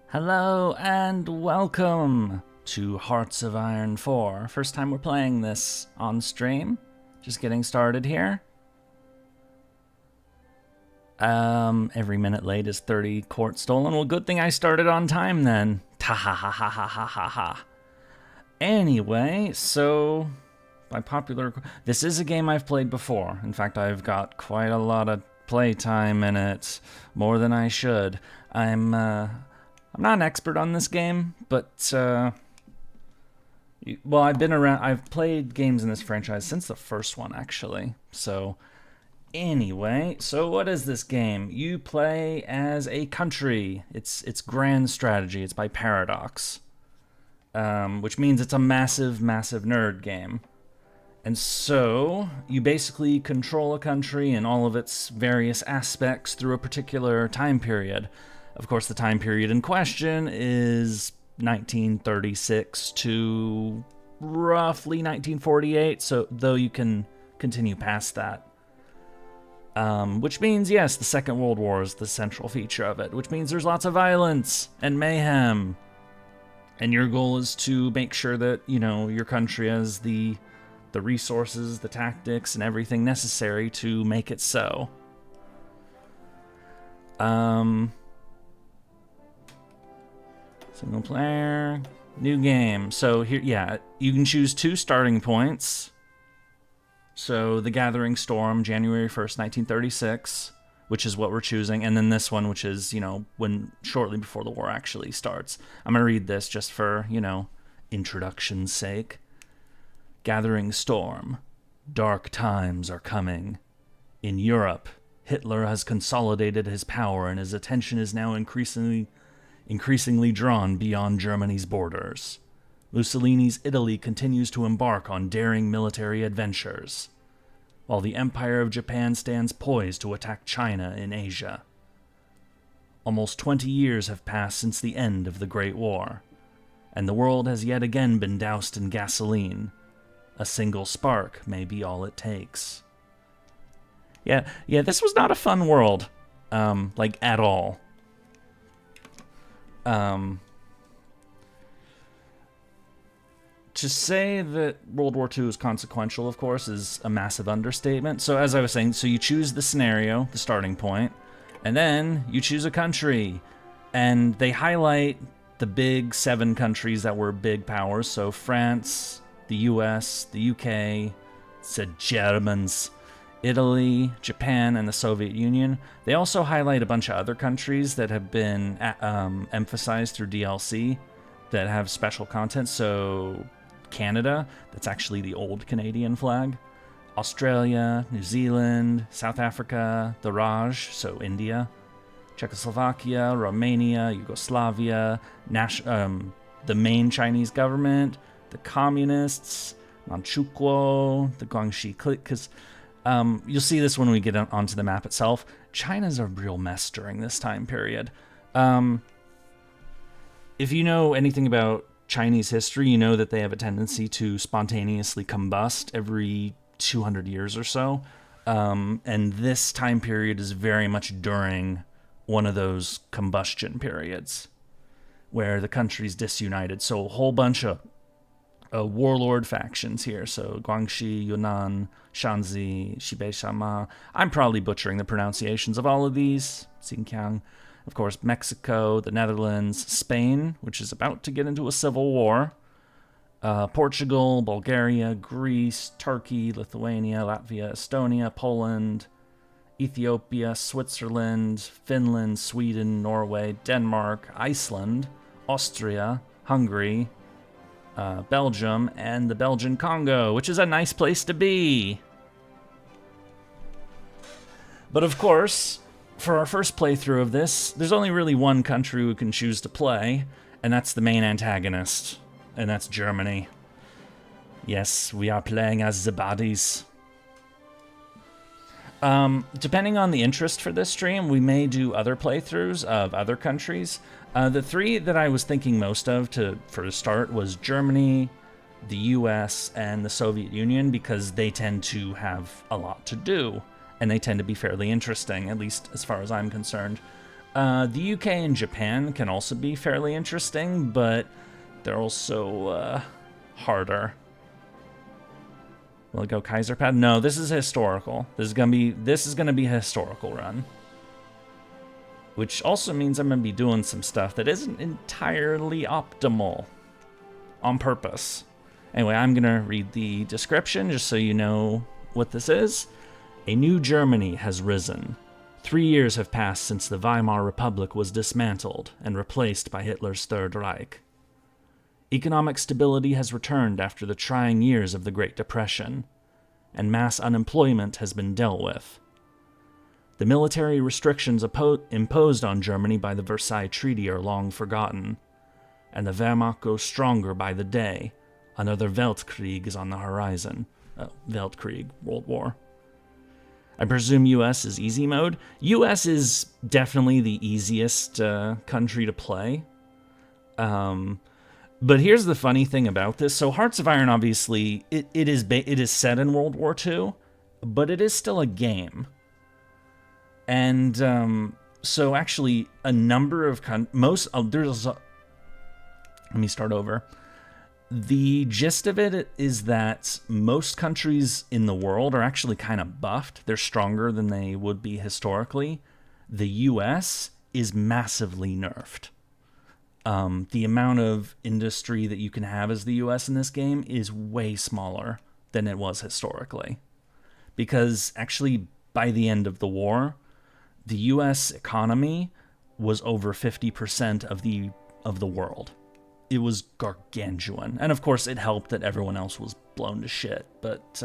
Hello and welcome to Hearts of Iron 4. First time we're playing this on stream. Just getting started here. Every minute late is 30 court stolen. Well, good thing I started on time then. Ta ha ha ha ha ha ha ha. Anyway, so by popular, this is a game I've played before. In fact, I've got quite a lot of playtime in it, more than I should. I'm not an expert on this game, but well, I've played games in this franchise since the first one, actually. So anyway, so what is this game? You play as a country. It's grand strategy. It's by Paradox, which means it's a massive, massive nerd game. And so you basically control a country and all of its various aspects through a particular time period. Of course, the time period in question is 1936 to roughly 1948, so though you can continue past that. Which means, yes, the Second World War is the central feature of it, which means there's lots of violence and mayhem. And your goal is to make sure that, you know, your country has the resources, the tactics, and everything necessary to make it so. Single player, new game. So here, yeah, you can choose 2 starting points. So the Gathering Storm, January 1st, 1936, which is what we're choosing. And then this one, which is, you know, when shortly before the war actually starts. I'm going to read this just for, you know, introduction's sake. Gathering Storm. Dark times are coming. In Europe, Hitler has consolidated his power and his attention is now increasingly drawn beyond Germany's borders. Mussolini's Italy continues to embark on daring military adventures, while the Empire of Japan stands poised to attack China in Asia. Almost 20 years have passed since the end of the Great War, and the world has yet again been doused in gasoline. A single spark may be all it takes. Yeah, this was not a fun world, like, at all. To say that World War II is consequential, of course, is a massive understatement. So as I was saying, so you choose the scenario, the starting point, and then you choose a country. And they highlight the big 7 countries that were big powers. So France, the US, the UK, the Germans, Italy, Japan, and the Soviet Union. They also highlight a bunch of other countries that have been emphasized through DLC that have special content. So Canada, that's actually the old Canadian flag. Australia, New Zealand, South Africa, the Raj, so India, Czechoslovakia, Romania, Yugoslavia, the main Chinese government, the communists, Manchukuo, the Guangxi clique, because you'll see this when we get onto the map itself. China's a real mess during this time period. If you know anything about Chinese history, you know that they have a tendency to spontaneously combust every 200 years or so. And this time period is very much during one of those combustion periods where the country's disunited. So a whole bunch of warlord factions here. So Guangxi, Yunnan, Shanxi, Xibei-Shama. I'm probably butchering the pronunciations of all of these. Xinjiang. Of course, Mexico, the Netherlands, Spain, which is about to get into a civil war. Portugal, Bulgaria, Greece, Turkey, Lithuania, Latvia, Estonia, Poland, Ethiopia, Switzerland, Finland, Sweden, Norway, Denmark, Iceland, Austria, Hungary, Belgium, and the Belgian Congo, which is a nice place to be. But of course, for our first playthrough of this, there's only really one country we can choose to play, and that's the main antagonist, and that's Germany. Yes, we are playing as the Baddies. Depending on the interest for this stream, we may do other playthroughs of other countries. The 3 that I was thinking most of for the start was Germany, the US, and the Soviet Union, because they tend to have a lot to do, and they tend to be fairly interesting, at least as far as I'm concerned. The UK and Japan can also be fairly interesting, but they're also harder. Will it go Kaiser Pad? No, this is historical. This is gonna be a historical run. Which also means I'm gonna be doing some stuff that isn't entirely optimal on purpose. Anyway, I'm gonna read the description just so you know what this is. A new Germany has risen. 3 years have passed since the Weimar Republic was dismantled and replaced by Hitler's Third Reich. Economic stability has returned after the trying years of the Great Depression, and mass unemployment has been dealt with. The military restrictions imposed on Germany by the Versailles Treaty are long forgotten, and the Wehrmacht grows stronger by the day. Another Weltkrieg is on the horizon. Weltkrieg, World War. I presume US is easy mode. US is definitely the easiest country to play. But here's the funny thing about this. So Hearts of Iron, obviously, it is set in World War II, but it is still a game. And so actually a number of let me start over. The gist of it is that most countries in the world are actually kind of buffed. They're stronger than they would be historically. The US is massively nerfed. The amount of industry that you can have as the US in this game is way smaller than it was historically. Because actually, by the end of the war, the US economy was over 50% of the world. It was gargantuan. And of course, it helped that everyone else was blown to shit. But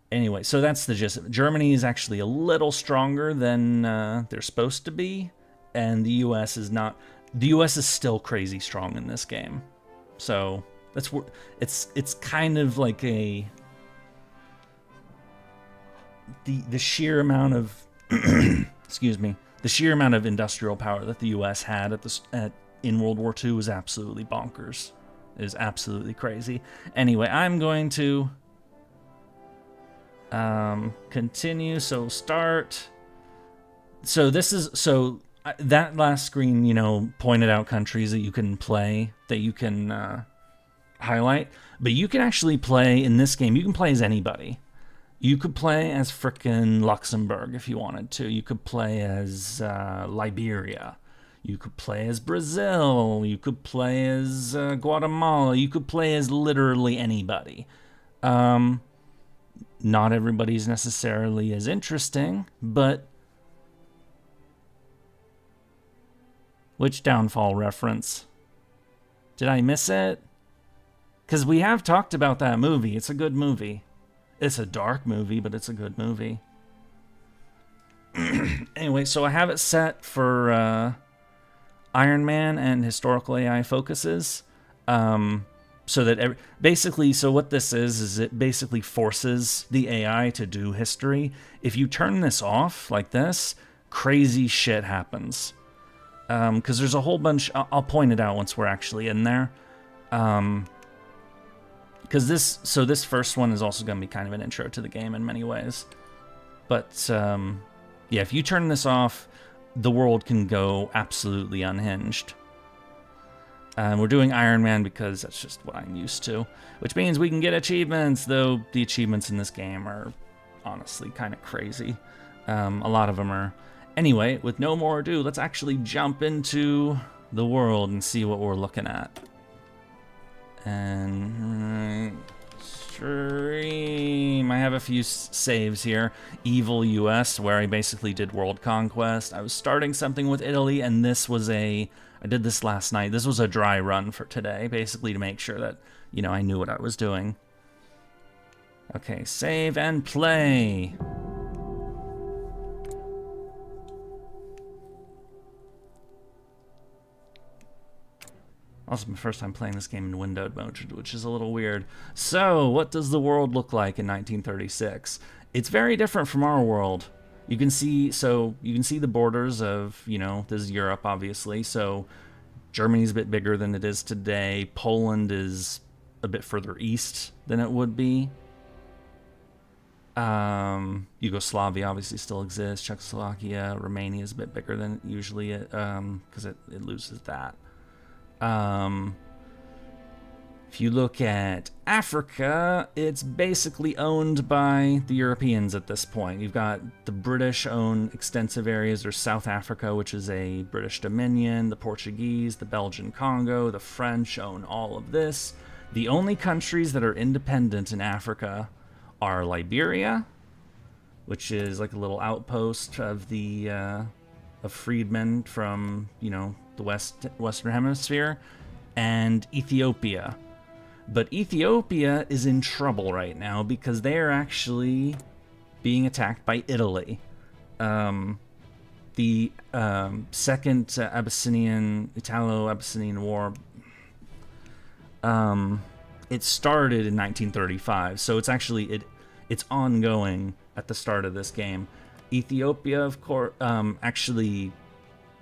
anyway, so that's the gist of it. Germany is actually a little stronger than they're supposed to be. And the US is not. The US is still crazy strong in this game. So that's it's kind of like the sheer amount of excuse me, the sheer amount of industrial power that the US had in World War II was absolutely bonkers. It is absolutely crazy. Anyway, I'm going to continue. So start. So this is that last screen, pointed out countries that you can play, that you can highlight. But you can actually play in this game. You can play as anybody. You could play as frickin' Luxembourg if you wanted to. You could play as Liberia. You could play as Brazil. You could play as Guatemala. You could play as literally anybody. Not everybody's necessarily as interesting, but... Which Downfall reference? Did I miss it? Because we have talked about that movie. It's a good movie. It's a dark movie, but it's a good movie. Anyway, so I have it set for... Iron Man and historical AI focuses, so that basically, so what this is it basically forces the AI to do history. If you turn this off like this, crazy shit happens. Because there's a whole bunch. I'll point it out once we're actually in there. Because this first one is also going to be kind of an intro to the game in many ways. But yeah, if you turn this off, the world can go absolutely unhinged. We're doing Iron Man because that's just what I'm used to. Which means we can get achievements, though the achievements in this game are honestly kind of crazy. A lot of them are. Anyway, with no more ado, let's actually jump into the world and see what we're looking at. And... stream. I have a few saves here. Evil US, where I basically did world conquest. I was starting something with Italy, and I did this last night. This was a dry run for today, basically to make sure that, I knew what I was doing. Okay, save and play. Also, my first time playing this game in windowed mode, which is a little weird. So, what does the world look like in 1936? It's very different from our world. You can see the borders of, this is Europe, obviously. So, Germany's a bit bigger than it is today. Poland is a bit further east than it would be. Yugoslavia obviously still exists. Czechoslovakia, Romania is a bit bigger than usually because it loses that. If you look at Africa, it's basically owned by the Europeans at this point. You've got the British own extensive areas. There's South Africa, which is a British dominion. The Portuguese, the Belgian Congo, the French own all of this. The only countries that are independent in Africa are Liberia, which is like a little outpost of the of freedmen from, you know, the Western Hemisphere, and Ethiopia. But Ethiopia is in trouble right now because they are actually being attacked by Italy. The second Italo-Abyssinian War, it started in 1935, so it's actually it's ongoing at the start of this game. Ethiopia, of course, actually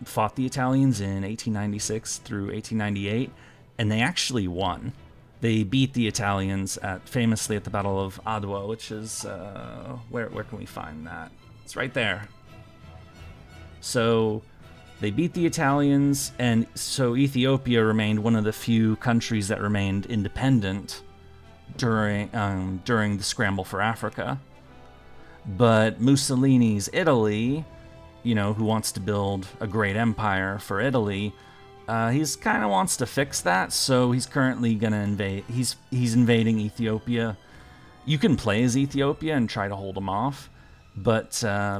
fought the Italians in 1896 through 1898, and they actually won. They beat the Italians famously at the Battle of Adwa, which is where can we find that? It's right there. So they beat the Italians, and so Ethiopia remained one of the few countries that remained independent during the scramble for Africa. But Mussolini's Italy, you know, who wants to build a great empire for Italy, he's kind of wants to fix that, so he's currently gonna invade. He's invading Ethiopia. You can play as Ethiopia and try to hold him off, but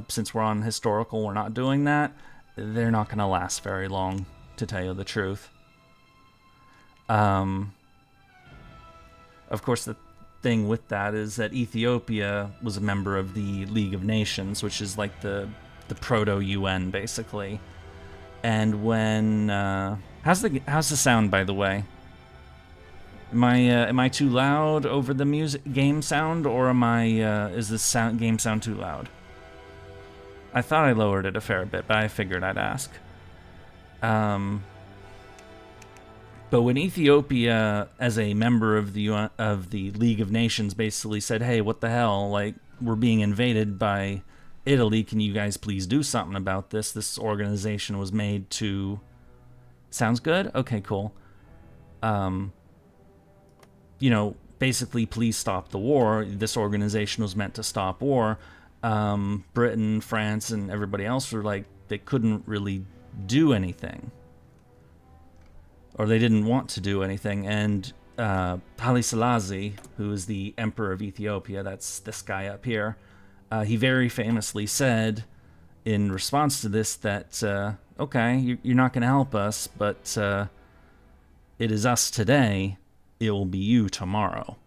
since we're on historical, we're not doing that. They're not gonna last very long, to tell you the truth. Of course, the thing with that is that Ethiopia was a member of the League of Nations, which is like the proto-UN, basically. And when how's the sound, by the way? Am I too loud over the game sound, or is this game sound too loud? I thought I lowered it a fair bit, but I figured I'd ask. But when Ethiopia, as a member of the League of Nations, basically said, "Hey, what the hell? Like, we're being invaded by Italy. Can you guys please do something about this?" This organization was made to... Sounds good? Okay, cool. You know, basically, please stop the war. This organization was meant to stop war. Britain, France, and everybody else were like, they couldn't really do anything. Or they didn't want to do anything. And Haile Selassie, who is the emperor of Ethiopia, that's this guy up here, he very famously said in response to this that, okay, you're not going to help us, but it is us today, it will be you tomorrow.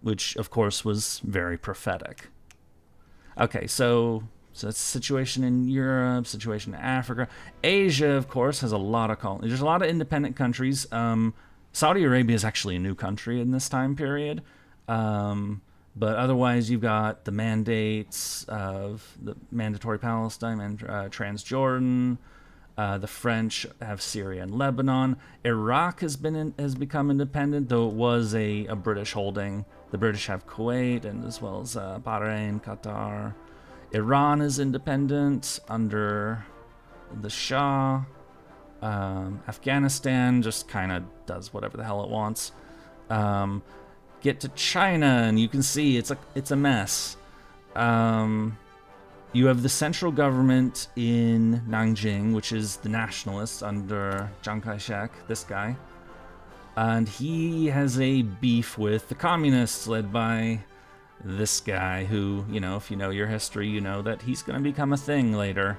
Which, of course, was very prophetic. Okay, so that's the situation in Europe, situation in Africa. Asia, of course, has a lot of colonies. There's a lot of independent countries. Saudi Arabia is actually a new country in this time period. But otherwise, you've got the mandates of the Mandatory Palestine and Transjordan. The French have Syria and Lebanon. Iraq has become independent, though it was a British holding. The British have Kuwait, and as well as Bahrain, Qatar. Iran is independent under the Shah. Afghanistan just kind of does whatever the hell it wants. Get to China, and you can see it's a mess. You have the central government in Nanjing, which is the nationalists under Chiang Kai-shek, this guy. And he has a beef with the communists led by this guy who, you know, if you know your history, you know that he's going to become a thing later.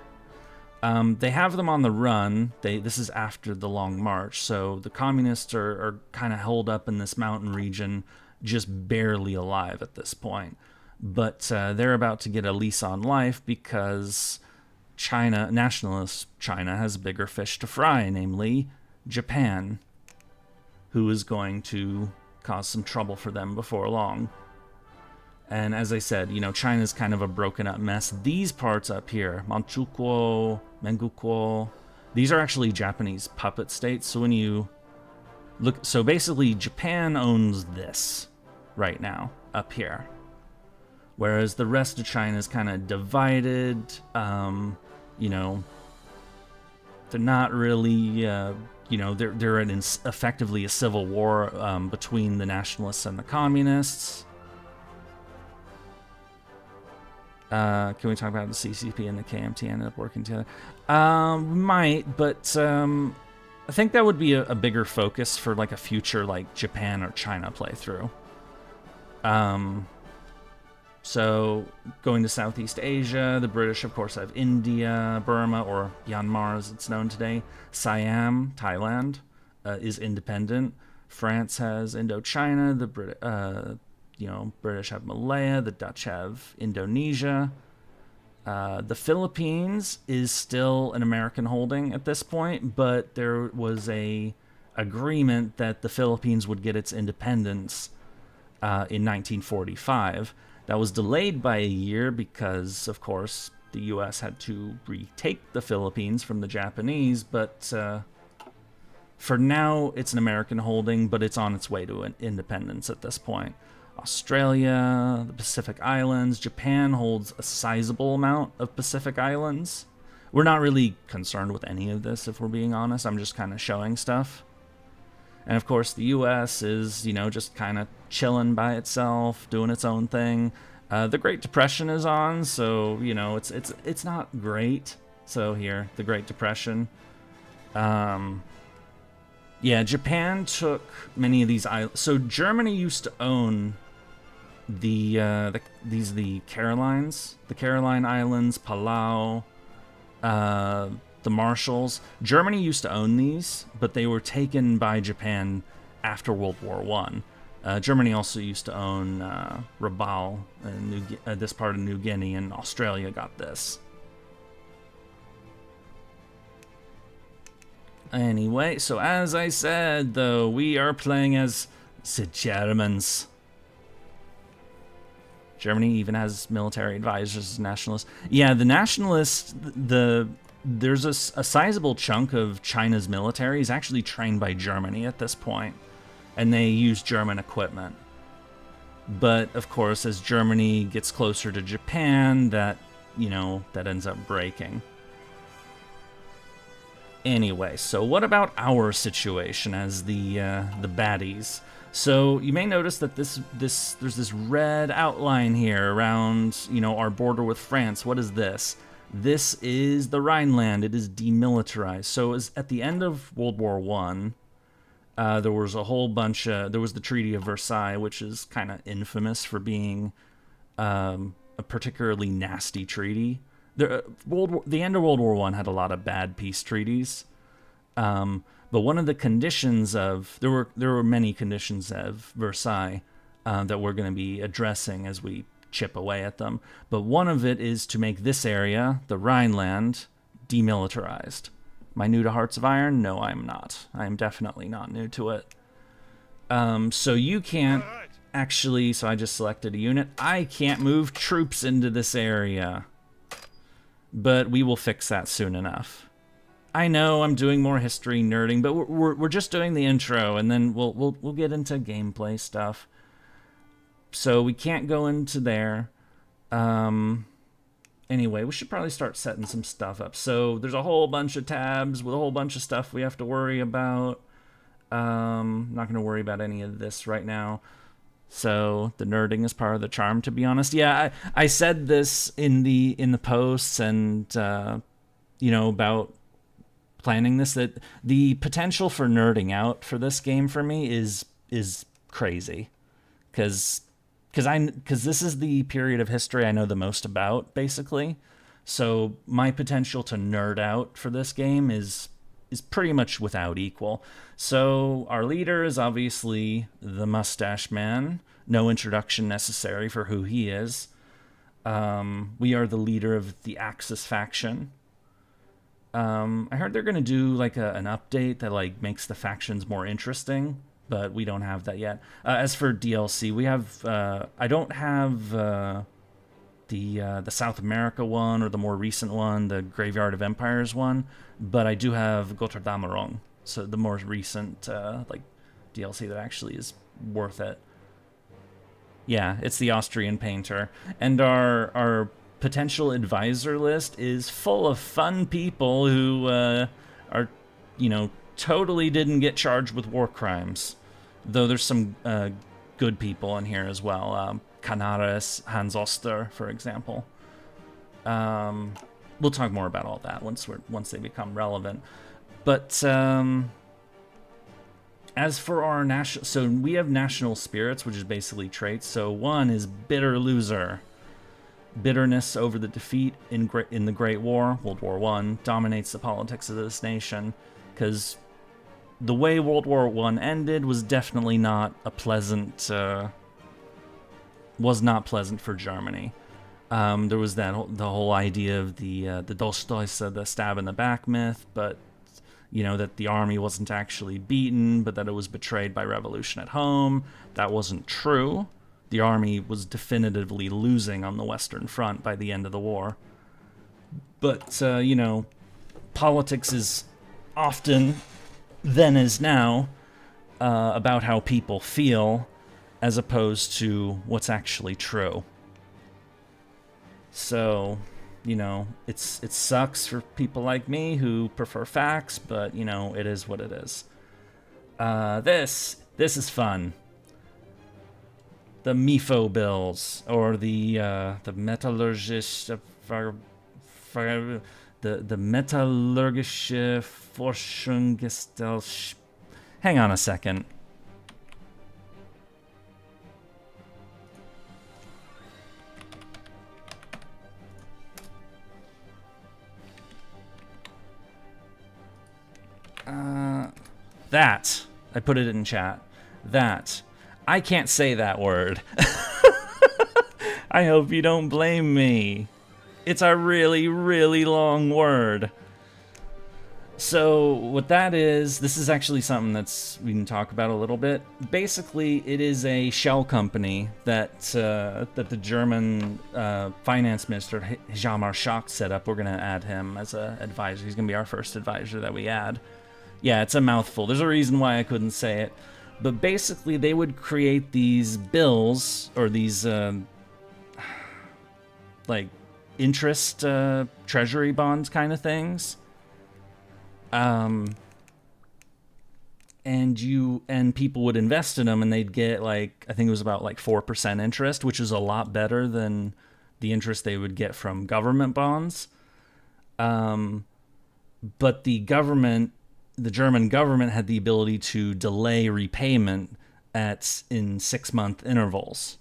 They have them on the run. This is after the Long March, so the communists are kind of held up in this mountain region, just barely alive at this point. But they're about to get a lease on life because nationalist China has a bigger fish to fry, namely Japan, who is going to cause some trouble for them before long. And as I said, you know, China's kind of a broken up mess. These parts up here, Manchukuo, Mengukuo, these are actually Japanese puppet states. So when you look, so basically Japan owns this right now up here. whereas the rest of China is kind of divided. You know, they're not really, you know, they're in effectively a civil war between the nationalists and the communists. Can we talk about the CCP and the KMT ended up working together? Might, but I think that would be a bigger focus for like a future like Japan or China playthrough. So going to Southeast Asia, the British of course have India, Burma, or Myanmar as it's known today. Siam, Thailand, is independent. France has Indochina. The you know, British have Malaya. The Dutch have Indonesia. The Philippines is still an American holding at this point, but there was a agreement that the Philippines would get its independence in 1945. That was delayed by a year because, of course, the U.S. had to retake the Philippines from the Japanese, but for now it's an American holding, but it's on its way to an independence at this point. Australia, the Pacific Islands, Japan holds a sizable amount of Pacific Islands. We're not really concerned with any of this, if we're being honest. I'm just kind of showing stuff. And of course, the U.S. is, you know, just kind of chilling by itself, doing its own thing. The Great Depression is on, so you know it's not great. So here, the Great Depression. Yeah, Japan took many of these islands. So Germany used to own the Carolines, the Caroline Islands, Palau, the Marshalls. Germany used to own these, but they were taken by Japan after World War I. Germany also used to own Rabaul, this part of New Guinea, and Australia got this. Anyway, so as I said, though, we are playing as the Germans. Germany even has military advisors as nationalists. Yeah, the nationalists, there's a sizable chunk of China's military is actually trained by Germany at this point, and they use German equipment. But, of course, as Germany gets closer to Japan, that, you know, that ends up breaking. Anyway, so what about our situation as the baddies? So you may notice that there's this red outline here around, you know, our border with France. What is this? This is the Rhineland. It is demilitarized. So as at the end of World War I, there was a whole bunch of, there was the Treaty of Versailles, which is kind of infamous for being a particularly nasty treaty. The end of World War I had a lot of bad peace treaties. But one of the conditions of, there were many conditions of Versailles that we're going to be addressing as we chip away at them. But one of it is to make this area, the Rhineland, demilitarized. Am I new to Hearts of Iron? No, I'm not. I am definitely not new to it. So you can't actually, so I just selected a unit. I can't move troops into this area. But we will fix that soon enough. I know I'm doing more history nerding, but we're just doing the intro, and then we'll get into gameplay stuff. So we can't go into there. Anyway, we should probably start setting some stuff up. So there's a whole bunch of tabs with a whole bunch of stuff we have to worry about. I'm not going to worry about any of this right now. So the nerding is part of the charm, to be honest. Yeah, I said this in the posts and you know, about planning this, that the potential for nerding out for this game for me is crazy, because this is the period of history I know the most about, basically. So my potential to nerd out for this game is pretty much without equal. So our leader is obviously the Mustache Man. No introduction necessary for who he is. We are the leader of the Axis faction. I heard they're going to do like an update that like makes the factions more interesting, but we don't have that yet. As for DLC, we have I don't have the South America one or the more recent one, the Graveyard of Empires one, but I do have Gotthardammerung, so the more recent like DLC that actually is worth it. Yeah, it's the Austrian painter. And our potential advisor list is full of fun people who are, totally didn't get charged with war crimes. Though there's some good people in here as well. Canaris, Hans Oster, for example. We'll talk more about all that once they become relevant. But as for our national, so we have national spirits, which is basically traits. So one is bitter loser. Bitterness over the defeat in the Great War, World War I, dominates the politics of this nation, because the way World War I ended was definitely not a pleasant, was not pleasant for Germany. There was the whole idea of the Dostoysa, the stab in the back myth, but that the army wasn't actually beaten, but that it was betrayed by revolution at home. That wasn't true. The army was definitively losing on the Western Front by the end of the war. But, politics is often, then as now, about how people feel, as opposed to what's actually true. So, it sucks for people like me who prefer facts, but, it is what it is. This is fun. The MIFO bills, or the metallurgische, the metallurgische Forschungsgesellschaft. Hang on a second. That. I put it in chat. That. I can't say that word. I hope you don't blame me. It's a really, really long word. So what that is, this is actually something we can talk about a little bit. Basically, it is a shell company that the German finance minister, Hjalmar Schacht, set up. We're going to add him as an advisor. He's going to be our first advisor that we add. Yeah, it's a mouthful. There's a reason why I couldn't say it. But basically, they would create these bills, or these, interest treasury bonds kind of things. And people would invest in them, and they'd get, I think it was about 4% interest, which is a lot better than the interest they would get from government bonds. But the German government had the ability to delay repayment in 6-month intervals.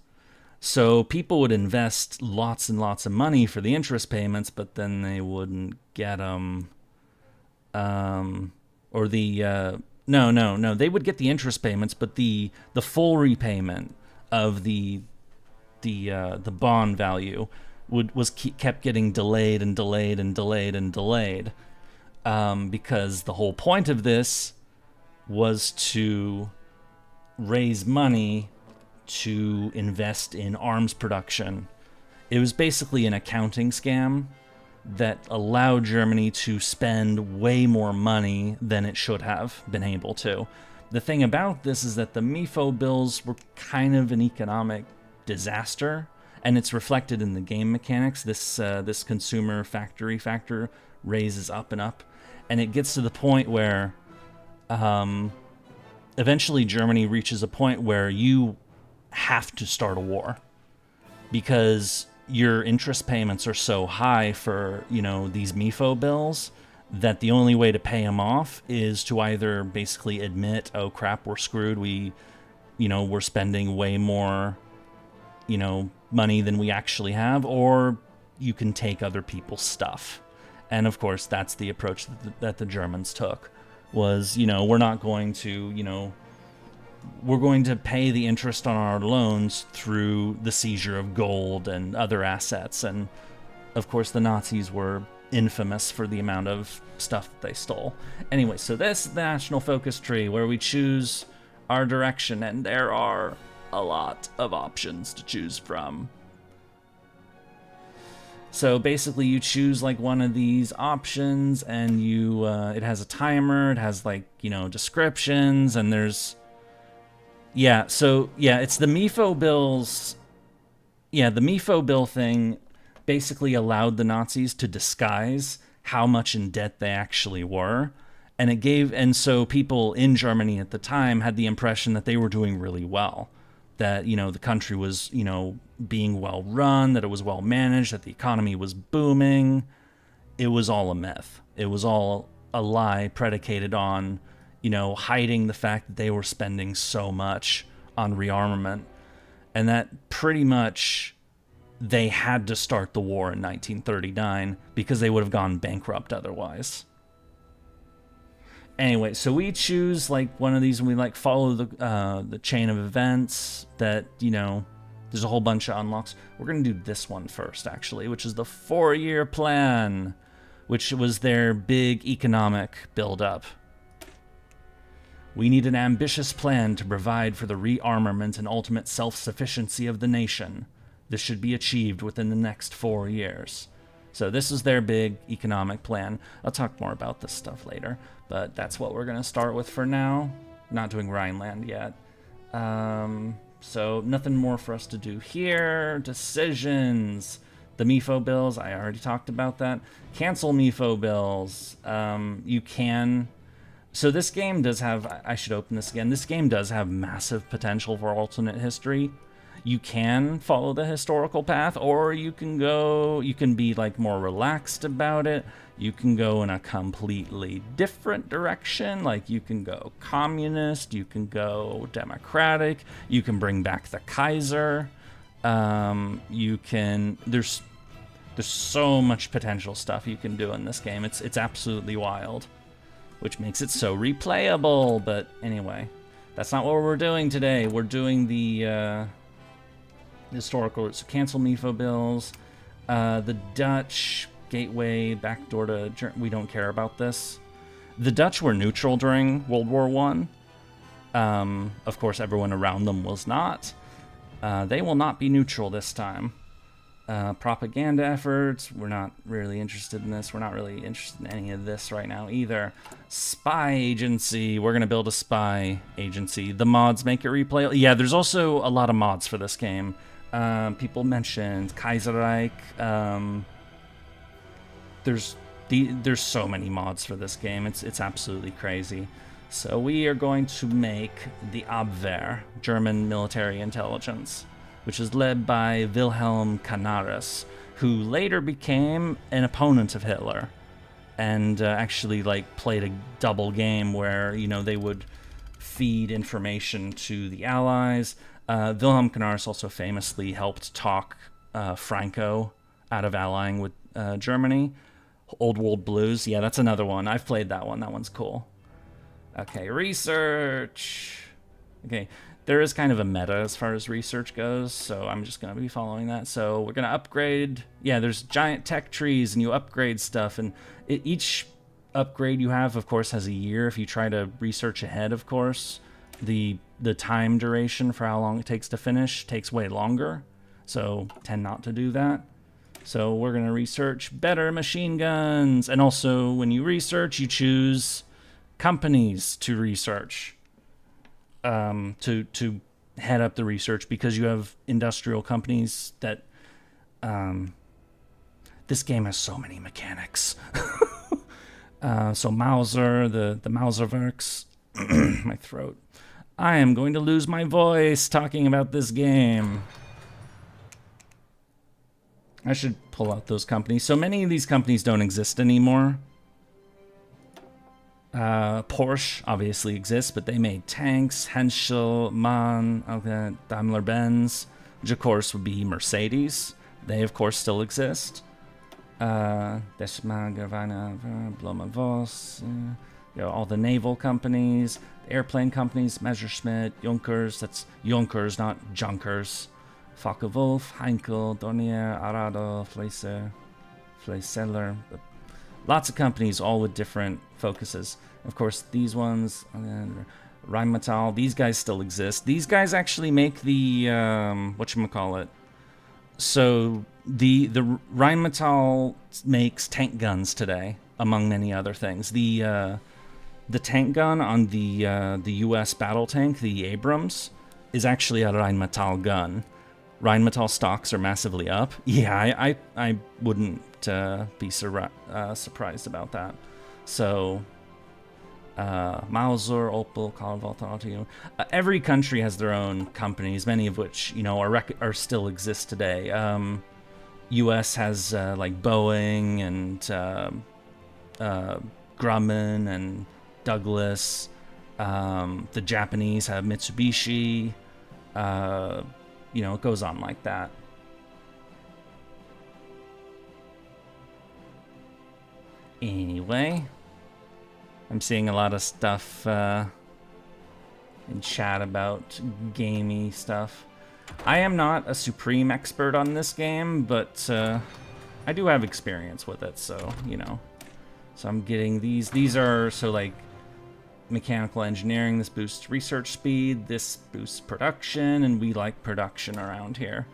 So people would invest lots and lots of money for the interest payments, but then they wouldn't get them. They would get the interest payments, but the full repayment of the bond value kept getting delayed and delayed and delayed and delayed. Because the whole point of this was to raise money to invest in arms production. It was basically an accounting scam that allowed Germany to spend way more money than it should have been able to. The thing about this is that the MIFO bills were kind of an economic disaster, and it's reflected in the game mechanics. This consumer factory factor raises up and up. And it gets to the point where eventually Germany reaches a point where you have to start a war because your interest payments are so high for, these MIFO bills that the only way to pay them off is to either basically admit, oh crap, we're screwed. We're spending way more, money than we actually have, or you can take other people's stuff. And of course, that's the approach that the Germans took, was, we're not going to, we're going to pay the interest on our loans through the seizure of gold and other assets. And of course, the Nazis were infamous for the amount of stuff that they stole. Anyway, so this is the national focus tree where we choose our direction, and there are a lot of options to choose from. So basically you choose one of these options, and it has a timer, it has descriptions, and there's Yeah, so, yeah, it's the MIFO bills. Yeah, the MIFO bill thing basically allowed the Nazis to disguise how much in debt they actually were. And so people in Germany at the time had the impression that they were doing really well. That, the country was, being well run, that it was well managed, that the economy was booming. It was all a myth. It was all a lie predicated on, hiding the fact that they were spending so much on rearmament. And that pretty much they had to start the war in 1939 because they would have gone bankrupt otherwise. Anyway, so we choose one of these and we follow the chain of events that, there's a whole bunch of unlocks. We're going to do this one first, actually, which is the 4-year plan, which was their big economic build-up. We need an ambitious plan to provide for the rearmament and ultimate self-sufficiency of the nation. This should be achieved within the next 4 years. So this is their big economic plan. I'll talk more about this stuff later, but that's what we're going to start with for now. Not doing Rhineland yet. So nothing more for us to do here. Decisions. The MIFO bills, I already talked about that. Cancel MIFO bills. You can... So this game does have... I should open this again. This game does have massive potential for alternate history. You can follow the historical path, or you can be more relaxed about it. You can go in a completely different direction. You can go communist, you can go democratic, you can bring back the Kaiser. There's so much potential stuff you can do in this game. It's absolutely wild, which makes it so replayable. But anyway, that's not what we're doing today. We're doing the historical. So cancel MIFO bills. The Dutch gateway backdoor to Germany. We don't care about this. The Dutch were neutral during World War I. Of course, everyone around them was not. They will not be neutral this time. Propaganda efforts. We're not really interested in this. We're not really interested in any of this right now either. Spy agency. We're going to build a spy agency. The mods make it replayable. Yeah, there's also a lot of mods for this game. People mentioned Kaiserreich. There's so many mods for this game. It's absolutely crazy. So we are going to make the Abwehr, German military intelligence, which is led by Wilhelm Canaris, who later became an opponent of Hitler, and actually played a double game where they would feed information to the Allies. Wilhelm Canaris also famously helped talk Franco out of allying with Germany. Old World Blues, yeah, that's another one. I've played that one. That one's cool. Okay, research. Okay, there is kind of a meta as far as research goes, so I'm just going to be following that. So we're going to upgrade. Yeah, there's giant tech trees, and you upgrade stuff, and each upgrade you have, of course, has a year. If you try to research ahead, of course, the time duration for how long it takes to finish takes way longer, so tend not to do that. So we're going to research better machine guns, and also when you research, you choose companies to research, to head up the research, because you have industrial companies that, this game has so many mechanics. So Mauser, the Mauserwerks, my throat. I am going to lose my voice talking about this game. I should pull out those companies. So many of these companies don't exist anymore. Porsche obviously exists, but they made tanks. Henschel, MAN, okay, Daimler-Benz, which of course would be Mercedes. They of course still exist. Deschmann, Gervina, Bloma Voss, all the naval companies, the airplane companies, Messerschmitt, Junkers. That's Junkers, not Junkers. Focke-Wulf, Heinkel, Dornier, Arado, Fleiseller. Lots of companies, all with different focuses. Of course, these ones, Rheinmetall, these guys still exist. These guys actually make the, whatchamacallit. So the Rheinmetall makes tank guns today, among many other things. The tank gun on the U.S. battle tank, the Abrams, is actually a Rheinmetall gun. Rheinmetall stocks are massively up. Yeah, I wouldn't be surprised about that. So, Mauser, Opel, Carl, every country has their own companies, many of which, you know, are still exist today. U.S. has like Boeing and Grumman and Douglas. The Japanese have Mitsubishi. You know, it goes on like that. Anyway, I'm seeing a lot of stuff in chat about gamey stuff. I am not a supreme expert on this game, but I do have experience with it, so, you know. So I'm getting these. These are, so like, mechanical engineering. This boosts research speed. This boosts production, and we like production around here.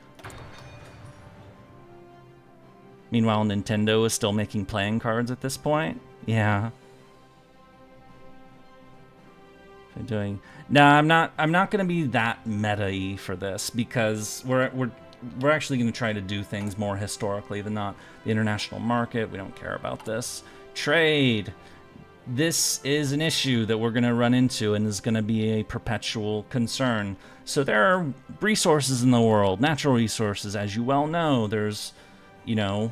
Meanwhile, Nintendo is still making playing cards at this point. Yeah. I'm doing. No, I'm not going to be that meta-y for this, because we're actually going to try to do things more historically than not. The international market, we don't care about this. Trade. This is an issue that we're going to run into and is going to be a perpetual concern. So there are resources in the world, natural resources, as you well know. There's, you know,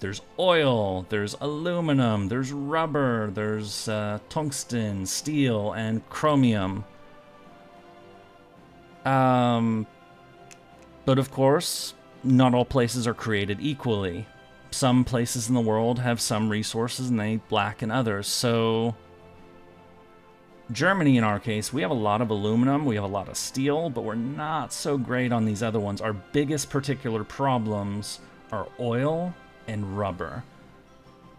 there's oil, there's aluminum, there's rubber, there's tungsten, steel, and chromium. But of course, not all places are created equally. Some places in the world have some resources and they lack in others. So Germany, in our case, we have a lot of aluminum, we have a lot of steel, but we're not so great on these other ones. Our biggest particular problems are oil and rubber.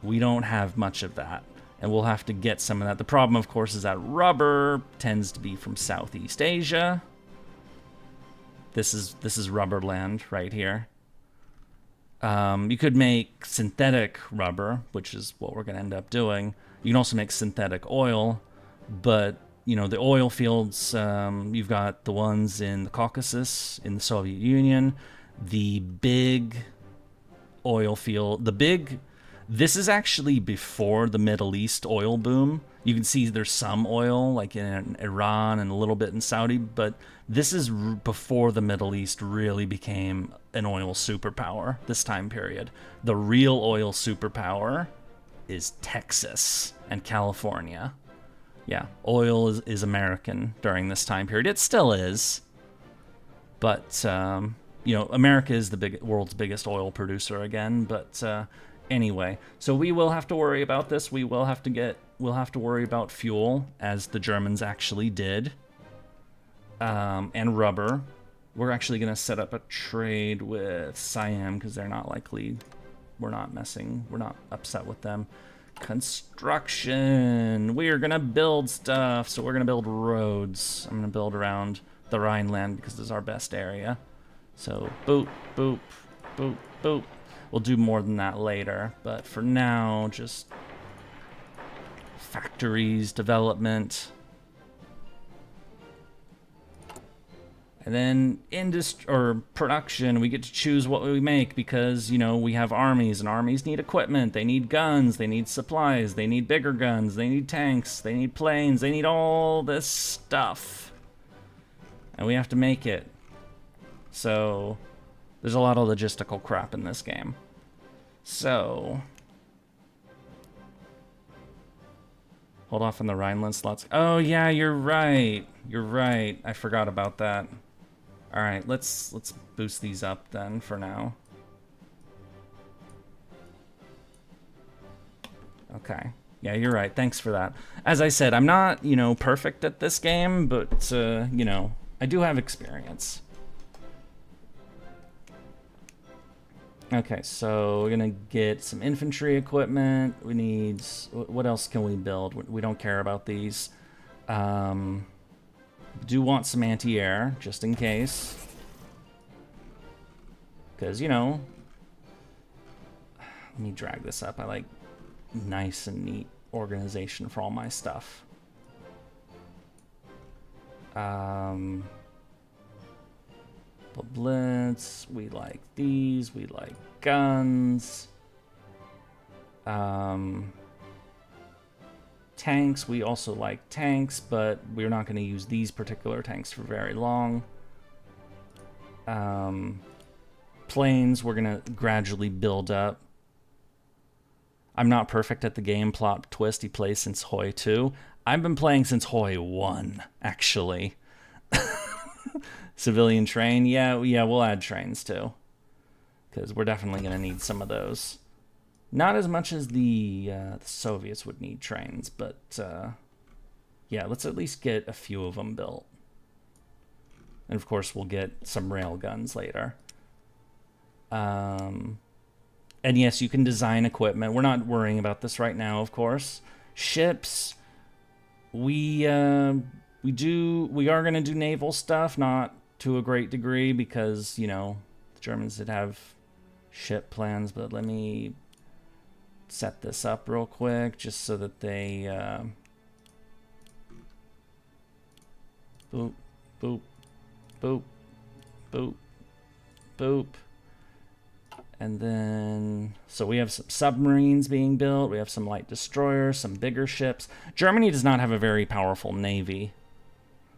We don't have much of that, and we'll have to get some of that. The problem, of course, is that rubber tends to be from Southeast Asia. This is rubber land right here. You could make synthetic rubber, which is what we're going to end up doing. You can also make synthetic oil, but, you know, the oil fields, you've got the ones in the Caucasus, in the Soviet Union, the big oil field, this is actually before the Middle East oil boom. You can see there's some oil, like in Iran and a little bit in Saudi, but this is before the Middle East really became an oil superpower, this time period. The real oil superpower is Texas and California. Yeah, oil is American during this time period. It still is. But, you know, America is the world's biggest oil producer again. But anyway, so we will have to worry about this. We'll have to worry about fuel, as the Germans actually did. And rubber. We're actually going to set up a trade with Siam because they're not likely. We're not upset with them. Construction. We are going to build stuff. So we're going to build roads. I'm going to build around the Rhineland because this is our best area. So boop, boop, boop, boop. We'll do more than that later. But for now, just factories, development. And then industry or production, we get to choose what we make because, you know, we have armies, and armies need equipment, they need guns, they need supplies, they need bigger guns, they need tanks, they need planes, they need all this stuff. And we have to make it. So there's a lot of logistical crap in this game. So hold off on the Rhineland slots. Oh yeah, you're right. You're right. I forgot about that. All right, let's boost these up then for now. Okay. Yeah, you're right. Thanks for that. As I said, I'm not, you know, perfect at this game, but you know, I do have experience. Okay, so we're gonna get some infantry equipment. We need, what else can we build? We don't care about these. Do want some anti-air, just in case. Because, you know, let me drag this up. I like nice and neat organization for all my stuff. Blitz. We like these. We like guns. Tanks. We also like tanks, but we're not going to use these particular tanks for very long. Planes, we're going to gradually build up. I'm not perfect at the game. Plot twist, he plays since Hoi 2. I've been playing since Hoi 1, actually. Civilian train, yeah, we'll add trains too. Because we're definitely going to need some of those. Not as much as the Soviets would need trains, but yeah, let's at least get a few of them built. And of course, we'll get some rail guns later. And yes, you can design equipment. We're not worrying about this right now, of course. Ships, we are going to do naval stuff, not to a great degree because, you know, the Germans did have ship plans, but let me set this up real quick just so that they boop, boop, boop, boop, boop. And then, so we have some submarines being built. We have some light destroyers, some bigger ships. Germany does not have a very powerful navy.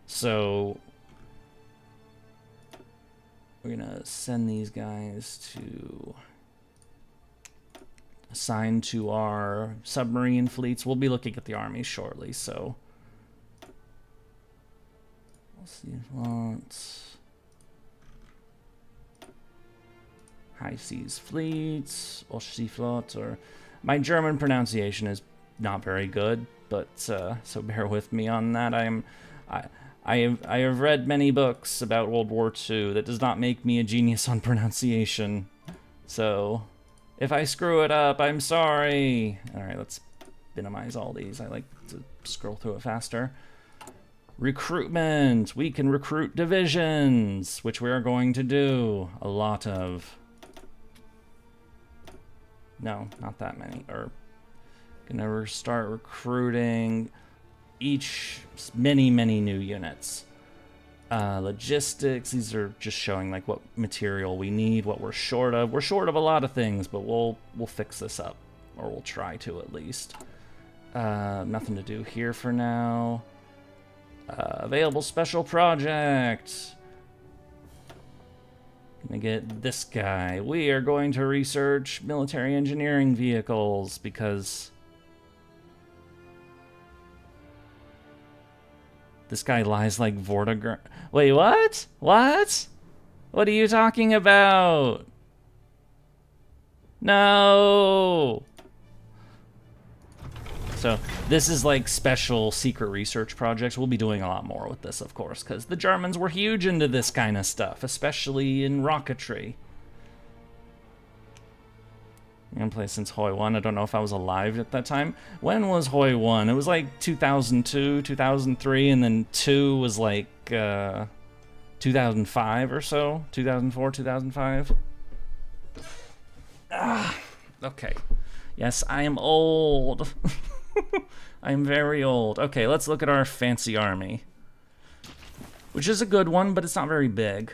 So we're going to send these guys to assign to our submarine fleets. We'll be looking at the armies shortly, so we'll see if wants high seas fleets, Ostseeflotte, or my German pronunciation is not very good, but so bear with me on that. I have read many books about World War II. That does not make me a genius on pronunciation. So if I screw it up, I'm sorry. All right, let's minimize all these. I like to scroll through it faster. Recruitment. We can recruit divisions, which we are going to do a lot of. No, not that many. Or gonna start recruiting many new units. Logistics, these are just showing like what material we need, what we're short of. We're short of a lot of things, but we'll fix this up, or we'll try to at least. Nothing to do here for now. Available special project. Gonna get this guy. We are going to research military engineering vehicles because this guy lies like Vortigern. Wait, what? What? What are you talking about? No! So this is like special secret research projects. We'll be doing a lot more with this, of course, because the Germans were huge into this kind of stuff, especially in rocketry. I'm gonna play since Hoi 1. I don't know if I was alive at that time. When was Hoi 1? It was like 2002, 2003, and then 2 was like 2005 or so. 2004, 2005. Ah, okay. Yes, I am old. I am very old. Okay, let's look at our fancy army. Which is a good one, but it's not very big.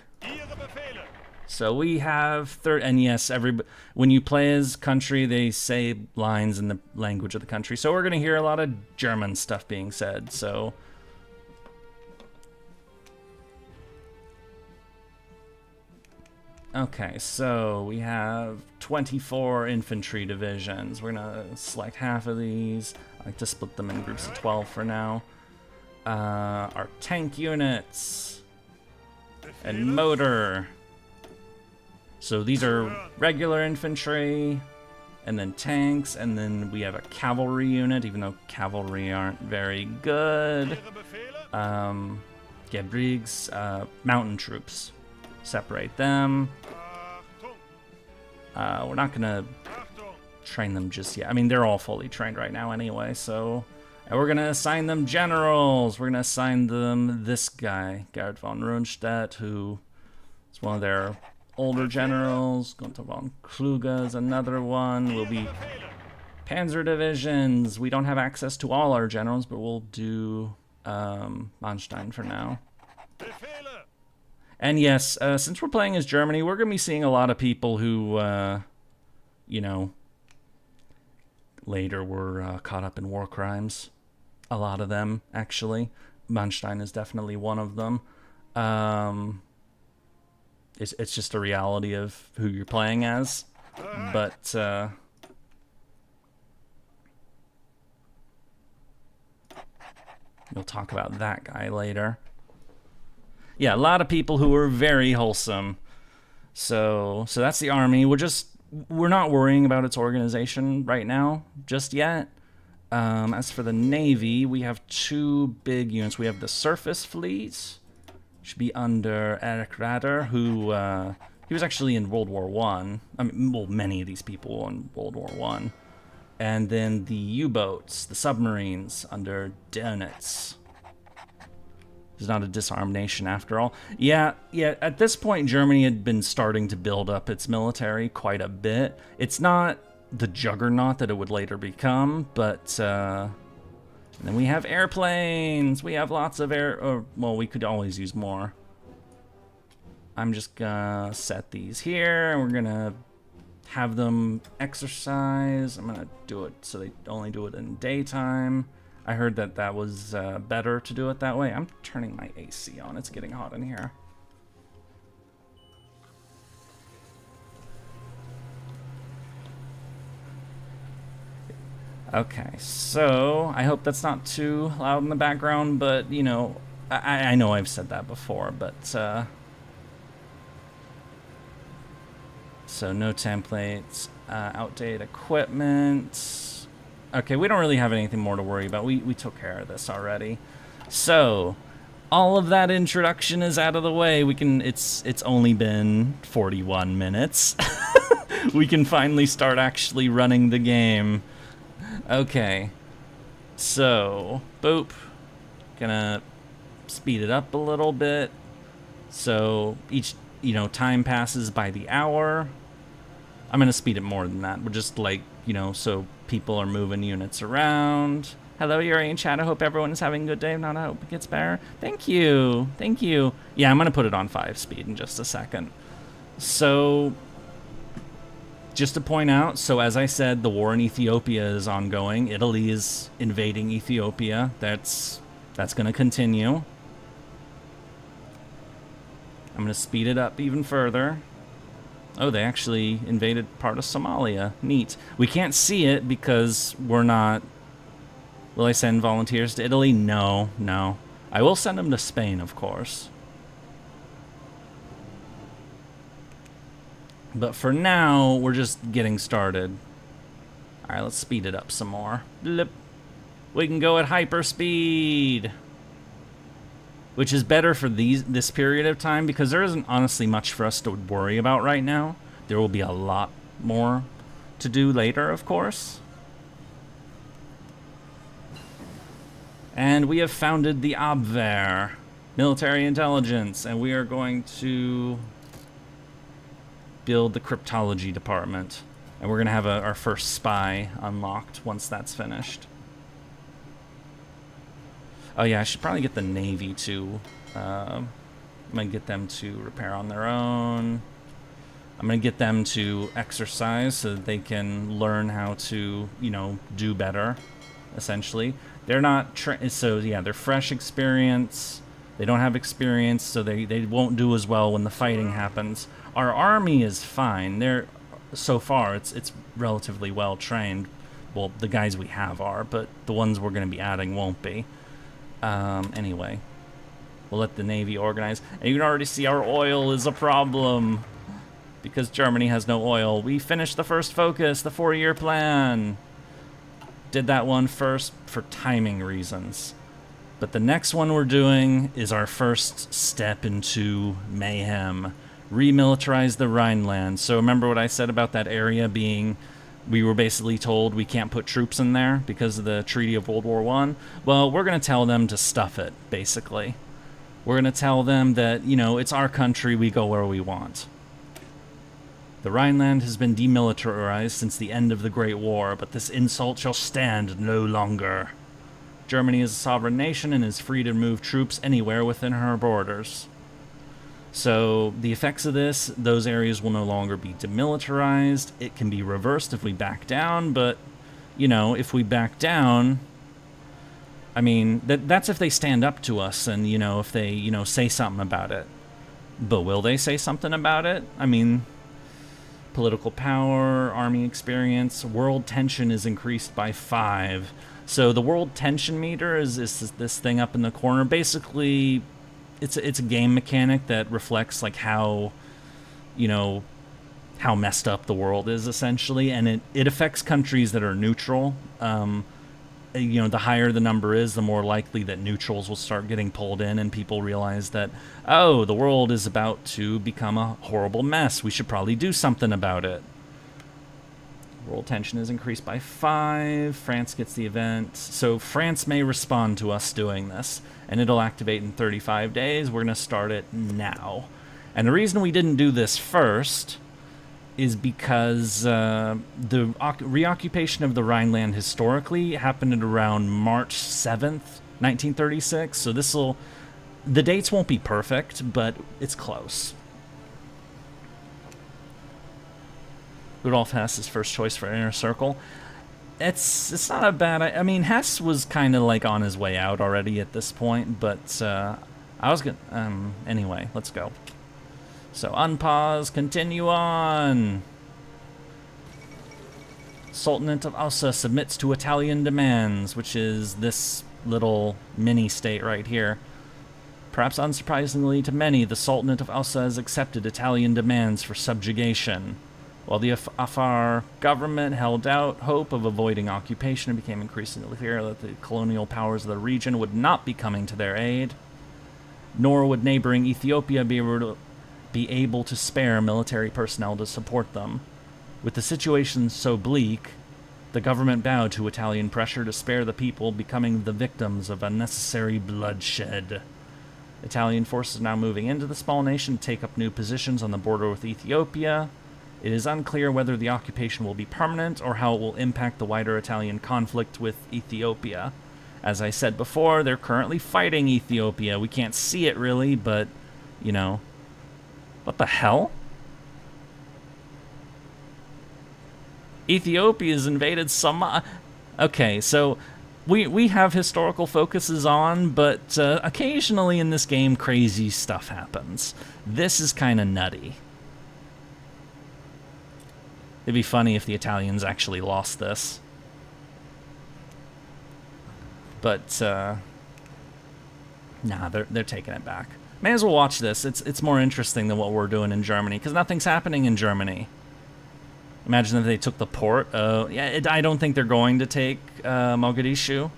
So we have and yes, when you play as country, they say lines in the language of the country. So we're gonna hear a lot of German stuff being said, so. Okay, so we have 24 infantry divisions. We're gonna select half of these. I like to split them in groups of 12 for now. Our tank units and motor. So these are regular infantry, and then tanks, and then we have a cavalry unit, even though cavalry aren't very good. Briggs, mountain troops. Separate them. We're not gonna train them just yet. I mean, they're all fully trained right now anyway, so. And we're gonna assign them generals. We're gonna assign them this guy, Gerd von Rundstedt, who is one of their older generals. Gunther von Kluge is another one. Will be panzer divisions. We don't have access to all our generals, but we'll do Manstein for now. And yes, since we're playing as Germany, we're going to be seeing a lot of people who, you know, later were caught up in war crimes. A lot of them, actually. Manstein is definitely one of them. It's just a reality of who you're playing as. But we'll talk about that guy later. Yeah, a lot of people who are very wholesome. So that's the army. We're not worrying about its organization right now, just yet. As for the Navy, we have two big units. We have the Surface Fleet, should be under Eric Rader, who he was actually in World War I. I mean, well, many of these people were in World War I. And then the U-boats, the submarines, under Dönitz. It's not a disarmed nation after all. Yeah, at this point, Germany had been starting to build up its military quite a bit. It's not the juggernaut that it would later become, but and then we have airplanes. We have lots of well, we could always use more. I'm just gonna set these here, and we're gonna have them exercise. I'm gonna do it so they only do it in daytime. I heard that was better to do it that way. I'm turning my AC on. It's getting hot in here. Okay, so I hope that's not too loud in the background, but, you know, I know I've said that before, but, so no templates, outdated equipment. Okay, we don't really have anything more to worry about. We took care of this already. So, all of that introduction is out of the way. It's only been 41 minutes. We can finally start actually running the game. Okay, so, boop, gonna speed it up a little bit, so each, you know, time passes by the hour. I'm gonna speed it more than that, we're just like, you know, so people are moving units around. Hello, Yurie in chat, I hope everyone is having a good day, if not, I hope it gets better. Thank you, thank you. Yeah, I'm gonna put it on 5 speed in just a second. So, just to point out, so as I said, the war in Ethiopia is ongoing. Italy is invading Ethiopia. That's going to continue. I'm going to speed it up even further. Oh, they actually invaded part of Somalia. Neat. We can't see it because we're not... Will I send volunteers to Italy? No, no. I will send them to Spain, of course. But for now, we're just getting started. Alright, let's speed it up some more. Blip. We can go at hyperspeed! Which is better for this period of time, because there isn't honestly much for us to worry about right now. There will be a lot more to do later, of course. And we have founded the Abwehr, military intelligence, and we are going to build the cryptology department, and we're gonna have our first spy unlocked once that's finished. Oh yeah, I should probably get the Navy to I'm gonna get them to repair on their own. I'm gonna get them to exercise so that they can learn how to, you know, do better, essentially. They're not so yeah, they're fresh experience. They don't have experience, so they won't do as well when the fighting happens. Our army is fine. They're so far it's relatively well trained. Well, the guys we have are, but the ones we're going to be adding won't be. Anyway, we'll let the Navy organize. And you can already see our oil is a problem because Germany has no oil. We finished the first focus, the 4-year plan. Did that one first for timing reasons. But the next one we're doing is our first step into mayhem. Remilitarize the Rhineland. So remember what I said about that area being, we were basically told we can't put troops in there because of the Treaty of World War I? Well, we're going to tell them to stuff it, basically. We're going to tell them that, you know, it's our country, we go where we want. The Rhineland has been demilitarized since the end of the Great War, but this insult shall stand no longer. Germany is a sovereign nation and is free to move troops anywhere within her borders. So the effects of this, those areas will no longer be demilitarized. It can be reversed if we back down, but, you know, if we back down, I mean, that's if they stand up to us and, you know, if they, you know, say something about it. But will they say something about it? I mean, political power, army experience, world tension is increased by 5. So the world tension meter is this thing up in the corner. Basically, it's a game mechanic that reflects like how, you know, how messed up the world is essentially, and it affects countries that are neutral. You know, the higher the number is, the more likely that neutrals will start getting pulled in, and people realize that, oh, the world is about to become a horrible mess. We should probably do something about it. World tension is increased by 5. France gets the event. So France may respond to us doing this, and it'll activate in 35 days. We're going to start it now. And the reason we didn't do this first is because the reoccupation of the Rhineland historically happened at around March 7th, 1936. So the dates won't be perfect, but it's close. Rudolf Hess is first choice for Inner Circle. It's not a bad... I mean, Hess was kind of like on his way out already at this point, but I was gonna... anyway, let's go. So, unpause, continue on. Sultanate of Aussa submits to Italian demands, which is this little mini-state right here. Perhaps unsurprisingly to many, the Sultanate of Aussa has accepted Italian demands for subjugation. While the Afar government held out hope of avoiding occupation, it became increasingly clear that the colonial powers of the region would not be coming to their aid, nor would neighboring Ethiopia be able to spare military personnel to support them. With the situation so bleak, the government bowed to Italian pressure to spare the people, becoming the victims of unnecessary bloodshed. Italian forces now moving into the small nation to take up new positions on the border with Ethiopia. It is unclear whether the occupation will be permanent or how it will impact the wider Italian conflict with Ethiopia. As I said before, they're currently fighting Ethiopia. We can't see it really, but, you know... What the hell? Ethiopia's invaded Somalia. Okay, so we have historical focuses on, but occasionally in this game crazy stuff happens. This is kind of nutty. It'd be funny if the Italians actually lost this. But, nah, they're taking it back. May as well watch this. It's more interesting than what we're doing in Germany, because nothing's happening in Germany. Imagine if they took the port. Yeah, I don't think they're going to take Mogadishu,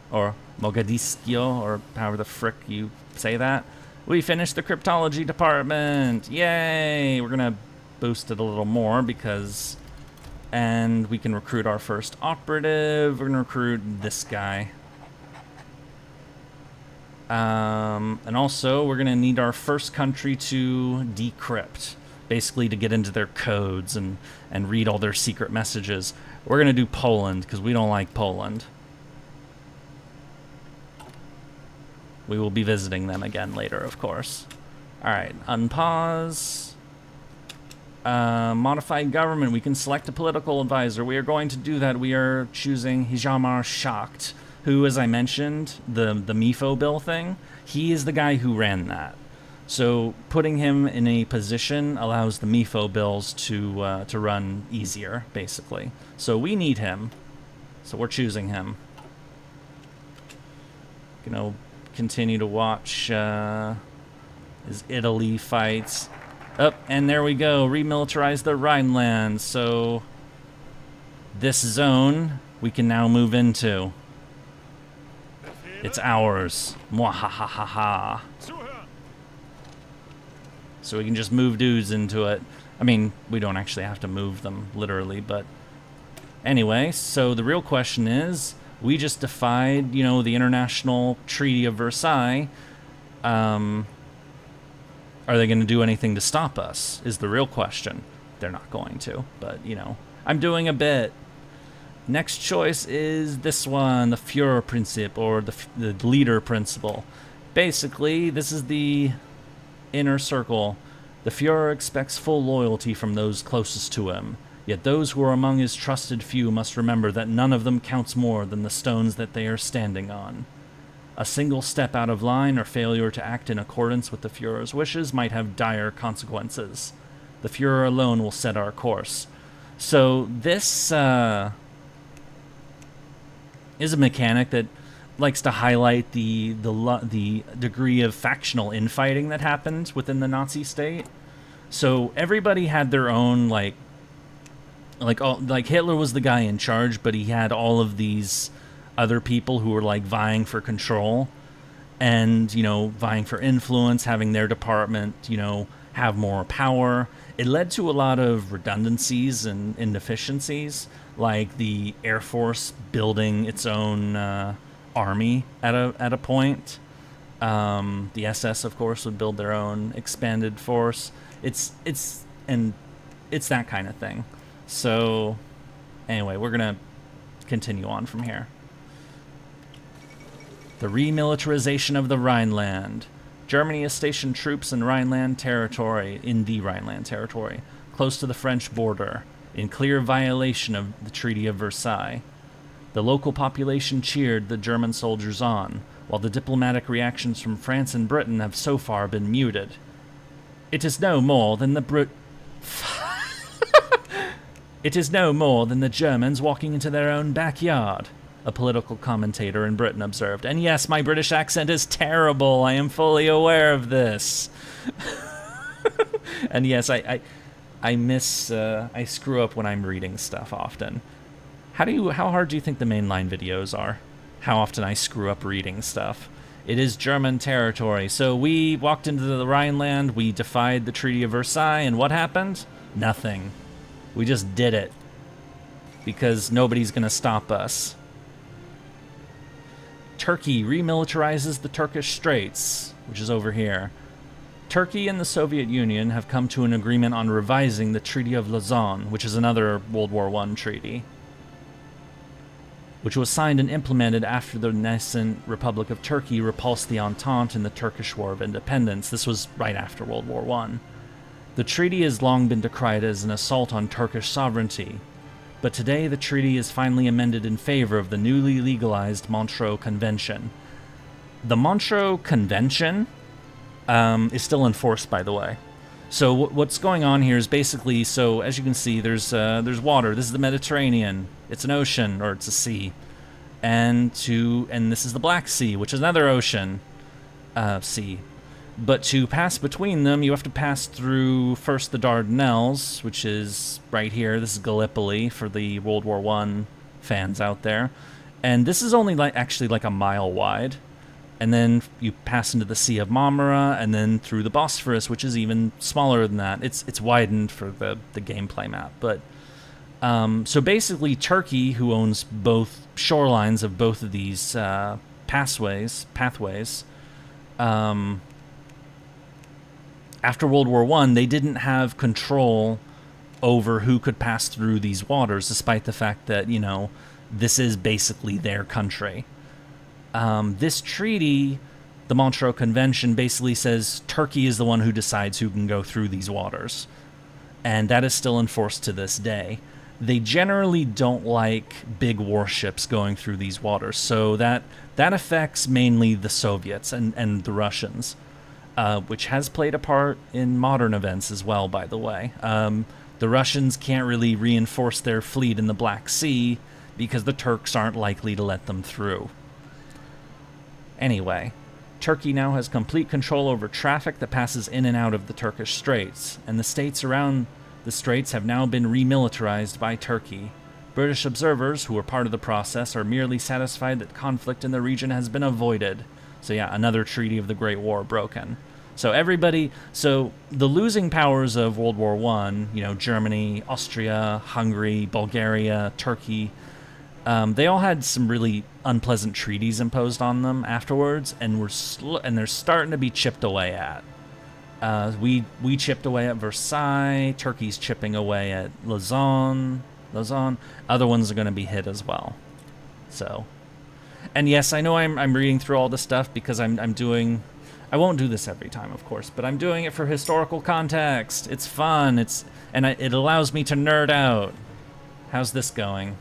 or Mogadiscio, or however the frick you say that. We finished the cryptology department. Yay! We're gonna boost it a little more because, and we can recruit our first operative. We're gonna recruit this guy. And also, we're going to need our first country to decrypt, basically to get into their codes and read all their secret messages. We're going to do Poland, because we don't like Poland. We will be visiting them again later, of course. Alright, unpause. Modify government. We can select a political advisor. We are going to do that. We are choosing Hjalmar Schacht, who, as I mentioned, the MIFO bill thing, he is the guy who ran that. So putting him in a position allows the MIFO bills to run easier, basically. So we need him. So we're choosing him. Gonna continue to watch as Italy fights. Oh, and there we go. Remilitarize the Rhineland. So this zone we can now move into. It's ours. Muahahahaha. So we can just move dudes into it. I mean, we don't actually have to move them, literally, but... Anyway, so the real question is, we just defied, you know, the International Treaty of Versailles. Are they going to do anything to stop us, is the real question. They're not going to, but, you know, I'm doing a bit. Next choice is this one, the Führerprinzip, or the leader principle. Basically, this is the inner circle, the Fuhrer expects full loyalty from those closest to him. Yet those who are among his trusted few must remember that none of them counts more than the stones that they are standing on. A single step out of line or failure to act in accordance with the Fuhrer's wishes might have dire consequences. The Fuhrer alone will set our course. So this is a mechanic that likes to highlight the degree of factional infighting that happened within the Nazi state. So everybody had their own like Hitler was the guy in charge, but he had all of these other people who were like vying for control and, you know, vying for influence, having their department, you know, have more power. It led to a lot of redundancies and inefficiencies, like the Air Force building its own army at a point. The SS, of course, would build their own expanded force. It's that kind of thing. So, anyway, we're gonna continue on from here. The remilitarization of the Rhineland. Germany has stationed troops in the Rhineland territory, close to the French border, in clear violation of the Treaty of Versailles. The local population cheered the German soldiers on, while the diplomatic reactions from France and Britain have so far been muted. It is no more than It is no more than the Germans walking into their own backyard, a political commentator in Britain observed. And yes, my British accent is terrible. I am fully aware of this. And yes, I screw up when I'm reading stuff often. How hard do you think the mainline videos are? How often I screw up reading stuff? It is German territory. So we walked into the Rhineland, we defied the Treaty of Versailles, and what happened? Nothing. We just did it. Because nobody's gonna stop us. Turkey remilitarizes the Turkish Straits, which is over here. Turkey and the Soviet Union have come to an agreement on revising the Treaty of Lausanne, which is another World War I treaty, which was signed and implemented after the nascent Republic of Turkey repulsed the Entente in the Turkish War of Independence. This was right after World War I. The treaty has long been decried as an assault on Turkish sovereignty, but today the treaty is finally amended in favor of the newly legalized Montreux Convention. The Montreux Convention is still in force, by the way. So what's going on here is basically, so as you can see, there's water. This is the Mediterranean. It's an ocean, or it's a sea. And this is the Black Sea, which is another ocean, sea. But to pass between them, you have to pass through first the Dardanelles, which is right here. This is Gallipoli for the World War I fans out there. And this is only actually like a mile wide. And then you pass into the Sea of Marmara, and then through the Bosphorus, which is even smaller than that. It's widened for the gameplay map. But so basically, Turkey, who owns both shorelines of both of these pathways, after World War I, they didn't have control over who could pass through these waters, despite the fact that, you know, this is basically their country. This treaty, the Montreux Convention, basically says Turkey is the one who decides who can go through these waters. And that is still enforced to this day. They generally don't like big warships going through these waters, so that affects mainly the Soviets and the Russians. Which has played a part in modern events as well, by the way. The Russians can't really reinforce their fleet in the Black Sea because the Turks aren't likely to let them through. Anyway, Turkey now has complete control over traffic that passes in and out of the Turkish Straits, and the states around the straits have now been remilitarized by Turkey. British observers, who were part of the process, are merely satisfied that conflict in the region has been avoided. So yeah, another treaty of the Great War broken. So so the losing powers of World War I, you know, Germany, Austria, Hungary, Bulgaria, Turkey, they all had some really unpleasant treaties imposed on them afterwards, and they're starting to be chipped away at. We chipped away at Versailles. Turkey's chipping away at Lausanne. Other ones are going to be hit as well. So, and yes, I know I'm reading through all this stuff because I'm doing I won't do this every time, of course, but I'm doing it for historical context. It's fun. It allows me to nerd out. How's this going?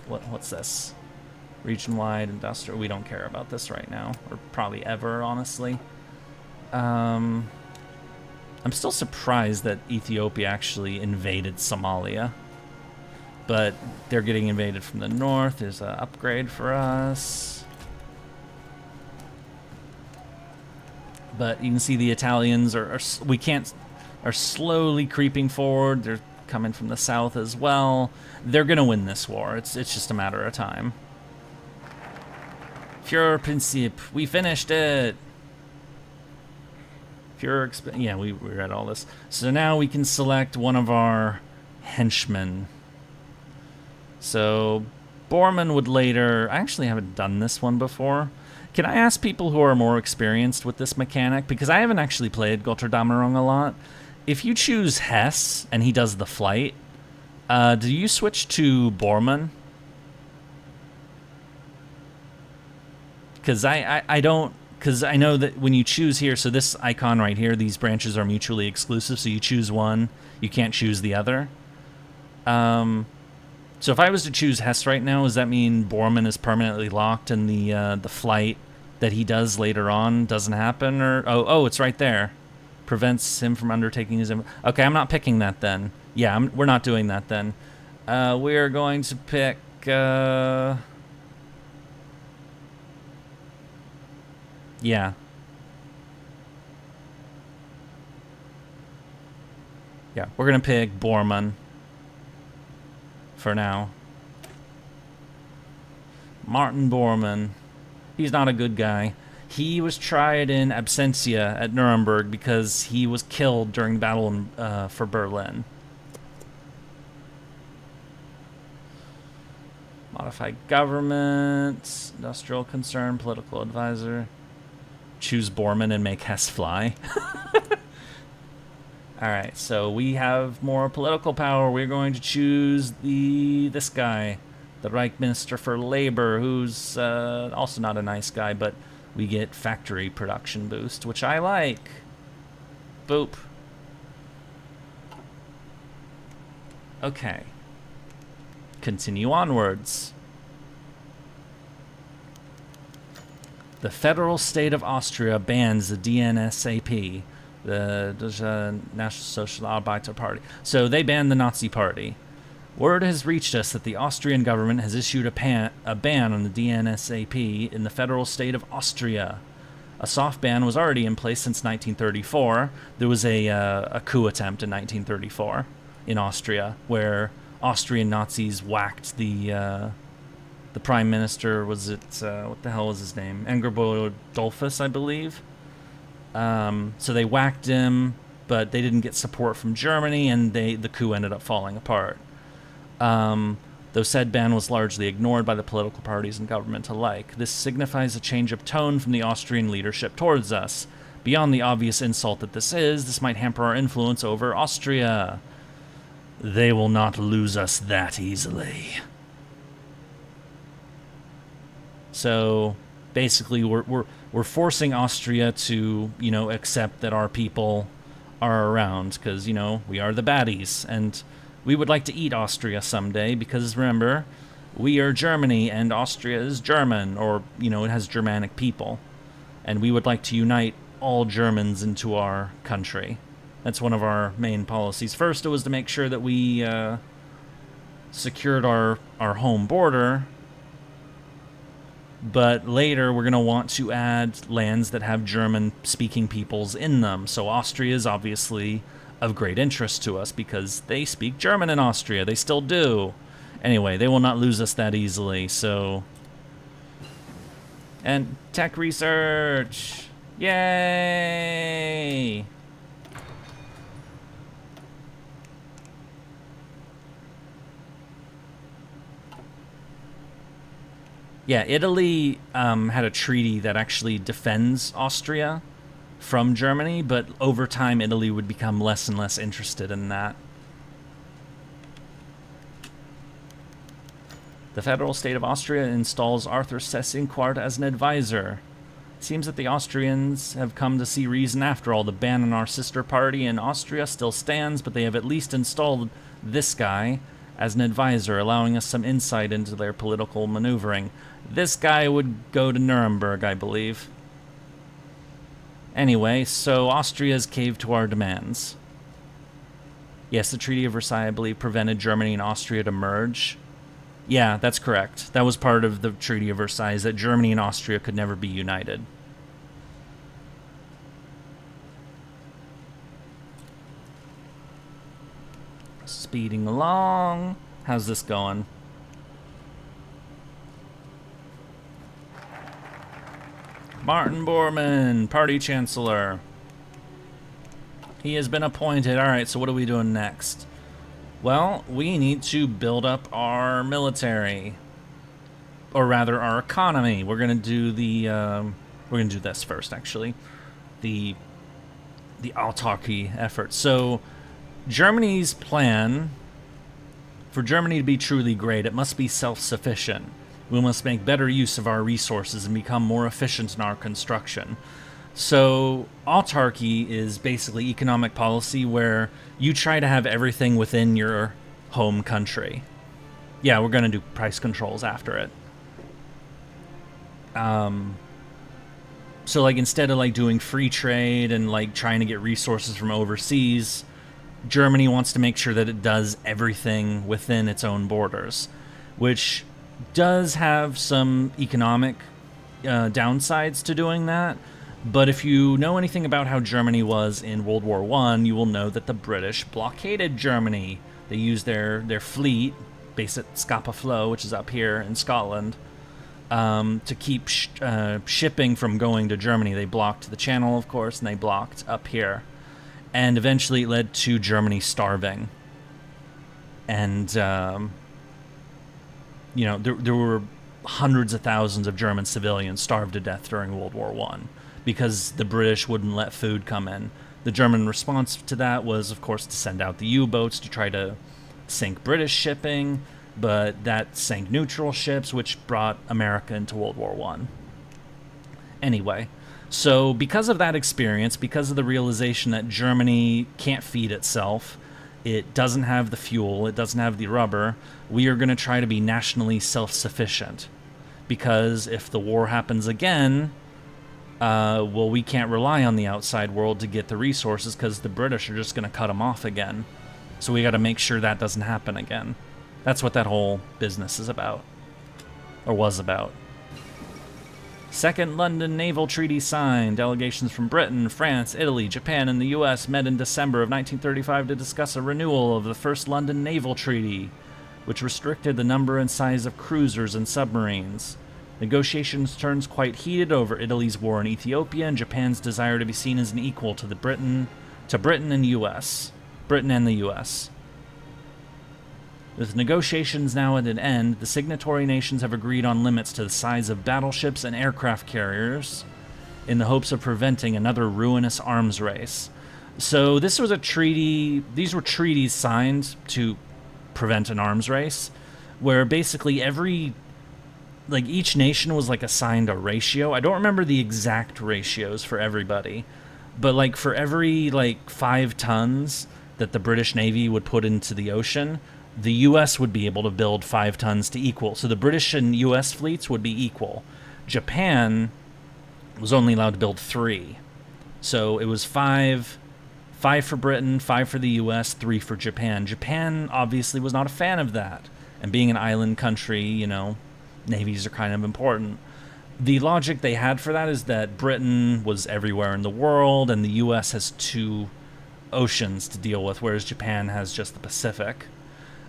What's this? Region-wide industrial. We don't care about this right now, or probably ever, honestly. I'm still surprised that Ethiopia actually invaded Somalia, but they're getting invaded from the north. There's an upgrade for us. But you can see the Italians are slowly creeping forward. They're coming from the south as well. They're gonna win this war. It's just a matter of time. Führerprinzip, we finished it. Yeah, we read all this. So now we can select one of our henchmen. So Bormann would later. I actually haven't done this one before. Can I ask people who are more experienced with this mechanic? Because I haven't actually played Götterdämmerung a lot. If you choose Hess and he does the flight, do you switch to Bormann? Because I don't. Because I know that when you choose here, so this icon right here, these branches are mutually exclusive. So you choose one, you can't choose the other. So if I was to choose Hess right now, does that mean Bormann is permanently locked and the flight that he does later on doesn't happen? Or oh, it's right there. Prevents him from undertaking his... Okay, I'm not picking that then. Yeah, we're not doing that then. We're going to pick... Yeah. Yeah, we're going to pick Bormann for now. Martin Bormann. He's not a good guy. He was tried in absentia at Nuremberg because he was killed during the battle for Berlin. Modify government, industrial concern, political advisor. Choose Bormann and make Hess fly. Alright, so we have more political power. We're going to choose this guy, the Reich Minister for Labor, who's also not a nice guy, but we get factory production boost, which I like. Boop. Okay. Continue onwards. The federal state of Austria bans the DNSAP, the National Social Arbeiter Party. So they banned the Nazi Party. Word has reached us that the Austrian government has issued a ban on the DNSAP in the federal state of Austria. A soft ban was already in place since 1934. There was a coup attempt in 1934 in Austria where Austrian Nazis whacked the prime minister. Was it what the hell was his name? Engelbert Dollfuss, I believe. So they whacked him, but they didn't get support from Germany, and the coup ended up falling apart. Though said ban was largely ignored by the political parties and government alike. This signifies a change of tone from the Austrian leadership towards us. Beyond the obvious insult that this might hamper our influence over Austria. They will not lose us that easily. So basically, we're forcing Austria to, accept that our people are around, because, we are the baddies, and we would like to eat Austria someday, because remember, we are Germany, and Austria is German, or, it has Germanic people, and we would like to unite all Germans into our country. That's one of our main policies. First, it was to make sure that we secured our home border, but later we're going to want to add lands that have German-speaking peoples in them. So Austria is obviously of great interest to us because they speak German in Austria. They still do. Anyway, they will not lose us that easily, so... And tech research! Yay! Yeah, Italy had a treaty that actually defends Austria from Germany, but over time Italy would become less and less interested in that. The federal state of Austria installs Arthur Seyss-Inquart as an advisor. Seems that the Austrians have come to see reason after all. The ban on our sister party in Austria still stands, but they have at least installed this guy as an advisor, allowing us some insight into their political maneuvering. This guy would go to Nuremberg, I believe. Anyway, so Austria's caved to our demands. Yes, the Treaty of Versailles, I believe, prevented Germany and Austria to merge. Yeah, that's correct. That was part of the Treaty of Versailles, that Germany and Austria could never be united. Speeding along. How's this going? Martin Bormann, Party Chancellor. He has been appointed. Alright, so what are we doing next? Well, we need to build up our military. Or rather, our economy. We're gonna do the, we're gonna do this first, actually. The autarky effort. So, Germany's plan, for Germany to be truly great, it must be self-sufficient. We must make better use of our resources and become more efficient in our construction. So, autarky is basically economic policy where you try to have everything within your home country. Yeah, we're going to do price controls after it. So, like, instead of, like, doing free trade and, like, trying to get resources from overseas, Germany wants to make sure that it does everything within its own borders, which does have some economic downsides to doing that. But if you know anything about how Germany was in World War I, you will know that the British blockaded Germany. They used their fleet, based at Scapa Flow, which is up here in Scotland, to keep shipping from going to Germany. They blocked the channel, of course, and they blocked up here. And eventually it led to Germany starving. And, you know, there were hundreds of thousands of German civilians starved to death during World War I. Because the British wouldn't let food come in. The German response to that was, of course, to send out the U-boats to try to sink British shipping, but that sank neutral ships, which brought America into World War I. Anyway, so because of that experience, because of the realization that Germany can't feed itself, it doesn't have the fuel, it doesn't have the rubber, we are going to try to be nationally self-sufficient. Because if the war happens again, well, we can't rely on the outside world to get the resources because the British are just going to cut them off again. So we got to make sure that doesn't happen again. That's what that whole business is about. Or was about. Second London Naval Treaty signed. Delegations from Britain, France, Italy, Japan, and the U.S. met in December of 1935 to discuss a renewal of the First London Naval Treaty, which restricted the number and size of cruisers and submarines. Negotiations turned quite heated over Italy's war in Ethiopia and Japan's desire to be seen as an equal to Britain and the U.S. Britain and the U.S. With negotiations now at an end, the signatory nations have agreed on limits to the size of battleships and aircraft carriers in the hopes of preventing another ruinous arms race. So this was a treaty, these were treaties signed to prevent an arms race, where basically each nation was like assigned a ratio. I don't remember the exact ratios for everybody, but like for every like 5 tons that the British Navy would put into the ocean, the US would be able to build 5 tons to equal. So the British and US fleets would be equal. Japan was only allowed to build 3. So it was 5 for Britain, 5 for the US, 3 for Japan. Japan obviously was not a fan of that. And being an island country, you know, navies are kind of important. The logic they had for that is that Britain was everywhere in the world and the US has 2 oceans to deal with, whereas Japan has just the Pacific.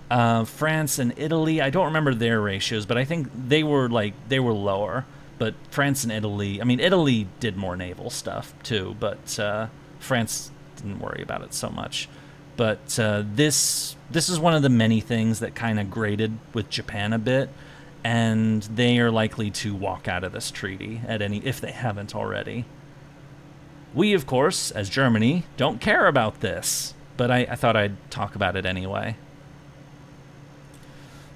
France and Italy, I don't remember their ratios, but I think they were lower. But France and Italy, I mean, Italy did more naval stuff too, but France didn't worry about it so much. But this is one of the many things that kind of grated with Japan a bit, and they are likely to walk out of this treaty if they haven't already. We, of course, as Germany, don't care about this, but I thought I'd talk about it anyway.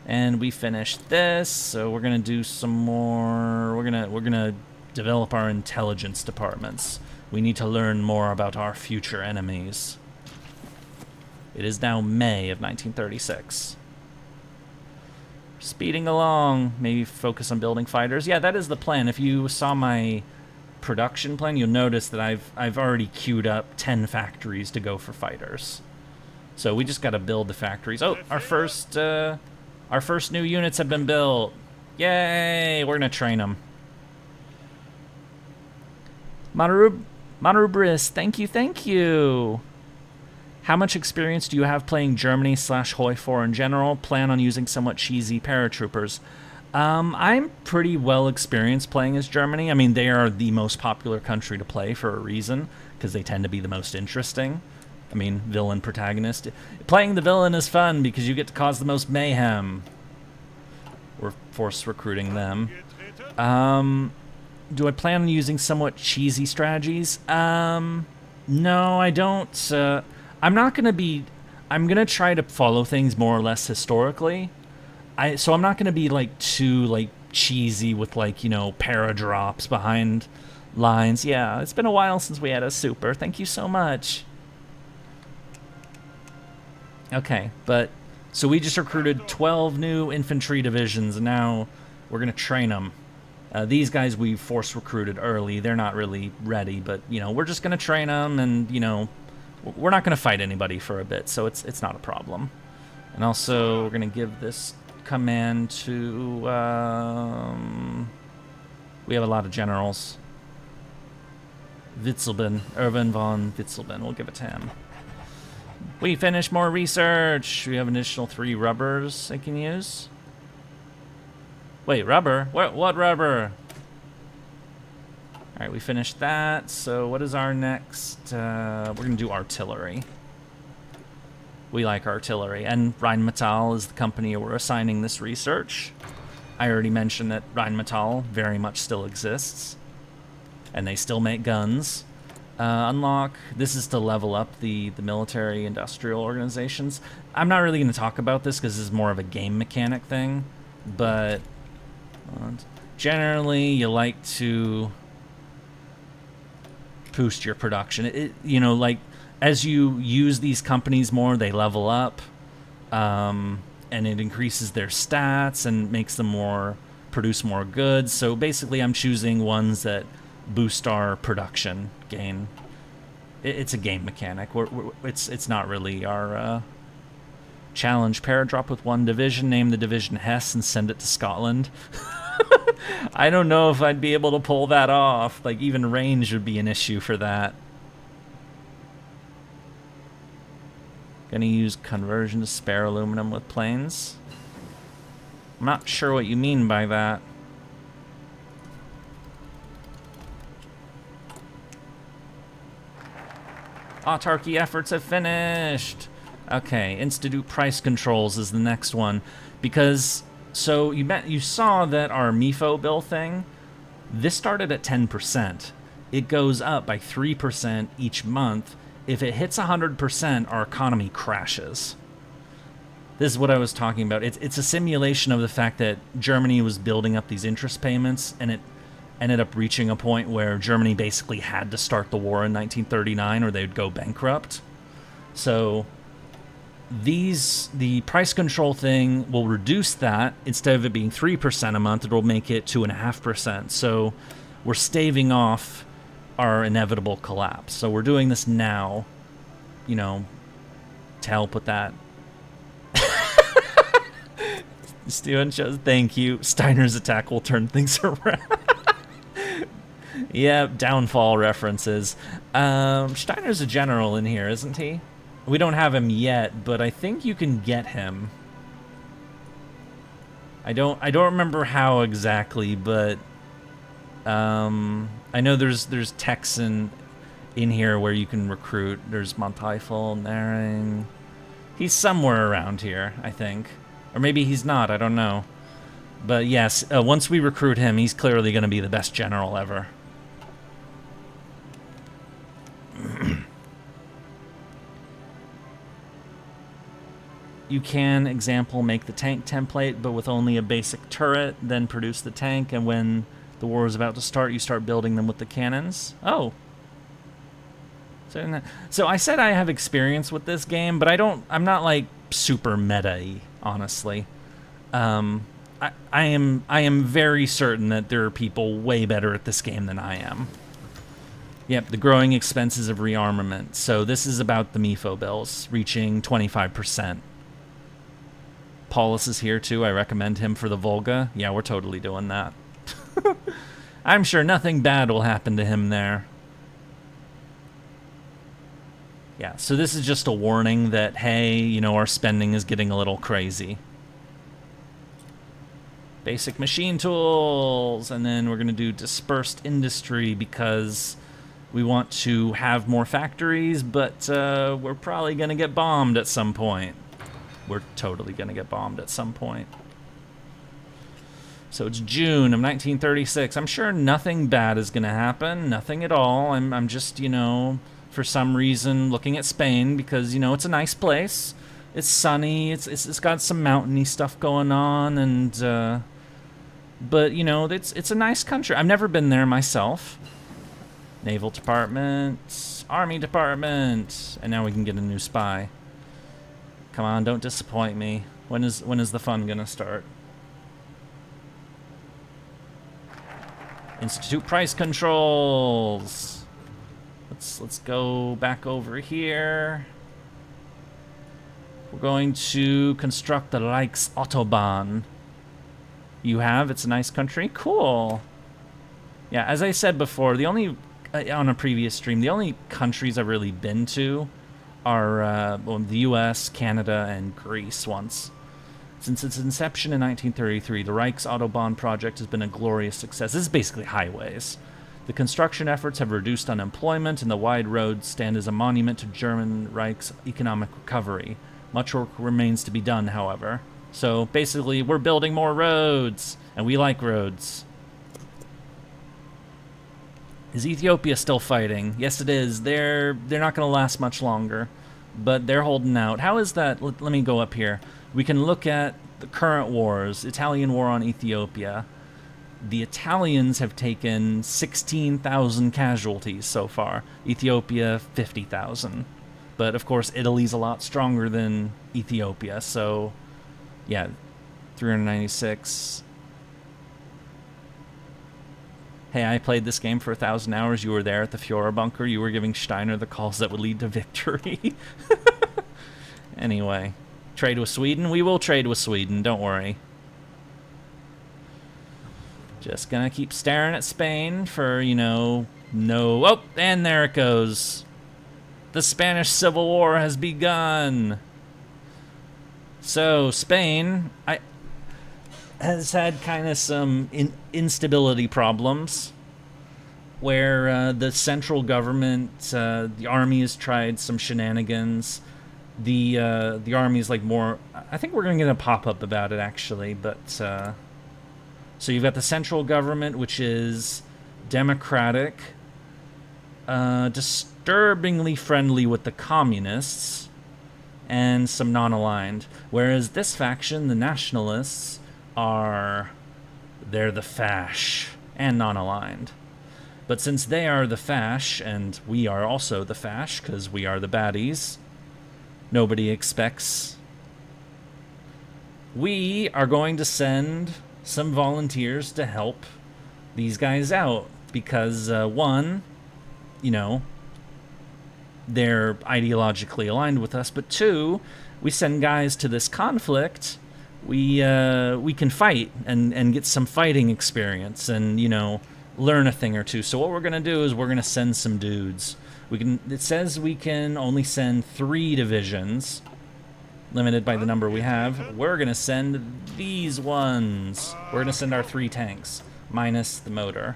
And we finished this, so we're gonna do some more. We're gonna Develop our intelligence departments. We need to learn more about our future enemies. It is now May of 1936. Speeding along. Maybe focus on building fighters. Yeah, that is the plan. If you saw my production plan, you'll notice that I've already queued up 10 factories to go for fighters. So we just got to build the factories. Oh, our first new units have been built. Yay! We're gonna train them. Monarubris, thank you. How much experience do you have playing Germany / Hoi 4 in general? Plan on using somewhat cheesy paratroopers. I'm pretty well experienced playing as Germany. I mean, they are the most popular country to play for a reason, because they tend to be the most interesting. I mean, villain protagonist. Playing the villain is fun because you get to cause the most mayhem. We're force recruiting them. Do I plan on using somewhat cheesy strategies? No, I don't. I'm not going to be... I'm going to try to follow things more or less historically. So I'm not going to be, like, too, like, cheesy with, like, you know, paradrops behind lines. Yeah, it's been a while since we had a super. Thank you so much. Okay, but... So we just recruited 12 new infantry divisions, and now we're going to train them. These guys we force recruited early. They're not really ready, but, you know, we're just going to train them, and, you know, we're not going to fight anybody for a bit, so it's not a problem. And also, we're going to give this command to... we have a lot of generals. Witzelben, Erwin von Witzelben. We'll give it to him. We finished more research. We have an additional 3 rubbers I can use. Wait, rubber? What rubber? Alright, we finished that. So what is our next? We're going to do artillery. We like artillery. And Rheinmetall is the company we're assigning this research. I already mentioned that Rheinmetall very much still exists. And they still make guns. Unlock. This is to level up the military industrial organizations. I'm not really going to talk about this because this is more of a game mechanic thing. But generally, you like to boost your production. You know, like, as you use these companies more, they level up, and it increases their stats and makes them produce more goods. So basically, I'm choosing ones that boost our production gain. It's a game mechanic. It's not really our challenge. Paradrop with 1 division. Name the division Hesse and send it to Scotland. I don't know if I'd be able to pull that off. Like, even range would be an issue for that. Gonna use conversion to spare aluminum with planes. I'm not sure what you mean by that. Autarky efforts have finished. Okay, institute price controls is the next one, because so you saw that our MIFO bill thing, this started at 10%. It goes up by 3% each month. If it hits 100%, our economy crashes. This is what I was talking about. It's a simulation of the fact that Germany was building up these interest payments, and it ended up reaching a point where Germany basically had to start the war in 1939 or they'd go bankrupt. So the price control thing will reduce that. Instead of it being 3% a month, it'll make it 2.5%. So we're staving off our inevitable collapse. So we're doing this now, you know, to help with that. Steven shows, thank you. Steiner's attack will turn things around. Yeah, downfall references. Steiner's a general in here, isn't he? We don't have him yet, but I think you can get him. I don't remember how exactly, but I know there's Texan in here where you can recruit. There's Monteifel, Naring. He's somewhere around here, I think. Or maybe he's not, I don't know. But yes, once we recruit him, he's clearly going to be the best general ever. You can, example, make the tank template, but with only a basic turret, then produce the tank, and when The war is about to start. You start building them with the cannons. Oh. So I said I have experience with this game, but I'm not like super meta-y, honestly. I am very certain that there are people way better at this game than I am. Yep, the growing expenses of rearmament. So this is about the MIFO bills reaching 25%. Paulus is here too. I recommend him for the Volga. Yeah, we're totally doing that. I'm sure nothing bad will happen to him there. Yeah, so this is just a warning that, hey, you know, our spending is getting a little crazy. Basic machine tools, and then we're going to do dispersed industry because we want to have more factories, but we're probably going to get bombed at some point. We're totally going to get bombed at some point. So it's June of 1936. I'm sure nothing bad is going to happen, nothing at all. I'm just, you know, for some reason looking at Spain because, you know, it's a nice place. It's sunny. It's got some mountainy stuff going on, and but you know, it's a nice country. I've never been there myself. Naval Department, Army Department, and now we can get a new spy. Come on, don't disappoint me. When is the fun gonna start? Institute price controls. Let's go back over here. We're going to construct the Autobahn. You have? It's a nice country? Cool. Yeah, as I said before, the only, on a previous stream, the only countries I've really been to are well, the US, Canada, and Greece once. Since its inception in 1933, the Reich's Autobahn project has been a glorious success. This is basically highways. The construction efforts have reduced unemployment, and the wide roads stand as a monument to German Reich's economic recovery. Much work remains to be done, however. So basically, we're building more roads, and we like roads. Is Ethiopia still fighting? Yes, it is. They're not going to last much longer, but they're holding out. How is that? Let me go up here. We can look at the current wars. Italian war on Ethiopia. The Italians have taken 16,000 casualties so far. Ethiopia, 50,000. But, of course, Italy's a lot stronger than Ethiopia, so, yeah, 396. Hey, I played this game for 1,000 hours. You were there at the Fiora bunker. You were giving Steiner the calls that would lead to victory. Anyway, trade with Sweden? We will trade with Sweden, don't worry. Just gonna keep staring at Spain for, you know, no... Oh, and there it goes. The Spanish Civil War has begun. So, Spain has had kind of some instability problems where the central government, the army has tried some shenanigans. The army is like more... I think we're going to get a pop-up about it, actually, but... So you've got the central government, which is democratic, disturbingly friendly with the communists, and some non-aligned. Whereas this faction, the nationalists, they're the fash, and non-aligned. But since they are the fash, and we are also the fash, because we are the baddies, nobody expects... We are going to send some volunteers to help these guys out, because one, you know, they're ideologically aligned with us, but two, we send guys to this conflict, we can fight and get some fighting experience and, you know, learn a thing or two. So what we're gonna do is we're gonna send some dudes. It says we can only send 3 divisions, limited by the number we have. We're gonna send these ones. We're gonna send our 3 tanks, minus the motor.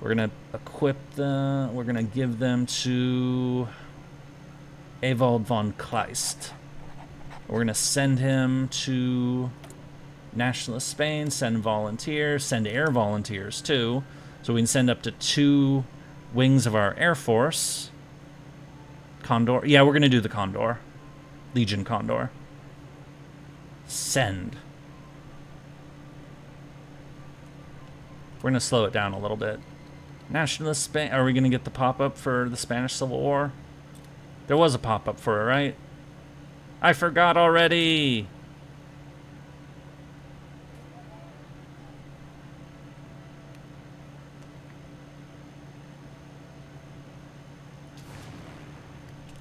We're gonna equip them, we're gonna give them to Ewald von Kleist. We're gonna send him to Nationalist Spain, send volunteers, send air volunteers too. So we can send up to 2 wings of our Air Force. Condor, yeah, we're gonna do the Condor. Legion Condor. Send. We're gonna slow it down a little bit. Nationalist Spain. Are we gonna get the pop-up for the Spanish Civil War? There was a pop-up for it, right? I forgot already.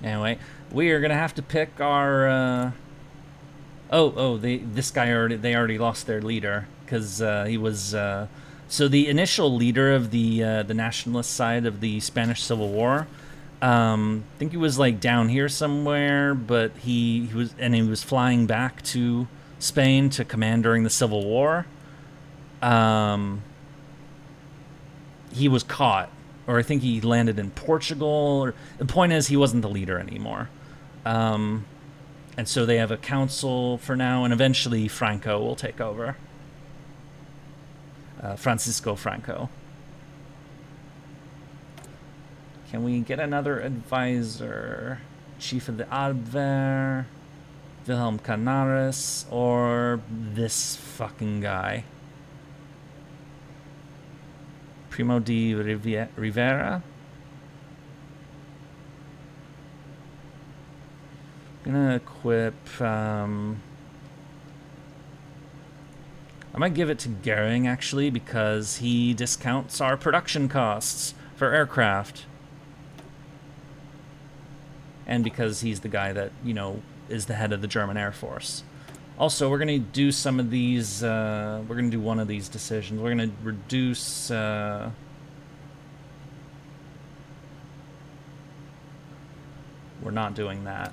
Anyway, we are gonna have to pick our. This guy they already lost their leader because he was. So the initial leader of the nationalist side of the Spanish Civil War, I think he was like down here somewhere, but he was flying back to Spain to command during the Civil War. He was caught, or I think he landed in Portugal. Or the point is, he wasn't the leader anymore. And so they have a council for now, and eventually Franco will take over. Francisco Franco. Can we get another advisor? Chief of the Abwehr, Wilhelm Canaris, or this fucking guy? Primo de Rivera? Gonna equip, I might give it to Goering, actually, because he discounts our production costs for aircraft. And because he's the guy that, you know, is the head of the German Air Force. Also, we're going to do some of these, we're going to do one of these decisions. We're going to reduce, we're not doing that.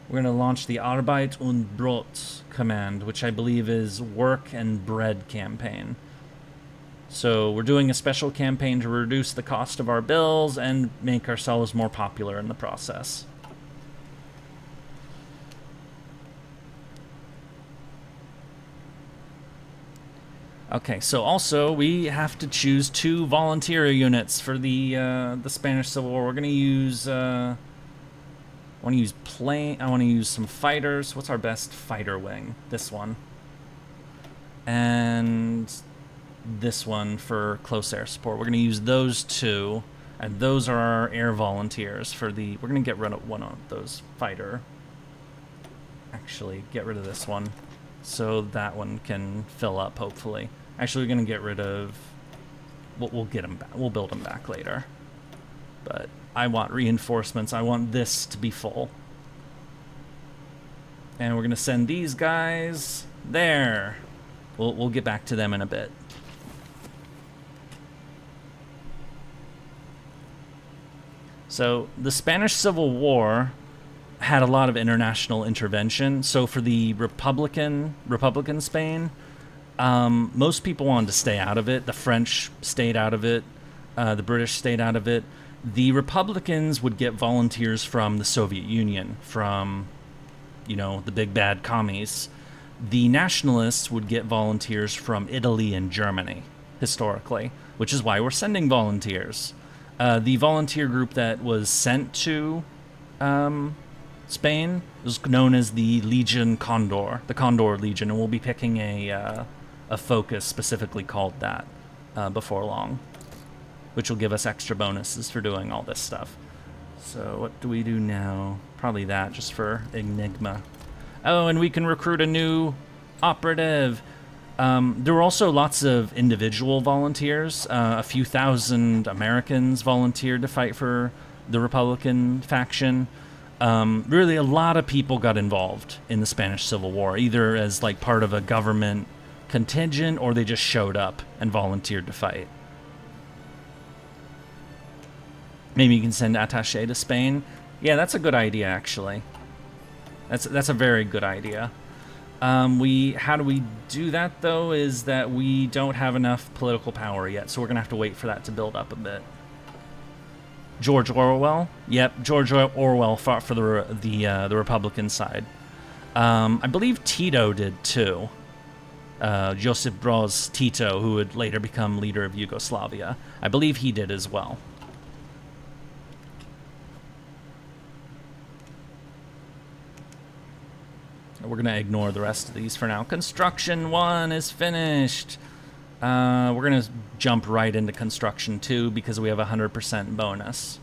We're going to launch the Arbeit und Brot command, which I believe is work and bread campaign. So we're doing a special campaign to reduce the cost of our bills and make ourselves more popular in the process. Okay, so also we have to choose 2 volunteer units for the Spanish Civil War. We're going to use... I want to use some fighters. What's our best fighter wing? This one. And this one for close air support. We're going to use those 2, and those are our air volunteers for the... We're going to get rid of one of those fighter. Actually, get rid of this one, so that one can fill up, hopefully. Actually, we're going to get rid of... We'll get them back. We'll build them back later. But I want reinforcements. I want this to be full. And we're going to send these guys there. We'll get back to them in a bit. So the Spanish Civil War had a lot of international intervention. So for the Republican Spain, most people wanted to stay out of it. The French stayed out of it. The British stayed out of it. The Republicans would get volunteers from the Soviet Union, from, you know, the big bad commies. The nationalists would get volunteers from Italy and Germany, historically, which is why we're sending volunteers. The volunteer group that was sent to Spain was known as the Legion Condor, the Condor Legion, and we'll be picking a focus specifically called that before long, which will give us extra bonuses for doing all this stuff. So what do we do now? Probably that, just for Enigma. Oh, and we can recruit a new operative. There were also lots of individual volunteers. A few thousand Americans volunteered to fight for the Republican faction. Really, a lot of people got involved in the Spanish Civil War, either as like part of a government contingent, or they just showed up and volunteered to fight. Maybe you can send attaché to Spain. Yeah, that's a good idea, actually. That's a very good idea. How do we do that, though, is that we don't have enough political power yet, so we're going to have to wait for that to build up a bit. George Orwell? Yep, George Orwell fought for the Republican side. I believe Tito did, too. Josip Broz Tito, who would later become leader of Yugoslavia. I believe he did as well. we're going to ignore the rest of these for now. Construction 1 is finished. We're going to jump right into construction 2 because we have a 100% bonus.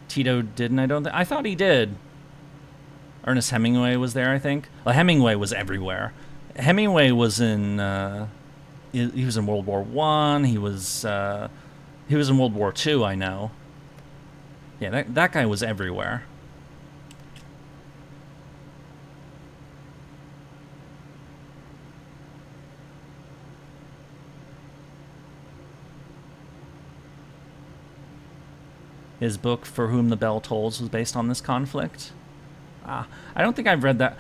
Tito didn't, I don't think. I thought he did. Ernest Hemingway was there, I think. Well, Hemingway was everywhere. Hemingway was in, he was in World War I. He was in World War II, I know. Yeah, that guy was everywhere. His book, For Whom the Bell Tolls, was based on this conflict. I don't think I've read that.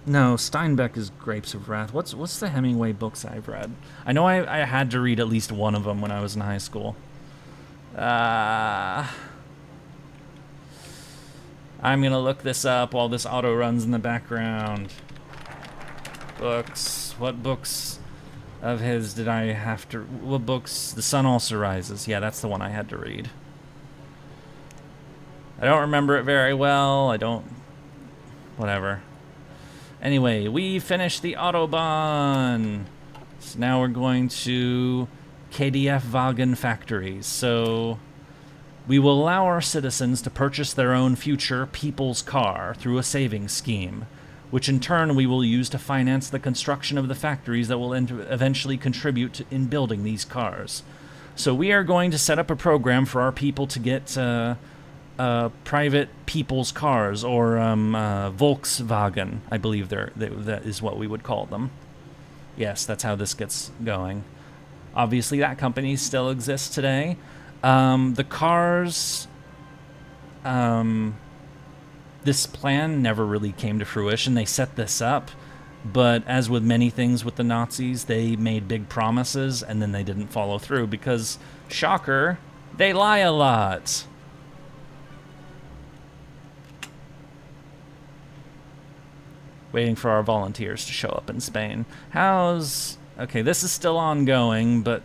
No, Steinbeck is Grapes of Wrath. What's the Hemingway books I've read? I know I had to read at least one of them when I was in high school. I'm gonna look this up while this auto runs in the background. Books. What books of his did I have to... What books? The Sun Also Rises. Yeah, that's the one I had to read. I don't remember it very well. I don't... Whatever. Anyway, we finished the Autobahn. So now we're going to KDF Wagen factories. So we will allow our citizens to purchase their own future people's car through a savings scheme, which in turn we will use to finance the construction of the factories that will eventually contribute in building these cars. So we are going to set up a program for our people to get private people's cars, or Volkswagen, I believe that is what we would call them. Yes, that's how this gets going. Obviously, that company still exists today. The cars... this plan never really came to fruition. They set this up, but as with many things with the Nazis, they made big promises, and then they didn't follow through because, shocker, they lie a lot. Waiting for our volunteers to show up in Spain. Okay, this is still ongoing, but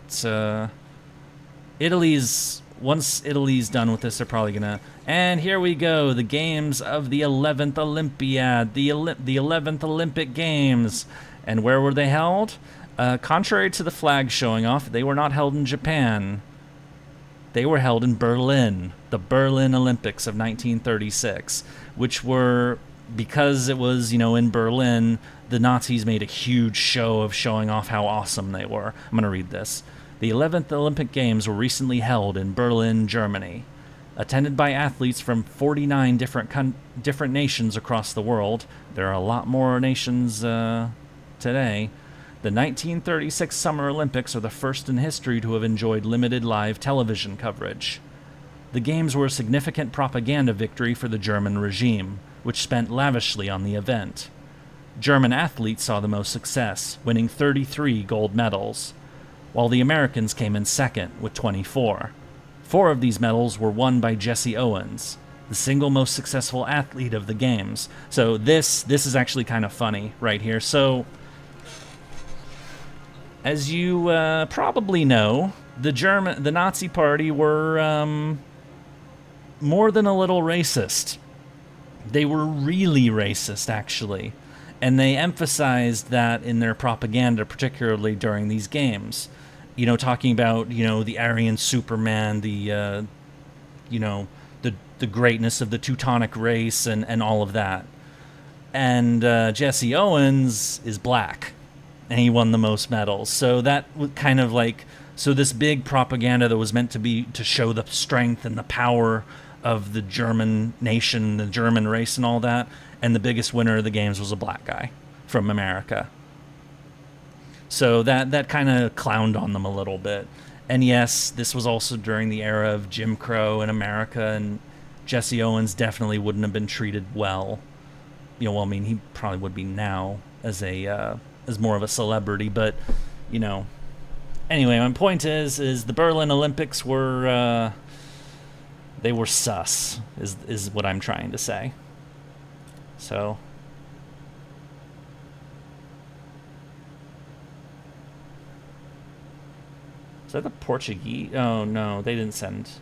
once Italy's done with this, they're probably gonna... And here we go, the games of the 11th Olympiad, the 11th Olympic Games. And where were they held? Contrary to the flag showing off, they were not held in Japan. They were held in Berlin, the Berlin Olympics of 1936, which were... Because it was, in Berlin, the Nazis made a huge show of showing off how awesome they were. I'm going to read this. The 11th Olympic Games were recently held in Berlin, Germany. Attended by athletes from 49 different nations across the world. There are a lot more nations today. The 1936 Summer Olympics are the first in history to have enjoyed limited live television coverage. The Games were a significant propaganda victory for the German regime, which spent lavishly on the event. German athletes saw the most success, winning 33 gold medals, while the Americans came in second with 24. 4 of these medals were won by Jesse Owens, the single most successful athlete of the Games. So this is actually kind of funny right here. So, as you probably know, the Nazi Party were more than a little racist. They were really racist, actually. And they emphasized that in their propaganda, particularly during these games. Talking about, the Aryan Superman, the greatness of the Teutonic race and all of that. And Jesse Owens is black, and he won the most medals. So that was kind of like... So this big propaganda that was meant to show the strength and the power of the German nation, the German race and all that, and the biggest winner of the games was a black guy from America. So that kind of clowned on them a little bit. And yes, this was also during the era of Jim Crow in America, and Jesse Owens definitely wouldn't have been treated well. He probably would be now as more of a celebrity, but, Anyway, my point is the Berlin Olympics were... They were sus, is what I'm trying to say. So. Is that the Portuguese? Oh, no, they didn't send.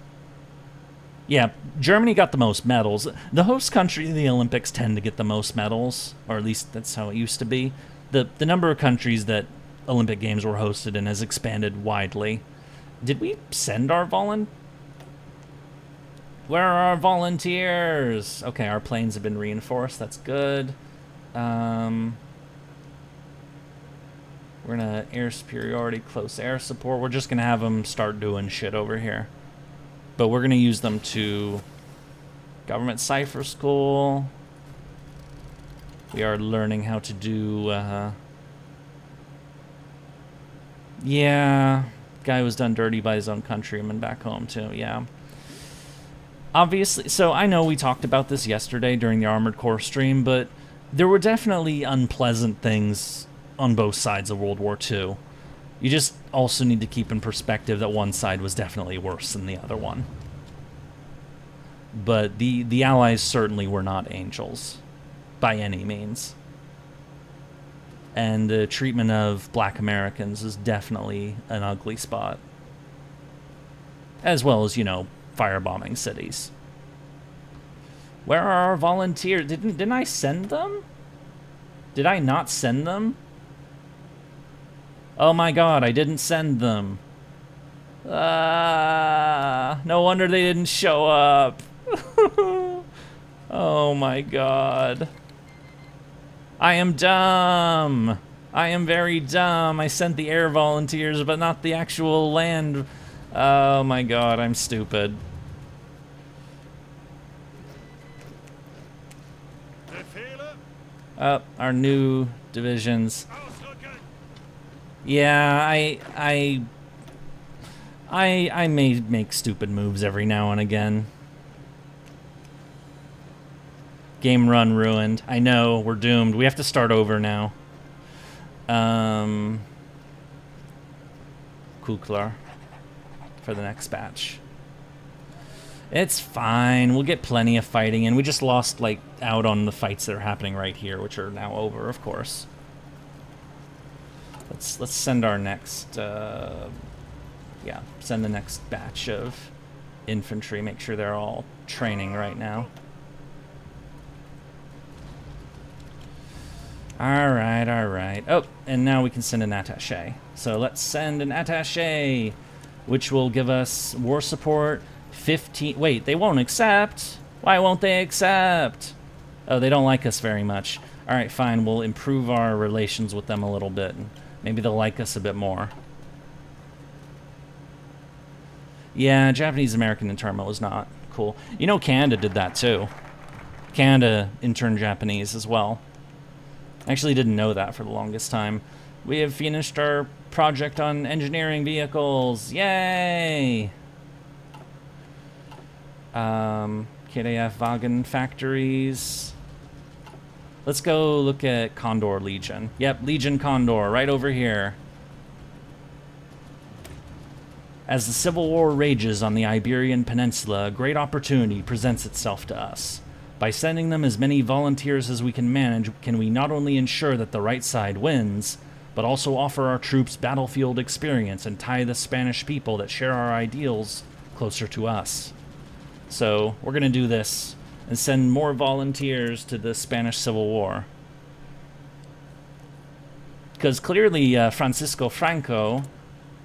Yeah, Germany got the most medals. The host country of the Olympics tend to get the most medals, or at least that's how it used to be. The number of countries that Olympic Games were hosted in has expanded widely. Did we send our Where are our volunteers? Okay, our planes have been reinforced. That's good. We're gonna air superiority, close air support. We're just gonna have them start doing shit over here. But we're gonna use them to government cipher school. We are learning how to do, yeah, guy was done dirty by his own countrymen back home too, yeah. Obviously, so I know we talked about this yesterday during the Armored Core stream, but there were definitely unpleasant things on both sides of World War II. You just also need to keep in perspective that one side was definitely worse than the other one. But the Allies certainly were not angels, by any means. And the treatment of black Americans is definitely an ugly spot. As well as, you know, firebombing cities. Where are our volunteers? Didn't I send them? Did I not send them? Oh my god, I didn't send them. No wonder they didn't show up. Oh my god. I am dumb. I am very dumb. I sent the air volunteers, but not the actual land. Oh my god, I'm stupid. Our new divisions. Yeah, I may make stupid moves every now and again. Game run ruined. I know, we're doomed. We have to start over now. Kuklar for the next batch. It's fine. We'll get plenty of fighting in. We just lost, like, out on the fights that are happening right here, which are now over, of course. Let's send our next, yeah, send the next batch of infantry. Make sure they're all training right now. Alright, alright. Oh, and now we can send an attaché. So let's send an attaché, which will give us war support 15... Wait, they won't accept? Why won't they accept? Oh, they don't like us very much. Alright, fine. We'll improve our relations with them a little bit. Maybe they'll like us a bit more. Yeah, Japanese-American internment was not cool. You know, Canada did that too. Canada interned Japanese as well. I actually didn't know that for the longest time. We have finished our project on engineering vehicles. Yay! KDF wagon factories. Let's go look at Condor Legion. Yep, Legion Condor, right over here. As the Civil War rages on the Iberian Peninsula, a great opportunity presents itself to us. By sending them as many volunteers as we can manage, can we not only ensure that the right side wins, but also offer our troops battlefield experience and tie the Spanish people that share our ideals closer to us. So, we're going to do this and send more volunteers to the Spanish Civil War. Because clearly Francisco Franco,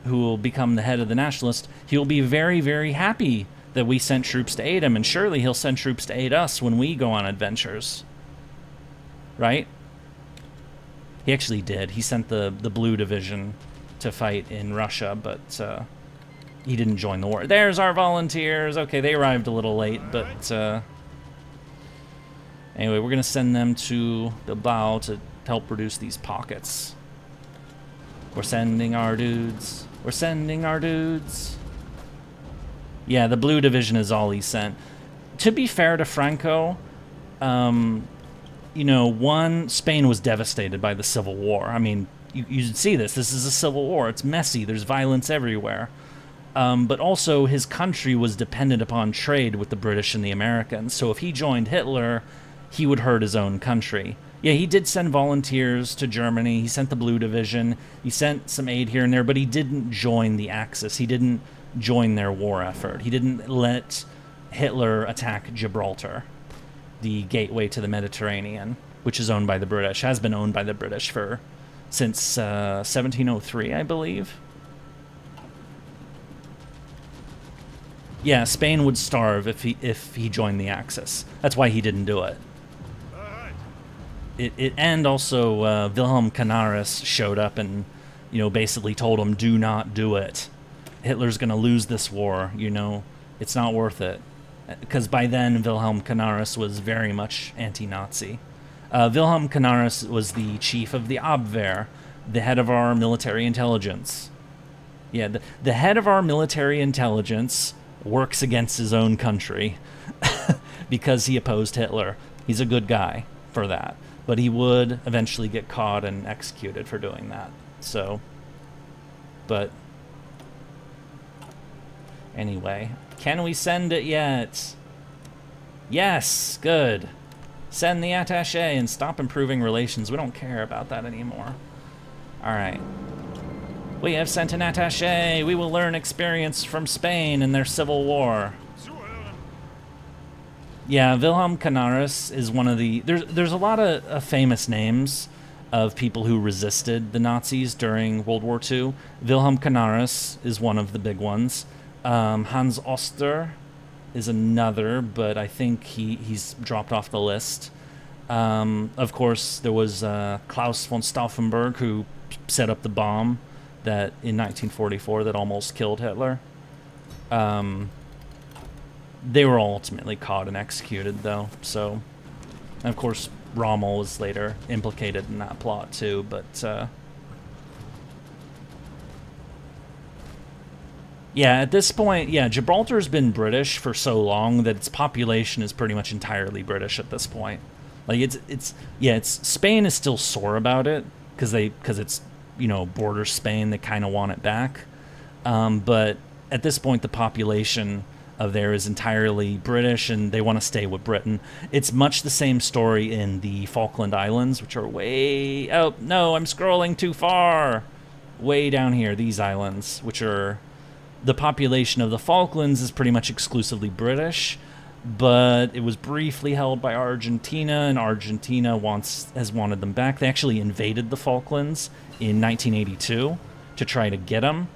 who will become the head of the Nationalists, he'll be very, very happy that we sent troops to aid him, and surely he'll send troops to aid us when we go on adventures. Right? He actually did. He sent the Blue Division to fight in Russia, but he didn't join the war. There's our volunteers! Okay, they arrived a little late, but anyway, we're going to send them to Bilbao to help reduce these pockets. We're sending our dudes. We're sending our dudes. Yeah, the Blue Division is all he sent. To be fair to Franco, you know, Spain was devastated by the Civil War. I mean, you see this. This is a civil war. It's messy. There's violence everywhere. But also, his country was dependent upon trade with the British and the Americans. So if he joined Hitler, he would hurt his own country. Yeah, he did send volunteers to Germany. He sent the Blue Division. He sent some aid here and there, but he didn't join the Axis. He didn't join their war effort. He didn't let Hitler attack Gibraltar, the gateway to the Mediterranean, which is owned by the British, has been owned by the British since 1703, I believe. Yeah, Spain would starve if he joined the Axis. That's why he didn't do it. And also Wilhelm Canaris showed up and, basically told him, do not do it. Hitler's going to lose this war, It's not worth it. Because by then, Wilhelm Canaris was very much anti-Nazi. Wilhelm Canaris was the chief of the Abwehr, the head of our military intelligence. Yeah, the head of our military intelligence works against his own country because he opposed Hitler. He's a good guy for that. But he would eventually get caught and executed for doing that. So, but anyway, can we send it yet? Yes, good. Send the attaché and stop improving relations. We don't care about that anymore. All right. We have sent an attaché. We will learn experience from Spain in their civil war. Yeah, Wilhelm Canaris is one of the... There's a lot of famous names of people who resisted the Nazis during World War II. Wilhelm Canaris is one of the big ones. Hans Oster is another, but I think he's dropped off the list. Of course, there was Klaus von Stauffenberg, who set up the bomb that in 1944 that almost killed Hitler. They were ultimately caught and executed, though. So, and of course, Rommel was later implicated in that plot too. But yeah, at this point, yeah, Gibraltar's been British for so long that its population is pretty much entirely British at this point. Like it's Spain is still sore about it because it's borders Spain. They kind of want it back, but at this point, the population of there is entirely British, and they want to stay with Britain. It's much the same story in the Falkland Islands, which are way... Oh, no, I'm scrolling too far! Way down here, these islands, which are... The population of the Falklands is pretty much exclusively British, but it was briefly held by Argentina, and Argentina has wanted them back. They actually invaded the Falklands in 1982 to try to get them.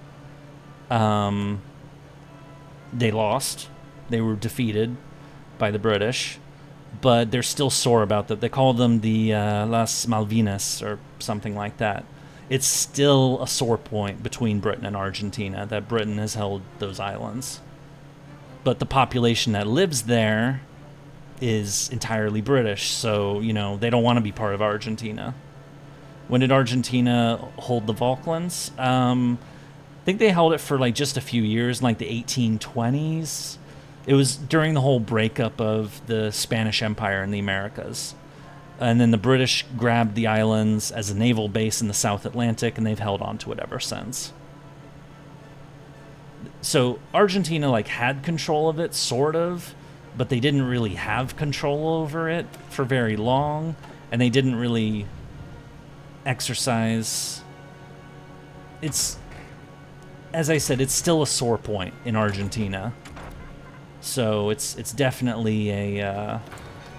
They lost. They were defeated by the British, but they're still sore about that. They call them the Las Malvinas or something like that. It's still a sore point between Britain and Argentina that Britain has held those islands. But the population that lives there is entirely British, so, they don't want to be part of Argentina. When did Argentina hold the Falklands? I think they held it for just a few years, in the 1820s. It was during the whole breakup of the Spanish Empire in the Americas. And then the British grabbed the islands as a naval base in the South Atlantic, and they've held on to it ever since. So Argentina had control of it, sort of, but they didn't really have control over it for very long, and they didn't really exercise... As I said, it's still a sore point in Argentina. So it's definitely a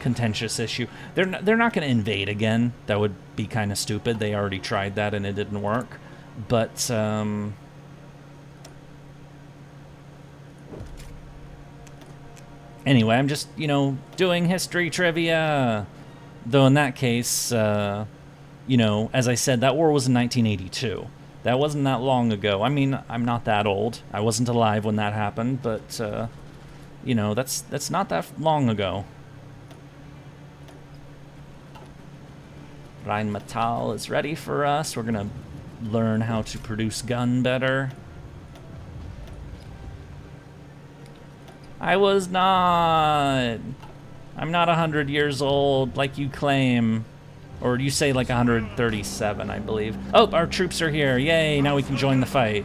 contentious issue. They're not going to invade again. That would be kind of stupid. They already tried that and it didn't work. But anyway, I'm just, doing history trivia. Though in that case, as I said, that war was in 1982. That wasn't that long ago. I mean, I'm not that old. I wasn't alive when that happened, but, that's not that long ago. Rheinmetall is ready for us. We're going to learn how to produce gun better. I was not. I'm not 100 years old like you claim. Or you say 137, I believe. Oh, our troops are here. Yay, now we can join the fight.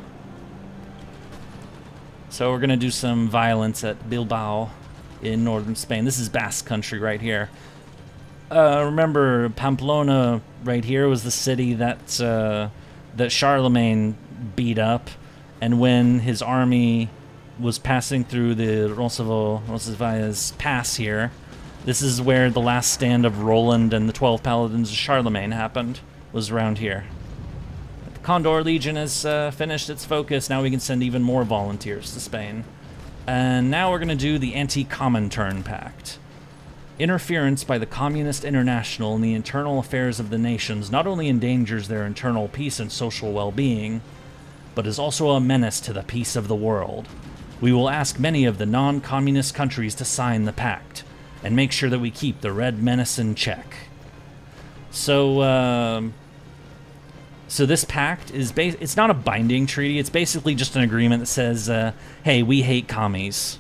So we're going to do some violence at Bilbao in northern Spain. This is Basque country right here. Remember, Pamplona right here was the city that Charlemagne beat up. And when his army was passing through the Roncesvalles Pass here. This is where the last stand of Roland and the 12 Paladins of Charlemagne happened, was around here. The Condor Legion has finished its focus. Now we can send even more volunteers to Spain. And now we're going to do the Anti-Comintern Pact. Interference by the Communist International in the internal affairs of the nations not only endangers their internal peace and social well-being, but is also a menace to the peace of the world. We will ask many of the non-communist countries to sign the pact, and make sure that we keep the Red Menace in check. So this pact is it's not a binding treaty. It's basically just an agreement that says, hey, we hate commies.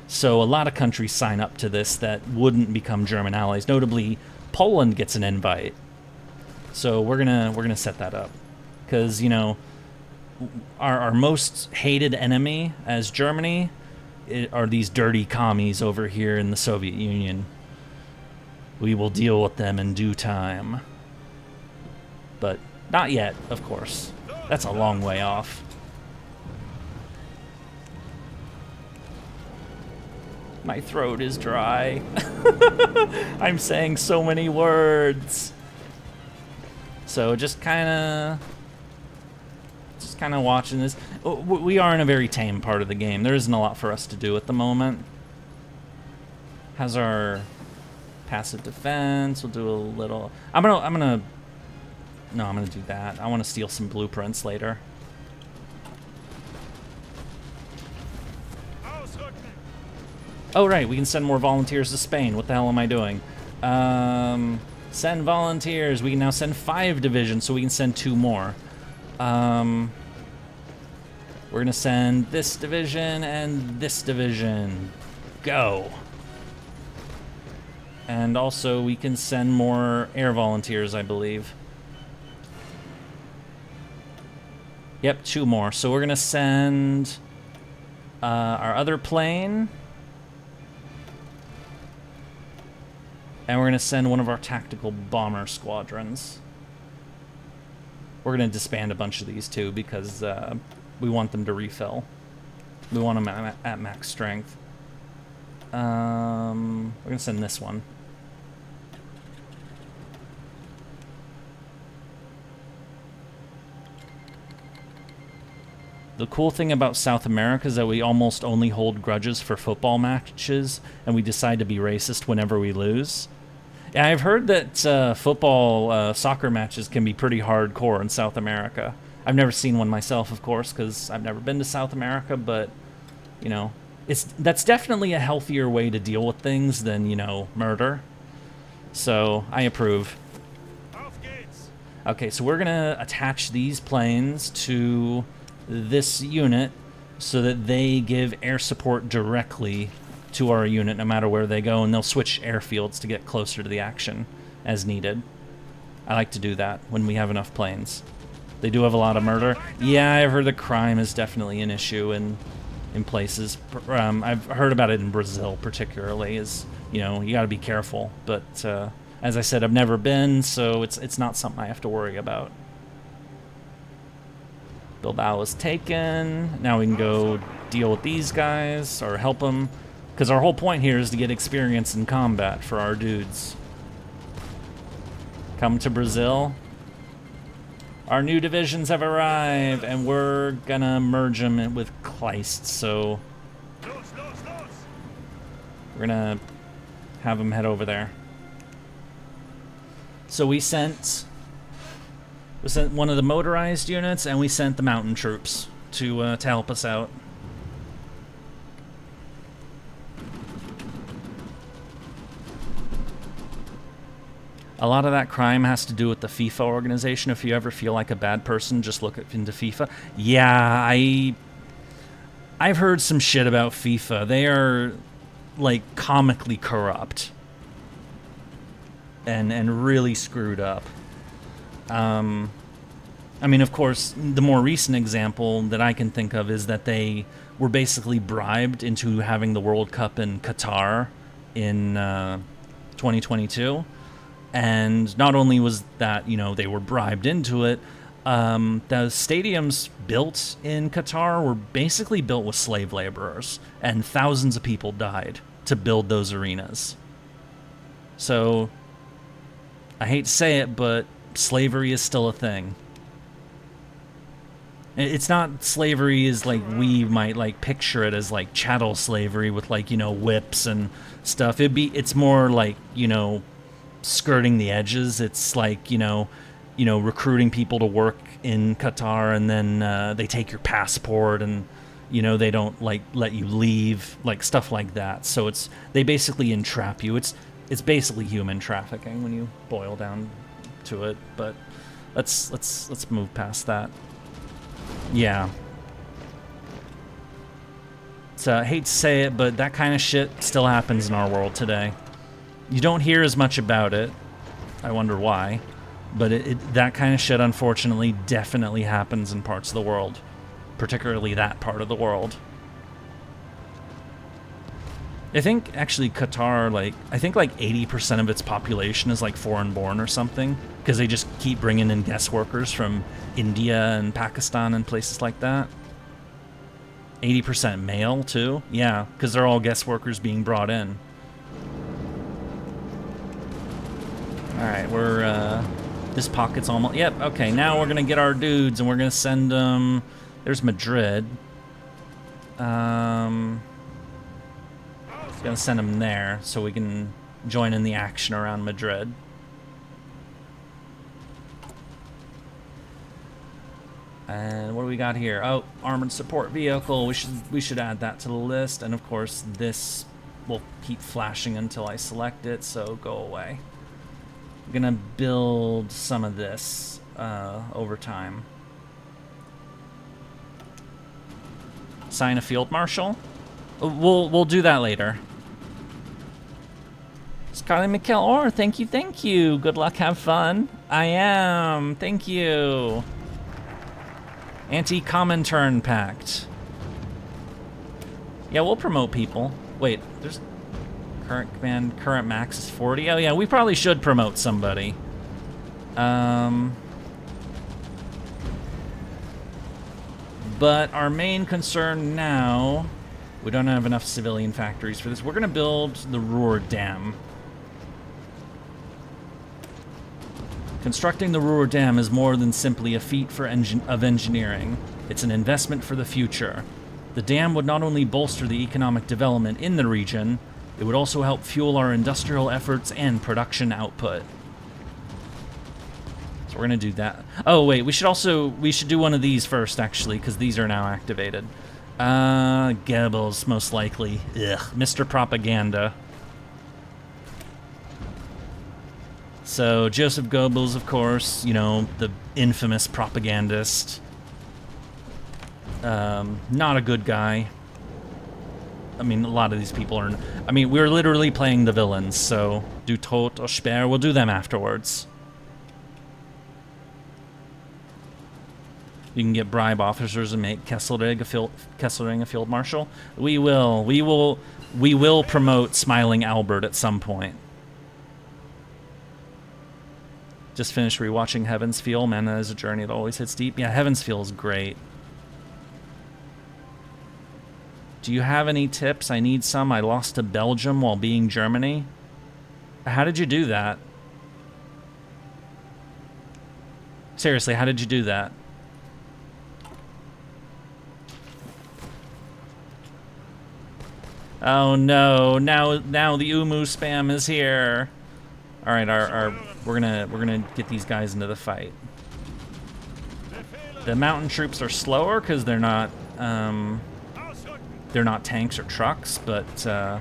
So a lot of countries sign up to this that wouldn't become German allies. Notably, Poland gets an invite. So we're gonna set that up, because our most hated enemy as Germany are these dirty commies over here in the Soviet Union. We will deal with them in due time. But not yet, of course. That's a long way off. My throat is dry. I'm saying so many words. So just kind of watching this. We are in a very tame part of the game. There isn't a lot for us to do at the moment. How's our passive defense? We'll do a little. I'm gonna do that. I want to steal some blueprints later. Oh, right, we can send more volunteers to Spain. What the hell am I doing? Send volunteers. We can now send 5 divisions, so we can send 2 more. We're gonna send this division and this division. Go. And also, we can send more air volunteers, I believe. Yep, 2 more. So we're gonna send our other plane. And we're going to send one of our tactical bomber squadrons. We're going to disband a bunch of these too, because we want them to refill. We want them at max strength. We're going to send this one. The cool thing about South America is that we almost only hold grudges for football matches, and we decide to be racist whenever we lose. Yeah, I've heard that soccer matches can be pretty hardcore in South America. I've never seen one myself, of course, because I've never been to South America, but, that's definitely a healthier way to deal with things than, murder. So, I approve. Okay, so we're going to attach these planes to this unit so that they give air support directly to our unit no matter where they go, and they'll switch airfields to get closer to the action as needed. I like to do that when we have enough planes. They do have a lot of murder. Yeah, I've heard the crime is definitely an issue in places. I've heard about it in Brazil particularly, you gotta be careful, but as I said, I've never been, so it's not something I have to worry about. Bilbao is taken. Now we can go deal with these guys, or help them. Because our whole point here is to get experience in combat for our dudes. Come to Brazil. Our new divisions have arrived, and we're gonna merge them with Kleist, so we're gonna have them head over there. So we sent one of the motorized units, and we sent the mountain troops to help us out. A lot of that crime has to do with the FIFA organization. If you ever feel like a bad person, just look into FIFA. Yeah, I've heard some shit about FIFA. They are, like, comically corrupt. And really screwed up. I mean, of course, the more recent example that I can think of is that they were basically bribed into having the World Cup in Qatar in 2022. And not only was that, they were bribed into it, The stadiums built in Qatar were basically built with slave laborers, and thousands of people died to build those arenas. So, I hate to say it, but slavery is still a thing. It's not slavery as like we might like picture it as like chattel slavery with like, you know, whips and stuff. It's more like, you know, skirting the edges. It's like, you know, recruiting people to work in Qatar, and then they take your passport, and you know, they don't like let you leave, like stuff like that. So they basically entrap you. It's basically human trafficking when you boil down to it. But let's move past that. Yeah. So I hate to say it, but that kind of shit still happens in our world today. You don't hear as much about it. I wonder why. But that kind of shit, unfortunately, definitely happens in parts of the world. Particularly that part of the world. I think, actually, Qatar, like, I think like 80% of its population is like foreign-born or something. Because they just keep bringing in guest workers from India and Pakistan and places like that. 80% male, too? Yeah, because they're all guest workers being brought in. Alright, we're, this pocket's almost... Yep, okay, now we're gonna get our dudes, and we're gonna send them... There's Madrid. Gonna send them there, so we can join in the action around Madrid. And what do we got here? Oh, armored support vehicle. We should add that to the list. And of course, this will keep flashing until I select it, so go away. I'm gonna build some of this over time. Sign a field marshal. We'll do that later. Scarlet Mikkel Orr, thank you. Good luck, have fun. I am, thank you. Anti-Comintern Pact. Yeah, we'll promote people. Wait, there's current command, current max is 40. Oh yeah, we probably should promote somebody. But our main concern now, we don't have enough civilian factories for this. We're gonna build the Ruhr Dam. Constructing the Ruhr Dam is more than simply a feat of engineering. It's an investment for the future. The dam would not only bolster the economic development in the region, it would also help fuel our industrial efforts and production output. So we're gonna do that. Oh wait, we should do one of these first actually, because these are now activated. Goebbels, most likely. Ugh, Mr. Propaganda. So, Joseph Goebbels, of course, you know, the infamous propagandist. Not a good guy. I mean, a lot of these people are... I mean, we're literally playing the villains, so... Du Tod or Speer, we'll do them afterwards. You can get bribe officers and make Kesselring a field marshal. We will promote Smiling Albert at some point. Just finished rewatching Heaven's Feel. Man, that is a journey that always hits deep. Yeah, Heaven's Feel is great. Do you have any tips? I need some. I lost to Belgium while being Germany. How did you do that? Seriously, how did you do that? Oh no, now the Umu spam is here. All right, we're gonna get these guys into the fight. The mountain troops are slower because they're not tanks or trucks, but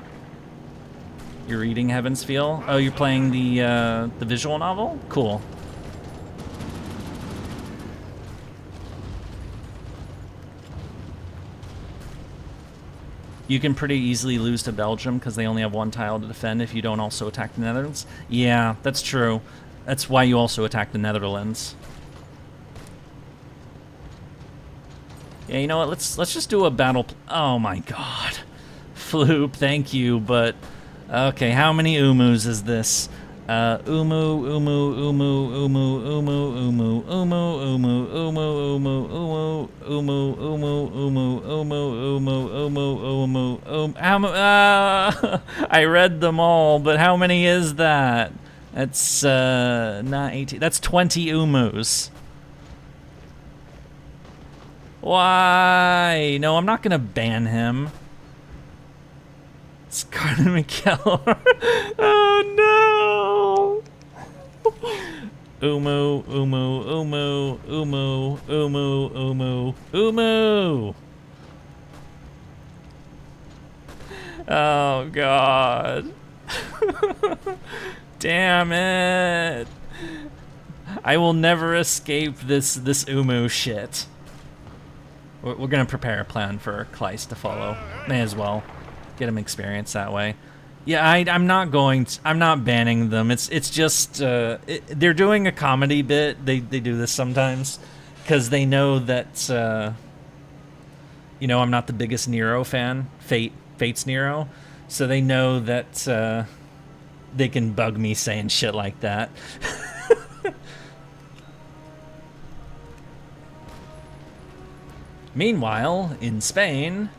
you're reading Heaven's Feel. Oh, you're playing the visual novel? Cool. You can pretty easily lose to Belgium because they only have one tile to defend if you don't also attack the Netherlands. Yeah, that's true. That's why you also attack the Netherlands. Yeah, you know what? Let's just do a battle. Oh my god. Floop, thank you, but... Okay, how many Umus is this? Umu, umu, umu, umu, umu, umu, umu, umu, umu, umu, umu, umu, umu, umu, umu, umu, I read them all, but how many is that? That's not 18. That's 20 umus. Why? No, I'm not gonna ban him. Scarlet McKellar. Oh no! Umu, umu, umu, umu, umu, umu, umu. Oh god. Damn it. I will never escape this umu shit. We're gonna prepare a plan for Kleist to follow. May as well. Get him experience that way. Yeah, I'm not banning them. It's just they're doing a comedy bit. They do this sometimes because they know that you know, I'm not the biggest Nero fan. Fate's Nero, so they know that they can bug me saying shit like that. Meanwhile, in Spain,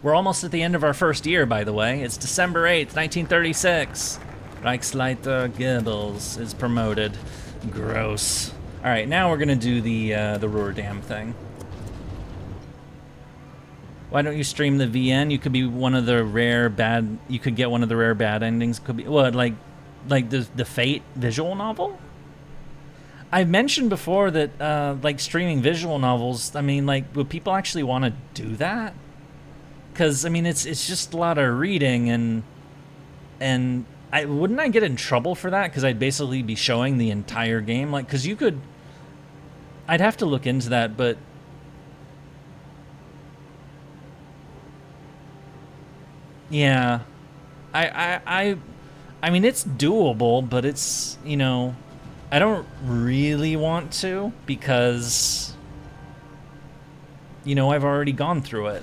we're almost at the end of our first year, by the way. It's December 8th, 1936. Reichsleiter Goebbels is promoted. Gross. All right, now we're gonna do the Rotterdam thing. Why don't you stream the VN? You could be one of the rare bad. You could get one of the rare bad endings. Could be what, like the Fate visual novel? I've mentioned before that like streaming visual novels. I mean, like, would people actually want to do that? Because I mean, it's just a lot of reading, and wouldn't I get in trouble for that? Because I'd basically be showing the entire game. Like, because you could. I'd have to look into that, but. Yeah, I mean, it's doable, but it's, you know, I don't really want to because, you know, I've already gone through it.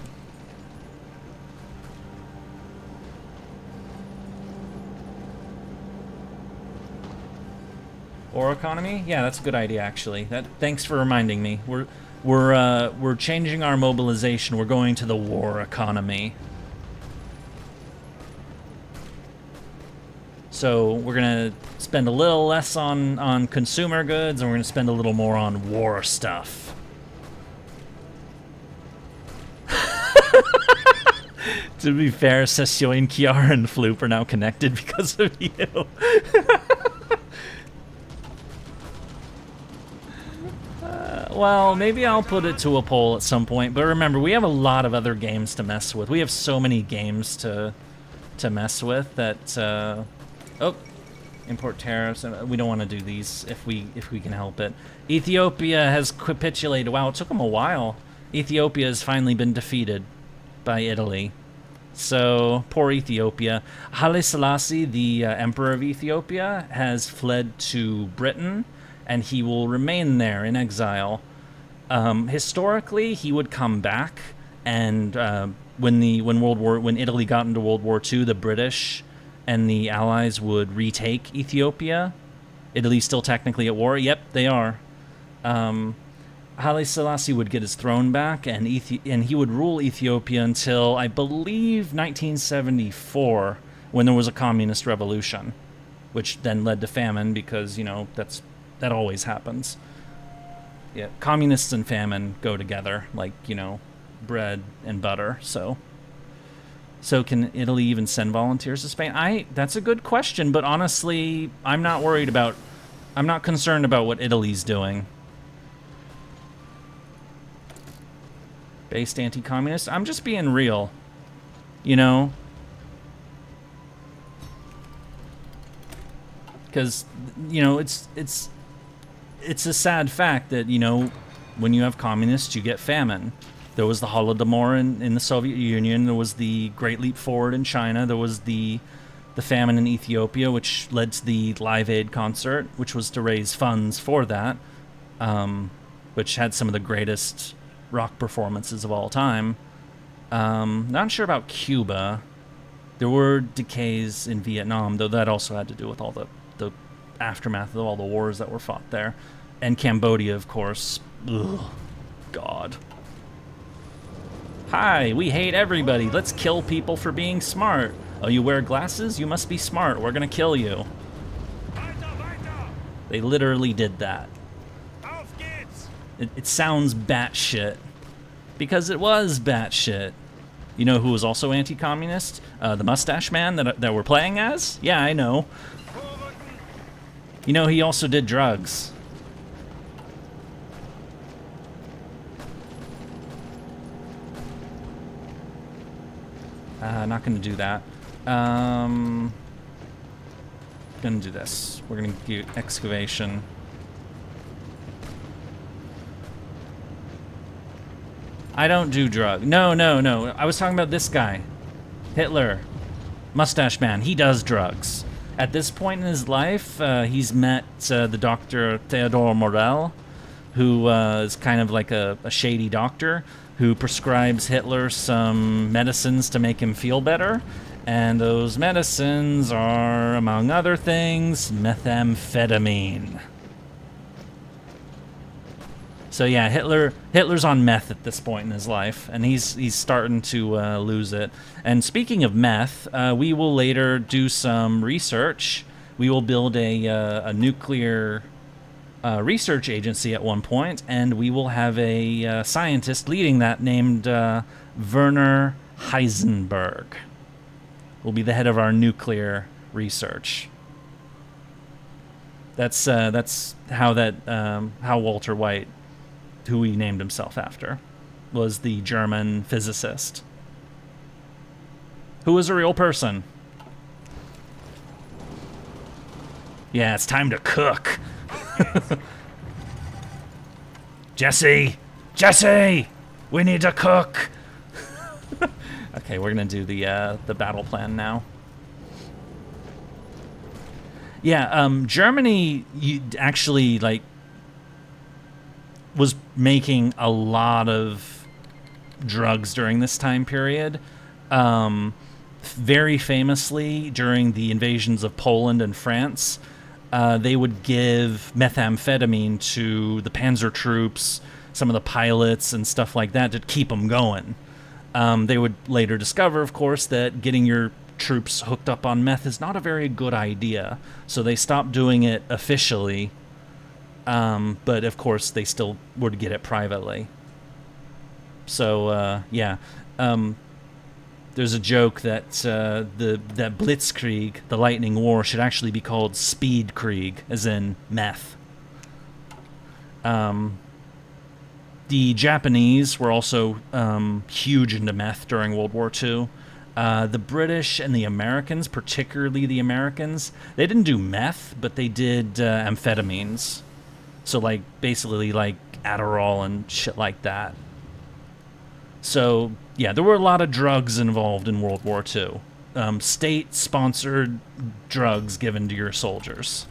War economy? Yeah, that's a good idea, actually. Thanks for reminding me. We're changing our mobilization. We're going to the war economy. So we're gonna spend a little less on consumer goods, and we're gonna spend a little more on war stuff. To be fair, Sessio and Kiara and Floop are now connected because of you. Well, maybe I'll put it to a poll at some point, but remember, we have a lot of other games to mess with. We have so many games to mess with that, oh, import tariffs. We don't want to do these if we can help it. Ethiopia has capitulated. Wow, it took them a while. Ethiopia has finally been defeated by Italy. So, poor Ethiopia. Haile Selassie, the emperor of Ethiopia, has fled to Britain, and he will remain there in exile. Historically, he would come back, and when Italy got into World War II, the British and the Allies would retake Ethiopia. Italy's still technically at war. Yep, they are. Haile Selassie would get his throne back, and he would rule Ethiopia until, I believe, 1974, when there was a communist revolution, which then led to famine because, you know, that always happens. Yeah, communists and famine go together, like, you know, bread and butter, so... So can Italy even send volunteers to Spain? That's a good question, but honestly, I'm not concerned about what Italy's doing. Based anti-communist? I'm just being real. You know? Because, you know, it's a sad fact that, you know, when you have communists, you get famine. There was the Holodomor in the Soviet Union. There was the Great Leap Forward in China. There was the famine in Ethiopia, which led to the Live Aid concert, which was to raise funds for that, which had some of the greatest rock performances of all time. Not sure about Cuba. There were decays in Vietnam, though that also had to do with all the aftermath of all the wars that were fought there. And Cambodia, of course. Ugh. God. Hi, we hate everybody. Let's kill people for being smart. Oh, you wear glasses? You must be smart. We're gonna kill you. They literally did that. It sounds batshit. Because it was batshit. You know who was also anti-communist? The mustache man that we're playing as? Yeah, I know. You know, he also did drugs. Not gonna do that. Gonna do this. We're gonna do excavation. I don't do drugs. No. I was talking about this guy. Hitler. Mustache man. He does drugs. At this point in his life, he's met the Dr. Theodore Morel, who is kind of like a shady doctor who prescribes Hitler some medicines to make him feel better. And those medicines are, among other things, methamphetamine. So yeah, Hitler's on meth at this point in his life, and he's starting to lose it. And speaking of meth, we will later do some research. We will build a nuclear research agency at one point, and we will have a scientist leading that named Werner Heisenberg. Will be the head of our nuclear research. That's how Walter White, who he named himself after, was the German physicist, who was a real person. Yeah, it's time to cook. Jesse, we need to cook. Okay, we're gonna do the battle plan now. Yeah, Germany actually was making a lot of drugs during this time period. Very famously, during the invasions of Poland and France, they would give methamphetamine to the panzer troops, some of the pilots and stuff like that to keep them going. They would later discover, of course, that getting your troops hooked up on meth is not a very good idea, so they stopped doing it officially. But of course, they still would get it privately. So yeah, there's a joke that that Blitzkrieg, the Lightning War, should actually be called Speedkrieg, as in meth. The Japanese were also huge into meth during World War II. The British and the Americans, particularly the Americans, they didn't do meth, but they did amphetamines. So, basically, Adderall and shit like that. So, yeah, there were a lot of drugs involved in World War II. State-sponsored drugs given to your soldiers.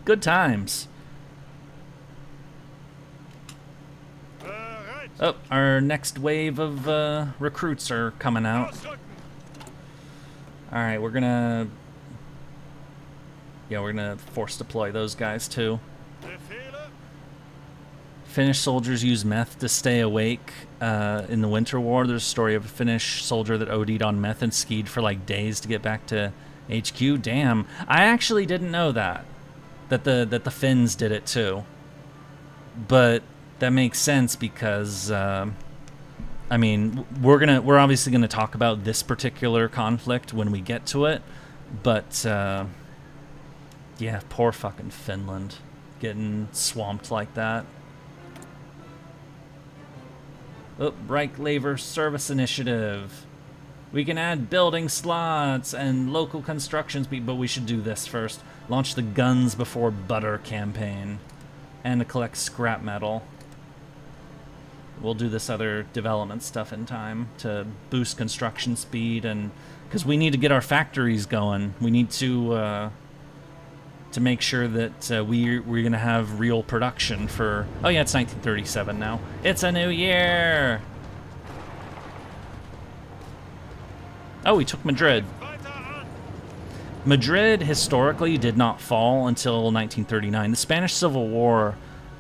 Good times. Oh, our next wave of recruits are coming out. Alright, we're gonna force deploy those guys too. Finnish soldiers use meth to stay awake in the Winter War. There's a story of a Finnish soldier that OD'd on meth and skied for days to get back to HQ. Damn, I actually didn't know that the Finns did it too. But that makes sense because I mean, we're obviously gonna talk about this particular conflict when we get to it, but yeah, poor fucking Finland getting swamped like that. Oh, Reich Labor Service Initiative. We can add building slots and local construction speed, but we should do this first. Launch the guns before butter campaign. And to collect scrap metal. We'll do this other development stuff in time to boost construction speed, and because we need to get our factories going. We need to make sure that we're going to have real production for... Oh yeah, it's 1937 now. It's a new year! Oh, we took Madrid. Madrid historically did not fall until 1939. The Spanish Civil War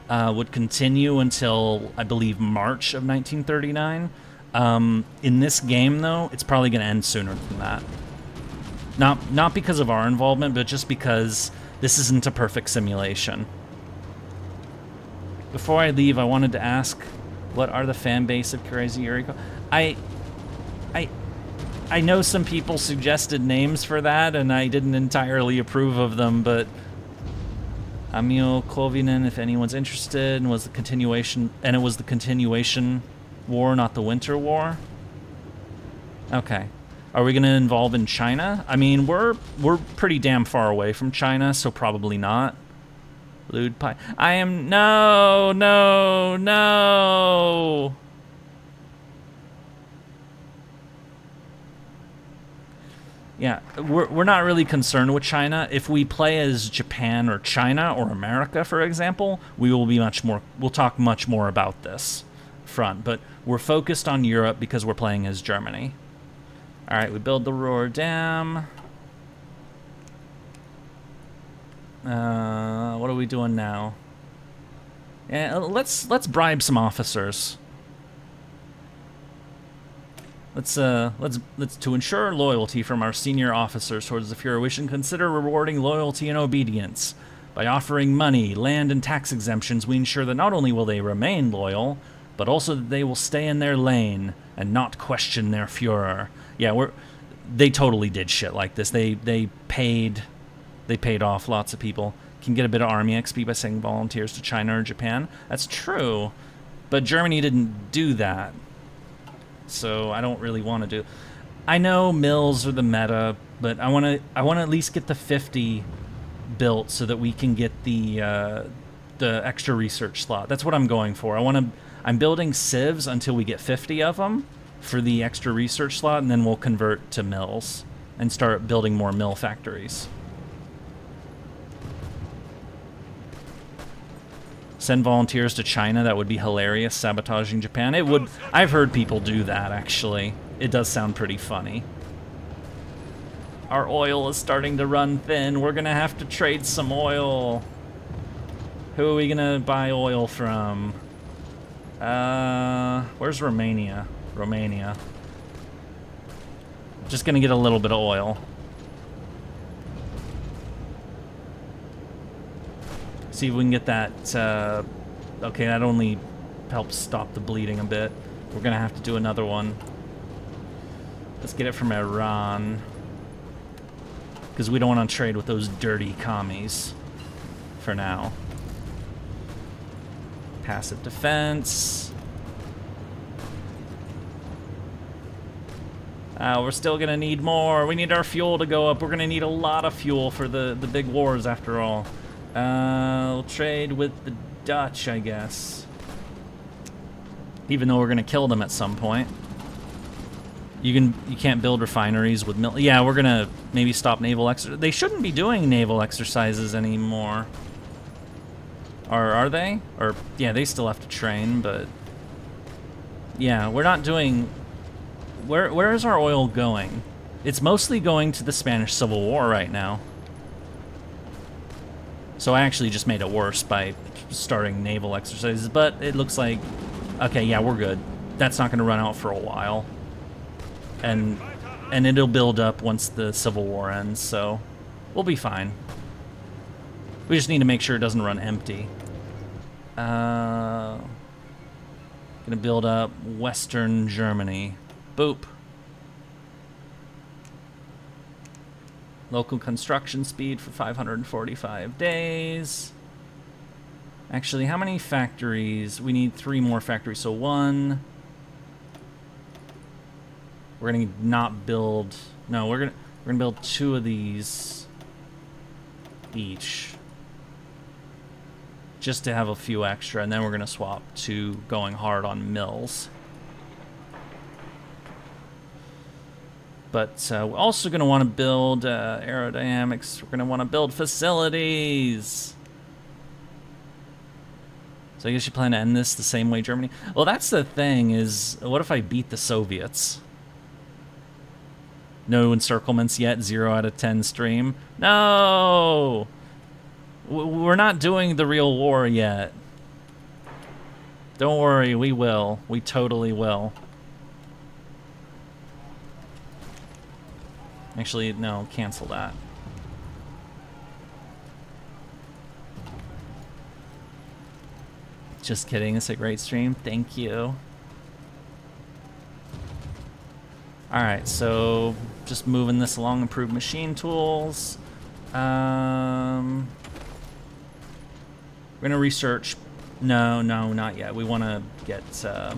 would continue until, I believe, March of 1939. In this game, though, it's probably going to end sooner than that. Not because of our involvement, but just because this isn't a perfect simulation. Before I leave, I wanted to ask, what are the fan base of Crazy Yurie? I know some people suggested names for that, and I didn't entirely approve of them, but Emil Kovinen, if anyone's interested, and was the continuation, and it was the continuation war, not the Winter War. Okay. Are we going to involve in China? I mean, we're pretty damn far away from China, so probably not. Lewd pie. I am... No, no, no! Yeah, we're not really concerned with China. If we play as Japan or China or America, for example, we will be much more... We'll talk much more about this front, but we're focused on Europe because we're playing as Germany. All right, we build the Ruhr Dam. What are we doing now? Yeah, let's bribe some officers. Let's to ensure loyalty from our senior officers towards the Fuhrer, we should consider rewarding loyalty and obedience. By offering money, land, and tax exemptions, we ensure that not only will they remain loyal, but also that they will stay in their lane and not question their Fuhrer. Yeah, they totally did shit like this. They paid off lots of people. Can get a bit of army XP by sending volunteers to China or Japan. That's true, but Germany didn't do that. So I don't really want to do. I know mills are the meta, but I want to at least get the 50 built so that we can get the extra research slot. That's what I'm going for. I'm building civs until we get 50 of them for the extra research slot, and then we'll convert to mills and start building more mill factories. Send volunteers to China, that would be hilarious. Sabotaging Japan, it would. I've heard people do that, actually. It does sound pretty funny. Our oil is starting to run thin. We're gonna have to trade some oil. Who are we gonna buy oil from? Where's Romania? Romania. Just gonna get a little bit of oil. See if we can get that, okay, that only helps stop the bleeding a bit. We're gonna have to do another one. Let's get it from Iran. Because we don't want to trade with those dirty commies for now. Passive defense. We're still gonna need more. We need our fuel to go up. We're gonna need a lot of fuel for the big wars after all. We'll trade with the Dutch, I guess. Even though we're gonna kill them at some point. You can't build refineries with mill. Yeah, we're gonna maybe stop naval exercises. They shouldn't be doing naval exercises anymore. Or are they? Or yeah, they still have to train, but yeah, we're not doing. Where is our oil going? It's mostly going to the Spanish Civil War right now. So I actually just made it worse by starting naval exercises, but it looks like, okay, yeah, we're good. That's not going to run out for a while. And it'll build up once the Civil War ends, so we'll be fine. We just need to make sure it doesn't run empty. Gonna build up Western Germany. Boop. Local construction speed for 545 days. Actually, how many factories? We need 3 more factories, so 1. We're gonna not build. No, we're gonna build 2 of these each, just to have a few extra, and then we're gonna swap to going hard on mills. But we're also going to want to build aerodynamics. We're going to want to build facilities. So I guess you plan to end this the same way Germany... Well, that's the thing is, what if I beat the Soviets? No encirclements yet. 0 out of 10 stream. No! We're not doing the real war yet. Don't worry, we will. We totally will. Actually, no, cancel that. Just kidding, it's a great stream. Thank you. Alright, so just moving this along, improved machine tools. We're gonna research. No, not yet. We want to get. What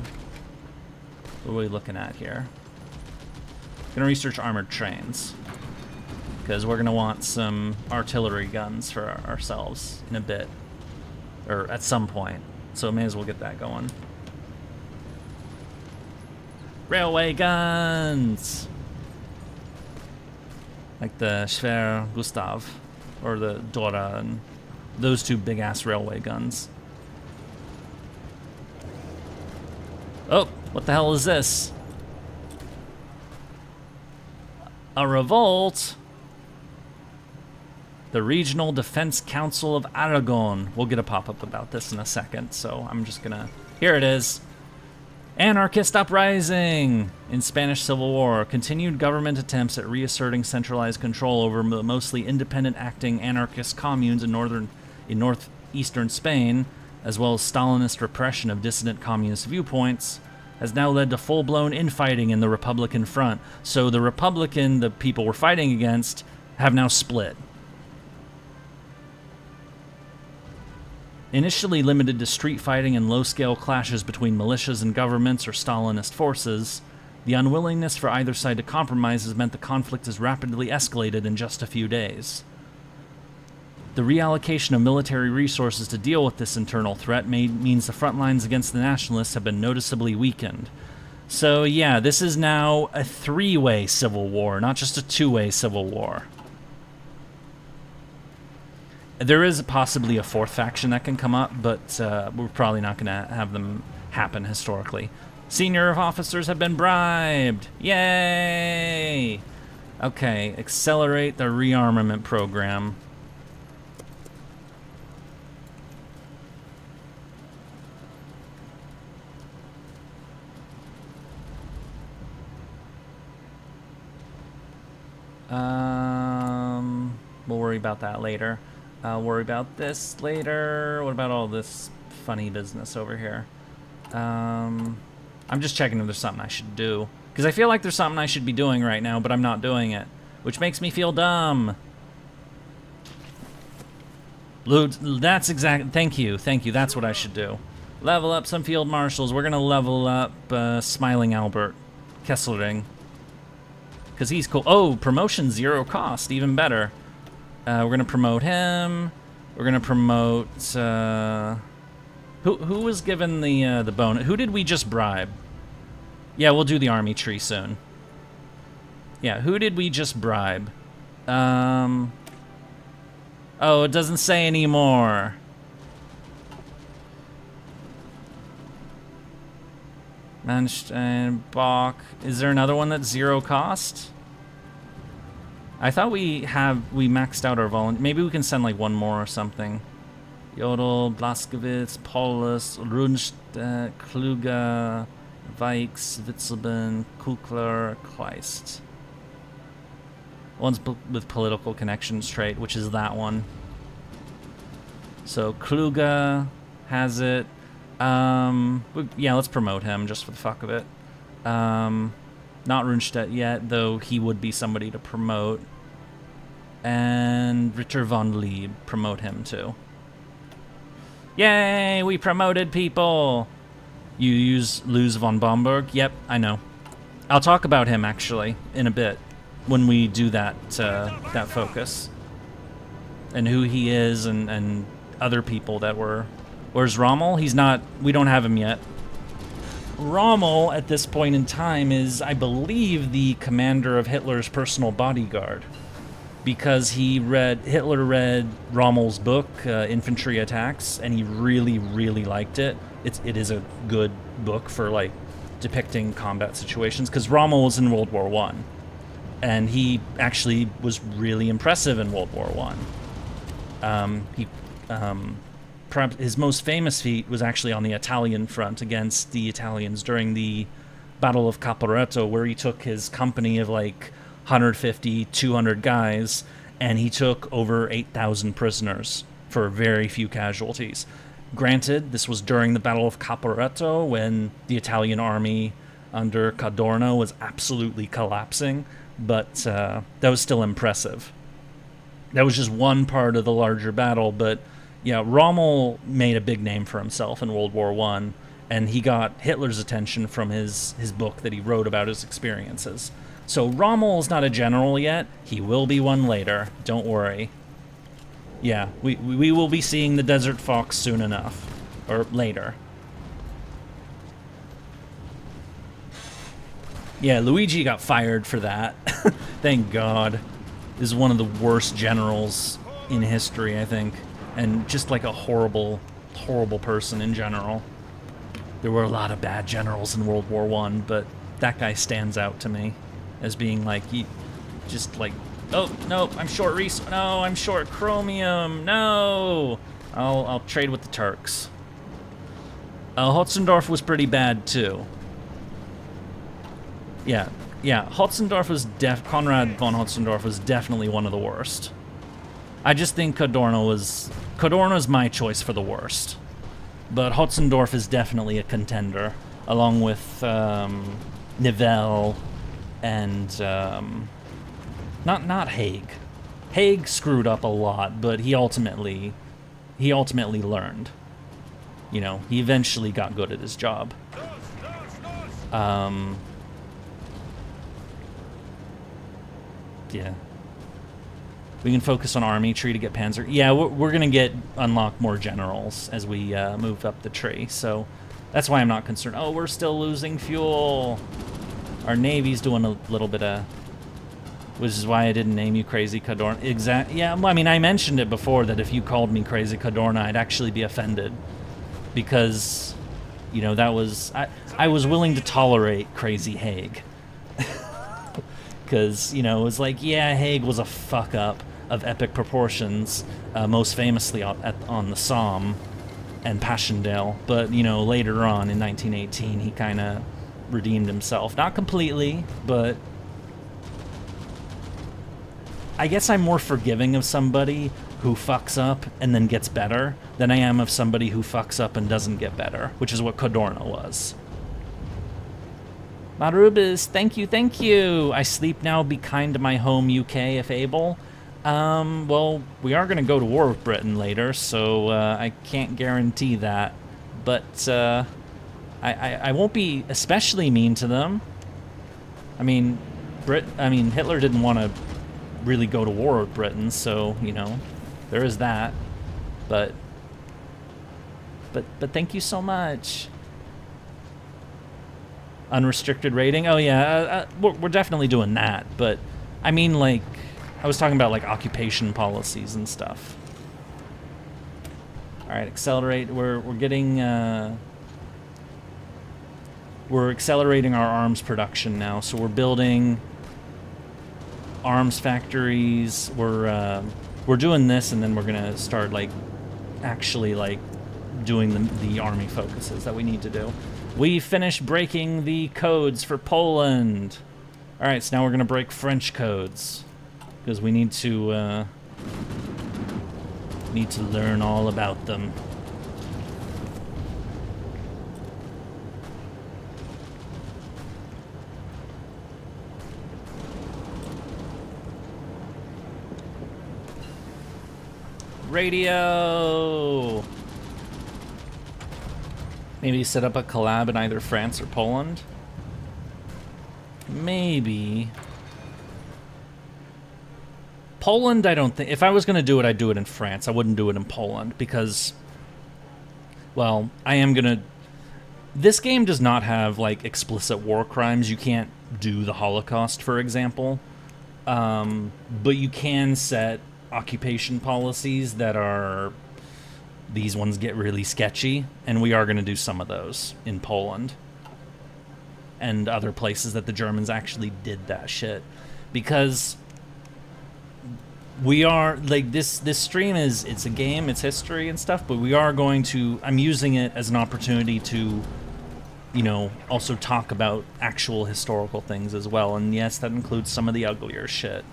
are we looking at here? Gonna research armored trains because we're gonna want some artillery guns for ourselves in a bit, or at some point. So may as well get that going. Railway guns, like the Schwer Gustav or the Dora, and those two big ass railway guns. Oh, what the hell is this? A revolt? The Regional Defense Council of Aragon. We'll get a pop-up about this in a second, so I'm just gonna... Here it is. Anarchist uprising in Spanish Civil War. Continued government attempts at reasserting centralized control over mostly independent acting anarchist communes in northeastern Spain, as well as Stalinist repression of dissident communist viewpoints, has now led to full-blown infighting in the Republican front. So the Republican, the people we're fighting against, have now split. Initially limited to street fighting and low-scale clashes between militias and governments or Stalinist forces, the unwillingness for either side to compromise has meant the conflict has rapidly escalated in just a few days. The reallocation of military resources to deal with this internal threat means the front lines against the nationalists have been noticeably weakened. So yeah, this is now a three-way civil war, not just a two-way civil war. There is possibly a fourth faction that can come up, but we're probably not going to have them happen historically. Senior officers have been bribed! Yay! Okay, accelerate the rearmament program. We'll worry about that later. I'll worry about this later. What about all this funny business over here? I'm just checking if there's something I should do. Because I feel like there's something I should be doing right now, but I'm not doing it. Which makes me feel dumb. That's exactly... Thank you. That's what I should do. Level up some field marshals. We're going to level up Smiling Albert Kesslering. Because he's cool. Oh, promotion 0 cost. Even better. We're gonna promote him. We're gonna promote. Who was given the bonus? Who did we just bribe? Yeah, we'll do the army tree soon. Yeah, who did we just bribe? Oh, it doesn't say anymore. Manstein, Bach. Is there another one that's 0 cost? I thought we maxed out our volunteer. Maybe we can send like one more or something. Jodl, Blaskowitz, Paulus, Rundstedt, Kluge, Weichs, Witzelben, Kukler, Kleist. One's with political connections trait, which is that one. So Kluge has it. Yeah, let's promote him just for the fuck of it. Not Rundstedt yet, though he would be somebody to promote. And Ritter von Lieb, promote him too. Yay, we promoted people! You lose von Bomberg? Yep, I know. I'll talk about him actually in a bit when we do that that focus. And who he is and other people that were... Where's Rommel? He's not... We don't have him yet. Rommel, at this point in time, is, I believe, the commander of Hitler's personal bodyguard. Because Hitler read Rommel's book, Infantry Attacks, and he really, really liked it. It is a good book for, like, depicting combat situations, because Rommel was in World War I. And he actually was really impressive in World War One. Perhaps his most famous feat was actually on the Italian front against the Italians during the Battle of Caporetto, where he took his company of like 150, 200 guys, and he took over 8,000 prisoners for very few casualties. Granted, this was during the Battle of Caporetto when the Italian army under Cadorna was absolutely collapsing, but that was still impressive. That was just one part of the larger battle, but yeah, Rommel made a big name for himself in World War One, and he got Hitler's attention from his book that he wrote about his experiences. So Rommel's not a general yet. He will be one later. Don't worry. Yeah, we will be seeing the Desert Fox soon enough. Or later. Yeah, Luigi got fired for that. Thank God. This is one of the worst generals in history, I think. And just like a horrible, horrible person in general. There were a lot of bad generals in World War One, but that guy stands out to me as being like, he just like, oh, no, I'm short no, I'm short chromium, no! I'll trade with the Turks. Hotzendorf was pretty bad, too. Yeah, Hotzendorf was Konrad von Hotzendorf was definitely one of the worst. I just think Cadorna's my choice for the worst. But Hotzendorf is definitely a contender, along with Nivelle and not Haig. Haig screwed up a lot, but he ultimately learned. You know, he eventually got good at his job. Yeah. We can focus on army tree to get Panzer. Yeah, we're going to unlock more generals as we move up the tree, so that's why I'm not concerned. Oh, we're still losing fuel. Our Navy's doing a little bit of... Which is why I didn't name you Crazy Cadorna. Yeah, I mean, I mentioned it before that if you called me Crazy Cadorna, I'd actually be offended. Because, you know, that was... I was willing to tolerate Crazy Haig. Because, you know, it was like, yeah, Haig was a fuck-up of epic proportions, most famously on the Somme and Passchendaele. But, you know, later on in 1918, he kind of redeemed himself. Not completely, but I guess I'm more forgiving of somebody who fucks up and then gets better than I am of somebody who fucks up and doesn't get better, which is what Cadorna was. Marubis, thank you. I sleep now, be kind to my home UK if able. Well, we are going to go to war with Britain later, so I can't guarantee that. But I won't be especially mean to them. I mean, Hitler didn't want to really go to war with Britain, so, you know, there is that. But thank you so much. Unrestricted rating? Oh, yeah, we're definitely doing that, but I mean, like, I was talking about, like, occupation policies and stuff. Alright, accelerate. We're getting, we're accelerating our arms production now, so we're building arms factories. We're doing this, and then we're gonna start, like, actually, like, doing the army focuses that we need to do. We finished breaking the codes for Poland. All right, so now we're gonna break French codes because we need to learn all about them. Radio. Maybe set up a collab in either France or Poland. Maybe. Poland, I don't think... If I was going to do it, I'd do it in France. I wouldn't do it in Poland because... Well, I am going to... This game does not have, like, explicit war crimes. You can't do the Holocaust, for example. But you can set occupation policies that are... These ones get really sketchy, and we are going to do some of those in Poland and other places that the Germans actually did that shit. because we are, like, this stream is, it's a game, it's history and stuff, but we are going to, I'm using it as an opportunity to, you know, also talk about actual historical things as well. And yes, that includes some of the uglier shit,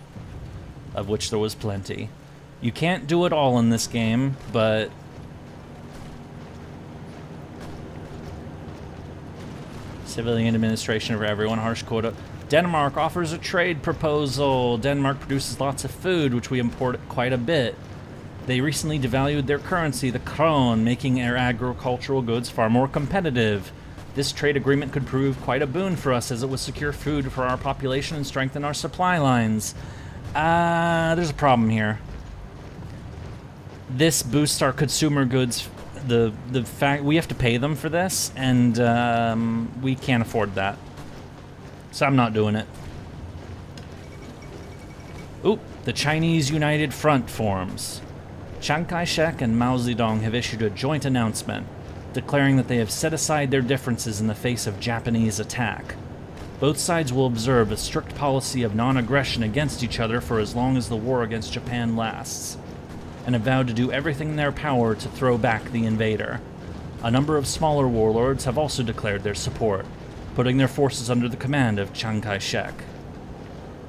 of which there was plenty. You can't do it all in this game, but civilian administration for everyone, harsh quota. Denmark offers a trade proposal. Denmark produces lots of food, which we import quite a bit. They recently devalued their currency, the krone, making their agricultural goods far more competitive. This trade agreement could prove quite a boon for us, as it would secure food for our population and strengthen our supply lines. There's a problem here. This boosts our consumer goods. The fact we have to pay them for this, and we can't afford that. So I'm not doing it. Oop, the Chinese United Front forms. Chiang Kai-shek and Mao Zedong have issued a joint announcement declaring that they have set aside their differences in the face of Japanese attack. Both sides will observe a strict policy of non-aggression against each other for as long as the war against Japan lasts, and have vowed to do everything in their power to throw back the invader. A number of smaller warlords have also declared their support, putting their forces under the command of Chiang Kai-shek.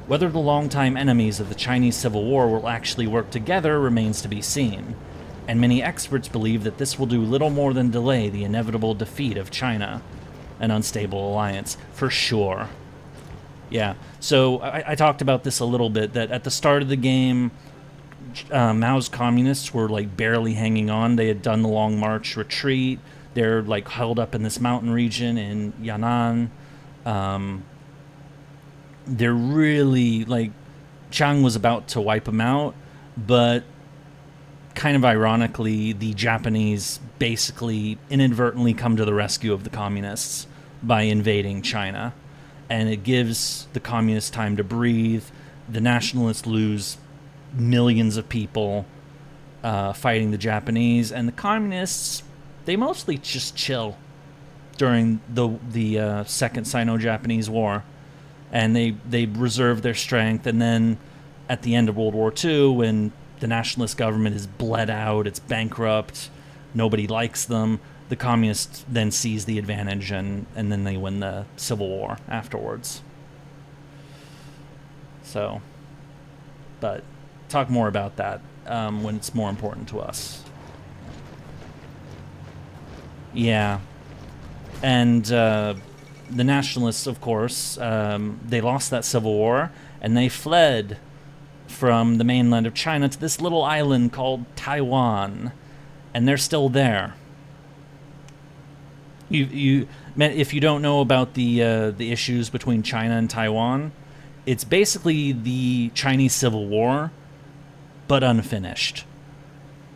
Whether the longtime enemies of the Chinese Civil War will actually work together remains to be seen, and many experts believe that this will do little more than delay the inevitable defeat of China, an unstable alliance, for sure. Yeah, so I talked about this a little bit, that at the start of the game, Mao's communists were like barely hanging on. They had done the Long March retreat. They're like held up in this mountain region in Yan'an. They're really, like, Chiang was about to wipe them out, but kind of ironically, the Japanese basically inadvertently come to the rescue of the communists by invading China. And it gives the communists time to breathe. The nationalists lose millions of people fighting the Japanese, and the communists, they mostly just chill during the Second Sino-Japanese War, and they reserve their strength. And then at the end of World War II, when the nationalist government is bled out, it's bankrupt, nobody likes them, the communists then seize the advantage, and then they win the Civil War afterwards. So, but talk more about that when it's more important to us. Yeah. And the nationalists, of course, they lost that Civil War, and they fled from the mainland of China to this little island called Taiwan, and they're still there. If you don't know about the issues between China and Taiwan, it's basically the Chinese Civil War, but unfinished.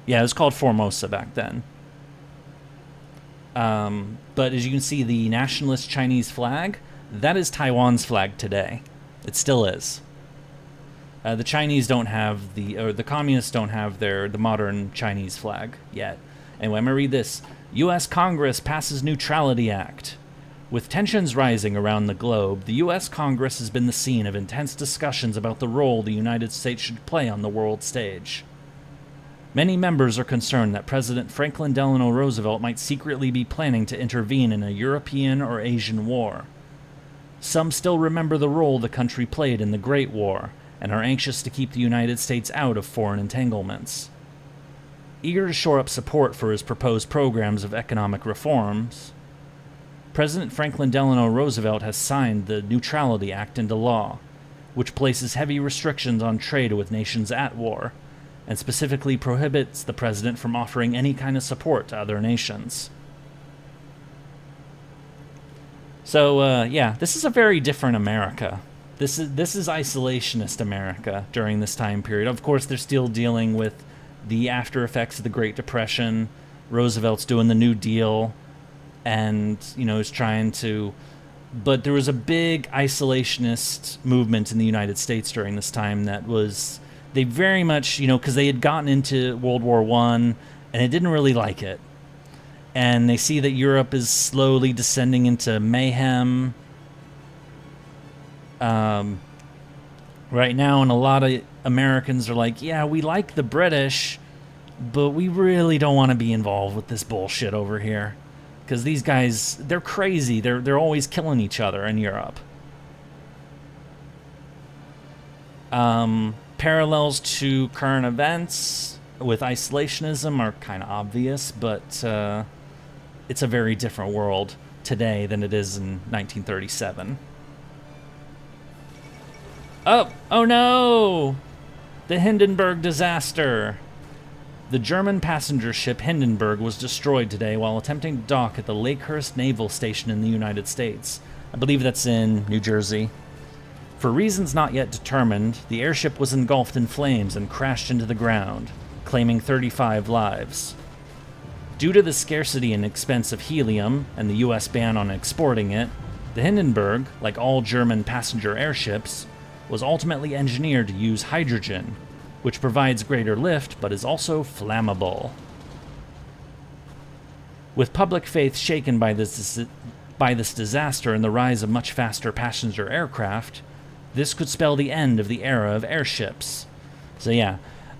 Yeah, it was called Formosa back then. But as you can see, the nationalist Chinese flag, that is Taiwan's flag today. It still is. The Chinese don't have the communists don't have the modern Chinese flag yet. Anyway, I'm going to read this. U.S. Congress passes Neutrality Act. With tensions rising around the globe, the U.S. Congress has been the scene of intense discussions about the role the United States should play on the world stage. Many members are concerned that President Franklin Delano Roosevelt might secretly be planning to intervene in a European or Asian war. Some still remember the role the country played in the Great War, and are anxious to keep the United States out of foreign entanglements. Eager to shore up support for his proposed programs of economic reforms, President Franklin Delano Roosevelt has signed the Neutrality Act into law, which places heavy restrictions on trade with nations at war, and specifically prohibits the president from offering any kind of support to other nations. So, yeah, this is a very different America. This is isolationist America during this time period. Of course, they're still dealing with the after effects of the Great Depression. Roosevelt's doing the New Deal, and, you know, is trying to... But there was a big isolationist movement in the United States during this time that was... They very much, you know, because they had gotten into World War I, and they didn't really like it. And they see that Europe is slowly descending into mayhem. right now, and a lot of Americans are like, yeah, we like the British, but we really don't want to be involved with this bullshit over here. Because these guys, they're crazy. They're always killing each other in Europe. Parallels to current events with isolationism are kind of obvious, but it's a very different world today than it is in 1937. Oh no! The Hindenburg disaster. The German passenger ship Hindenburg was destroyed today while attempting to dock at the Lakehurst Naval Station in the United States. I believe that's in New Jersey. For reasons not yet determined, the airship was engulfed in flames and crashed into the ground, claiming 35 lives. Due to the scarcity and expense of helium and the U.S. ban on exporting it, the Hindenburg, like all German passenger airships, was ultimately engineered to use hydrogen, which provides greater lift but is also flammable. With public faith shaken by this disaster and the rise of much faster passenger aircraft, this could spell the end of the era of airships. So yeah,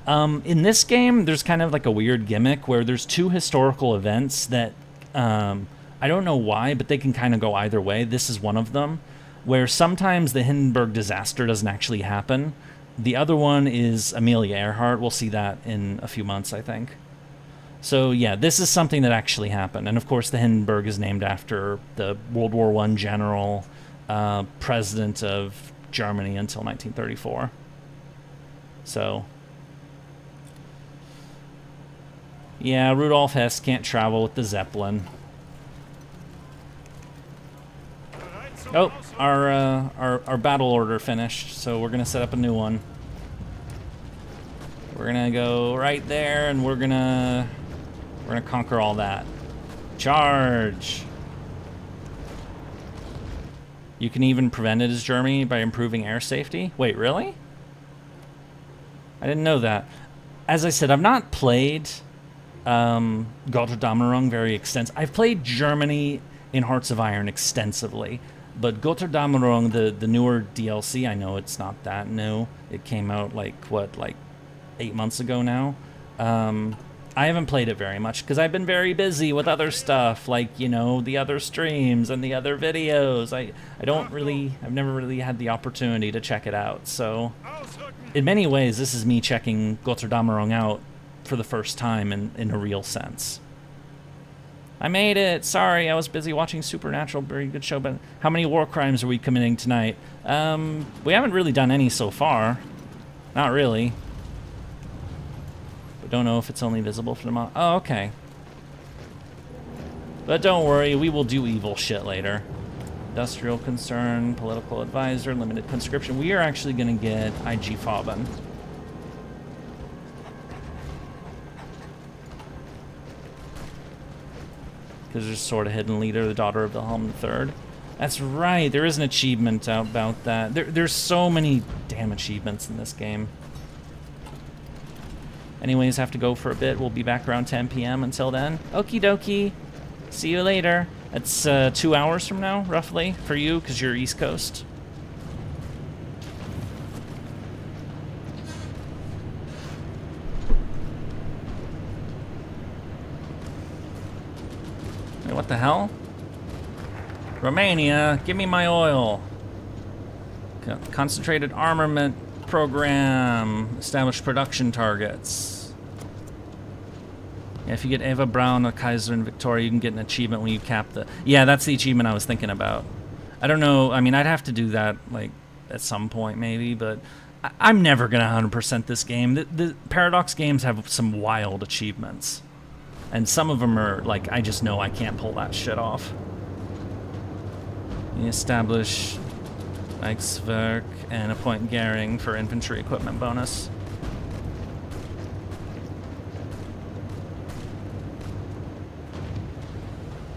in this game, there's kind of like a weird gimmick where there's two historical events that, I don't know why, but they can kind of go either way. This is one of them, where sometimes the Hindenburg disaster doesn't actually happen. The other one is Amelia Earhart. We'll see that in a few months, I think. So yeah, this is something that actually happened. And of course, the Hindenburg is named after the World War I general, president of Germany until 1934. So yeah, Rudolf Hess can't travel with the Zeppelin. Oh, our battle order finished, so we're gonna set up a new one. We're gonna go right there, and we're gonna conquer all that. Charge! You can even prevent it as Germany by improving air safety. Wait, really? I didn't know that. As I said, I've not played Götterdämmerung very extensively. I've played Germany in Hearts of Iron extensively. But Götterdämmerung, the newer DLC, I know it's not that new. It came out like 8 months ago now. I haven't played it very much because I've been very busy with other stuff, like, you know, the other streams and the other videos. I've never really had the opportunity to check it out. So in many ways, this is me checking Götterdämmerung out for the first time in a real sense. I made it. Sorry, I was busy watching Supernatural. Very good show. But how many war crimes are we committing tonight? We haven't really done any so far. Not really. But don't know if it's only visible for the mod. Oh, okay. But don't worry, we will do evil shit later. Industrial concern, political advisor, limited conscription. We are actually going to get IG Faben. Because there's sort of hidden leader, the daughter of Wilhelm III. That's right, there is an achievement about that. There's so many damn achievements in this game. Anyways, have to go for a bit. We'll be back around 10 p.m. Until then, okie dokie. See you later. It's 2 hours from now, roughly, for you, because you're East Coast. What the hell? Romania, give me my oil. Concentrated armament program. Establish production targets. Yeah, if you get Eva Braun, a Kaiser, and Victoria, you can get an achievement when you cap the... Yeah, that's the achievement I was thinking about. I don't know. I mean, I'd have to do that, like, at some point, maybe, but I'm never going to 100% this game. The Paradox games have some wild achievements. And some of them are, like, I just know I can't pull that shit off. You establish Reichswerk and appoint Gering for infantry equipment bonus.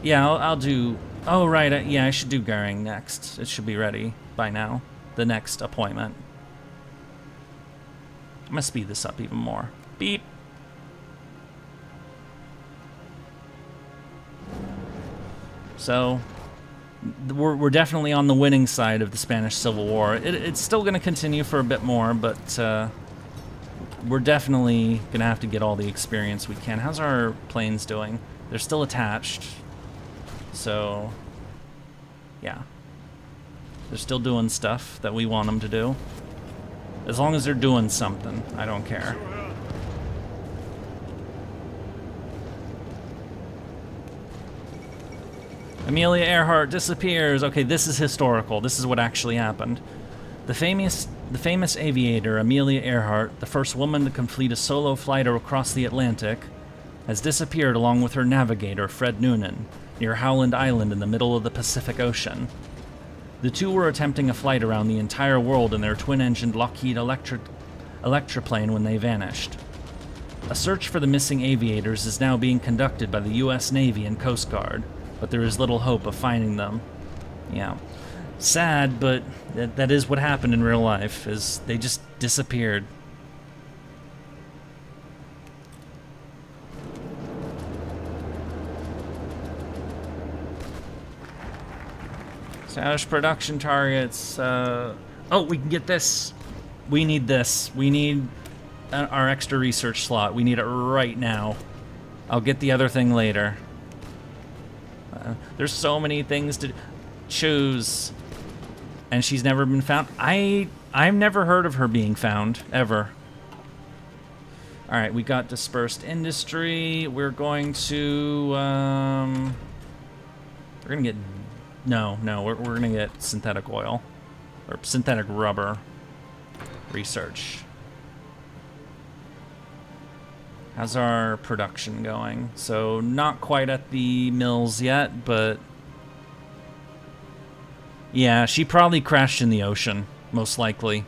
Yeah, I'll do... Oh, right, yeah, I should do Gering next. It should be ready by now. The next appointment. I'm gonna speed this up even more. Beep. So, we're definitely on the winning side of the Spanish Civil War. It's still going to continue for a bit more, but we're definitely going to have to get all the experience we can. How's our planes doing? They're still attached. So, yeah. They're still doing stuff that we want them to do. As long as they're doing something, I don't care. Amelia Earhart disappears. Okay, this is historical. This is what actually happened. The famous aviator Amelia Earhart, the first woman to complete a solo flight across the Atlantic, has disappeared along with her navigator, Fred Noonan, near Howland Island in the middle of the Pacific Ocean. The two were attempting a flight around the entire world in their twin-engined Lockheed Electroplane when they vanished. A search for the missing aviators is now being conducted by the U.S. Navy and Coast Guard, but there is little hope of finding them. Yeah. Sad, but that is what happened in real life, is they just disappeared. Status production targets. Oh, we can get this. We need this. We need our extra research slot. We need it right now. I'll get the other thing later. There's so many things to choose. And she's never been found. I've never heard of her being found, ever. Alright, we got dispersed industry. We're going to, we're gonna get, no, we're gonna get synthetic oil. Or synthetic rubber research. How's our production going? So, not quite at the mills yet, but yeah, she probably crashed in the ocean, most likely.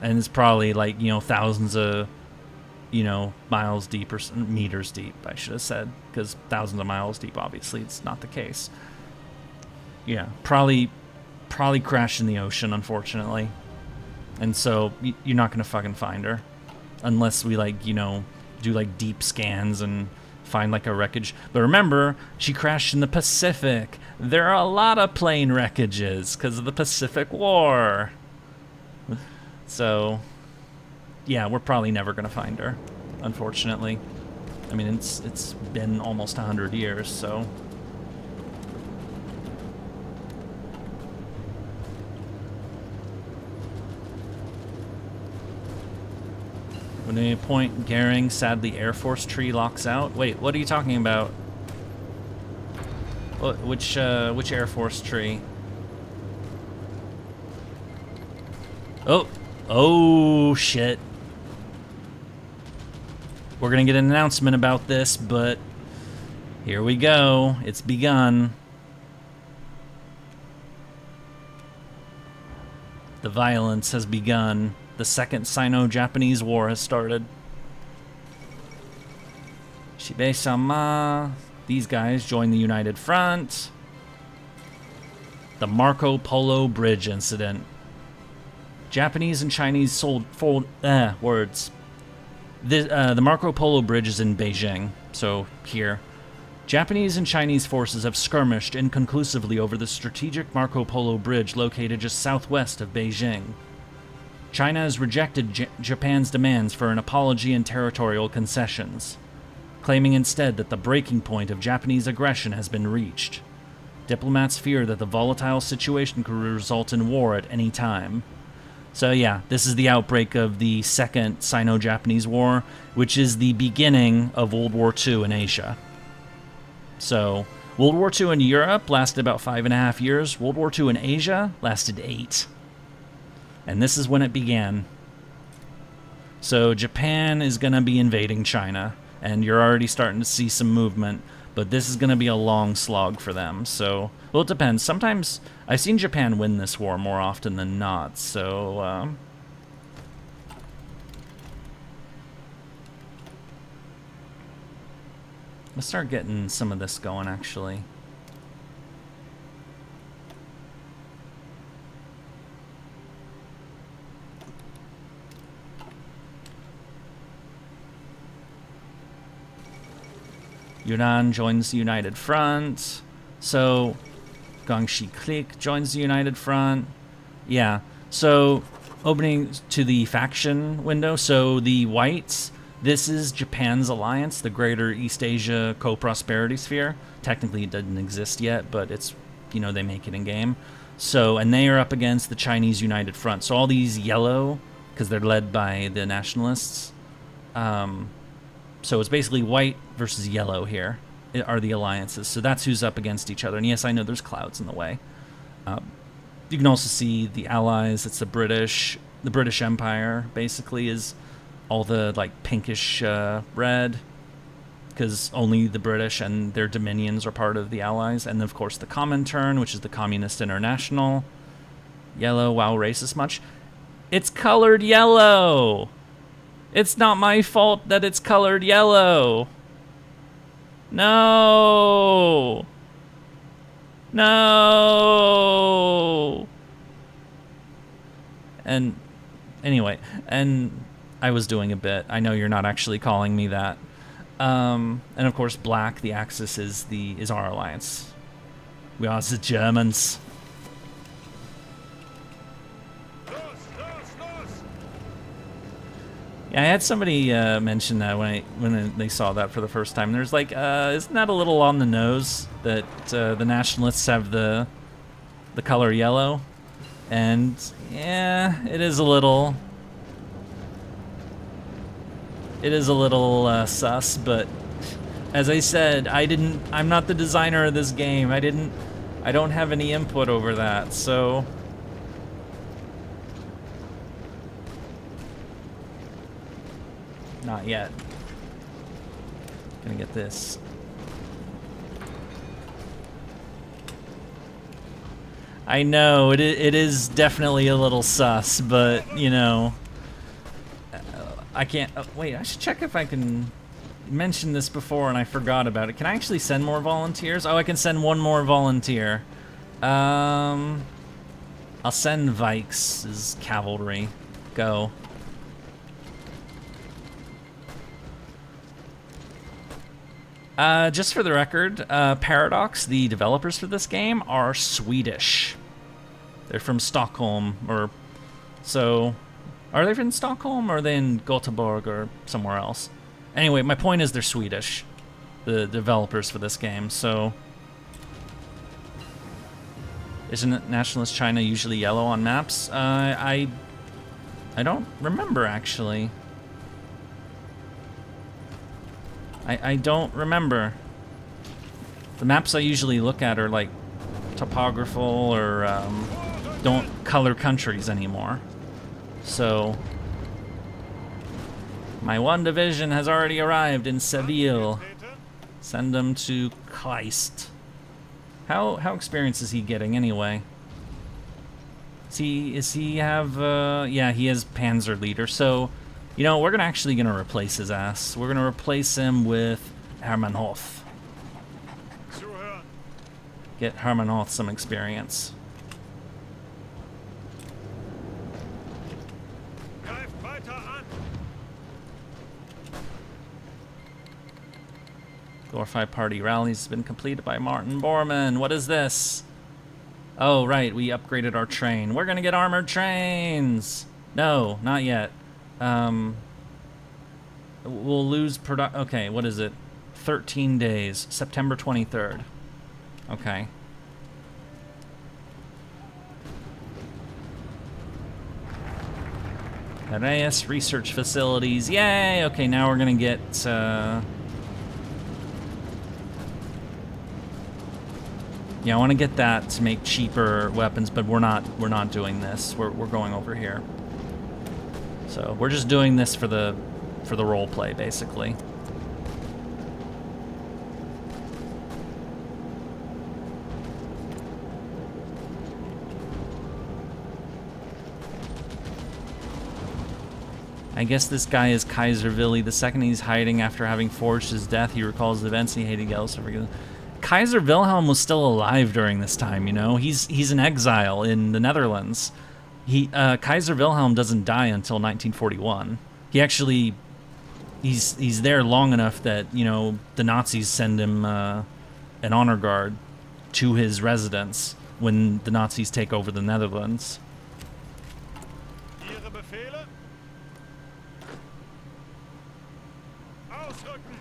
And it's probably like, you know, thousands of, you know, miles deep, or meters deep, I should have said, because thousands of miles deep, obviously, it's not the case. Yeah, probably crashed in the ocean, unfortunately. And so, you're not gonna fucking find her. Unless we, like, you know, do, like, deep scans and find, like, a wreckage. But remember, she crashed in the Pacific. There are a lot of plane wreckages because of the Pacific War. So, yeah, we're probably never going to find her, unfortunately. I mean, it's been almost 100 years, so... When we point Goering, sadly, Air Force tree locks out. Wait, what are you talking about? Which Air Force tree? Oh, shit. We're gonna get an announcement about this, but here we go. It's begun. The violence has begun. The Second Sino-Japanese War has started. Shibe-sama. These guys join the United Front. The Marco Polo Bridge incident. Japanese and Chinese words. The Marco Polo Bridge is in Beijing, so here. Japanese and Chinese forces have skirmished inconclusively over the strategic Marco Polo Bridge located just southwest of Beijing. China has rejected Japan's demands for an apology and territorial concessions, claiming instead that the breaking point of Japanese aggression has been reached. Diplomats fear that the volatile situation could result in war at any time. So yeah, this is the outbreak of the Second Sino-Japanese War, which is the beginning of World War II in Asia. So, World War II in Europe lasted about 5.5 years. World War II in Asia lasted 8. And this is when it began. So Japan is going to be invading China, and you're already starting to see some movement, but this is going to be a long slog for them. So, well, it depends. Sometimes I've seen Japan win this war more often than not, so let's start getting some of this going, actually. Yunnan joins the United Front. So, Gongshi Clique joins the United Front. Yeah, so opening to the faction window. So the whites, this is Japan's alliance, the Greater East Asia Co-Prosperity Sphere. Technically it doesn't exist yet, but it's, you know, they make it in game. So, and they are up against the Chinese United Front. So all these yellow, because they're led by the nationalists. So it's basically white versus yellow here are the alliances. So that's who's up against each other. And yes, I know there's clouds in the way. You can also see the allies. It's the British Empire, basically, is all the, like, pinkish red, because only the British and their dominions are part of the allies. And, of course, the Comintern, which is the Communist International. Yellow, wow, racist much? It's colored yellow! It's not my fault that it's colored yellow! No! No! And anyway, and I was doing a bit. I know you're not actually calling me that. And of course, black, the Axis, is our alliance. We are the Germans. Yeah, I had somebody mention that when they saw that for the first time. There's like, isn't that a little on the nose that the nationalists have the color yellow? And yeah, it is a little sus. But as I said, I'm not the designer of this game. I don't have any input over that. So. Not yet. Gonna get this. I know, it is definitely a little sus, but, you know, I can't... wait, I should check if I can mention this before and I forgot about it. Can I actually send more volunteers? Oh, I can send one more volunteer. I'll send Vikes' cavalry. Go. Just for the record, Paradox, the developers for this game, are Swedish. They're from Stockholm, so... Are they from Stockholm, or are they in Gothenburg, or somewhere else? Anyway, my point is they're Swedish, the developers for this game, so... Isn't Nationalist China usually yellow on maps? I don't remember, actually. I don't remember. The maps I usually look at are like topographical or don't color countries anymore. So my one division has already arrived in Seville. Send them to Kleist. How experienced is he getting anyway? Is he have yeah, he has Panzer Leader. So you know, we're actually gonna replace his ass. We're gonna replace him with Hermann Hoth. Get Hermann Hoth some experience. Glorified Party rallies has been completed by Martin Bormann. What is this? Oh, right, we upgraded our train. We're gonna get armored trains! No, not yet. We'll lose okay, what is it? 13 days. September 23rd. Okay. Heraeus research facilities. Yay! Okay, now we're gonna get yeah, I want to get that to make cheaper weapons, but we're not doing this. We're going over here. So we're just doing this for the role play, basically. I guess this guy is Kaiser Willy II. He's hiding after having forged his death. He recalls the events and he hated Gels. Kaiser Wilhelm was still alive during this time, you know? He's in exile in the Netherlands. Kaiser Wilhelm doesn't die until 1941. He actually, he's there long enough that, you know, the Nazis send him an honor guard to his residence when the Nazis take over the Netherlands. Ihre Befehle? Ausrücken!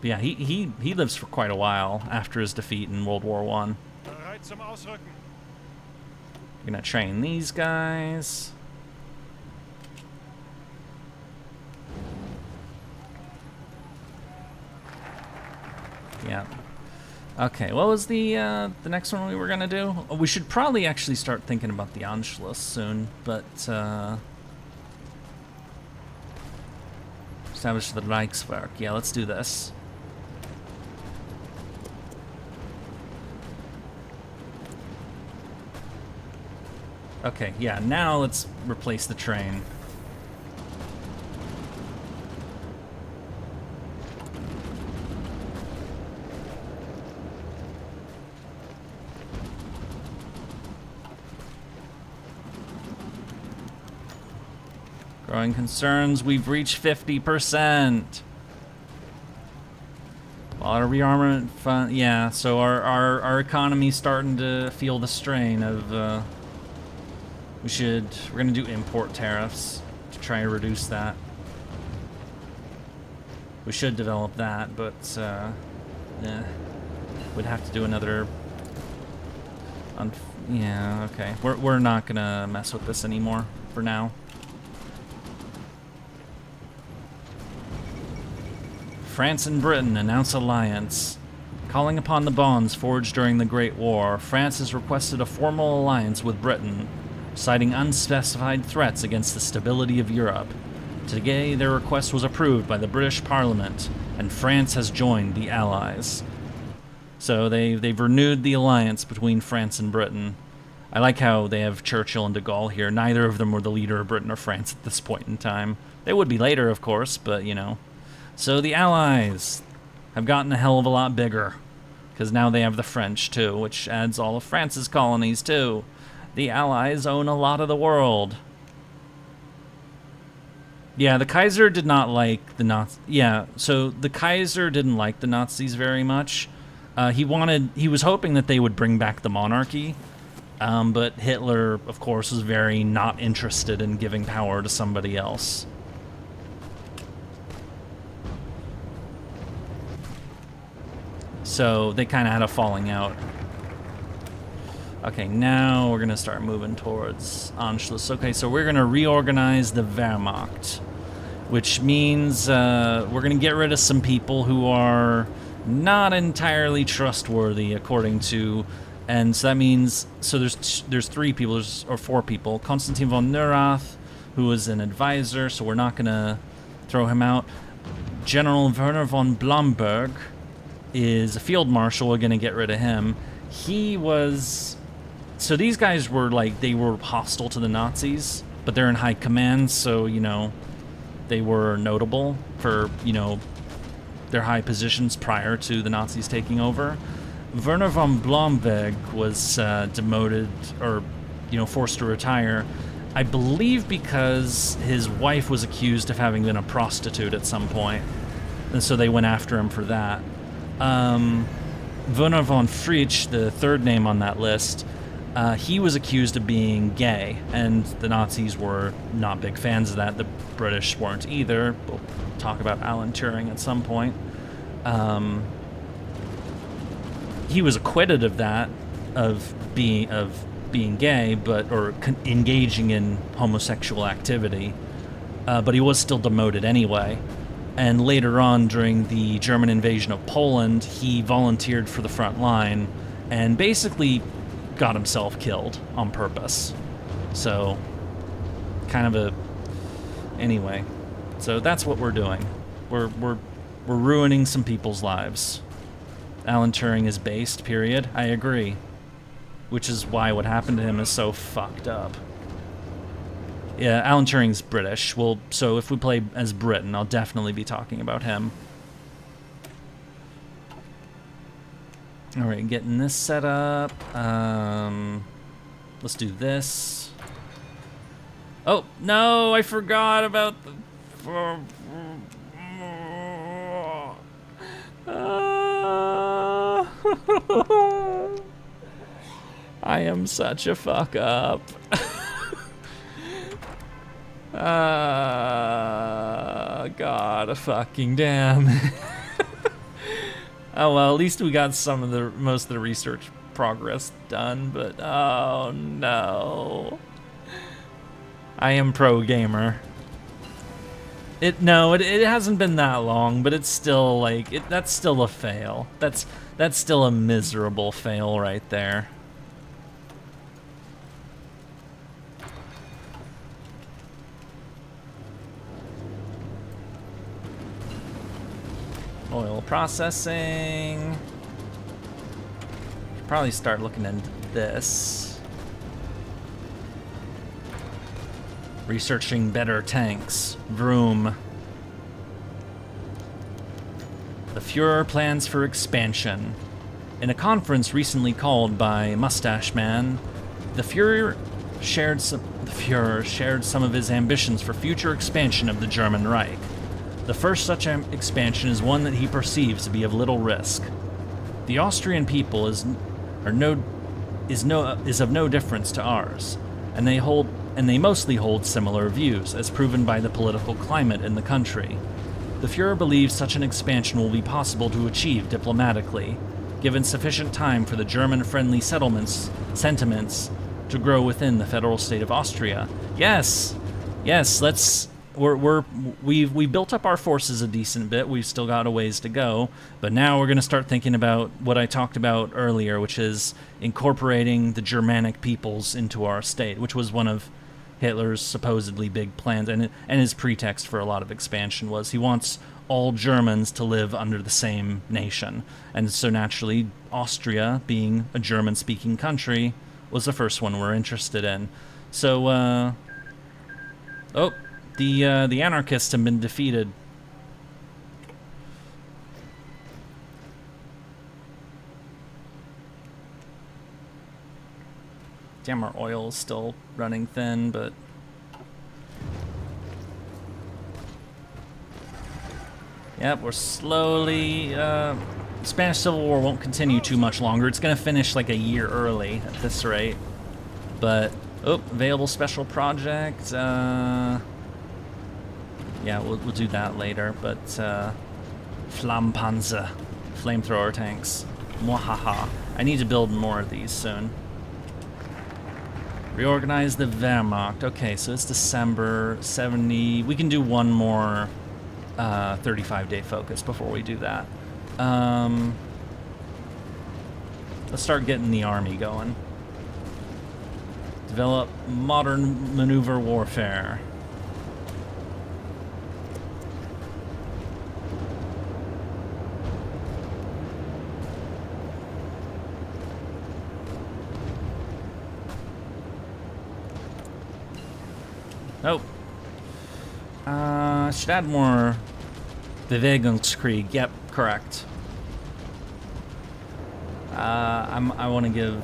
But yeah, he lives for quite a while after his defeat in World War I. Bereit zum Ausrücken. We're gonna train these guys. Yeah. Okay, what was the next one we were gonna do? Oh, we should probably actually start thinking about the Anschluss soon, but establish the Reichswerk. Yeah, let's do this. Okay, yeah, now let's replace the train. Growing concerns, we've reached 50%. While our rearmament fund, yeah, so our economy's starting to feel the strain of, we're gonna do import tariffs to try and reduce that. We should develop that, but, yeah, we'd have to do another, yeah, okay. We're not gonna mess with this anymore for now. France and Britain announce alliance. Calling upon the bonds forged during the Great War, France has requested a formal alliance with Britain, citing unspecified threats against the stability of Europe. Today, their request was approved by the British Parliament, and France has joined the Allies. So they've renewed the alliance between France and Britain. I like how they have Churchill and de Gaulle here. Neither of them were the leader of Britain or France at this point in time. They would be later, of course, but, you know. So the Allies have gotten a hell of a lot bigger, because now they have the French, too, which adds all of France's colonies, too. The Allies own a lot of the world. Yeah, the Kaiser did not like the Nazis. Yeah, so the Kaiser didn't like the Nazis very much. He was hoping that they would bring back the monarchy, but Hitler, of course, was very not interested in giving power to somebody else. So they kind of had a falling out. Okay, now we're going to start moving towards Anschluss. Okay, so we're going to reorganize the Wehrmacht, which means we're going to get rid of some people who are not entirely trustworthy, according to... And so that means... So there's 3 people, or 4 people. Konstantin von Neurath, who was an advisor, so we're not going to throw him out. General Werner von Blomberg is a field marshal. We're going to get rid of him. He was... So these guys were, like, they were hostile to the Nazis, but they're in high command, so, you know, they were notable for, you know, their high positions prior to the Nazis taking over. Werner von Blomberg was demoted, or, you know, forced to retire, I believe because his wife was accused of having been a prostitute at some point, and so they went after him for that. Werner von Fritsch, the 3rd name on that list, he was accused of being gay, and the Nazis were not big fans of that. The British weren't either. We'll talk about Alan Turing at some point. He was acquitted of that, of being gay, or engaging in homosexual activity, but he was still demoted anyway. And later on, during the German invasion of Poland, he volunteered for the front line and basically got himself killed on purpose. So, kind of a... Anyway, so that's what we're doing. We're ruining some people's lives. Alan Turing is based, period. I agree. Which is why what happened to him is so fucked up. Yeah, Alan Turing's British. Well, so if we play as Britain, I'll definitely be talking about him. Alright, getting this set up. Let's do this. Oh, no, I forgot about the... I am such a fuck up. God fucking damn. Oh well, at least we got most of the research progress done, but oh no. I am pro gamer. It hasn't been that long, but it's still like that's still a fail. That's still a miserable fail right there. Oil processing. Should probably start looking into this. Researching better tanks. Vroom. The Fuhrer plans for expansion. In a conference recently called by Mustache Man, the Fuhrer shared some of his ambitions for future expansion of the German Reich. The first such expansion is one that he perceives to be of little risk. The Austrian people is of no difference to ours, and they mostly hold similar views, as proven by the political climate in the country. The Fuhrer believes such an expansion will be possible to achieve diplomatically, given sufficient time for the German-friendly sentiments to grow within the federal state of Austria. Yes, we've built up our forces a decent bit. We've still got a ways to go, but now we're going to start thinking about what I talked about earlier, which is incorporating the Germanic peoples into our state, which was one of Hitler's supposedly big plans, and his pretext for a lot of expansion was he wants all Germans to live under the same nation. And so naturally, Austria, being a German-speaking country, was the first one we're interested in. So, the anarchists have been defeated. Damn, our oil is still running thin, but... Yep, we're slowly... Spanish Civil War won't continue too much longer. It's going to finish like a year early at this rate. But, available special project. Yeah, we'll do that later. But, Flammpanzer, flamethrower tanks. Muahahaha. I need to build more of these soon. Reorganize the Wehrmacht. Okay, so it's December 70. We can do one more 35-day focus before we do that. Let's start getting the army going. Develop modern maneuver warfare. Nope. Should add more Bewegungskrieg. Yep, correct. I want to give...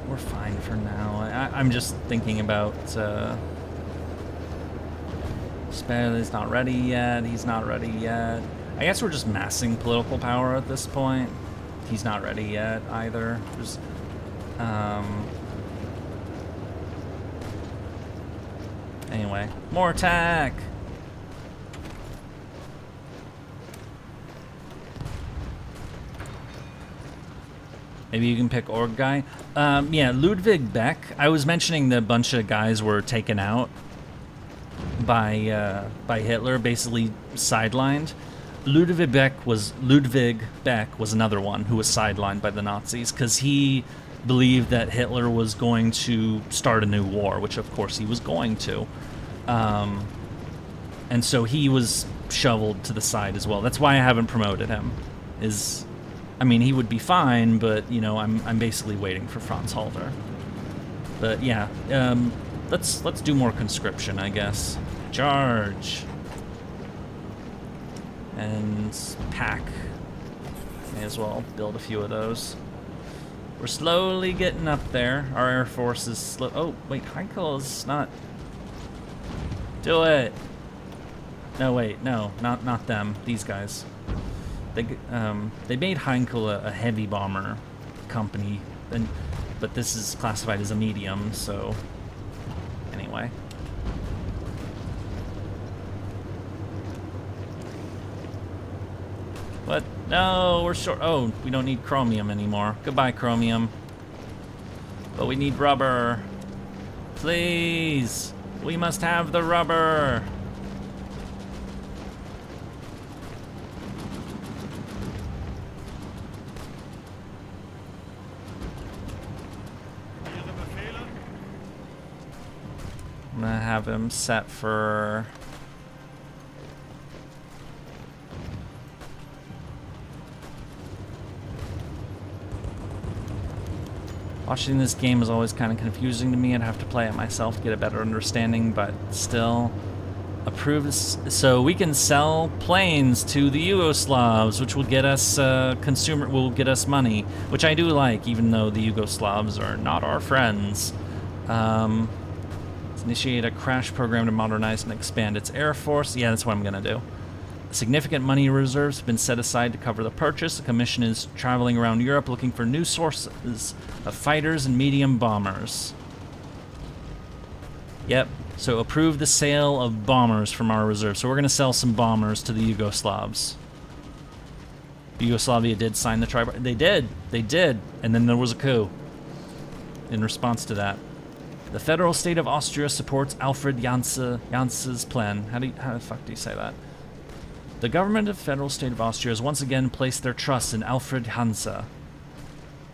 we're fine for now. I'm just thinking about... Spell not ready yet. He's not ready yet. I guess we're just massing political power at this point. He's not ready yet either. Just... Anyway, more attack! Maybe you can pick Org Guy. Yeah, Ludwig Beck. I was mentioning the bunch of guys were taken out by Hitler, basically sidelined. Ludwig Beck was another one who was sidelined by the Nazis because he believed that Hitler was going to start a new war, which of course he was going to. And so he was shoveled to the side as well. That's why I haven't promoted him. I mean, he would be fine, but you know, I'm basically waiting for Franz Halter. But yeah, let's do more conscription, I guess. Charge. And pack. May as well build a few of those. We're slowly getting up there. Our Air Force is slow. Oh, wait, Heinkel is not... Do it! No, wait, no, not them. These guys. They made Heinkel a heavy bomber company, but this is classified as a medium, so anyway. What? No, we're short. Oh, we don't need chromium anymore. Goodbye, chromium. But we need rubber. Please, we must have the rubber. I'm gonna have him set for... Watching this game is always kind of confusing to me. I'd have to play it myself to get a better understanding, but still. Approved. So we can sell planes to the Yugoslavs, which will get us will get us money, which I do like, even though the Yugoslavs are not our friends. Let's initiate a crash program to modernize and expand its air force. Yeah, that's what I'm gonna do. Significant money reserves have been set aside to cover the purchase. The commission is traveling around Europe looking for new sources of fighters and medium bombers. Yep, so approve the sale of bombers from our reserve. So we're going to sell some bombers to the Yugoslavs. Yugoslavia did sign the tribe. They did. And then there was a coup in response to that. The federal state of Austria supports Alfred Janss's plan. How the fuck do you say that? The government of the federal state of Austria has once again placed their trust in Alfred Jansse,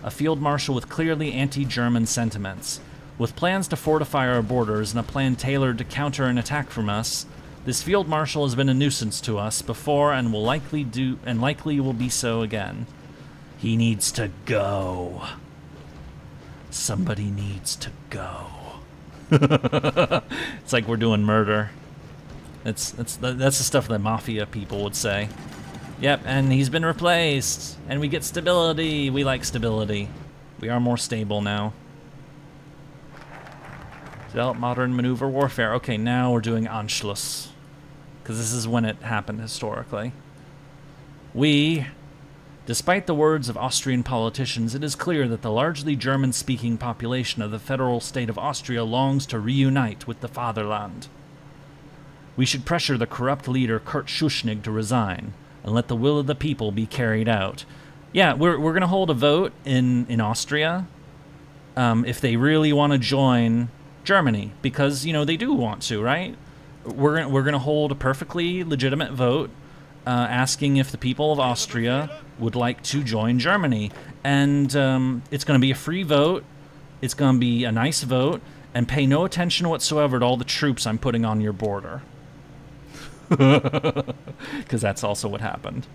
a field marshal with clearly anti-German sentiments. With plans to fortify our borders and a plan tailored to counter an attack from us, this field marshal has been a nuisance to us before and likely will be so again. He needs to go. Somebody needs to go. It's like we're doing murder. That's the stuff that mafia people would say. Yep, and he's been replaced, and we get stability. We like stability. We are more stable now. Develop modern maneuver warfare. Okay, now we're doing Anschluss, because this is when it happened historically. Despite the words of Austrian politicians, it is clear that the largely German-speaking population of the federal state of Austria longs to reunite with the fatherland. We should pressure the corrupt leader Kurt Schuschnigg to resign and let the will of the people be carried out. Yeah, we're going to hold a vote in Austria if they really want to join Germany, because, you know, they do want to, right? We're going to hold a perfectly legitimate vote asking if the people of Austria would like to join Germany. And it's going to be a free vote. It's going to be a nice vote, and pay no attention whatsoever to all the troops I'm putting on your border. Because that's also what happened.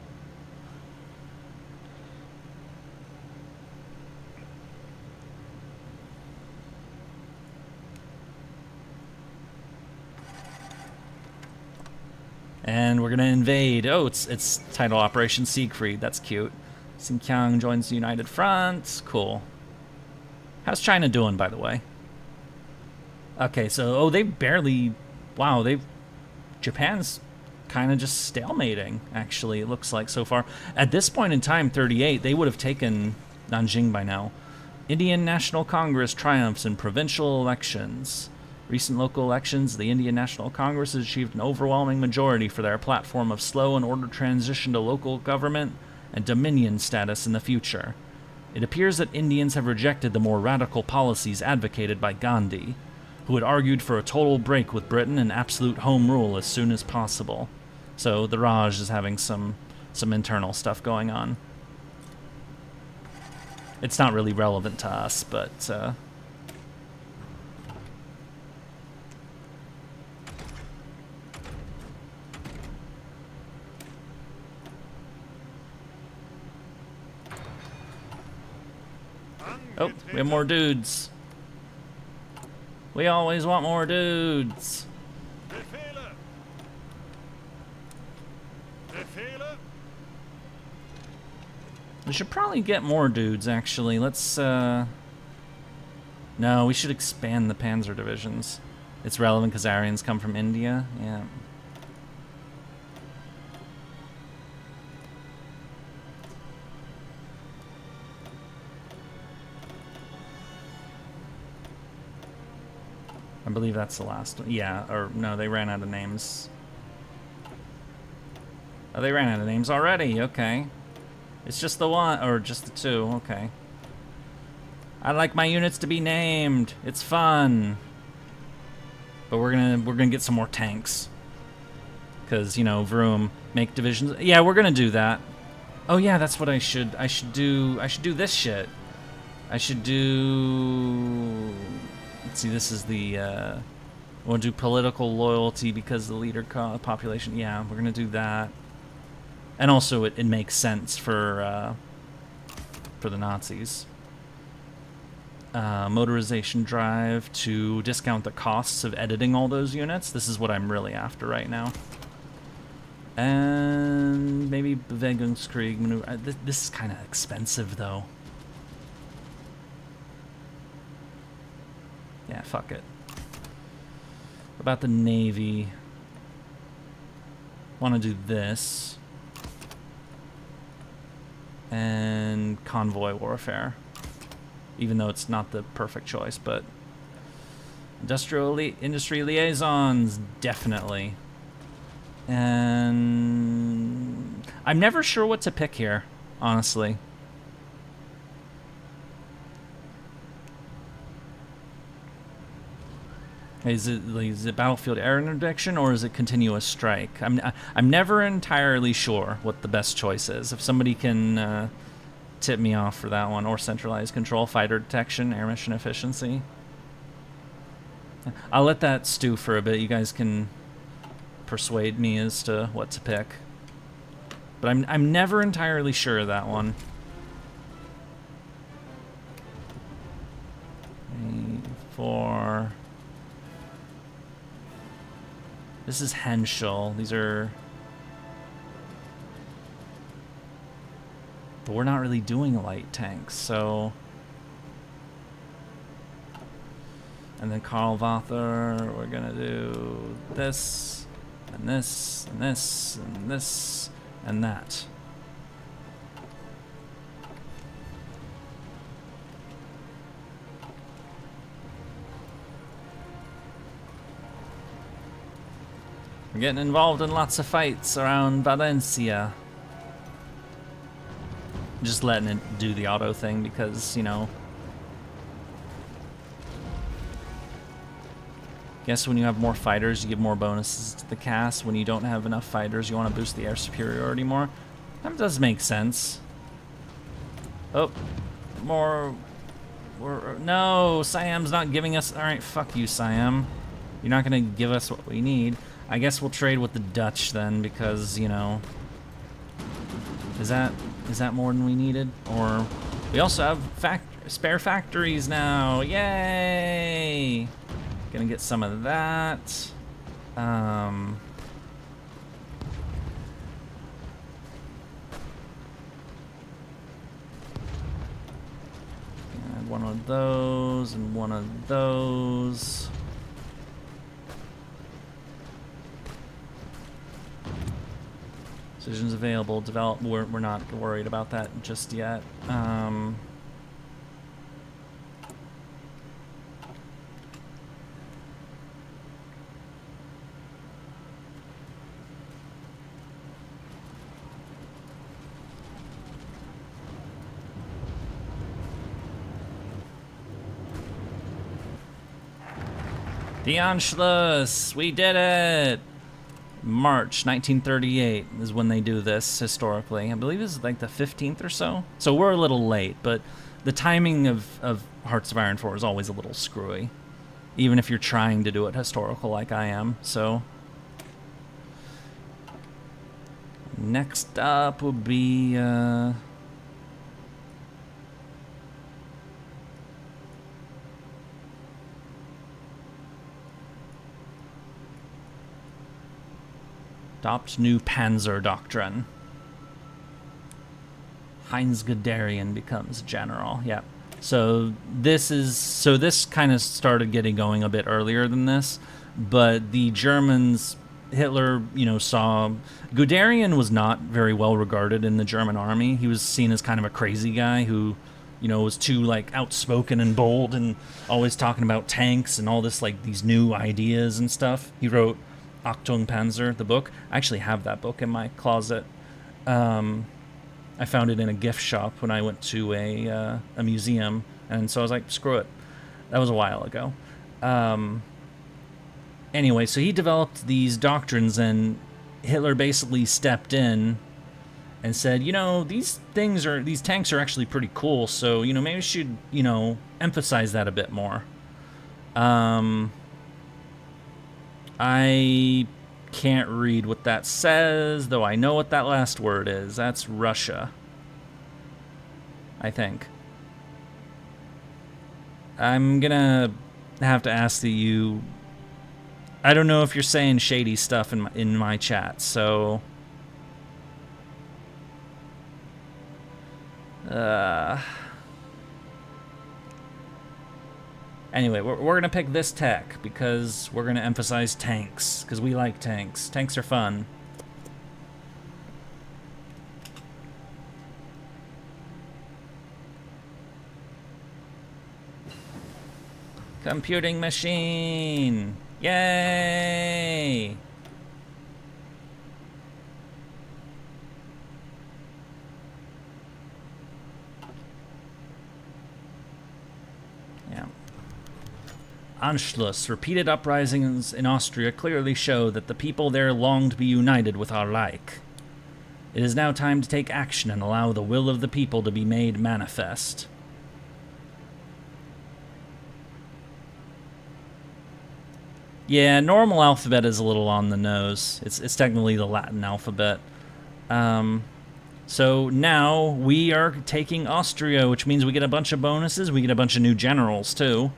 And we're gonna invade. Oh, it's title Operation Siegfried. That's cute. Xinjiang joins the United Front. Cool. How's China doing, by the way? Okay, so they barely. Wow, Japan's kind of just stalemating, actually, it looks like so far. At this point in time, 38, they would have taken Nanjing by now. Indian National Congress triumphs in provincial elections. Recent local elections, the Indian National Congress has achieved an overwhelming majority for their platform of slow and ordered transition to local government and dominion status in the future. It appears that Indians have rejected the more radical policies advocated by Gandhi, who had argued for a total break with Britain and absolute home rule as soon as possible. So the Raj is having some internal stuff going on. It's not really relevant to us, but oh, we have more dudes. We always want more dudes. We should probably get more dudes, actually. Let's, no, we should expand the Panzer divisions. It's relevant because Aryans come from India. Yeah. believe that's the last one. Yeah, or no, they ran out of names. Oh, they ran out of names already. Okay. It's just the one, or just the two. Okay. I like my units to be named. It's fun. But we're gonna get some more tanks. Cause, you know, vroom, make divisions. Yeah, we're gonna do that. Oh yeah, that's what I should do this shit. I should do, let's see, this is the, we'll do political loyalty because the leader population. Yeah, we're gonna do that. And also it makes sense for the Nazis. Motorization drive to discount the costs of editing all those units. This is what I'm really after right now. And maybe Bewegungskrieg maneuver. This is kind of expensive though. Yeah, fuck it. What about the Navy? Want to do this. And convoy warfare. Even though it's not the perfect choice, but industry liaisons, definitely. And I'm never sure what to pick here, honestly. Is it battlefield air interdiction or is it continuous strike? I'm never entirely sure what the best choice is. If somebody can tip me off for that one, or centralized control, fighter detection, air mission efficiency. I'll let that stew for a bit. You guys can persuade me as to what to pick. But I'm never entirely sure of that one. For this is Henschel. These are. But we're not really doing light tanks, so. And then Karl Vather, we're gonna do this, and this, and this, and this, and that. We're getting involved in lots of fights around Valencia. Just letting it do the auto thing because, you know. Guess when you have more fighters, you give more bonuses to the cast. When you don't have enough fighters, you want to boost the air superiority more. That does make sense. Oh, more. No, Siam's not giving us. All right, fuck you, Siam. You're not gonna give us what we need. I guess we'll trade with the Dutch then, because, you know. Is that more than we needed? Or we also have spare factories now. Yay! Gonna get some of that. Add one of those and one of those. Decisions available. Develop. We're not worried about that just yet. The Anschluss! We did it! March 1938 is when they do this historically. I believe it's like the 15th or so. So we're a little late, but the timing of Hearts of Iron 4 is always a little screwy. Even if you're trying to do it historical like I am, so. Next up will be, adopt new Panzer doctrine. Heinz Guderian becomes general. Yep. So this kind of started getting going a bit earlier than this, but the Germans, Hitler, you know, saw Guderian was not very well regarded in the German army. He was seen as kind of a crazy guy who you know, was too like outspoken and bold and always talking about tanks and all this like these new ideas and stuff. He wrote Achtung Panzer, the book. I actually have that book in my closet. I found it in a gift shop when I went to a museum, and so I was like, screw it. That was a while ago. Anyway, so he developed these doctrines, and Hitler basically stepped in and said, you know, these tanks are actually pretty cool, so, you know, maybe we should, you know, emphasize that a bit more. I can't read what that says, though I know what that last word is. That's Russia, I think. I'm gonna have to ask that you... I don't know if you're saying shady stuff in my chat, so... Anyway, we're gonna pick this tech because we're gonna emphasize tanks, because we like tanks. Tanks are fun. Computing machine! Yay! Yeah. Anschluss. Repeated uprisings in Austria clearly show that the people there long to be united with our Reich. It is now time to take action and allow the will of the people to be made manifest. Yeah, normal alphabet is a little on the nose. It's technically the Latin alphabet. So now we are taking Austria, which means we get a bunch of bonuses. We get a bunch of new generals too,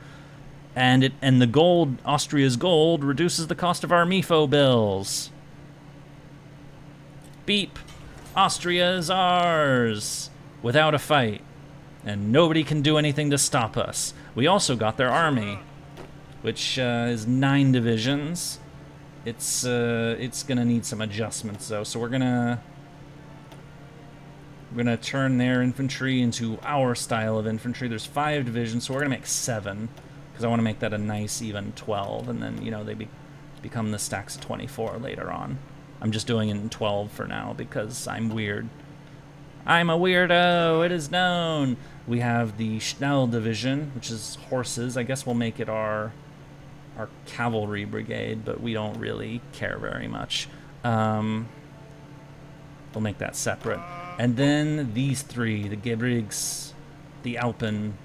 and the gold, Austria's gold, reduces the cost of our MIFO bills. Beep, Austria is ours without a fight, and nobody can do anything to stop us. We also got their army, which is 9 divisions. It's gonna need some adjustments though, so we're gonna turn their infantry into our style of infantry. There's 5 divisions, so we're gonna make 7, because I want to make that a nice even 12, and then, you know, they become the stacks of 24 later on. I'm just doing it in 12 for now because I'm weird. I'm a weirdo, it is known. We have the Schnell division, which is horses. I guess we'll make it our cavalry brigade, but we don't really care very much. We'll make that separate. And then these 3, the Gebirgs, the Alpen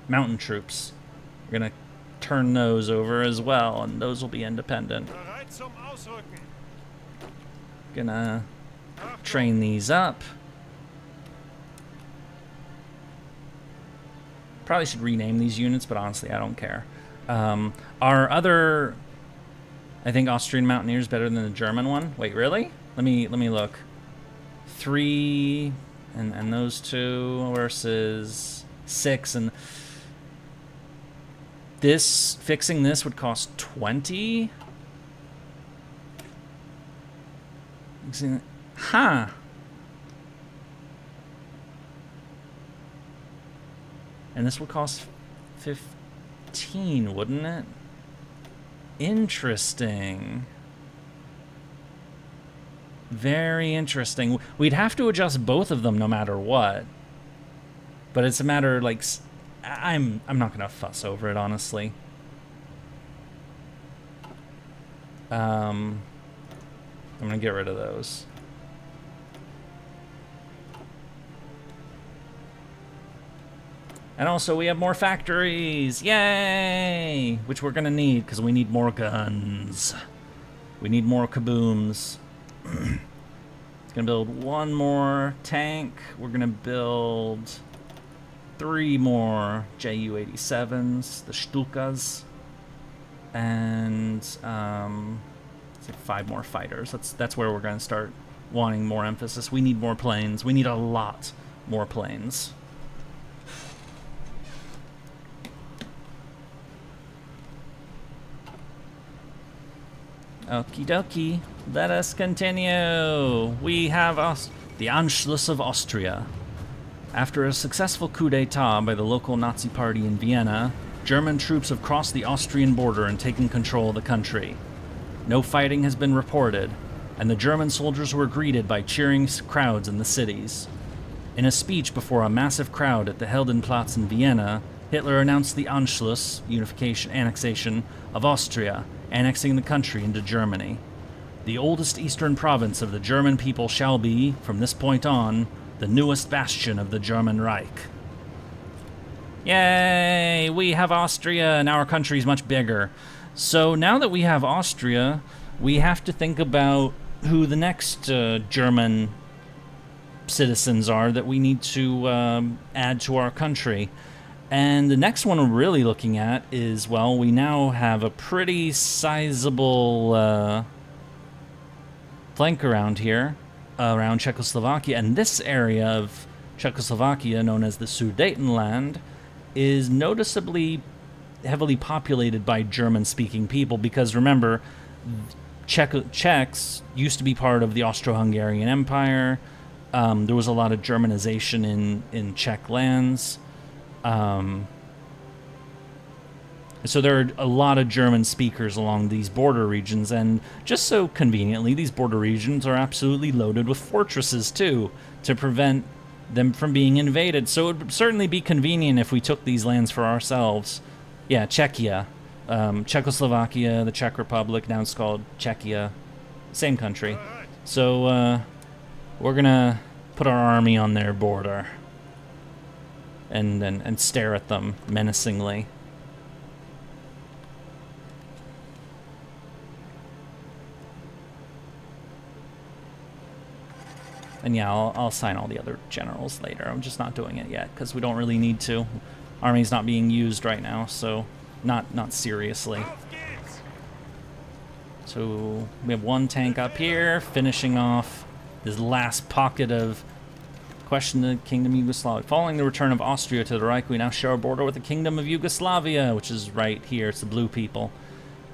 mountain troops. We're gonna turn those over as well, and those will be independent. Gonna train these up. Probably should rename these units, but honestly, I don't care. Our other, I think Austrian Mountaineer is better than the German one. Wait, really? Let me look. 3 and those 2 versus 6, and this, fixing this would cost 20. Huh. And this would cost 15, wouldn't it? Interesting. Very interesting. We'd have to adjust both of them no matter what. But it's a matter, like, I'm not gonna fuss over it, honestly. I'm gonna get rid of those. And also, we have more factories! Yay! Which we're gonna need, because we need more guns. We need more kabooms. Gonna build 1 more tank. We're gonna build 3 more Ju-87s, the Stukas. And, 5 more fighters. That's where we're gonna start wanting more emphasis. We need more planes. We need a lot more planes. Okie dokie, let us continue. We have the Anschluss of Austria. After a successful coup d'etat by the local Nazi party in Vienna, German troops have crossed the Austrian border and taken control of the country. No fighting has been reported, and the German soldiers were greeted by cheering crowds in the cities. In a speech before a massive crowd at the Heldenplatz in Vienna, Hitler announced the Anschluss, annexation of Austria, annexing the country into Germany. The oldest eastern province of the German people shall be, from this point on, the newest bastion of the German Reich. Yay! We have Austria, and our country's much bigger. So now that we have Austria, we have to think about who the next German citizens are that we need to add to our country. And the next one we're really looking at is, well, we now have a pretty sizable flank around here, around Czechoslovakia. And this area of Czechoslovakia, known as the Sudetenland, is noticeably heavily populated by German-speaking people, because remember, Czechs used to be part of the Austro-Hungarian Empire. There was a lot of Germanization in Czech lands. So there are a lot of German speakers along these border regions, and just so conveniently, these border regions are absolutely loaded with fortresses too, to prevent them from being invaded. So it would certainly be convenient if we took these lands for ourselves. Yeah, Czechia. Czechoslovakia, the Czech Republic, now it's called Czechia. Same country. So we're gonna put our army on their border and stare at them menacingly. And yeah, I'll assign all the other generals later. I'm just not doing it yet because we don't really need to. Army's not being used right now, so not seriously. So we have one tank up here, finishing off this last pocket of question the Kingdom of Yugoslavia. Following the return of Austria to the Reich, we now share a border with the Kingdom of Yugoslavia, which is right here. It's the blue people.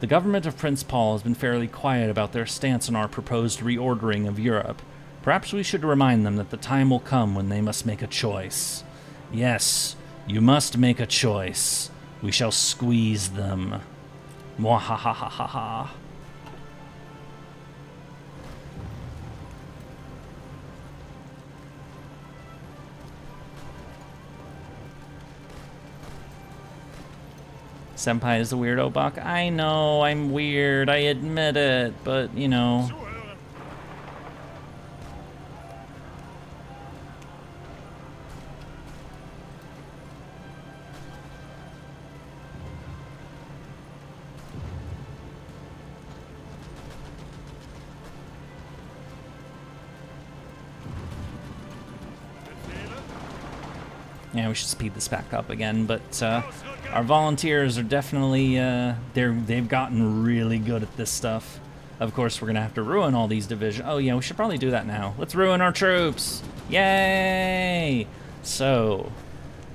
The government of Prince Paul has been fairly quiet about their stance on our proposed reordering of Europe. Perhaps we should remind them that the time will come when they must make a choice. Yes, you must make a choice. We shall squeeze them. Muahahahaha. Senpai is the weirdo buck. I know, I'm weird, I admit it, but, you know. Yeah, we should speed this back up again, but our volunteers are definitely, they've gotten really good at this stuff. Of course, we're going to have to ruin all these divisions. Oh yeah, we should probably do that now. Let's ruin our troops! Yay! So,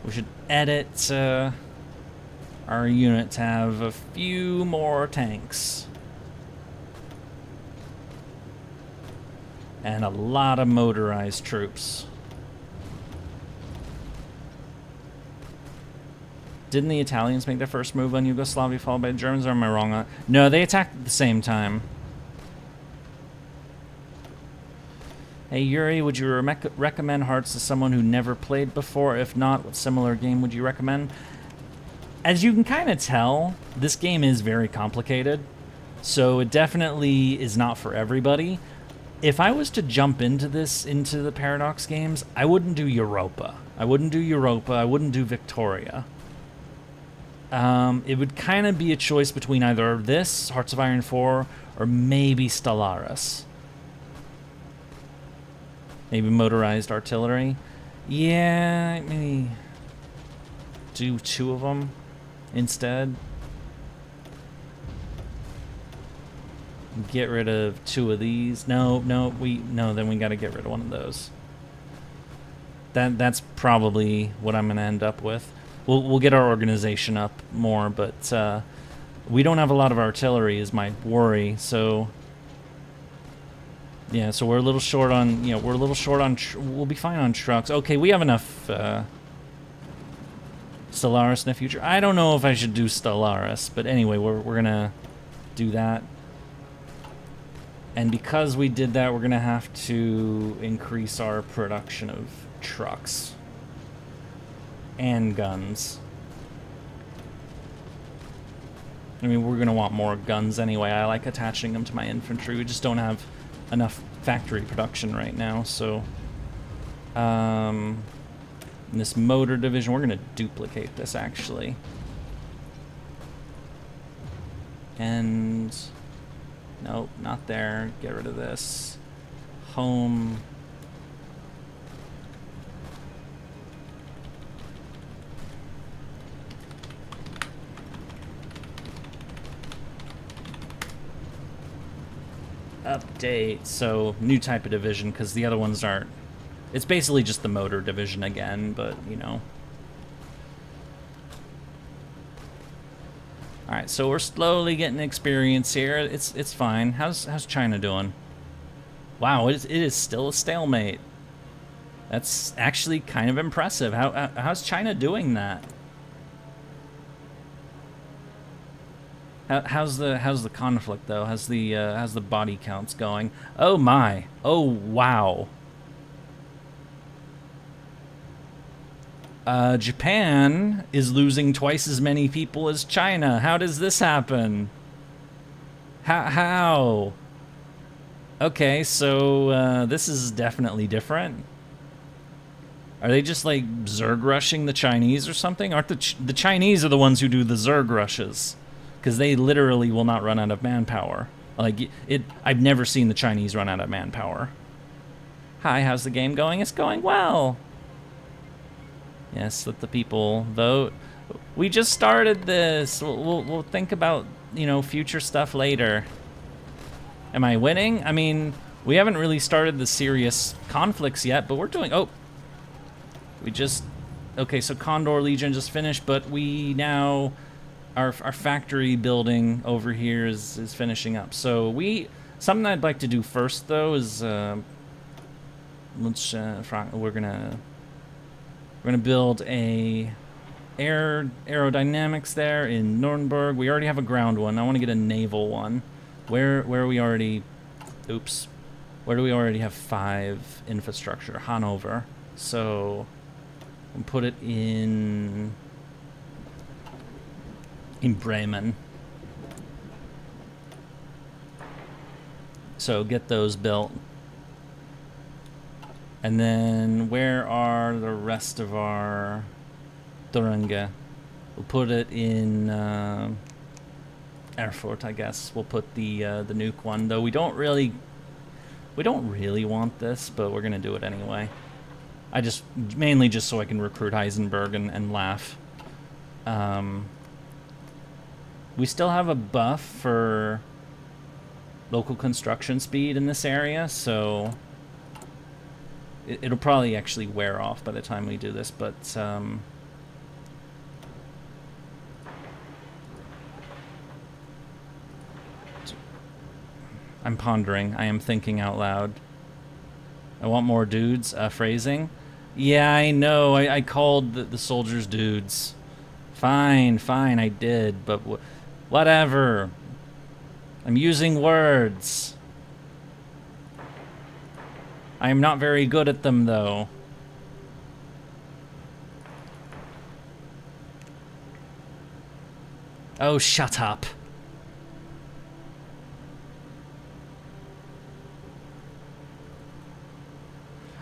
we should edit our unit to have a few more tanks. And a lot of motorized troops. Didn't the Italians make their first move on Yugoslavia followed by the Germans, or am I wrong on? No, they attacked at the same time. Hey Yurie, would you recommend Hearts to someone who never played before? If not, what similar game would you recommend? As you can kind of tell, this game is very complicated, so it definitely is not for everybody. If I was to jump into the Paradox games, I wouldn't do Europa. I wouldn't do Victoria. It would kind of be a choice between either this, Hearts of Iron 4, or maybe Stellaris. Maybe motorized artillery. Yeah, maybe do 2 of them instead. Get rid of 2 of these. No, then we gotta get rid of one of those. That's probably what I'm gonna end up with. We'll get our organization up more, but we don't have a lot of artillery is my worry, so Yeah, so we're a little short on, we're a little short on, we'll be fine on trucks. Okay, we have enough Stellaris in the future. I don't know if I should do Stellaris, but anyway, we're gonna do that. And because we did that, we're gonna have to increase our production of trucks and guns. I mean, we're gonna want more guns anyway. I like attaching them to my infantry. We just don't have enough factory production right now, so in this motor division, we're gonna duplicate this actually. And nope, not there. Get rid of this. Home. Update. So new type of division, because the other ones aren't. It's basically just the motor division again, but you know. All right, so we're slowly getting experience here. It's fine. How's China doing? Wow, it is still a stalemate. That's actually kind of impressive. How's China doing that? How's the conflict though? How's the body counts going? Oh my! Oh wow! Japan is losing twice as many people as China. How does this happen? How? Okay, so this is definitely different. Are they just like Zerg rushing the Chinese or something? Aren't the Chinese are the ones who do the Zerg rushes? Because they literally will not run out of manpower. Like I've never seen the Chinese run out of manpower. Hi, how's the game going? It's going well. Yes, let the people vote. We just started this. We'll think about, you know, future stuff later. Am I winning? I mean, we haven't really started the serious conflicts yet, but we're doing. Oh, we just. Okay, so Condor Legion just finished, but we now. Our factory building over here is finishing up. So something I'd like to do first though is we're gonna build a aerodynamics there in Nuremberg. We already have a ground one. I want to get a naval one. Where we already, oops, where do we already have 5 infrastructure? Hanover. So we'll put it in Bremen. So get those built. And then where are the rest of our Thuringe? We'll put it in Erfurt, I guess. We'll put the nuke one, though we don't really want this, but we're gonna do it anyway. Mainly just so I can recruit Heisenberg and laugh. We still have a buff for local construction speed in this area, so it'll probably actually wear off by the time we do this, but I'm pondering. I am thinking out loud. I want more dudes. Phrasing. Yeah, I know. I called the soldiers dudes. Fine, I did, but whatever. I'm using words. I am not very good at them, though. Oh, shut up.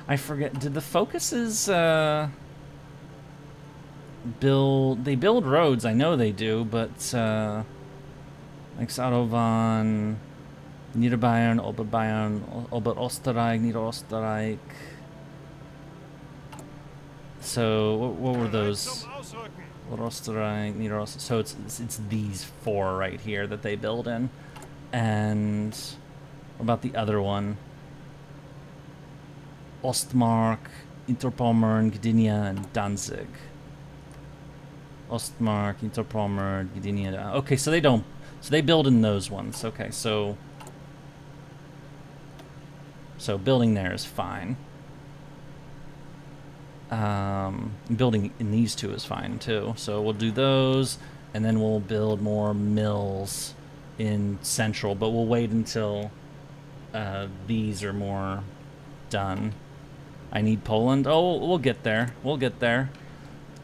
I forget, did the focuses, they build roads, I know they do, but, like Autobahn, Niederbayern, Oberbayern, Oberösterreich, Niederösterreich. So, what were those? Oberösterreich, Niederösterreich. So it's these 4 right here that they build in. And what about the other one? Ostmark, Interpommern, Gdynia, and Danzig. Ostmark, Interpommern, Gdynia. Okay, so they build in those ones. Okay, so So building there is fine. Building in these two is fine too. So we'll do those, and then we'll build more mills in Central, but we'll wait until these are more done. I need Poland. Oh, we'll get there. We'll get there.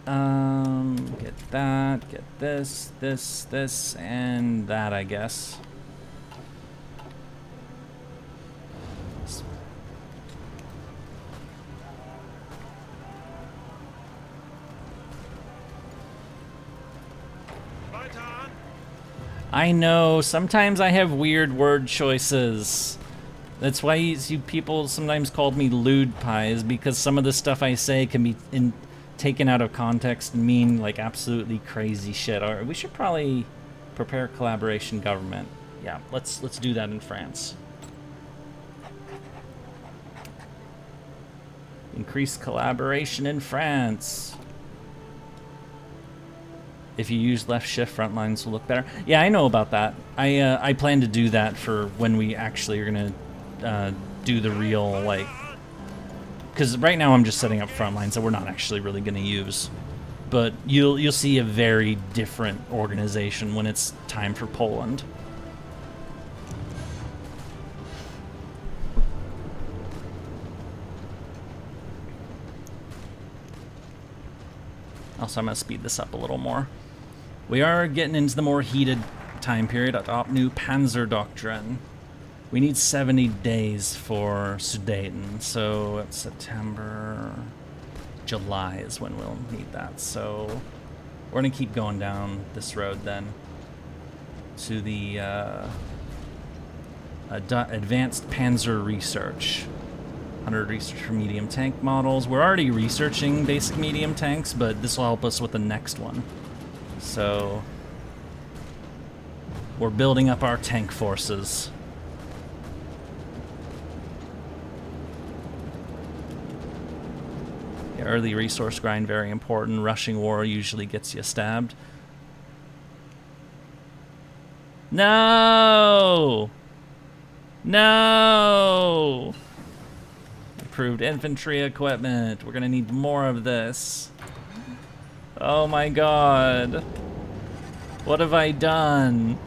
Get that, get this, this, and that, I guess. I know, sometimes I have weird word choices. That's why you people sometimes called me lewd pies, because some of the stuff I say can be taken out of context and mean like absolutely crazy shit. Or we should probably prepare collaboration government. Yeah, let's do that in France. Increase collaboration in France. If you use left shift, front lines will look better. Yeah, I know about that. I plan to do that for when we actually are gonna do the real, like, because right now I'm just setting up front lines that we're not actually really gonna use. But you'll see a very different organization when it's time for Poland. Also, I'm gonna speed this up a little more. We are getting into the more heated time period. Adopt new Panzer Doctrine. We need 70 days for Sudeten, so it's September, July is when we'll need that. So we're gonna keep going down this road then to the Advanced Panzer Research. 100 research for medium tank models. We're already researching basic medium tanks, but this will help us with the next one. So we're building up our tank forces. Yeah, early resource grind, very important. Rushing war usually gets you stabbed. No! No! Improved infantry equipment. We're gonna need more of this. Oh my god. What have I done?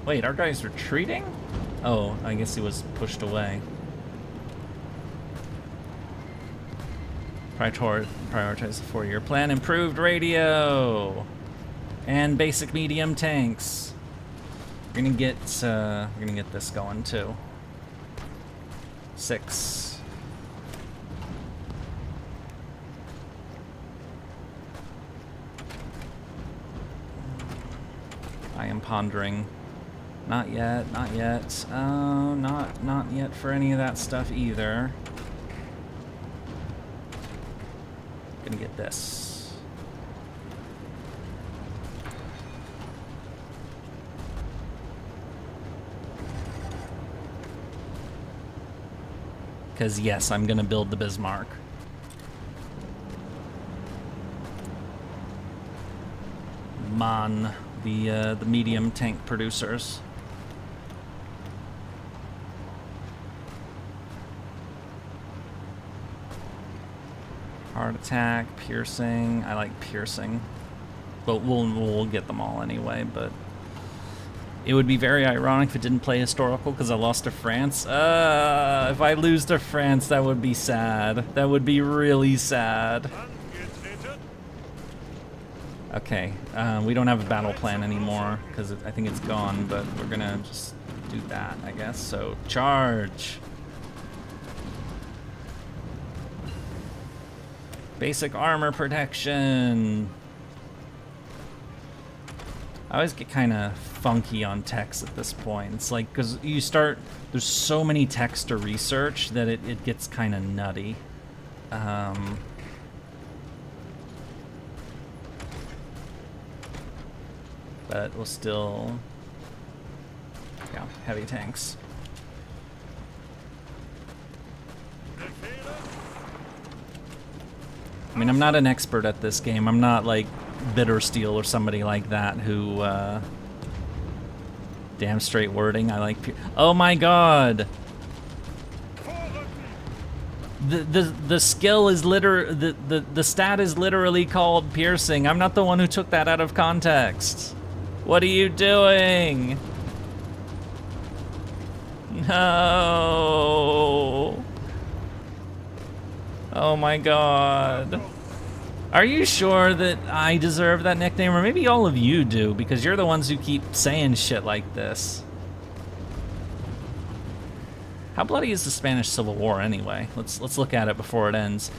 Wait, our guy's retreating? Oh, I guess he was pushed away. Prioritize the 4-year plan. Improved radio! And basic medium tanks. We're gonna get this going too. 6. I am pondering. Not yet, not yet. Not yet for any of that stuff either. Gonna get this. Because yes, I'm gonna build the Bismarck. MAN, the medium tank producers. Heart attack, piercing. I like piercing, but we'll get them all anyway. But it would be very ironic if it didn't play historical because I lost to France. If I lose to France, that would be sad. That would be really sad. Okay, we don't have a battle plan anymore because I think it's gone, but we're gonna just do that, I guess. So charge. Basic armor protection. I always get kind of funky on text at this point. It's like, because you start, there's so many texts to research that it gets kind of nutty. But we'll still, yeah, heavy tanks. I mean, I'm not an expert at this game. I'm not like Bittersteel or somebody like that who Damn straight wording. I like. Oh my god. The skill is the stat is literally called piercing. I'm not the one who took that out of context. What are you doing? No. Oh my god. Are you sure that I deserve that nickname? Or maybe all of you do, because you're the ones who keep saying shit like this. How bloody is the Spanish Civil War anyway? Let's look at it before it ends.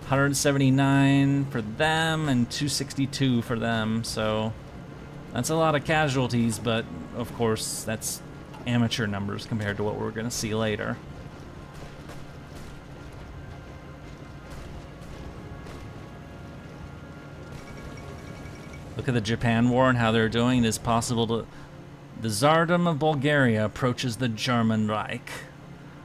179 for them and 262 for them, so that's a lot of casualties, but of course that's amateur numbers compared to what we're gonna see later. Look at the Japan War and how they're doing. It is possible to... The Tsardom of Bulgaria approaches the German Reich.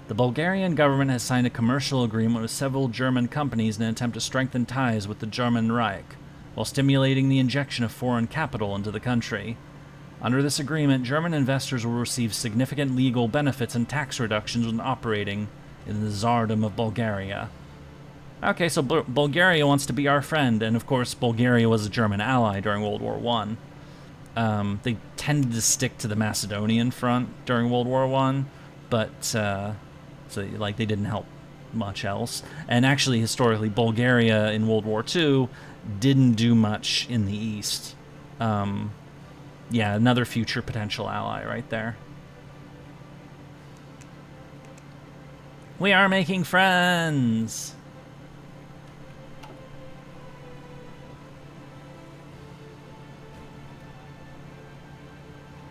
The Bulgarian government has signed a commercial agreement with several German companies in an attempt to strengthen ties with the German Reich, while stimulating the injection of foreign capital into the country. Under this agreement, German investors will receive significant legal benefits and tax reductions when operating in the Tsardom of Bulgaria. Okay, so Bulgaria wants to be our friend, and of course Bulgaria was a German ally during World War I. They tended to stick to the Macedonian front during World War I, but so like they didn't help much else. And actually, historically, Bulgaria in World War II didn't do much in the East. Yeah, another future potential ally right there. We are making friends!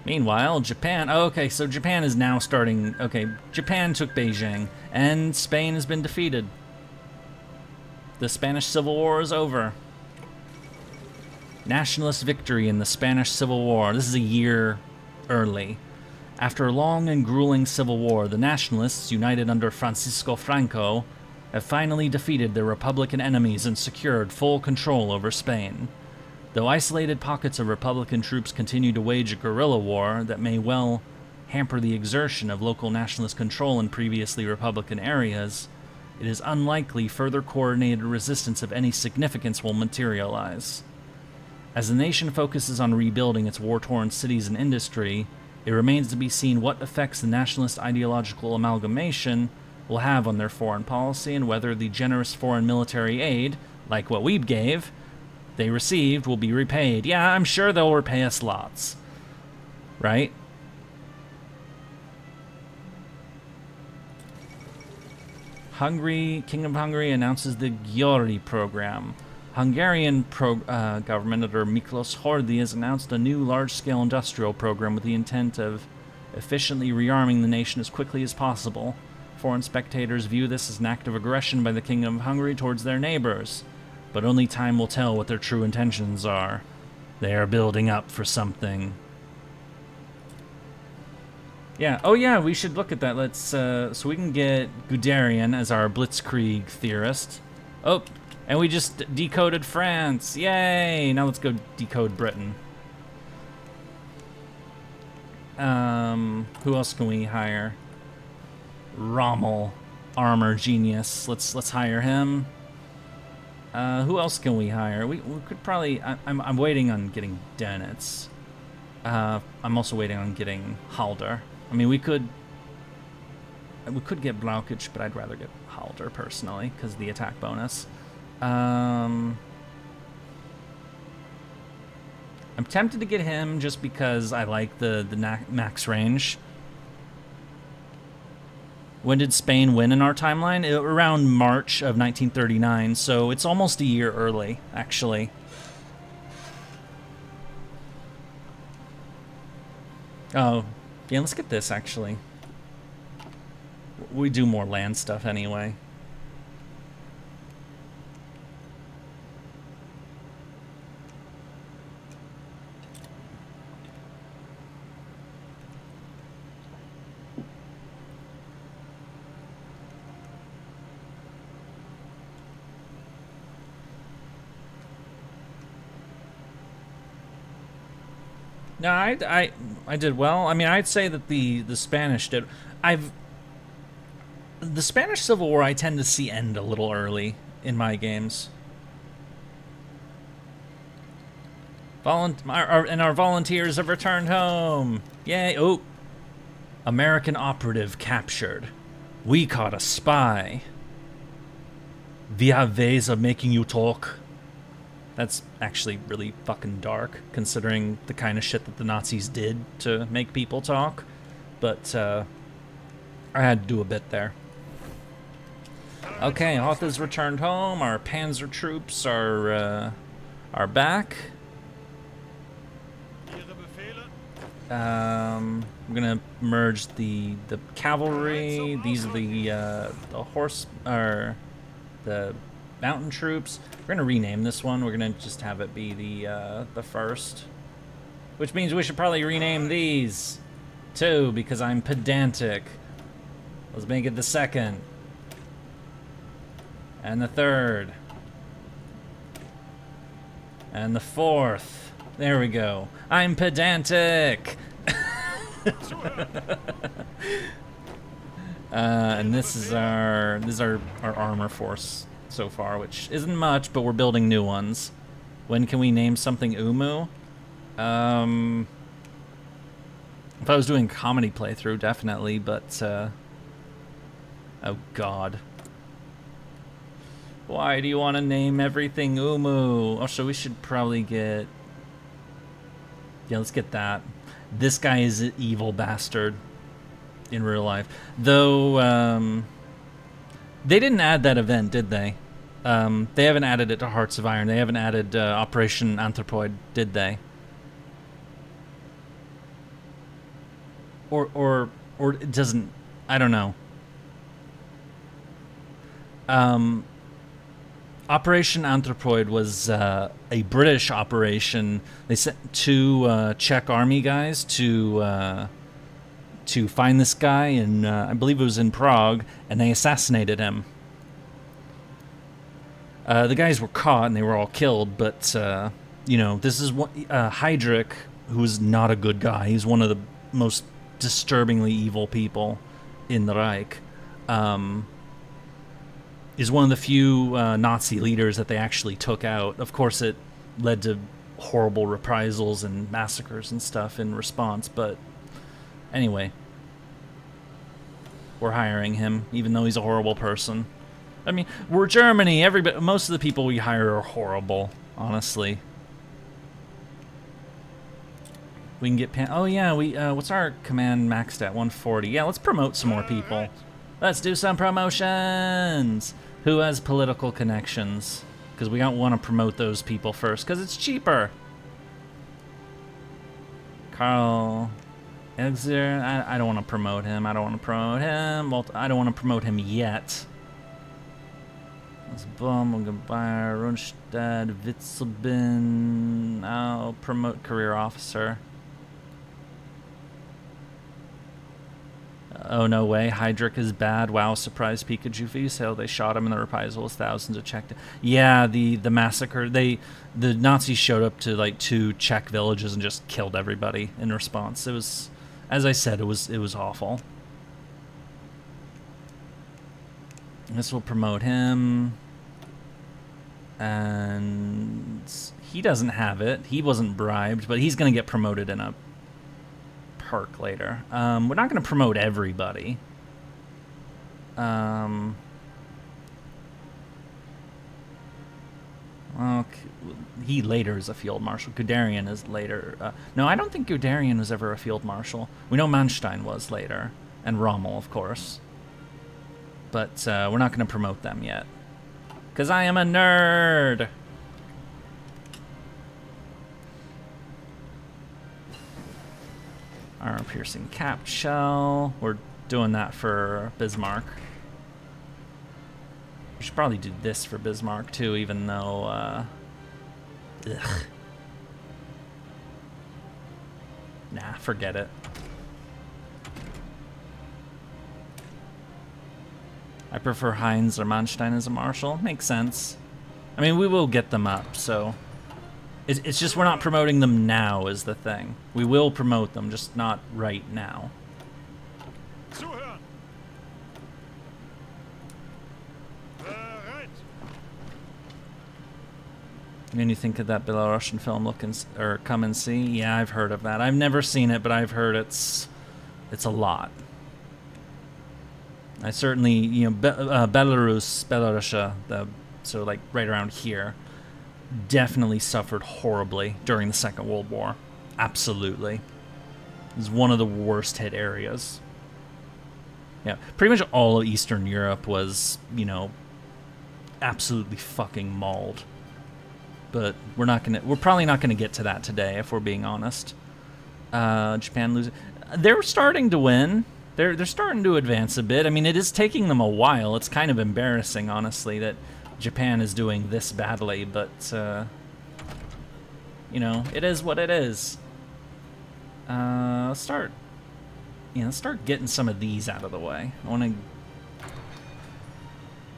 Meanwhile, Japan... Oh, okay, so Japan is now starting... Okay, Japan took Beijing, and Spain has been defeated. The Spanish Civil War is over. Nationalist victory in the Spanish Civil War. This is a year early. After a long and grueling civil war, the nationalists, united under Francisco Franco, have finally defeated their Republican enemies and secured full control over Spain. Though isolated pockets of Republican troops continue to wage a guerrilla war that may well hamper the exertion of local nationalist control in previously Republican areas, it is unlikely further coordinated resistance of any significance will materialize. As the nation focuses on rebuilding its war-torn cities and industry, it remains to be seen what effects the nationalist ideological amalgamation will have on their foreign policy and whether the generous foreign military aid, like what we gave, they received will be repaid. Yeah, I'm sure they'll repay us lots. Right? King of Hungary announces the Yurie program. Hungarian government under Miklos Horthy has announced a new large-scale industrial program with the intent of efficiently rearming the nation as quickly as possible. Foreign spectators view this as an act of aggression by the King of Hungary towards their neighbors. But only time will tell what their true intentions are. They are building up for something. Yeah, oh yeah, we should look at that. Let's, so we can get Guderian as our blitzkrieg theorist. Oh, and we just decoded France. Yay! Now let's go decode Britain. Who else can we hire? Rommel, armor genius. Let's hire him. Who else can we hire? We could probably... I'm waiting on getting Denitz. I'm also waiting on getting Halder. I mean, we could get Blaukic, but I'd rather get Halder personally because of the attack bonus. I'm tempted to get him just because I like the max range. When did Spain win in our timeline? Around March of 1939, so it's almost a year early, actually. Oh, yeah, let's get this, actually. We do more land stuff anyway. No, I did well. I mean, I'd say that the Spanish did. The Spanish Civil War I tend to see end a little early in my games. Our volunteers have returned home. Yay! Oh, American operative captured. We caught a spy. We have ways of making you talk. That's actually really fucking dark, considering the kind of shit that the Nazis did to make people talk. But I had to do a bit there. Okay, Hoth has returned home. Our Panzer troops are back. I'm gonna merge the cavalry. These are the horse or the mountain troops. We're gonna rename this one. We're gonna just have it be the first, which means we should probably rename these too because I'm pedantic. Let's make it the second and the third and the fourth. There we go. I'm pedantic. And this is our armor force so far, which isn't much, but we're building new ones. When can we name something Umu? If I was doing a comedy playthrough, definitely, but oh god. Why do you want to name everything Umu? Oh, so we should probably get... Yeah, let's get that. This guy is an evil bastard in real life. Though, they didn't add that event, did they? They haven't added it to Hearts of Iron. They haven't added Operation Anthropoid, did they? Or it doesn't... I don't know. Operation Anthropoid was a British operation. They sent two Czech army guys to find this guy, and I believe it was in Prague, and they assassinated him. The guys were caught and they were all killed, but you know, this is what Heydrich, who's not a good guy. He's one of the most disturbingly evil people in the Reich. Is one of the few Nazi leaders that they actually took out. Of course, it led to horrible reprisals and massacres and stuff in response, but anyway. We're hiring him, even though he's a horrible person. I mean, we're Germany. Most of the people we hire are horrible, honestly. We can get... Oh, yeah, what's our command maxed at? 140. Yeah, let's promote some more people. Let's do some promotions! Who has political connections? Because we don't want to promote those people first, because it's cheaper. Carl Exer, I don't want to promote him. I don't want to promote him. Well, I don't want to promote him yet. Let's boom, we're gonna buy Rundstedt, Witzelbin. I'll promote career officer. Oh, no way. Heydrich is bad. Wow, surprise Pikachu V-sale. They shot him in the reprisals. Thousands of Czech... Yeah, the massacre. The Nazis showed up to, like, 2 Czech villages and just killed everybody in response. It was... As I said, it was awful. This will promote him. And... He doesn't have it. He wasn't bribed, but he's going to get promoted in a... perk later. We're not going to promote everybody. Okay. He later is a field marshal. Guderian is later. No, I don't think Guderian was ever a field marshal. We know Manstein was later, and Rommel, of course. But we're not going to promote them yet. Because I am a nerd! Armor-piercing cap shell. We're doing that for Bismarck. We should probably do this for Bismarck too, even though, ugh. Nah, forget it. I prefer Heinz or Manstein as a marshal. Makes sense. I mean, we will get them up, so... It's just we're not promoting them now is the thing. We will promote them, just not right now. And you think of that Belarusian film Look and or Come and See? Yeah, I've heard of that. I've never seen it, but I've heard it's a lot. I certainly, you know, Belarusia, so like right around here, definitely suffered horribly during the Second World War. Absolutely. It was one of the worst hit areas. Yeah, pretty much all of Eastern Europe was, you know, absolutely fucking mauled. But we're probably not gonna get to that today, if we're being honest. Japan losing. They're starting to win. They're starting to advance a bit. I mean, it is taking them a while. It's kind of embarrassing, honestly, that Japan is doing this badly. But you know, it is what it is. Let's start getting some of these out of the way.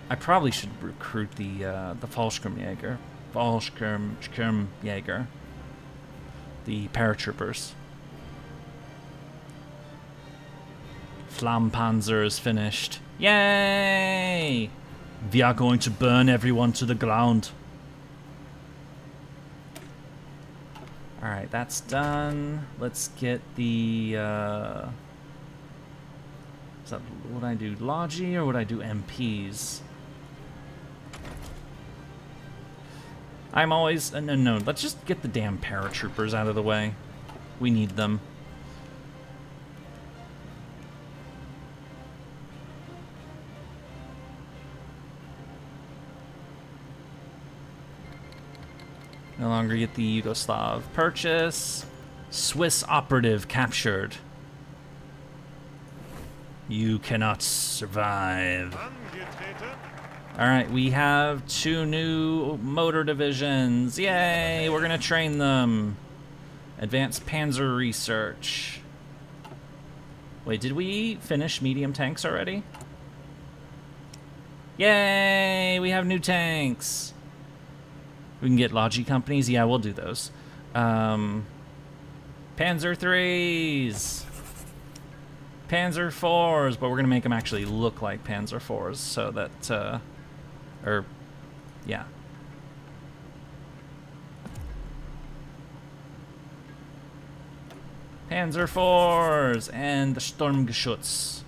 I probably should recruit the Fallschirmjäger. Fallschirmjäger. The paratroopers. Flampanzer is finished. Yay! We are going to burn everyone to the ground. Alright, that's done. Let's get the... would I do Logi or would I do MPs? I'm always... No, let's just get the damn paratroopers out of the way. We need them. No longer get the Yugoslav purchase. Swiss operative captured. You cannot survive. Alright, we have 2 new motor divisions. Yay, we're gonna train them. Advanced Panzer research. Wait, did we finish medium tanks already? Yay, we have new tanks. We can get Logi companies. Yeah, we'll do those. Panzer 3s. Panzer 4s, but we're gonna make them actually look like Panzer 4s so that, yeah. Panzer 4s and the Sturmgeschütz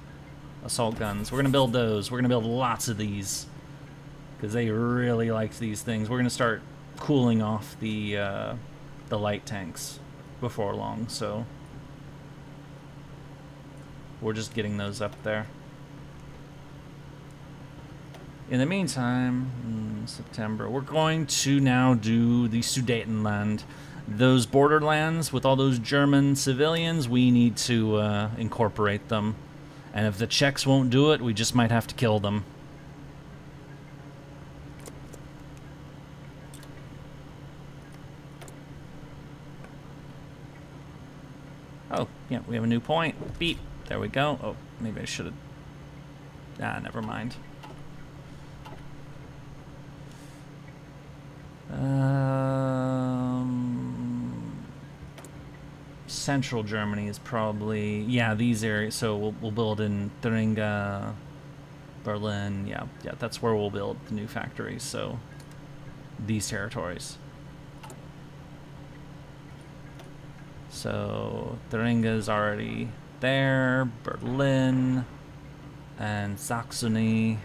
assault guns. We're gonna build those. We're gonna build lots of these because they really like these things. We're gonna start cooling off the light tanks before long, so we're just getting those up there. In the meantime, September, we're going to now do the Sudetenland. Those borderlands with all those German civilians, we need to incorporate them. And if the Czechs won't do it, we just might have to kill them. Oh, yeah, we have a new point. Beep. There we go. Oh, maybe I should have... Ah, never mind. Central Germany is probably... Yeah, these areas. So we'll build in Thuringia, Berlin. Yeah, that's where we'll build the new factories. So these territories. So Thuringia is already there. Berlin and Saxony.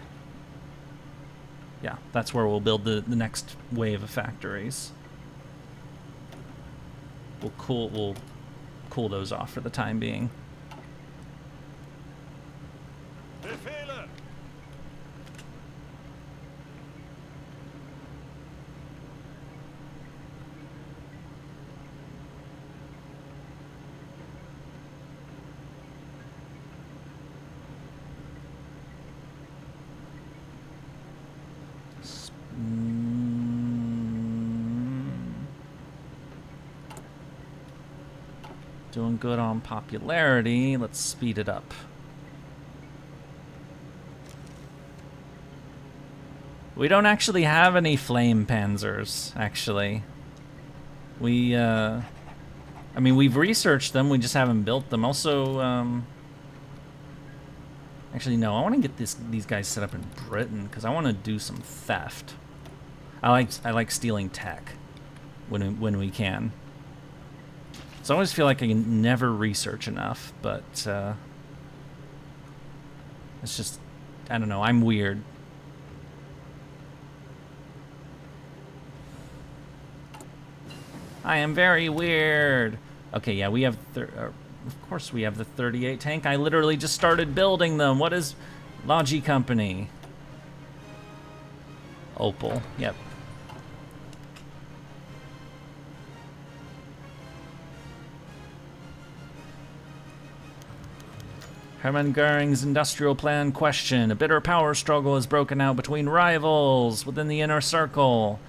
Yeah, that's where we'll build the next wave of factories. We'll cool those off for the time being. Doing good on popularity. Let's speed it up. We don't actually have any flame panzers, actually. We, I mean, we've researched them, we just haven't built them. Also, actually, no, I want to get these guys set up in Britain, because I want to do some theft. I like stealing tech when we can. So I always feel like I can never research enough, but it's just, I don't know, I'm weird. I am very weird. Okay, yeah, we have, of course we have the 38 tank. I literally just started building them. What is Logi Company? Opal, yep. Hermann Goering's industrial plan question. A bitter power struggle has broken out between rivals within the inner circle.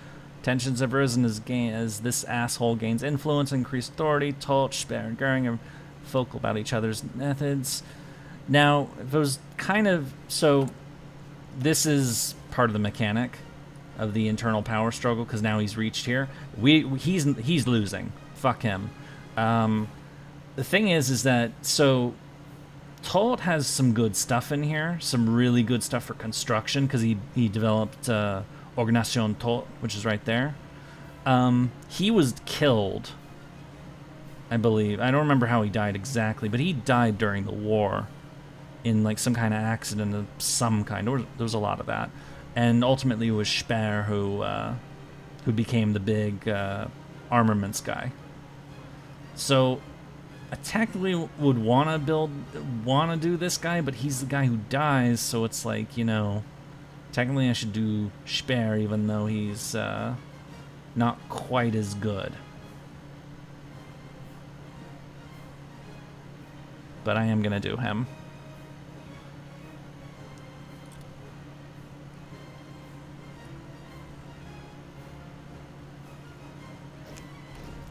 Tensions have risen as this asshole gains influence and increased authority. Todt, Speer, and Goering are vocal about each other's methods. Now, those kind of... So, this is part of the mechanic of the internal power struggle, because now he's reached here. He's losing. Fuck him. The thing is that... So, Todt has some good stuff in here. Some really good stuff for construction, because he developed... Organisation Todt, which is right there. He was killed, I believe. I don't remember how he died exactly, but he died during the war in like some kind of accident of some kind. There was a lot of that. And ultimately it was Speer who became the big armaments guy. So I technically would want to do this guy, but he's the guy who dies, so it's like, you know, technically I should do Speer, even though he's not quite as good. But I am going to do him.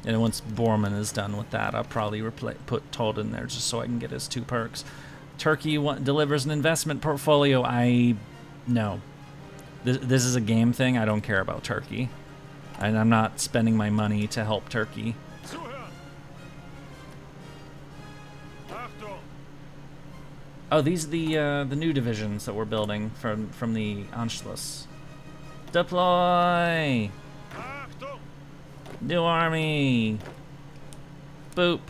And once Bormann is done with that, I'll probably put Todt in there just so I can get his 2 perks. Turkey delivers an investment portfolio. No. This is a game thing. I don't care about Turkey. And I'm not spending my money to help Turkey. Oh, these are the new divisions that we're building from the Anschluss. Deploy! New army! Boop.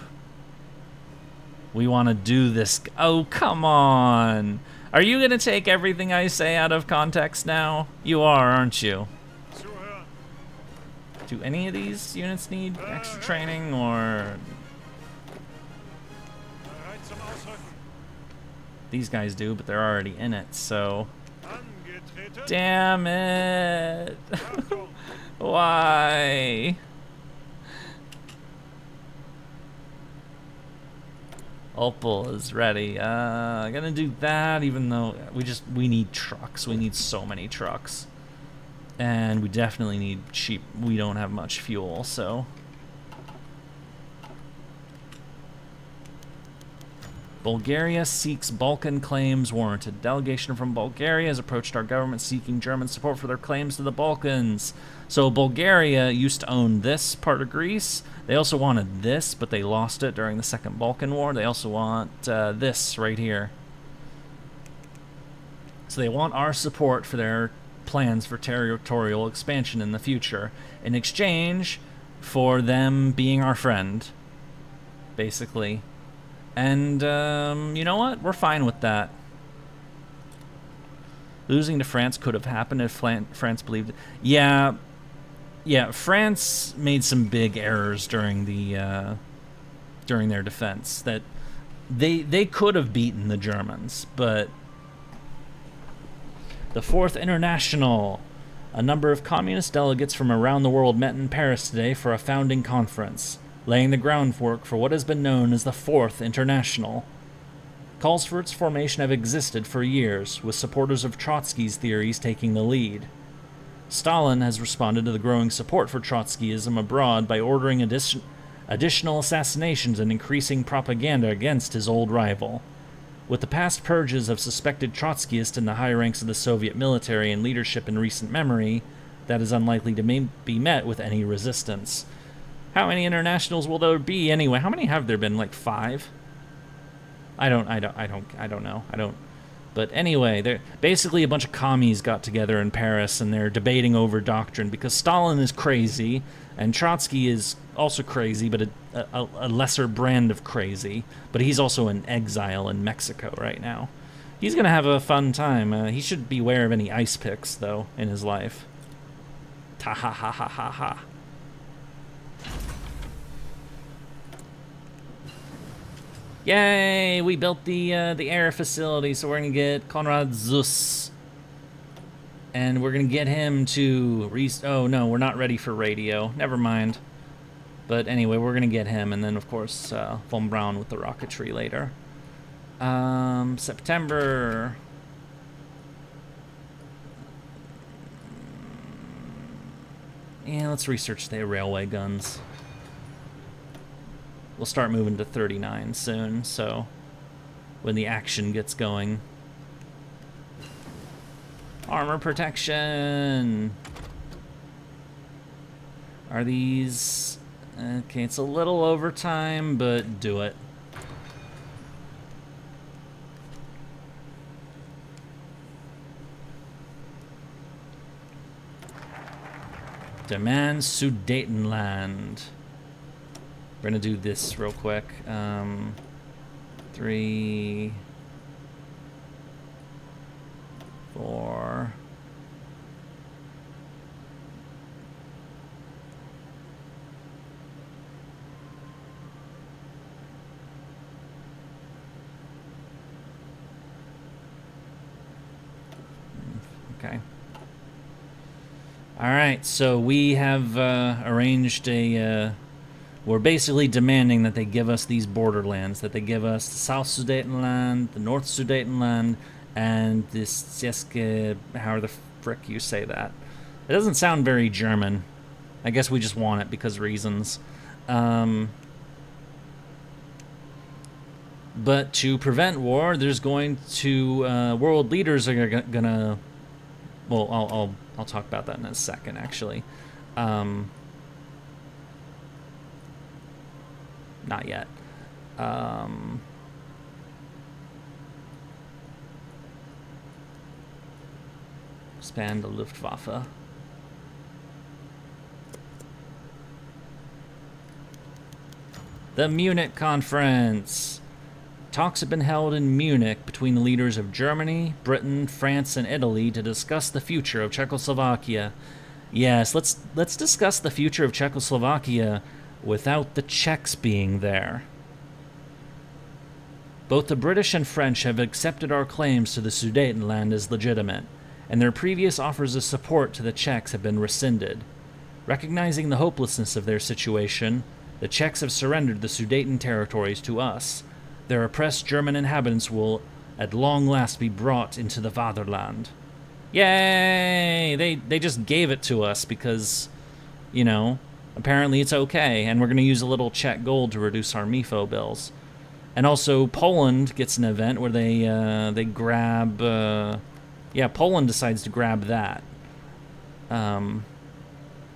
We want to do this. Oh, come on! Are you going to take everything I say out of context now? You are, aren't you? Do any of these units need extra training, or... These guys do, but they're already in it, so... Damn it! Why? Opal is ready. I'm gonna do that, even though we need trucks. We need so many trucks. And we definitely need cheap. We don't have much fuel, so. Bulgaria seeks Balkan claims warranted. Delegation from Bulgaria has approached our government seeking German support for their claims to the Balkans. So Bulgaria used to own this part of Greece. They also wanted this, but they lost it during the Second Balkan War. They also want this right here. So they want our support for their plans for territorial expansion in the future, in exchange for them being our friend, basically. And, you know what? We're fine with that. Losing to France could have happened if France believed it. Yeah, France made some big errors during the, during their defense. That they could have beaten the Germans, but... The Fourth International. A number of communist delegates from around the world met in Paris today for a founding conference, laying the groundwork for what has been known as the Fourth International. Calls for its formation have existed for years, with supporters of Trotsky's theories taking the lead. Stalin has responded to the growing support for Trotskyism abroad by ordering additional assassinations and increasing propaganda against his old rival. With the past purges of suspected Trotskyists in the high ranks of the Soviet military and leadership in recent memory, that is unlikely to be met with any resistance. How many internationals will there be anyway? How many have there been? Like 5? I don't know. But anyway, they're basically a bunch of commies got together in Paris and they're debating over doctrine because Stalin is crazy and Trotsky is also crazy, but a lesser brand of crazy. But he's also in exile in Mexico right now. He's gonna have a fun time. He should beware of any ice picks though in his life. Ta ha ha ha ha ha. Yay! We built the air facility, so we're gonna get Konrad Zus, and we're gonna get him to oh no, we're not ready for radio. Never mind. But anyway, we're gonna get him, and then of course von Braun with the rocketry later. September. Yeah, let's research the railway guns. We'll start moving to 39 soon, so when the action gets going. Armor protection! Are these... Okay, it's a little overtime, but do it. Demand Sudetenland. We're gonna do this real quick. 3, 4. Okay. All right, so we have arranged a... we're basically demanding that they give us these borderlands, that they give us the South Sudetenland, the North Sudetenland, and this Sieske, how the frick you say that. It doesn't sound very German. I guess we just want it because reasons. But to prevent war, there's going to... world leaders are gonna... Well, I'll talk about that in a second, actually. Not yet. Expand the Luftwaffe. The Munich Conference. Talks have been held in Munich between the leaders of Germany, Britain, France, and Italy to discuss the future of Czechoslovakia. Yes, let's discuss the future of Czechoslovakia without the Czechs being there. Both the British and French have accepted our claims to the Sudetenland as legitimate, and their previous offers of support to the Czechs have been rescinded. Recognizing the hopelessness of their situation, the Czechs have surrendered the Sudeten territories to us. Their oppressed German inhabitants will at long last be brought into the Vaterland. Yay! They just gave it to us because, you know, apparently it's okay, and we're going to use a little Czech gold to reduce our MIFO bills. And also, Poland gets an event where they grab... yeah, Poland decides to grab that.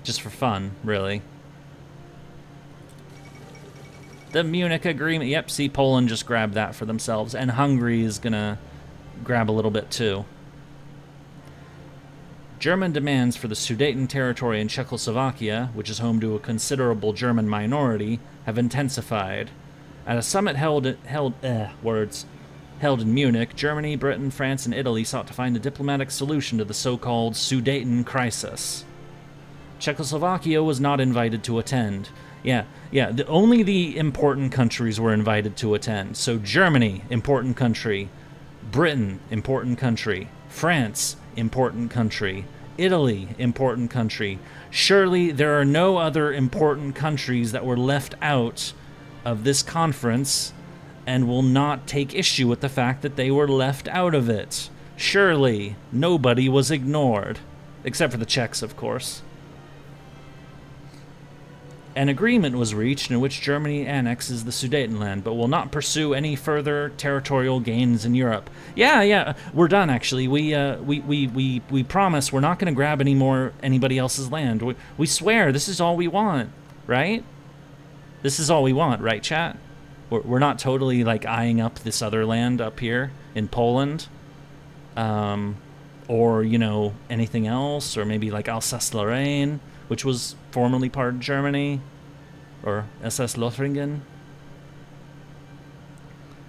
Just for fun, really. The Munich Agreement. Yep, see, Poland just grabbed that for themselves. And Hungary is going to grab a little bit, too. German demands for the Sudeten territory in Czechoslovakia, which is home to a considerable German minority, have intensified. At a summit held in Munich, Germany, Britain, France, and Italy sought to find a diplomatic solution to the so-called Sudeten crisis. Czechoslovakia was not invited to attend. Yeah, only the important countries were invited to attend. So Germany, important country. Britain, important country. France, important country. Italy, important country. Surely there are no other important countries that were left out of this conference and will not take issue with the fact that they were left out of it. Surely nobody was ignored. Except for the Czechs, of course. An agreement was reached in which Germany annexes the Sudetenland, but will not pursue any further territorial gains in Europe. Yeah, we're done. Actually, we promise we're not going to grab anybody else's land. We swear this is all we want, right? This is all we want, right, chat? We're not totally, like, eyeing up this other land up here in Poland. Or, you know, anything else. Or maybe, like, Alsace-Lorraine, which was formerly part of Germany. Or Alsace-Lothringen.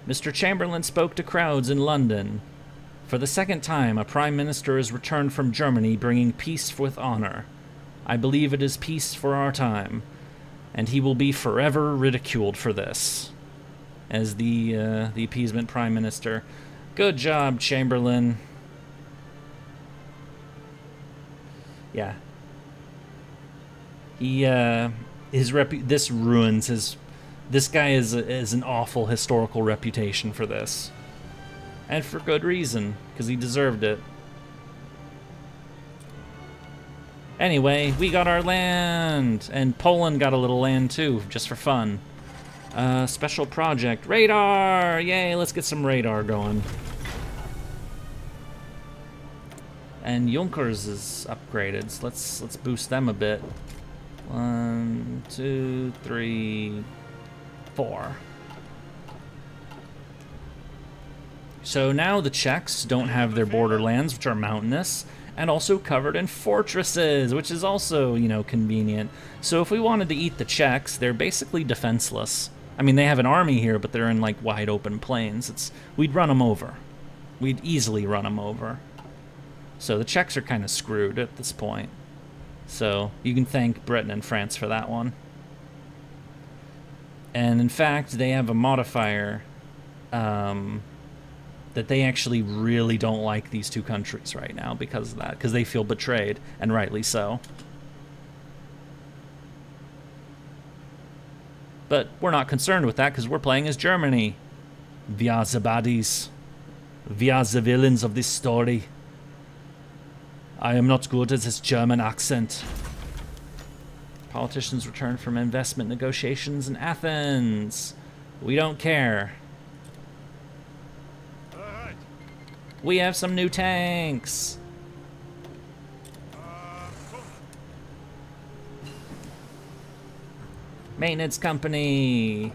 Mr. Chamberlain spoke to crowds in London. For the second time, a prime minister has returned from Germany bringing peace with honor. I believe it is peace for our time, and he will be forever ridiculed for this. As the appeasement prime minister. Good job, Chamberlain. Yeah. This ruins his... This guy is an awful historical reputation for this. And for good reason, because he deserved it. Anyway, we got our land! And Poland got a little land too, just for fun. Special project. Radar! Yay, let's get some radar going. And Junkers is upgraded, so let's boost them a bit. 1, 2, 3, 4. So now the Czechs don't have their borderlands, which are mountainous, and also covered in fortresses, which is also, you know, convenient. So if we wanted to eat the Czechs, they're basically defenseless. I mean, they have an army here, but they're in, like, wide open plains. We'd run them over. We'd easily run them over. So the Czechs are kind of screwed at this point. So you can thank Britain and France for that one. And in fact, they have a modifier that they actually really don't like these two countries right now because of that, because they feel betrayed, and rightly so. But we're not concerned with that because we're playing as Germany. We are the baddies. We are the villains of this story. I am not good at this German accent. Politicians return from investment negotiations in Athens. We don't care. We have some new tanks. Maintenance company.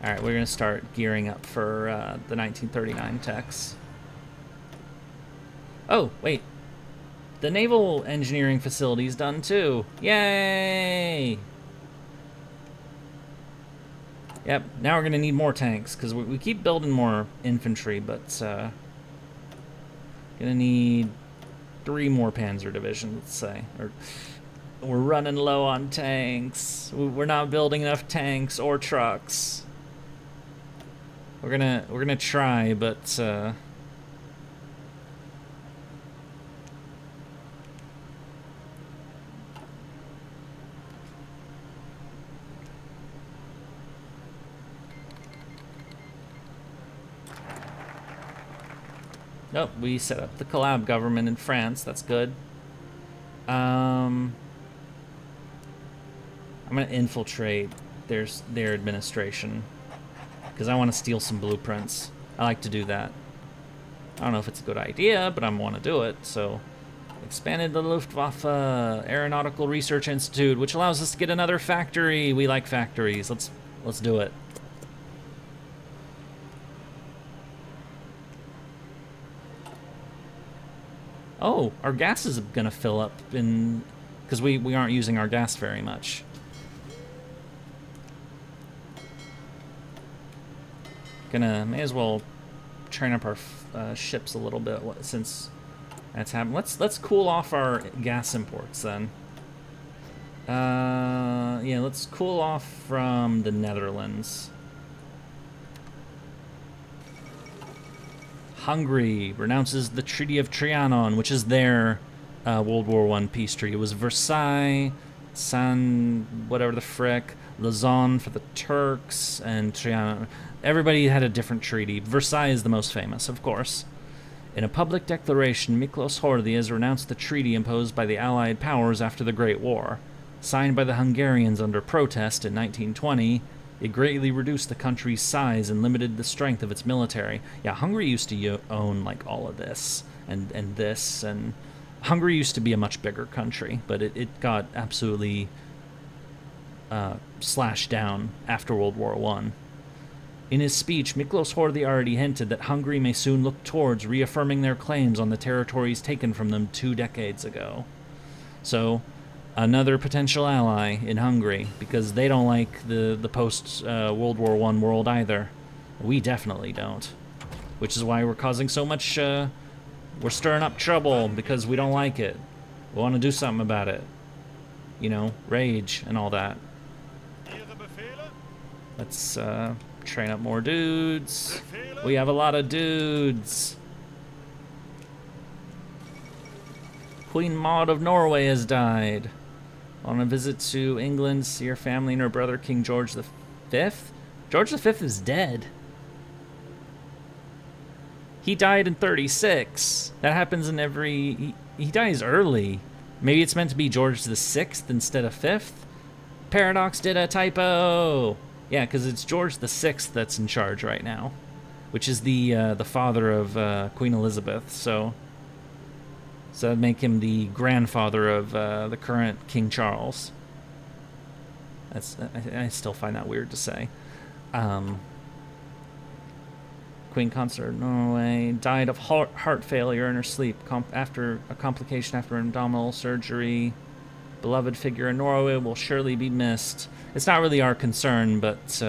All right, we're gonna start gearing up for the 1939 techs. Oh, wait. The naval engineering facility's done too. Yay! Yep, now we're gonna need more tanks because we keep building more infantry, but gonna need 3 more Panzer divisions, let's say. Or we're running low on tanks. We're not building enough tanks or trucks. We're gonna try, but nope, we set up the collab government in France. That's good. I'm gonna infiltrate their administration because I want to steal some blueprints. I like to do that. I don't know if it's a good idea, but I want to do it. So, expanded the Luftwaffe Aeronautical Research Institute, which allows us to get another factory. We like factories. Let's do it. Oh, our gas is gonna fill up because we aren't using our gas very much. May as well train up our ships a little bit since that's happened. Let's cool off our gas imports then. Yeah, let's cool off from the Netherlands. Hungary renounces the Treaty of Trianon, which is their World War I peace treaty. It was Versailles, whatever the frick, Lausanne for the Turks, and Trianon. Everybody had a different treaty. Versailles is the most famous, of course. In a public declaration, Miklos Horthy has renounced the treaty imposed by the Allied powers after the Great War. Signed by the Hungarians under protest in 1920, it greatly reduced the country's size and limited the strength of its military. Yeah, Hungary used to own, like, all of this and this, and Hungary used to be a much bigger country, but it got absolutely slashed down after World War I. In his speech, Miklos Horthy already hinted that Hungary may soon look towards reaffirming their claims on the territories taken from them 2 decades ago. So, another potential ally in Hungary, because they don't like the post-World War I world either. We definitely don't. Which is why we're causing so much, we're stirring up trouble, because we don't like it. We want to do something about it. You know, rage and all that. Let's, train up more dudes. We have a lot of dudes. Queen Maud of Norway has died. On a visit to England, see her family and her brother, King George V. George V is dead. He died in 36. That happens in every... He dies early. Maybe it's meant to be George VI instead of 5th? Paradox did a typo! Yeah, because it's George VI that's in charge right now, which is the father of Queen Elizabeth. So that'd make him the grandfather of the current King Charles. I still find that weird to say. Queen Consort of Norway died of heart failure in her sleep after a complication after abdominal surgery. Beloved figure in Norway will surely be missed. It's not really our concern, but,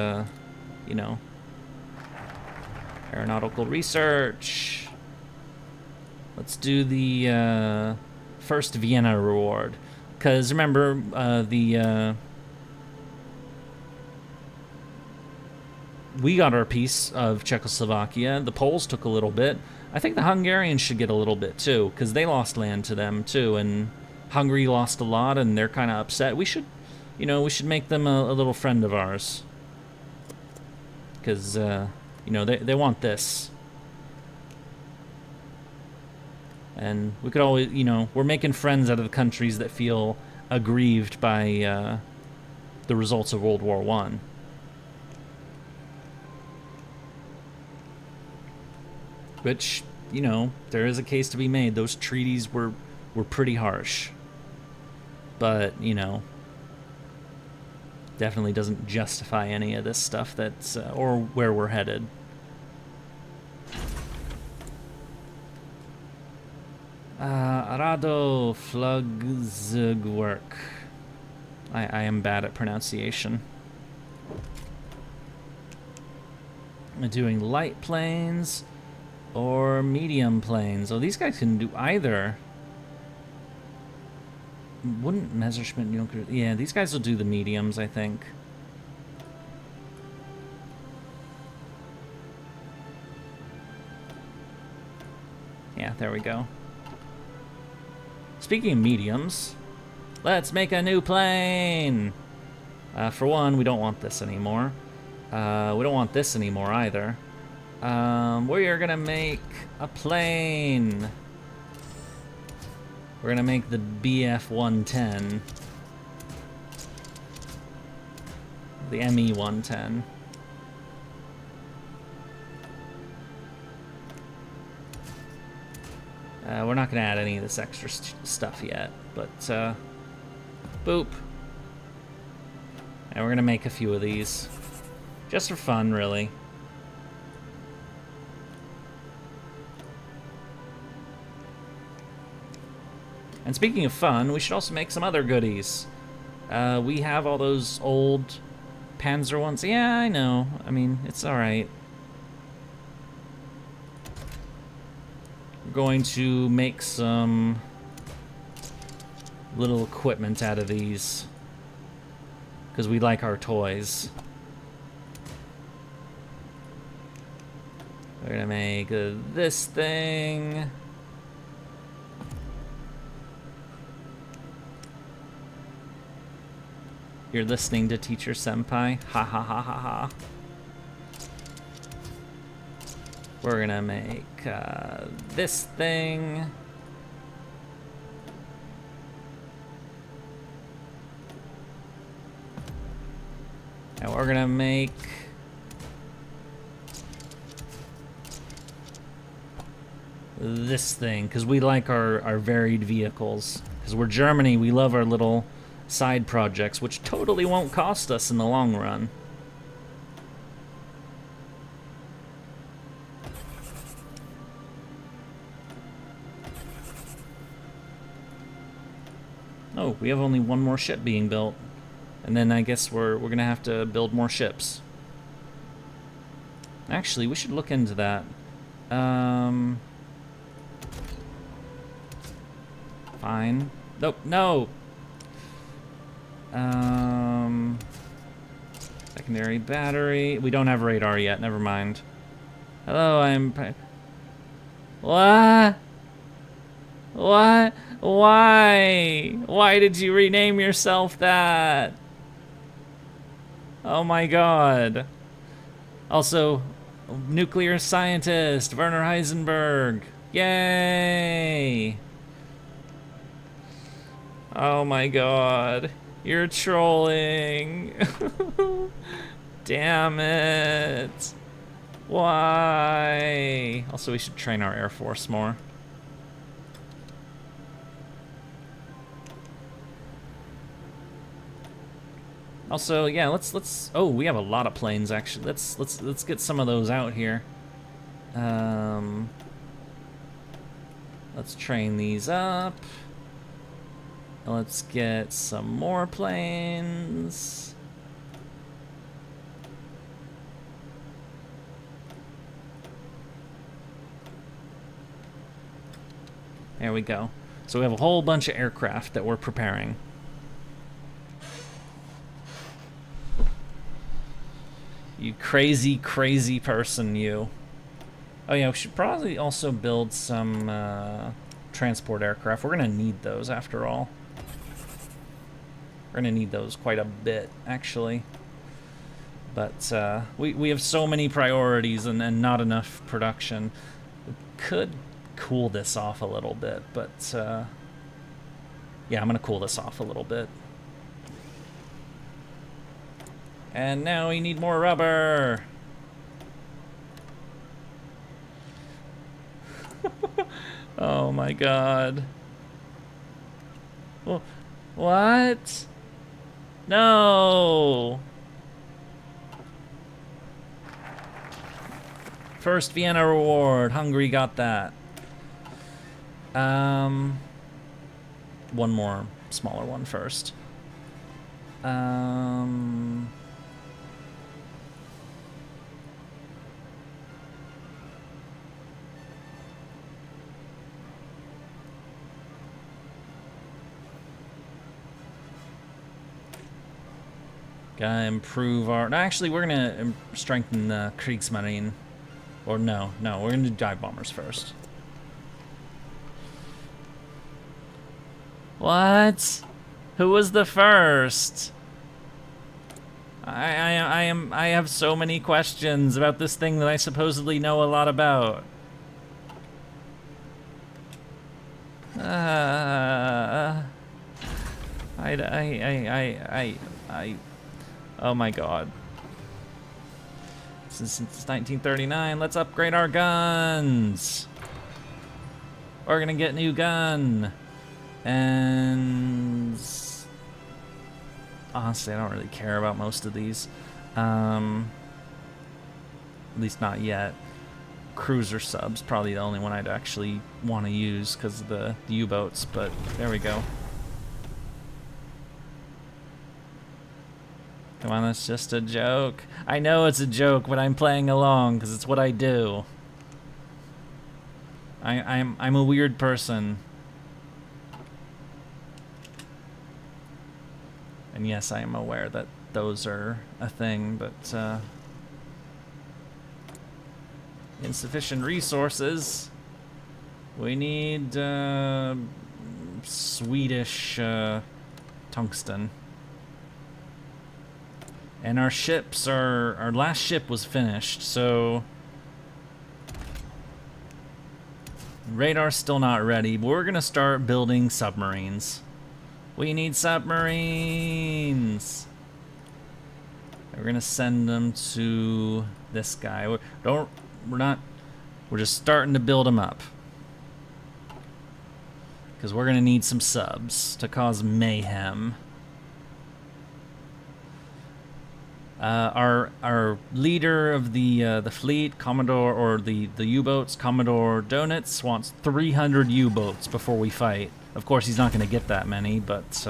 you know. Aeronautical research. Let's do the first Vienna reward. Because remember, we got our piece of Czechoslovakia. The Poles took a little bit. I think the Hungarians should get a little bit, too, because they lost land to them, too, and Hungary lost a lot, and they're kind of upset. We should, you know, we should make them a little friend of ours. Because, you know, they want this. And we could always, you know, we're making friends out of the countries that feel aggrieved by the results of World War I. Which, you know, there is a case to be made. Those treaties were pretty harsh. But, you know, definitely doesn't justify any of this stuff that's, or where we're headed. Rado Flugzeugwerk. I am bad at pronunciation. I'm doing light planes or medium planes. Oh, these guys can do either. Wouldn't Messerschmitt Junker... Yeah, these guys will do the mediums, I think. Yeah, there we go. Speaking of mediums, let's make a new plane! For one, we don't want this anymore. We don't want this anymore either. We are gonna make a plane. We're gonna make the BF-110. The ME-110. We're not gonna add any of this extra stuff yet, but boop. And we're gonna make a few of these. Just for fun, really. And speaking of fun, we should also make some other goodies. We have all those old Panzer ones. Yeah, I know. I mean, it's alright. We're going to make some little equipment out of these. Because we like our toys. We're gonna make this thing. You're listening to Teacher Senpai? Ha ha ha ha ha. We're gonna make this thing. And we're gonna make this thing, because we like our varied vehicles. Because we're Germany, we love our little side projects, which totally won't cost us in the long run. Oh, we have only one more ship being built. And then I guess we're gonna have to build more ships. Actually, we should look into that. Fine. Nope, no! Secondary battery. We don't have radar yet, never mind. Hello, What? What? Why? Why did you rename yourself that? Oh my god. Also, nuclear scientist, Werner Heisenberg. Yay! Oh my god. You're trolling. Damn it. Why? Also, we should train our Air Force more. Also, yeah, let's oh, we have a lot of planes actually. Let's get some of those out here. Let's train these up. Let's get some more planes. There we go. So we have a whole bunch of aircraft that we're preparing. You crazy, crazy person, you. Oh yeah, we should probably also build some transport aircraft. We're gonna need those after all. We're gonna need those quite a bit, actually. But we have so many priorities and not enough production. We could cool this off a little bit, but yeah, I'm gonna cool this off a little bit. And now we need more rubber. Oh my god. Well, what? No. First Vienna reward. Hungary got that. One more smaller one first. Gotta improve our... Actually, we're gonna strengthen the Kriegsmarine. Or no, we're gonna do dive bombers first. What? Who was the first? I have so many questions about this thing that I supposedly know a lot about. Oh my god. Since 1939, let's upgrade our guns. We're gonna get a new gun. And honestly, I don't really care about most of these. At least not yet. Cruiser subs, probably the only one I'd actually want to use because of the U-boats, but there we go. Come on, that's just a joke. I know it's a joke, but I'm playing along because it's what I do. I'm a weird person. And yes, I am aware that those are a thing, but insufficient resources. We need Swedish tungsten. And our ships are... Our last ship was finished, so... Radar's still not ready, but we're gonna start building submarines. We need submarines! We're gonna send them to this guy. We're just starting to build them up. Because we're gonna need some subs to cause mayhem. Our leader of the fleet, Commodore, or the U-boats, Commodore Donitz, wants 300 U-boats before we fight. Of course, he's not going to get that many, but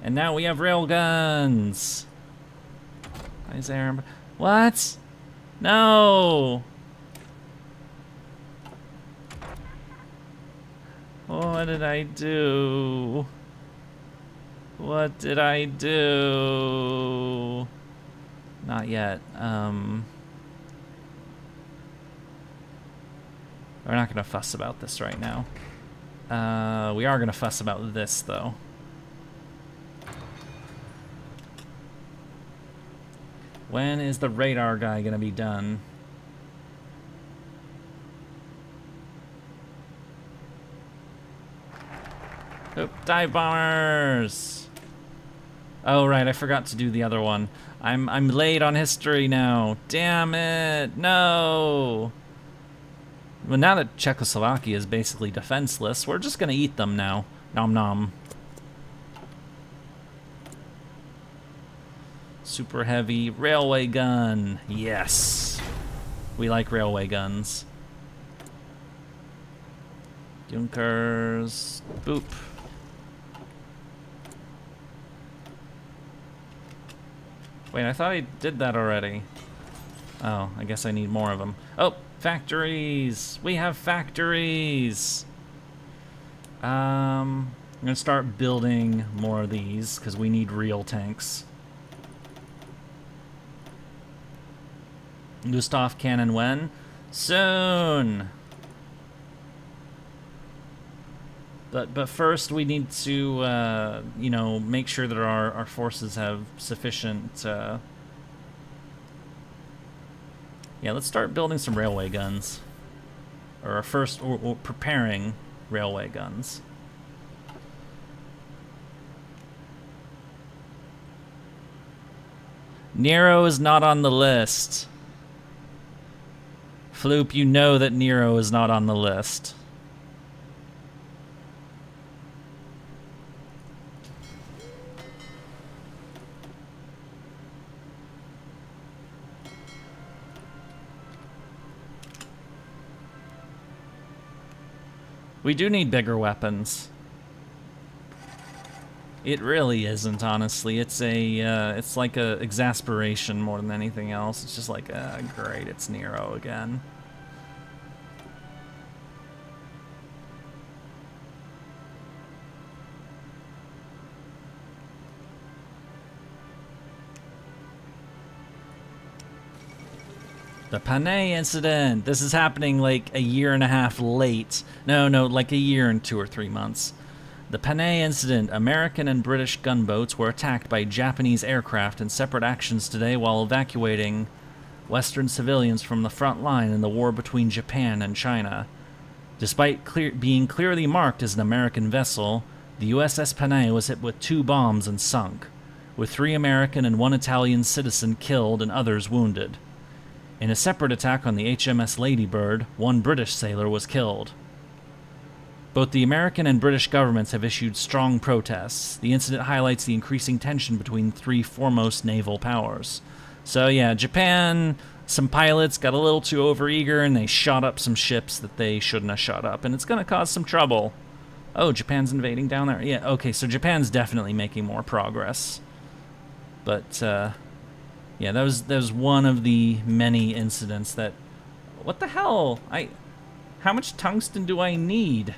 and now we have railguns. Is there? What? No. What did I do? What did I do? Not yet. We're not gonna fuss about this right now. We are gonna fuss about this though. When is the radar guy gonna be done? Oop, dive bombers! Oh right, I forgot to do the other one. I'm late on history now. Damn it! No! Well, now that Czechoslovakia is basically defenseless, we're just gonna eat them now. Nom nom. Super heavy railway gun. Yes. We like railway guns. Junkers. Boop. Wait, I thought I did that already. Oh, I guess I need more of them. Oh, factories! We have factories! I'm gonna start building more of these, because we need real tanks. Gustav cannon when? Soon! But first we need to, you know, make sure that our forces have sufficient, yeah, let's start building some railway guns. Or or preparing railway guns. Nero is not on the list. Floop, you know that Nero is not on the list. We do need bigger weapons. It really isn't, honestly. It's it's like a exasperation more than anything else. It's just like, great, it's Nero again. The Panay incident. This is happening like a year and a half late. No, like a year and 2 or 3 months. The Panay incident. American and British gunboats were attacked by Japanese aircraft in separate actions today while evacuating Western civilians from the front line in the war between Japan and China. Despite being clearly marked as an American vessel, the USS Panay was hit with 2 bombs and sunk, with 3 American and 1 Italian citizen killed and others wounded. In a separate attack on the HMS Ladybird, 1 British sailor was killed. Both the American and British governments have issued strong protests. The incident highlights the increasing tension between 3 foremost naval powers. So yeah, Japan, some pilots got a little too overeager and they shot up some ships that they shouldn't have shot up, and it's going to cause some trouble. Oh, Japan's invading down there? Yeah, okay, so Japan's definitely making more progress. But, yeah, that was one of the many incidents that... What the hell? How much tungsten do I need?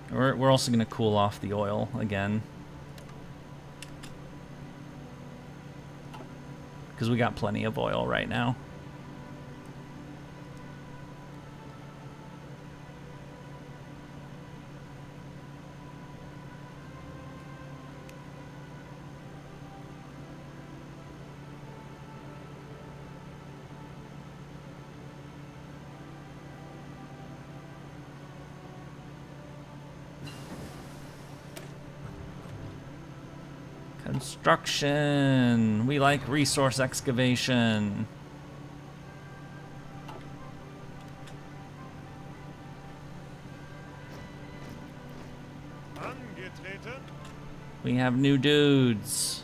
We're also going to cool off the oil again. Because we got plenty of oil right now. Construction. We like resource excavation. We have new dudes.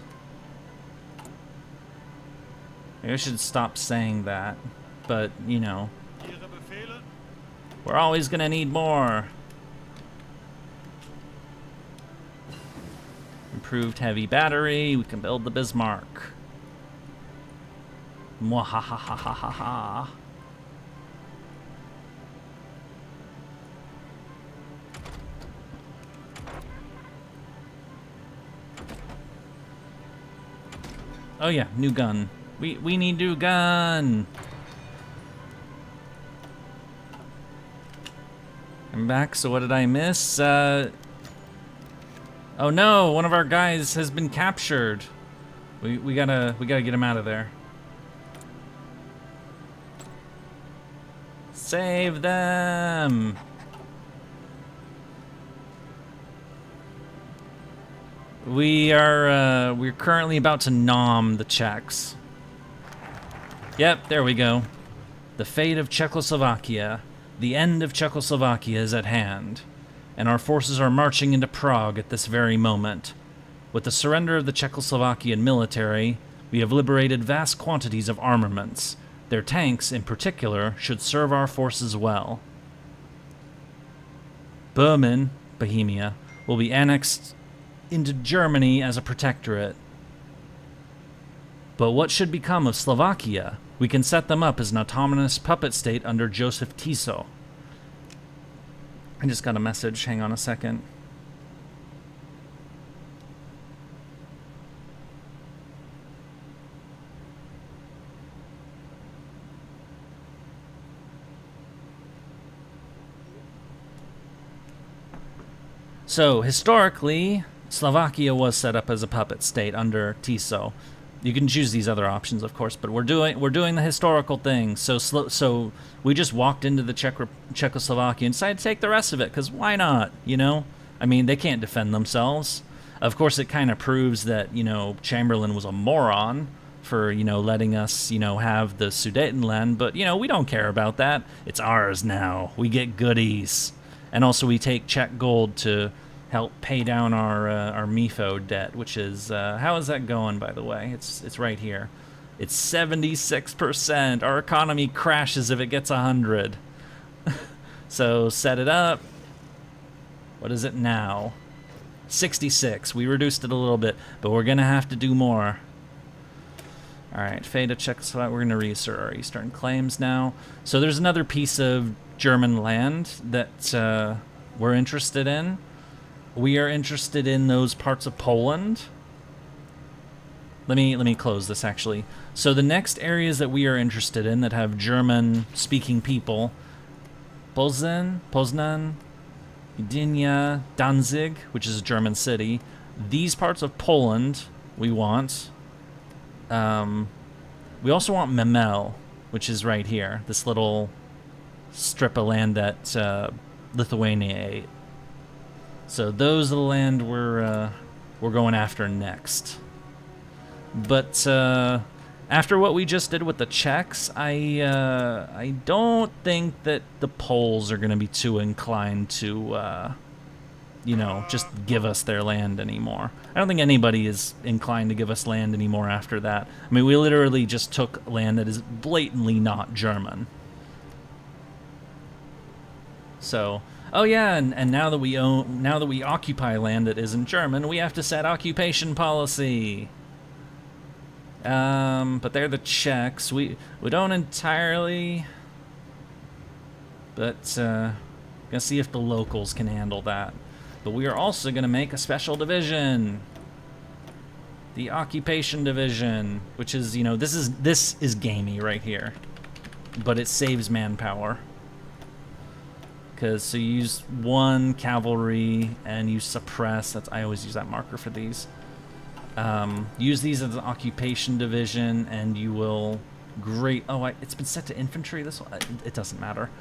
Maybe I should stop saying that, but, you know, we're always gonna need more. Improved heavy battery, we can build the Bismarck. Muahahahaha. Oh yeah, new gun. We need new gun. I'm back, so what did I miss? Oh no, one of our guys has been captured. We gotta get him out of there. Save them! We're currently about to nom the Czechs. Yep, there we go. The fate of Czechoslovakia. The end of Czechoslovakia is at hand, and our forces are marching into Prague at this very moment. With the surrender of the Czechoslovakian military, we have liberated vast quantities of armaments. Their tanks, in particular, should serve our forces well. Bohemia, will be annexed into Germany as a protectorate. But what should become of Slovakia? We can set them up as an autonomous puppet state under Joseph Tiso. I just got a message. Hang on a second. So, historically, Slovakia was set up as a puppet state under Tiso. You can choose these other options, of course, but we're doing the historical thing. So we just walked into the Czechoslovakia and decided to take the rest of it, because why not, you know? I mean, they can't defend themselves. Of course, it kind of proves that, you know, Chamberlain was a moron for, you know, letting us, you know, have the Sudetenland, but, you know, we don't care about that. It's ours now. We get goodies. And also we take Czech gold to help pay down our MIFO debt, which is, how is that going, by the way? It's right here. It's 76%. Our economy crashes if it gets 100. So set it up. What is it now? 66. We reduced it a little bit, but we're gonna have to do more. All right, fade to Czechoslovakia. We're gonna reassert our eastern claims now. So there's another piece of German land that we're interested in. We are interested in those parts of Poland. Let me close this, actually. So the next areas that we are interested in that have German-speaking people: Poznan, Gdynia, Danzig, which is a German city. These parts of Poland we want. We also want Memel, which is right here. This little strip of land that Lithuania ate. So those are the land we're going after next. But after what we just did with the Czechs, I don't think that the Poles are going to be too inclined to, you know, just give us their land anymore. I don't think anybody is inclined to give us land anymore after that. I mean, we literally just took land that is blatantly not German. So, oh yeah, and now that we occupy land that isn't German, we have to set occupation policy. But they're the Czechs. We don't entirely, but gonna see if the locals can handle that. But we are also gonna make a special division, the occupation division, which is, you know, this is gamey right here, but it saves manpower. Because so you use 1 cavalry and you suppress. I always use that marker for these. Use these as an occupation division, and you will it's been set to infantry. This one, it doesn't matter.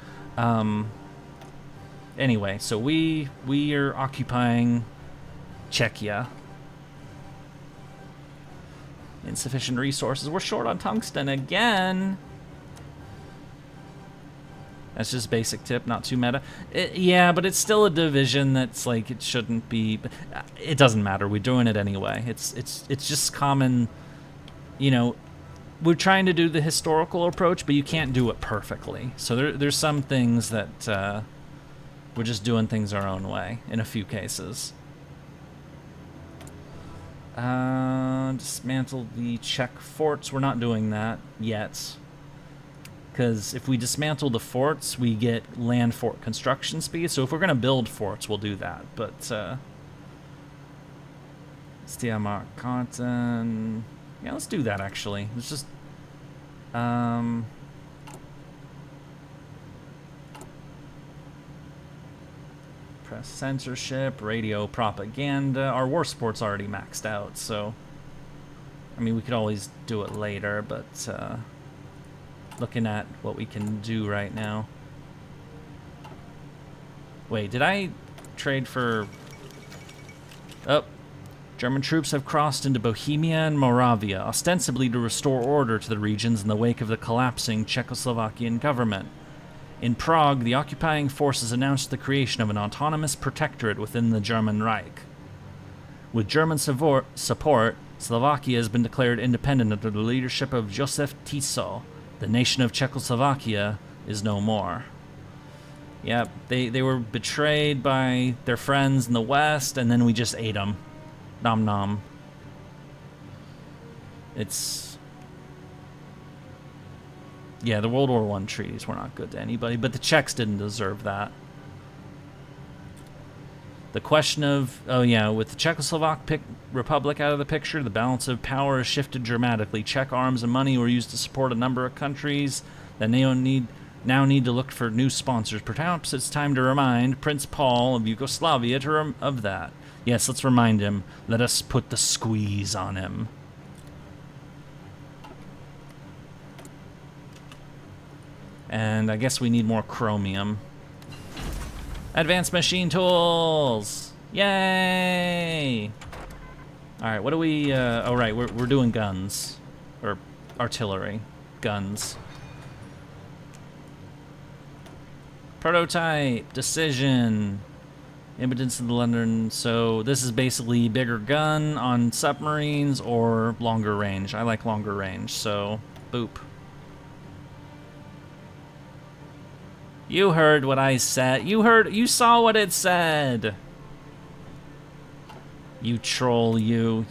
Anyway, so we are occupying Czechia. Insufficient resources. We're short on tungsten again. That's just basic tip, not too meta. Yeah, but it's still a division that's like it shouldn't be. It doesn't matter. We're doing it anyway. It's just common. You know, we're trying to do the historical approach, but you can't do it perfectly. So there's some things that we're just doing things our own way in a few cases. Dismantle the Czech forts. We're not doing that yet. Because if we dismantle the forts, we get land fort construction speed. So if we're going to build forts, we'll do that. But, Stiamar Cotton. Yeah, let's do that, actually. Let's just, press censorship, radio propaganda. Our war sport's already maxed out, so... I mean, we could always do it later, but, looking at what we can do right now. Wait, did I trade for... Oh. German troops have crossed into Bohemia and Moravia, ostensibly to restore order to the regions in the wake of the collapsing Czechoslovakian government. In Prague, the occupying forces announced the creation of an autonomous protectorate within the German Reich. With German support, Slovakia has been declared independent under the leadership of Josef Tiso. The nation of Czechoslovakia is no more. Yep, they were betrayed by their friends in the West, and then we just ate them. Nom nom. It's... Yeah, the World War I treaties were not good to anybody, but the Czechs didn't deserve that. The question of... Oh yeah, with the Czechoslovak Republic out of the picture, the balance of power has shifted dramatically. Czech arms and money were used to support a number of countries that now need to look for new sponsors. Perhaps it's time to remind Prince Paul of Yugoslavia of that. Yes, let's remind him. Let us put the squeeze on him. And I guess we need more chromium. Advanced machine tools! Yay! Alright, what do we... oh, right, we're doing guns. Or artillery. Guns. Prototype. Decision. Impotence of the London. So this is basically bigger gun on submarines or longer range. I like longer range, so boop. You heard what I said. You saw what it said. You troll, you.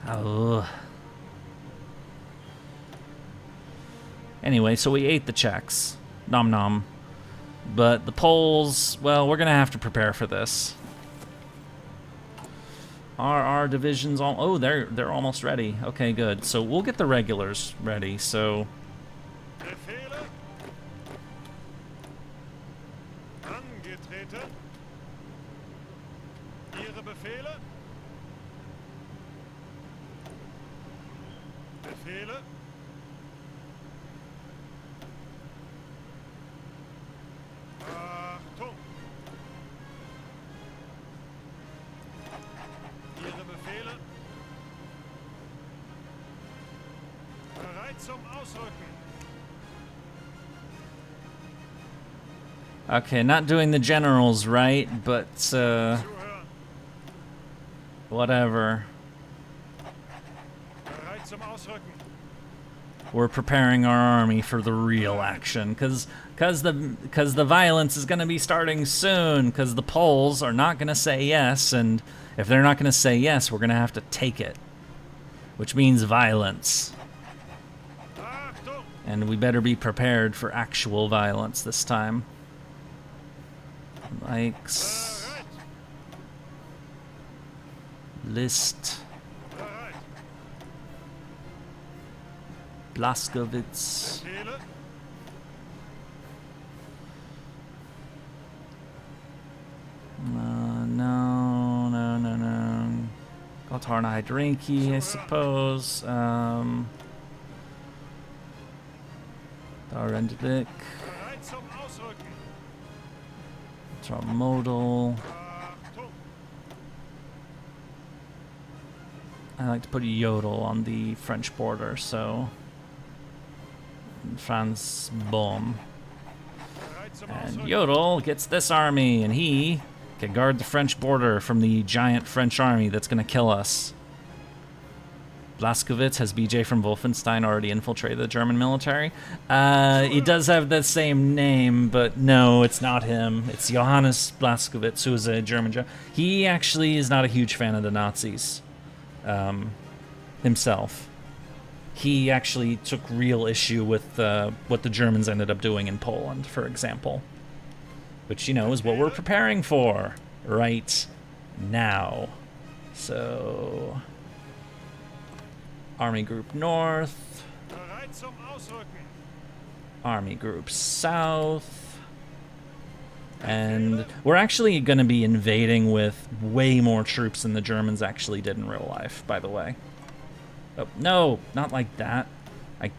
Oh. Anyway, so we ate the Czechs. Nom nom. But the Poles, well, we're gonna have to prepare for this. Are our divisions all... Oh, they're almost ready. Okay, good. So we'll get the regulars ready, so... Ihre Befehle? Befehle? Achtung! Ihre Befehle? Bereit zum Ausrücken. Okay, not doing the generals right, but, whatever. Bereit zum Ausrücken. We're preparing our army for the real action, cause the violence is gonna be starting soon, cause the Poles are not gonna say yes, and if they're not gonna say yes, we're gonna have to take it, which means violence. Achtung! And we better be prepared for actual violence this time. Likes. Bereit. List. Bereit. Blaskowitz. Befehle? No. Gotarna Hydrinki, I suppose. Darendvik. Bereit zum Ausrücken. Modal. Achtung! I like to put a yodel on the French border, so Franz Bohm. Bereit zum And Ausrücken. Yodel gets this army, and he can guard the French border from the giant French army that's going to kill us. Blaskowitz has BJ from Wolfenstein already infiltrated the German military. He does have the same name, but no, it's not him. It's Johannes Blaskowitz, who is a German general. He actually is not a huge fan of the Nazis himself. He actually took real issue with what the Germans ended up doing in Poland, for example. Which, you know, is what we're preparing for right now. So, Army Group North, Bereit zum Ausrücken. Army Group South, and we're actually going to be invading with way more troops than the Germans actually did in real life, by the way. Oh, no, not like that. I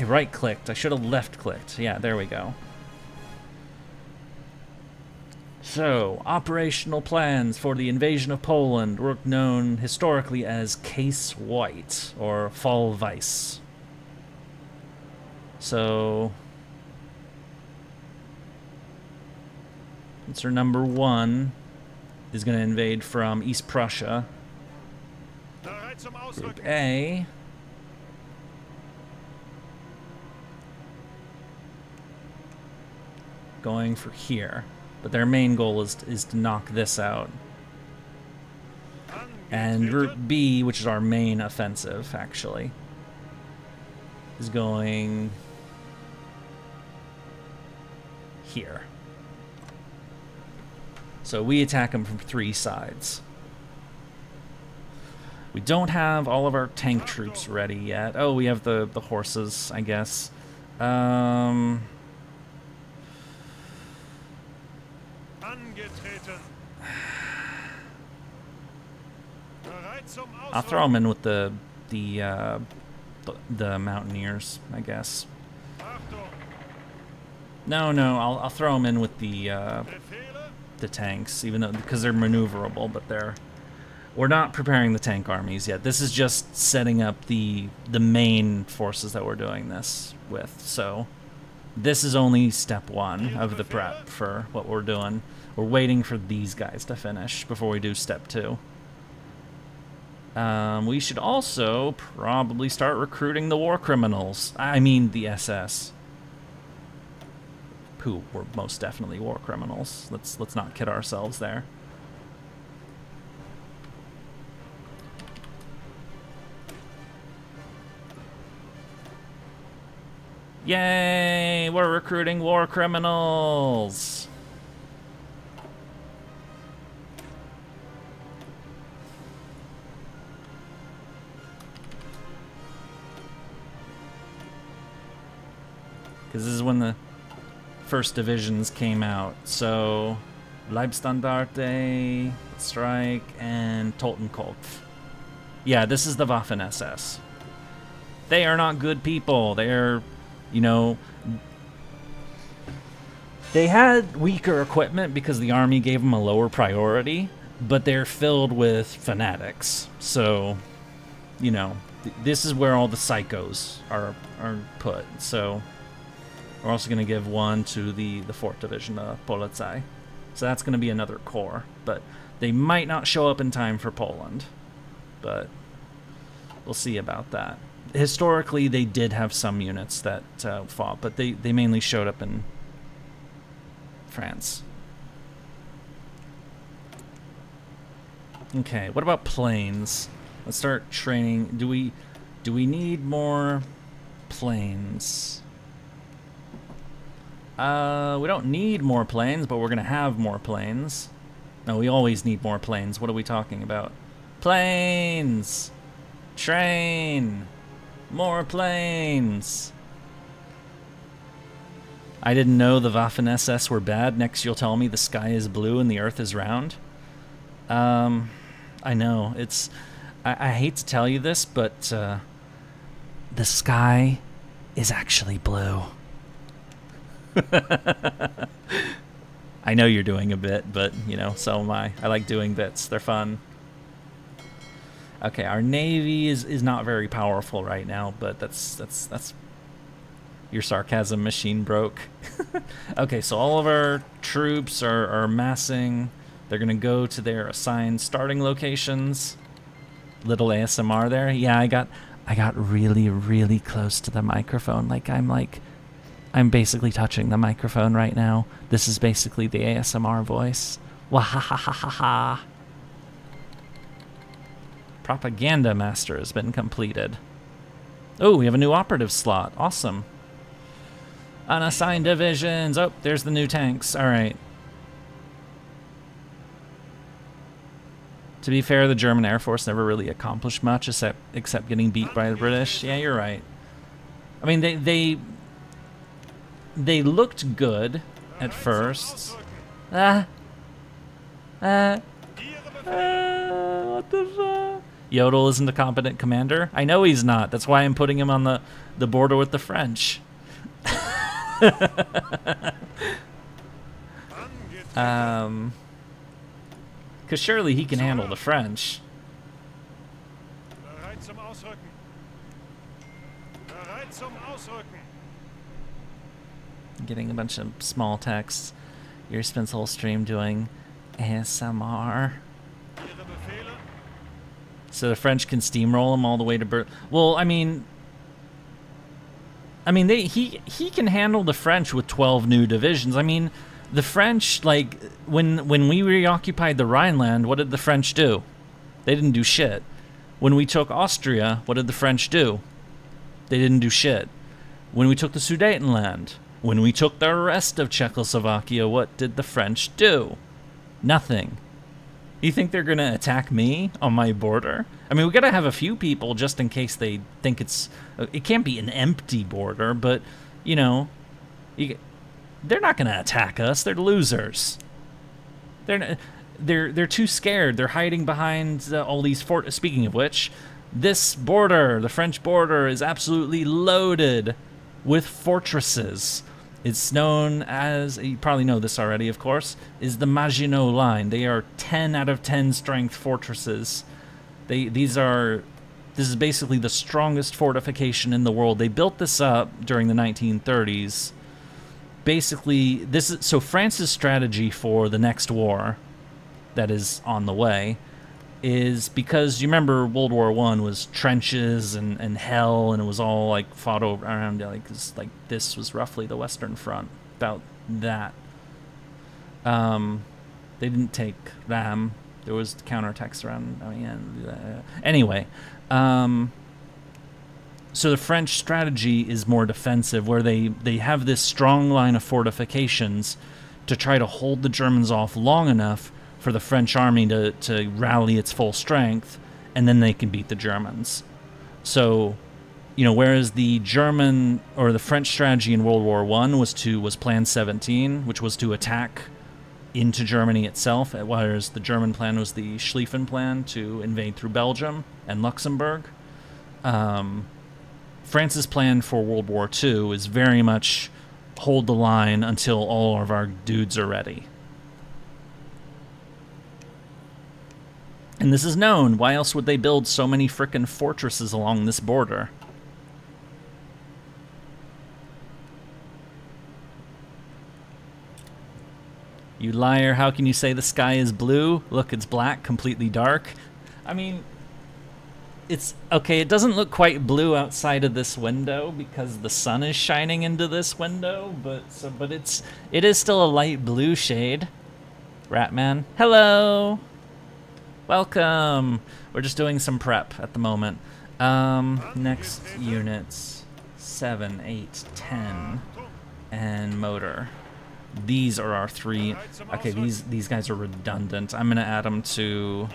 right-clicked. I should have left-clicked. Yeah, there we go. So, operational plans for the invasion of Poland were known historically as Case White, or Fall Weiss. So, answer number 1 is going to invade from East Prussia. Bereit zum Group Ausrücken. A. Going for here. But their main goal is to knock this out. And Group Angetreten. B, which is our main offensive, actually, is going here. So we attack them from 3 sides. We don't have all of our tank troops ready yet. Oh, we have the horses, I guess. Angetreten. Bereit zum Ausrücken. I'll throw them in with the mountaineers, I guess. Achtung. No, I'll throw them in with Befehle. the tanks, even though because they're maneuverable, but we're not preparing the tank armies yet. This is just setting up the main forces that we're doing this with. So this is only step 1 of the prep for what we're doing. We're waiting for these guys to finish before we do step 2. We should also probably start recruiting the war criminals. I mean the SS. Who were most definitely war criminals. Let's not kid ourselves there. Yay! We're recruiting war criminals! Because this is when the first divisions came out. So, Leibstandarte, Strike, and Totenkopf. Yeah, this is the Waffen-SS. They are not good people. They're, you know, they had weaker equipment because the army gave them a lower priority, but they're filled with fanatics. So, you know, this is where all the psychos are put. So, we're also going to give one to the 4th Division, Polizei. So that's going to be another corps, but they might not show up in time for Poland. But we'll see about that. Historically, they did have some units that fought, but they mainly showed up in France. Okay, what about planes? Let's start training. Do we need more planes? We don't need more planes, but we're gonna have more planes. No, we always need more planes. What are we talking about? Planes! Train! More planes! I didn't know the Waffen-SS were bad. Next you'll tell me the sky is blue and the earth is round. I know, it's... I hate to tell you this, but the sky is actually blue. I know you're doing a bit, but, you know, so am I. I like doing bits. They're fun. Okay, our navy is not very powerful right now, but that's Your sarcasm machine broke. Okay, so all of our troops are massing. They're gonna go to their assigned starting locations. Little ASMR there. Yeah, I got really, really close to the microphone. I'm basically touching the microphone right now. This is basically the ASMR voice. Wahahahaha. Propaganda Master has been completed. Oh, we have a new operative slot. Awesome. Unassigned divisions. Oh, there's the new tanks. All right. To be fair, the German Air Force never really accomplished much except getting beat by the British. Yeah, you're right. I mean, they looked good at first. What the fuck? Yodel isn't a competent commander? I know he's not. That's why I'm putting him on the border with the French. Because surely he can handle the French. Bereit zum Ausrücken. Bereit zum Ausrücken. Getting a bunch of small texts. Yurie spends the whole stream doing ASMR. Ihre Befehle? So the French can steamroll him all the way to Well, I mean, he can handle the French with 12 new divisions. I mean, the French, like, when we reoccupied the Rhineland, what did the French do? They didn't do shit. When we took Austria, what did the French do? They didn't do shit. When we took the Sudetenland, when we took the rest of Czechoslovakia, what did the French do? Nothing. You think they're gonna attack me on my border? I mean, we gotta have a few people just in case they think it can't be an empty border, but, you know, they're not gonna attack us. They're losers. They're too scared. They're hiding behind all these forts. Speaking of which, this border, the French border, is absolutely loaded with fortresses. It's known as, you probably know this already, of course, is the Maginot Line. They are 10 out of 10 strength fortresses. This is basically the strongest fortification in the world. They built this up during the 1930s. Basically, so France's strategy for the next war that is on the way is, because you remember World War I was trenches and hell, and it was all like fought around, like this was roughly the Western Front, about that. They didn't take them. There was counterattacks around. Anyway, so the French strategy is more defensive, where they have this strong line of fortifications to try to hold the Germans off long enough for the French army to rally its full strength, and then they can beat the Germans. So, you know, whereas the German or the French strategy in World War I was Plan 17, which was to attack into Germany itself, whereas the German plan was the Schlieffen plan to invade through Belgium and Luxembourg. France's plan for World War II is very much hold the line until all of our dudes are ready. And this is known. Why else would they build so many frickin' fortresses along this border? You liar, how can you say the sky is blue? Look, it's black, completely dark. I mean, it's okay, it doesn't look quite blue outside of this window because the sun is shining into this window, but it is still a light blue shade. Ratman, hello. Welcome. We're just doing some prep at the moment. Next units 7, 8, 10 and motor. These are our three. Okay, these guys are redundant. I'm gonna add them to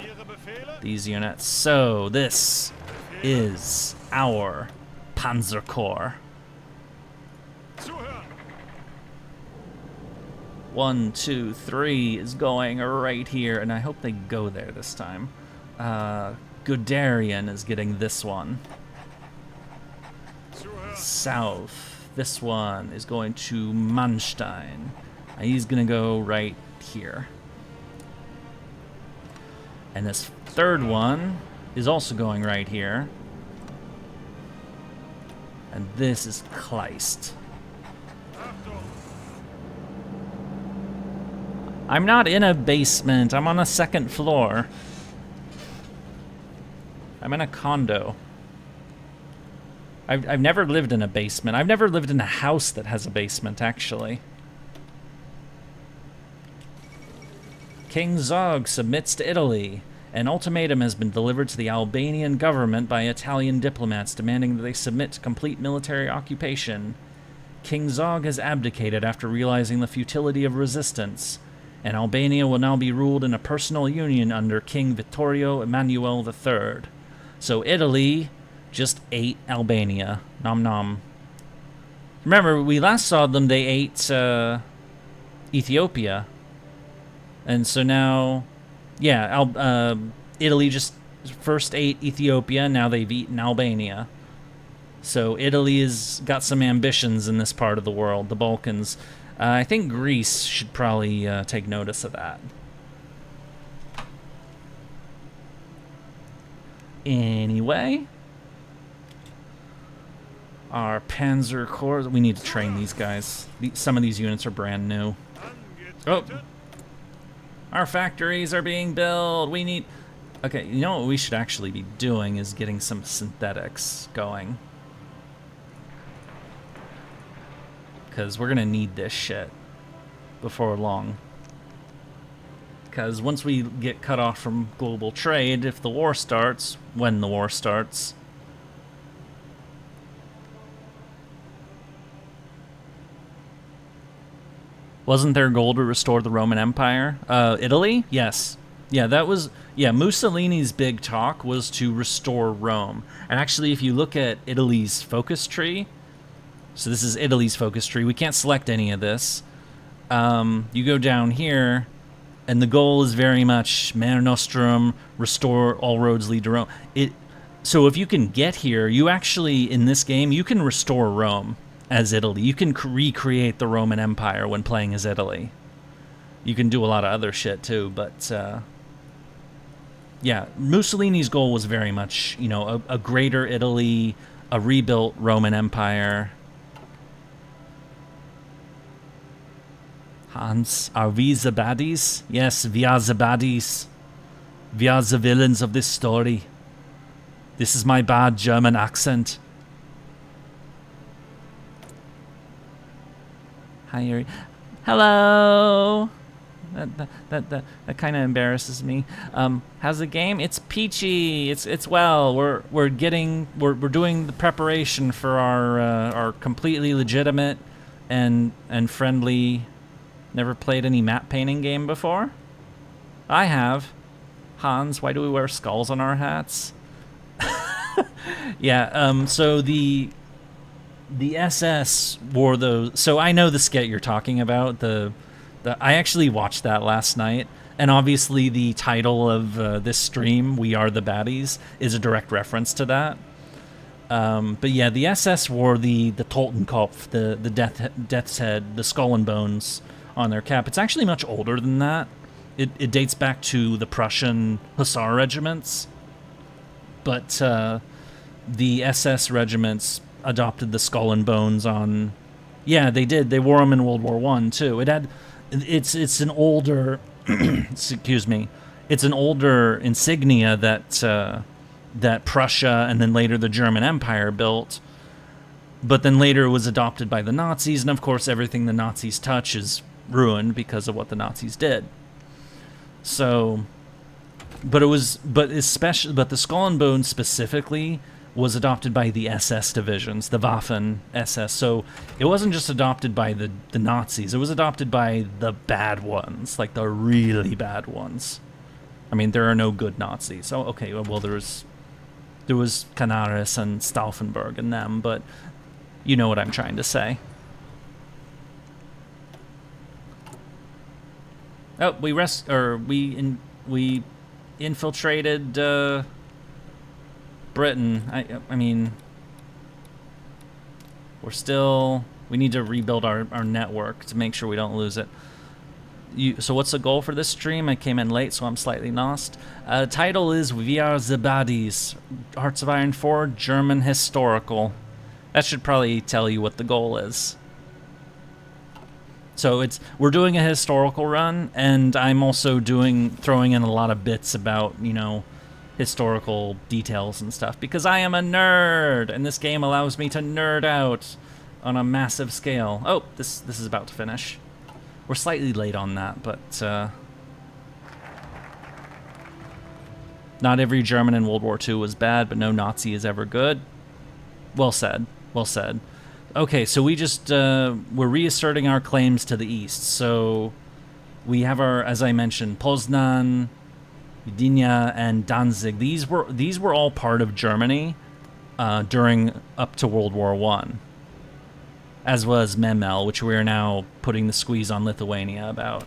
these units. So this is our Panzer Corps. 1, 2, 3 is going right here, and I hope they go there this time. Guderian is getting this one. South. This one is going to Manstein. He's gonna go right here. And this third one is also going right here. And this is Kleist. Achtung! I'm not in a basement. I'm on a second floor. I'm in a condo. I've never lived in a basement. I've never lived in a house that has a basement, actually. King Zog submits to Italy. An ultimatum has been delivered to the Albanian government by Italian diplomats demanding that they submit to complete military occupation. King Zog has abdicated after realizing the futility of resistance, and Albania will now be ruled in a personal union under King Vittorio Emanuele III. So Italy just ate Albania. Nom nom. Remember, we last saw them, they ate Ethiopia. And so now, yeah, Italy just first ate Ethiopia, now they've eaten Albania. So Italy has got some ambitions in this part of the world, the Balkans. I think Greece should probably take notice of that. Anyway, our Panzer Corps, we need to train these guys. Some of these units are brand new. Oh, our factories are being built. We need... Okay, you know what we should actually be doing is getting some synthetics going. Because we're going to need this shit before long. Because once we get cut off from global trade, if the war starts, when the war starts... Wasn't their goal to restore the Roman Empire? Italy? Yes. Yeah, that was... Yeah, Mussolini's big talk was to restore Rome. And actually, if you look at Italy's focus tree... So this is Italy's focus tree. We can't select any of this. You go down here, and the goal is very much Mare Nostrum, restore all roads lead to Rome. So if you can get here, you actually, in this game, you can restore Rome as Italy. You can recreate the Roman Empire when playing as Italy. You can do a lot of other shit too, but yeah, Mussolini's goal was very much, you know, a greater Italy, a rebuilt Roman Empire. Hans, are we the baddies? Yes, we are the baddies. We are the villains of this story. This is my bad German accent. Hi, Yurie. Hello. That kind of embarrasses me. How's the game? It's peachy. It's well. We're doing the preparation for our completely legitimate and friendly. Never played any map painting game before? I have. Hans, why do we wear skulls on our hats? Yeah, so the SS wore those... So I know the skit you're talking about. I actually watched that last night, and obviously the title of this stream, We Are the Baddies, is a direct reference to that. But yeah, the SS wore the Totenkopf, the death's head, the skull and bones on their cap. It's actually much older than that. It dates back to the Prussian Hussar regiments. But the SS regiments adopted the skull and bones on... Yeah, they did. They wore them in World War I, too. It's an older... excuse me. It's an older insignia that Prussia and then later the German Empire built. But then later it was adopted by the Nazis, and of course everything the Nazis touch is ruined because of what the Nazis did. So, but the Skull and Bones specifically was adopted by the SS divisions, the Waffen SS. So it wasn't just adopted by the Nazis; it was adopted by the bad ones, like the really bad ones. I mean, there are no good Nazis. Oh, okay. Well, there was Canaris and Stauffenberg and them, but you know what I'm trying to say. Oh, we infiltrated Britain. I mean, we need to rebuild our network to make sure we don't lose it. So what's the goal for this stream? I came in late, so I'm slightly lost. Title is We Are the Baddies, Hearts of Iron 4, German Historical. That should probably tell you what the goal is. So we're doing a historical run, and I'm also throwing in a lot of bits about, you know, historical details and stuff, because I am a nerd, and this game allows me to nerd out on a massive scale. Oh, this is about to finish. We're slightly late on that, but not every German in World War II was bad, but no Nazi is ever good. Well said. Well said. Okay, so we just, we're reasserting our claims to the east. So we have our, as I mentioned, Poznan, Gdynia, and Danzig. These were all part of Germany during up to World War I, as was Memel, which we are now putting the squeeze on Lithuania about.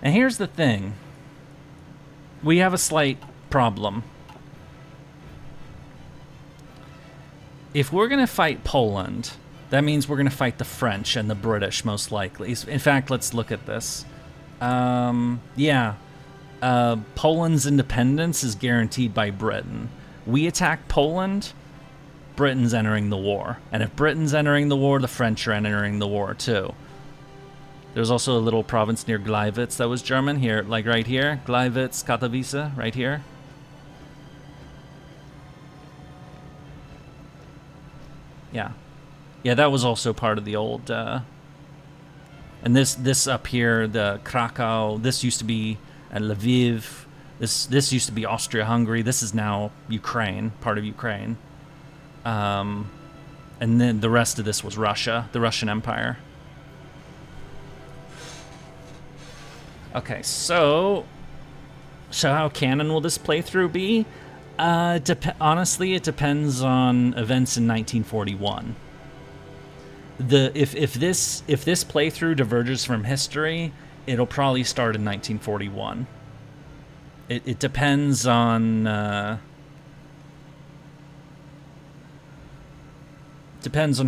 And here's the thing. We have a slight problem. If we're going to fight Poland, that means we're going to fight the French and the British, most likely. In fact, let's look at this. Poland's independence is guaranteed by Britain. We attack Poland, Britain's entering the war. And if Britain's entering the war, the French are entering the war too. There's also a little province near Gleiwitz that was German, here, like right here. Gleiwitz, Katowice, right here. Yeah. Yeah, that was also part of the old, and this up here, the Krakow, this used to be Lviv, this used to be Austria-Hungary, this is now Ukraine, part of Ukraine. And then the rest of this was Russia, the Russian Empire. Okay, so how canon will this playthrough be? Honestly, it depends on events in 1941. If this playthrough diverges from history, it'll probably start in 1941. It depends on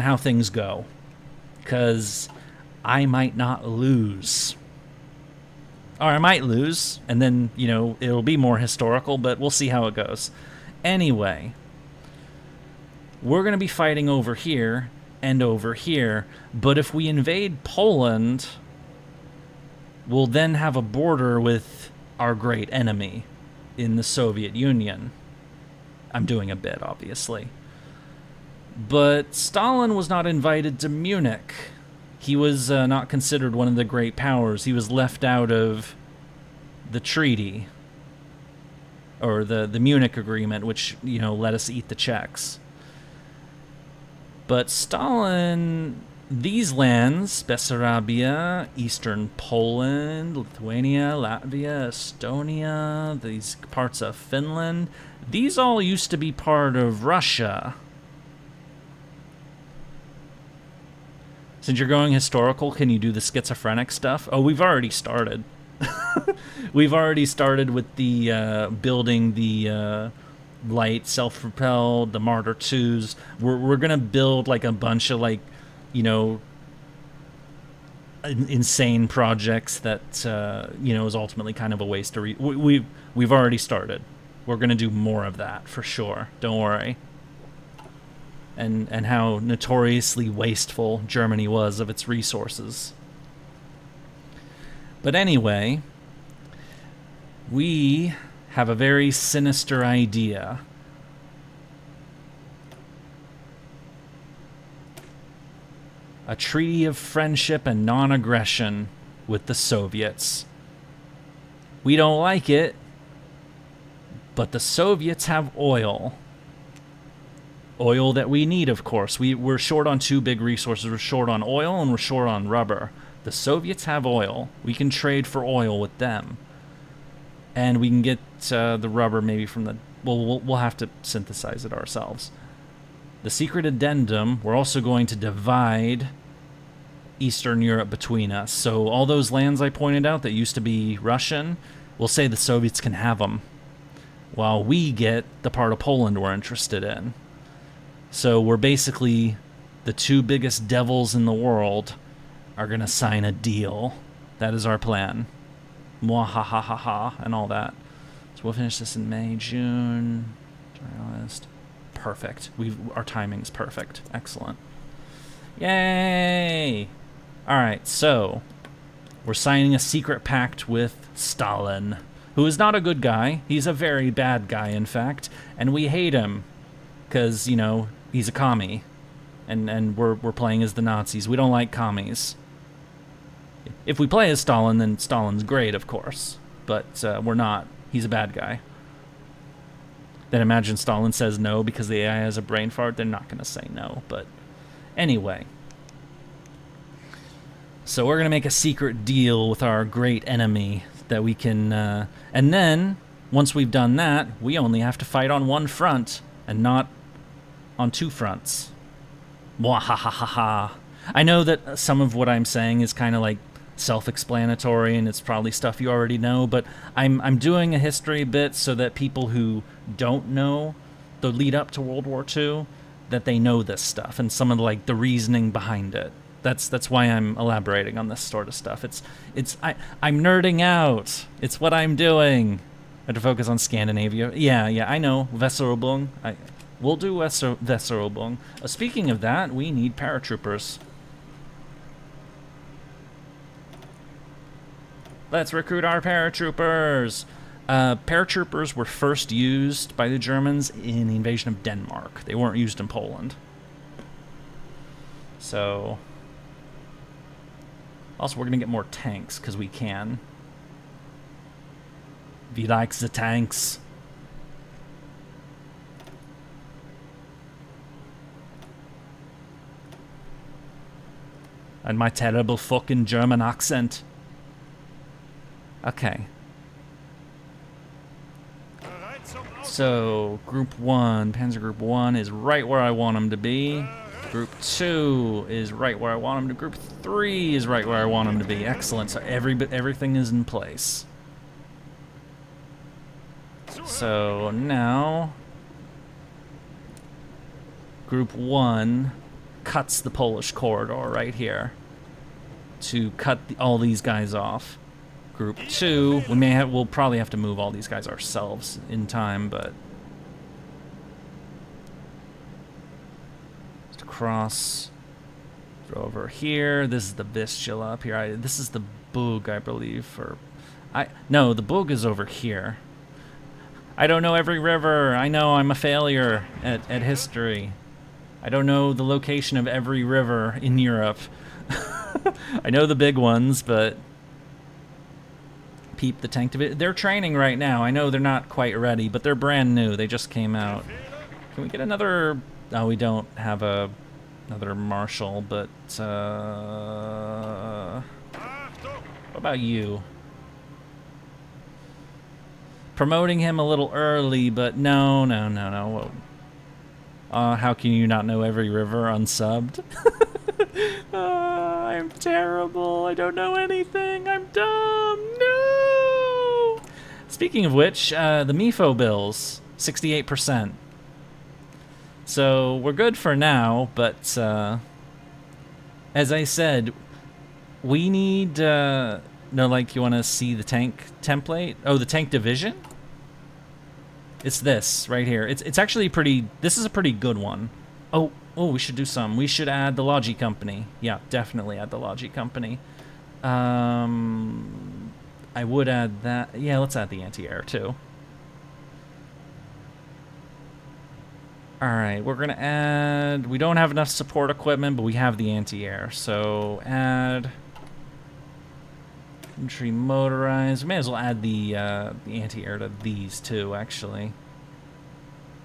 how things go, because I might not lose. Or I might lose, and then, you know, it'll be more historical, but we'll see how it goes. Anyway, we're going to be fighting over here and over here, but if we invade Poland, we'll then have a border with our great enemy in the Soviet Union. I'm doing a bit, obviously. But Stalin was not invited to Munich. He was not considered one of the great powers. He was left out of the treaty, or the Munich Agreement, which, you know, let us eat the checks. But Stalin, these lands, Bessarabia, Eastern Poland, Lithuania, Latvia, Estonia, these parts of Finland, these all used to be part of Russia. Since you're going historical, can you do the schizophrenic stuff? Oh, we've already started. We've already started with the building the light, self-propelled, the Martyr 2s. We're going to build like a bunch of, like, you know, insane projects that, you know, is ultimately kind of a waste to we've already started. We're going to do more of that for sure. Don't worry. And how notoriously wasteful Germany was of its resources. But anyway, we have a very sinister idea. A treaty of friendship and non-aggression with the Soviets. We don't like it, but the Soviets have oil. Oil that we need, of course. We're short on two big resources. We're short on oil and we're short on rubber. The Soviets have oil. We can trade for oil with them. And we can get the rubber maybe from the... Well, we'll have to synthesize it ourselves. The secret addendum, we're also going to divide Eastern Europe between us. So all those lands I pointed out that used to be Russian, we'll say the Soviets can have them, while we get the part of Poland we're interested in. So we're basically, the two biggest devils in the world are going to sign a deal. That is our plan. Muahahahaha and all that. So we'll finish this in May, June, July, August. perfect. Our timing's perfect. Excellent. Yay! Alright, so we're signing a secret pact with Stalin, who is not a good guy. He's a very bad guy, in fact, and we hate him because, you know, he's a commie, and we're playing as the Nazis. We don't like commies. If we play as Stalin, then Stalin's great, of course, but we're not. He's a bad guy. Then imagine Stalin says no because the AI has a brain fart. They're not going to say no, but anyway. So we're going to make a secret deal with our great enemy that we can... and then, once we've done that, we only have to fight on one front and not on two fronts. Muahahahaha. I know that some of what I'm saying is kind of like self-explanatory and it's probably stuff you already know, but I'm doing a history bit so that people who don't know the lead up to World War II, that they know this stuff and some of the reasoning behind it. That's why I'm elaborating on this sort of stuff. I'm nerding out. It's what I'm doing. I have to focus on Scandinavia. Yeah, I know. Weserübung. We'll do Weserübung. Speaking of that, we need paratroopers. Let's recruit our paratroopers. Paratroopers were first used by the Germans in the invasion of Denmark. They weren't used in Poland. So... Also, we're going to get more tanks, because we can. We like the tanks. And my terrible fucking German accent. Okay. So, Group 1, Panzer Group 1 is right where I want them to be. Group 2 is right where I want them to. Group 3 is right where I want them to be. Excellent. So everything is in place. So now, Group 1 cuts the Polish corridor right here to cut all these guys off. Group 2, we'll probably have to move all these guys ourselves in time, but cross over here. This is the Vistula up here. This is the Bug, I believe, no, the Bug is over here. I don't know every river. I know I'm a failure at history. I don't know the location of every river in Europe. I know the big ones, but peep the tank division. They're training right now. I know they're not quite ready, but they're brand new. They just came out. Can we get another? Oh, we don't have another marshal, but what about you? Promoting him a little early, but no. How can you not know every river unsubbed? I'm terrible. I don't know anything. I'm dumb. No! Speaking of which, the MIFO bills, 68%. So we're good for now, but as I said, we need, you want to see the tank template? Oh, the tank division? It's this right here. It's actually this is a pretty good one. Oh, we should do some. We should add the Logi Company. Yeah, definitely add the Logi Company. I would add that. Yeah, let's add the anti-air too. Alright, we're going to add... We don't have enough support equipment, but we have the anti-air. So, add... Infantry motorized. We may as well add the anti-air to these, too, actually.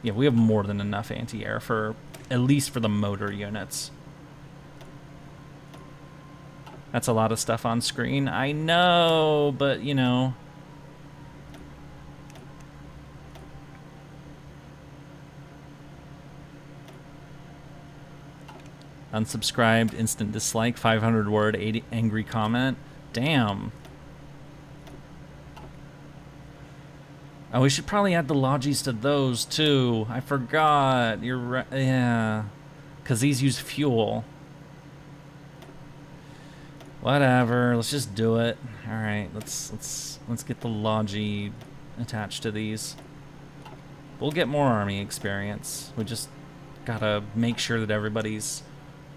Yeah, we have more than enough anti-air for... At least for the motor units. That's a lot of stuff on screen. I know, but, you know... Unsubscribed, instant dislike, 500 word, 80 angry comment. Damn. Oh, we should probably add the Logis to those too. I forgot. You're right. Yeah. Because these use fuel. Whatever. Let's just do it. Alright, let's get the Logi attached to these. We'll get more army experience. We just gotta make sure that everybody's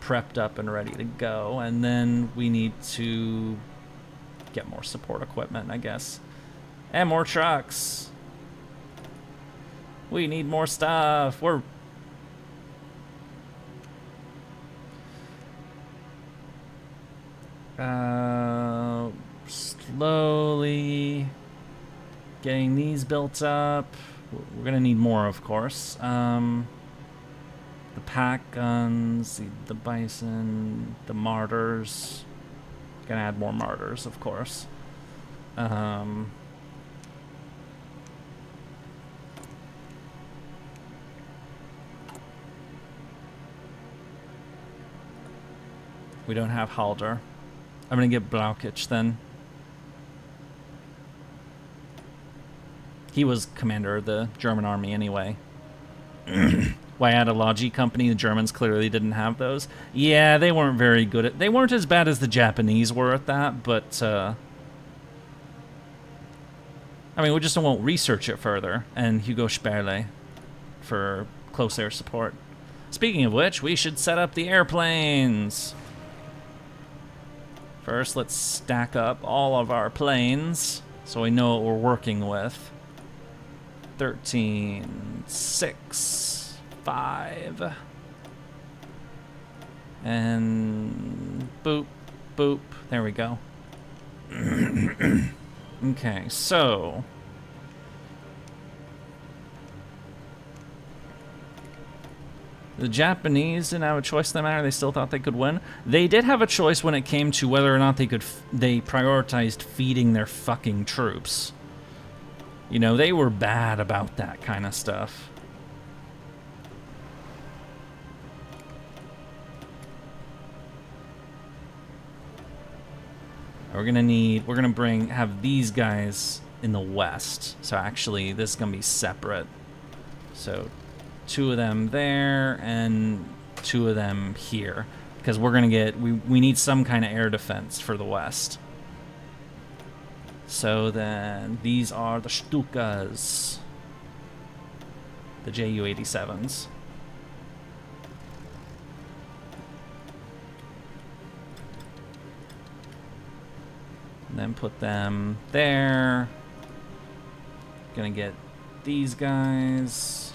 prepped up and ready to go, and then we need to get more support equipment, I guess. And more trucks. We need more stuff. We're... slowly getting these built up. We're gonna need more, of course. The pack guns, the bison, the martyrs. Gonna add more martyrs, of course. We don't have Halder. I'm gonna get Blaukich then. He was commander of the German army anyway. Why add a Logi company? The Germans clearly didn't have those. Yeah, they weren't very good at... They weren't as bad as the Japanese were at that, but... I mean, we just won't research it further. And Hugo Sperle for close air support. Speaking of which, we should set up the airplanes. First, let's stack up all of our planes so we know what we're working with. 13, 6, 5. And boop, boop. There we go. Okay, so... The Japanese didn't have a choice in the matter. They still thought they could win. They did have a choice when it came to whether or not they could... They prioritized feeding their fucking troops. You know, they were bad about that kind of stuff. We're gonna have these guys in the west. So actually, this is gonna be separate. So 2 of them there and 2 of them here, because we're gonna get we need some kind of air defense for the west. So then these are the Stukas, the Ju-87s. And then put them there. Gonna get these guys.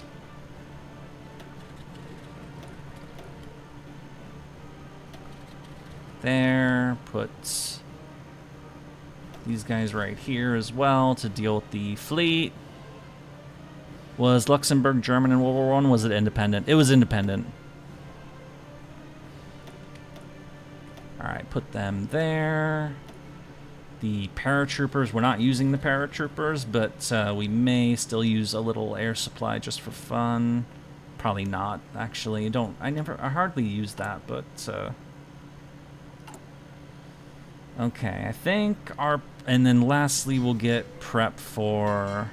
There. Put these guys right here as well to deal with the fleet. Was Luxembourg German in World War I? Was it independent? It was independent. Alright, put them there. The paratroopers, we're not using the paratroopers, but we may still use a little air supply just for fun. Probably not, actually. I hardly use that, but okay, I think and then lastly we'll get prep for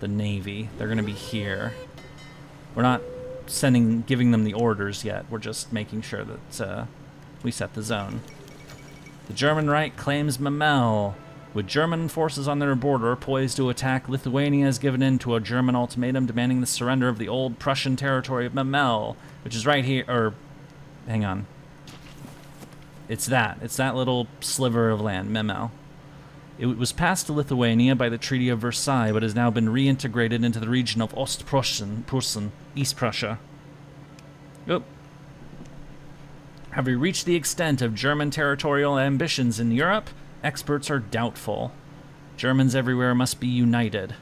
the Navy. They're gonna be here. We're not giving them the orders yet. We're just making sure that we set the zone. The German Reich claims Memel. With German forces on their border poised to attack, Lithuania has given in to a German ultimatum demanding the surrender of the old Prussian territory of Memel, which is right here, or hang on. It's that little sliver of land, Memel. It was passed to Lithuania by the Treaty of Versailles, but has now been reintegrated into the region of Ostpreußen, East Prussia. Oop. Have we reached the extent of German territorial ambitions in Europe? Experts are doubtful. Germans everywhere must be united.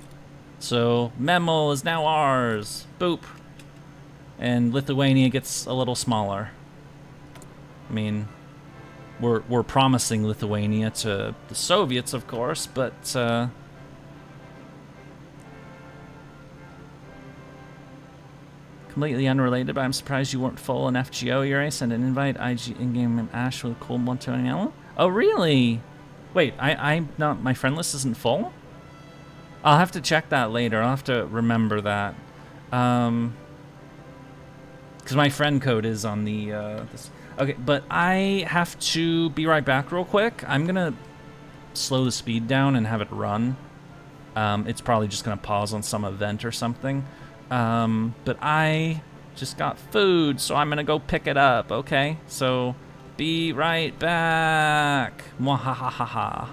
So, Memel is now ours. Boop. And Lithuania gets a little smaller. I mean, we're promising Lithuania to the Soviets, of course, but completely unrelated, but I'm surprised you weren't full in FGO, Yurie. Send an invite, IG in-game and Ash with a cool 120 yellow. Oh, really? Wait, I'm not, my friend list isn't full? I'll have to check that later. I'll have to remember that. Because my friend code is on the, this. Okay, but I have to be right back real quick. I'm gonna slow the speed down and have it run. It's probably just going to pause on some event or something. But I just got food, so I'm going to go pick it up, okay? So, be right back. Muahahahaha.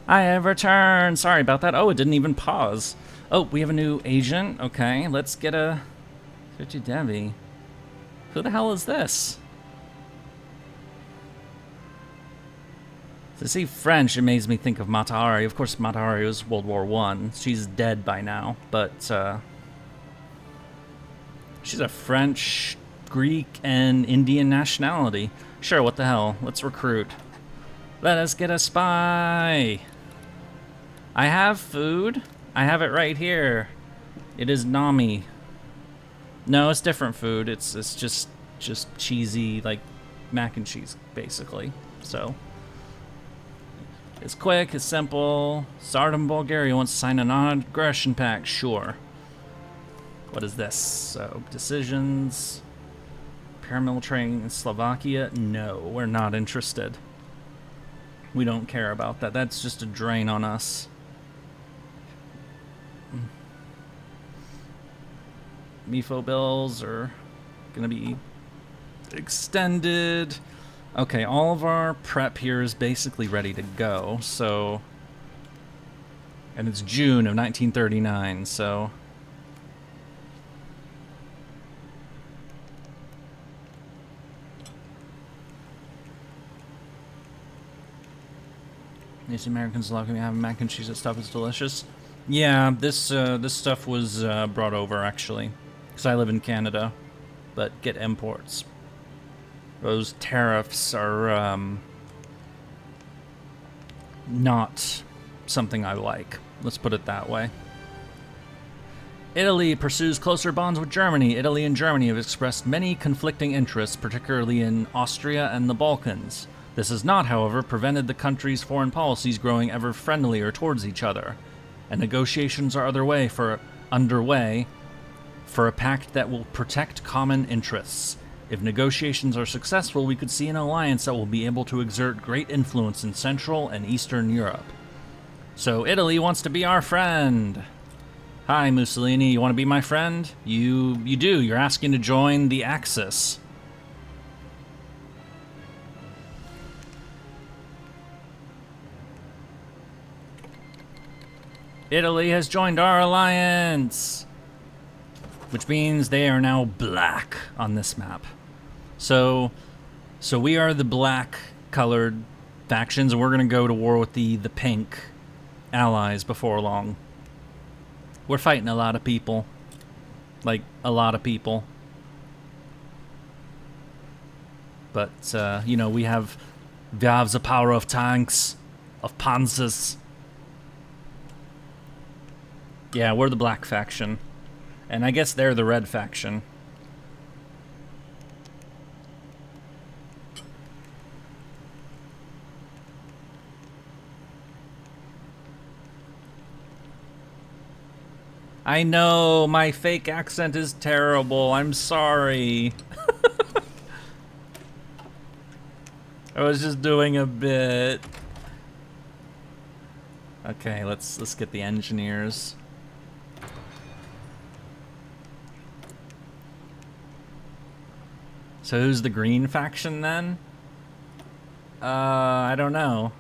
I have returned. Sorry about that. Oh, it didn't even pause. Oh, we have a new agent. Okay, let's get a 50 Debbie. Who the hell is this? To see French, it makes me think of Matahari. Of course, Matahari was World War I. She's dead by now, but she's a French, Greek, and Indian nationality. Sure, what the hell? Let's recruit. Let us get a spy. I have food. I have it right here. It is Nami. No, it's different food. It's just cheesy, like mac and cheese, basically. So it's quick, it's simple. Sardin Bulgaria wants to sign a non-aggression pact. Sure. What is this? So decisions. Paramilitary in Slovakia? No, we're not interested. We don't care about that. That's just a drain on us. MIFO bills are gonna be extended. Okay, all of our prep here is basically ready to go, so... And it's June of 1939, so... These Americans love me having mac and cheese. That stuff is delicious. Yeah, this stuff was brought over, actually. Because I live in Canada, but get imports. Those tariffs are not something I like. Let's put it that way. Italy pursues closer bonds with Germany. Italy and Germany have expressed many conflicting interests, particularly in Austria and the Balkans. This has not, however, prevented the countries' foreign policies growing ever friendlier towards each other, and negotiations are underway for a pact that will protect common interests. If negotiations are successful, we could see an alliance that will be able to exert great influence in Central and Eastern Europe. So Italy wants to be our friend. Hi, Mussolini, you want to be my friend? You do. You're asking to join the Axis. Italy has joined our alliance, which means they are now black on this map. So we are the black-colored factions, and we're gonna go to war with the pink allies before long. We're fighting a lot of people, like a lot of people. But you know, we have the power of tanks, of panzers. Yeah, we're the black faction. And I guess they're the red faction. I know, my fake accent is terrible. I'm sorry. I was just doing a bit. Okay, let's get the engineers. So who's the green faction then? I don't know.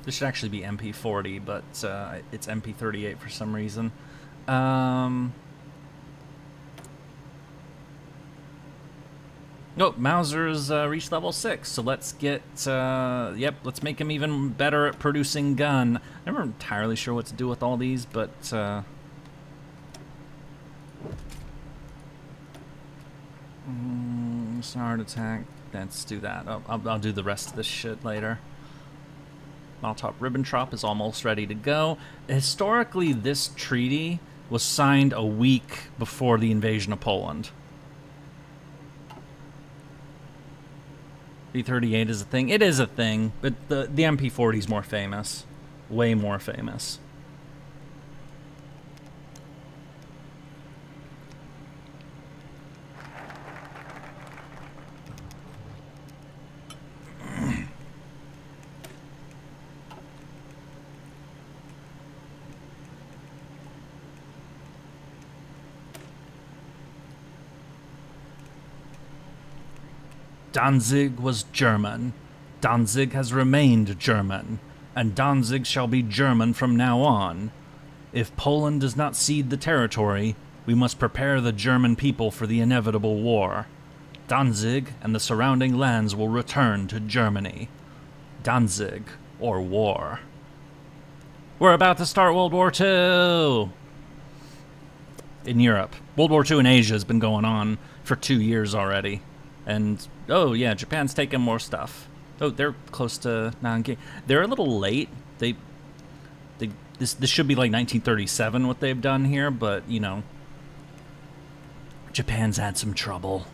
This should actually be MP40, but it's MP38 for some reason. Oh, Mauser's reached level 6, so let's get, yep, let's make him even better at producing gun. I'm never entirely sure what to do with all these, but, Snarl attack, let's do that. I'll do the rest of this shit later. Molotov-Ribbentrop is almost ready to go. Historically, this treaty was signed a week before the invasion of Poland. B-38 is a thing. It is a thing, but the MP40 is more famous. Way more famous. Danzig was German. Danzig has remained German, and Danzig shall be German from now on. If Poland does not cede the territory, we must prepare the German people for the inevitable war. Danzig and the surrounding lands will return to Germany. Danzig, or war. We're about to start World War II! In Europe. World War II in Asia has been going on for 2 years already. And, oh yeah, Japan's taking more stuff. Oh, they're close to Nanking. They're a little late. This should be like 1937 what they've done here, but, you know, Japan's had some trouble.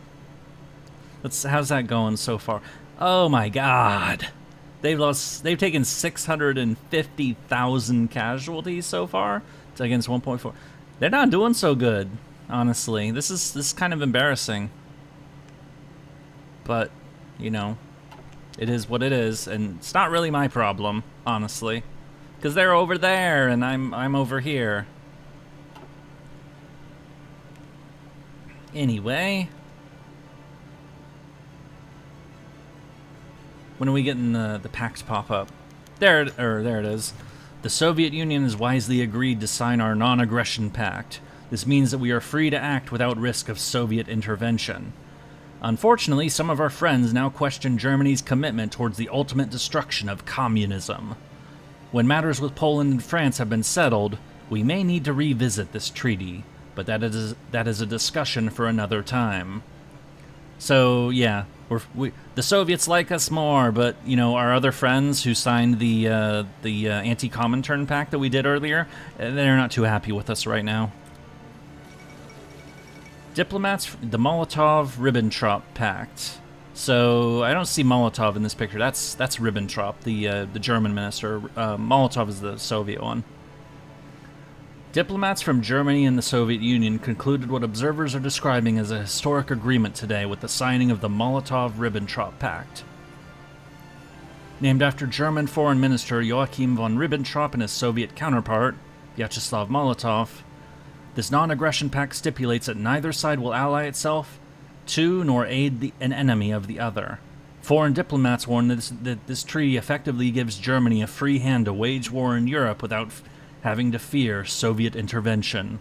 How's that going so far? Oh my god. They've taken 650,000 casualties so far. It's against 1.4. They're not doing so good, honestly. This is kind of embarrassing. But, you know, it is what it is, and it's not really my problem, honestly. Because they're over there, and I'm over here. Anyway. When are we getting the packs pop up? There it is. The Soviet Union has wisely agreed to sign our non-aggression pact. This means that we are free to act without risk of Soviet intervention. Unfortunately, some of our friends now question Germany's commitment towards the ultimate destruction of communism. When matters with Poland and France have been settled, we may need to revisit this treaty, but that is a discussion for another time. So, yeah, the Soviets like us more, but, you know, our other friends who signed the anti-Comintern pact that we did earlier, they're not too happy with us right now. Diplomats, the Molotov-Ribbentrop Pact. So I don't see Molotov in this picture. That's Ribbentrop, the German minister. Molotov is the Soviet one. Diplomats from Germany and the Soviet Union concluded what observers are describing as a historic agreement today with the signing of the Molotov-Ribbentrop Pact. Named after German Foreign Minister Joachim von Ribbentrop and his Soviet counterpart, Vyacheslav Molotov, this non-aggression pact stipulates that neither side will ally itself to nor aid an enemy of the other. Foreign diplomats warn that this treaty effectively gives Germany a free hand to wage war in Europe without having to fear Soviet intervention.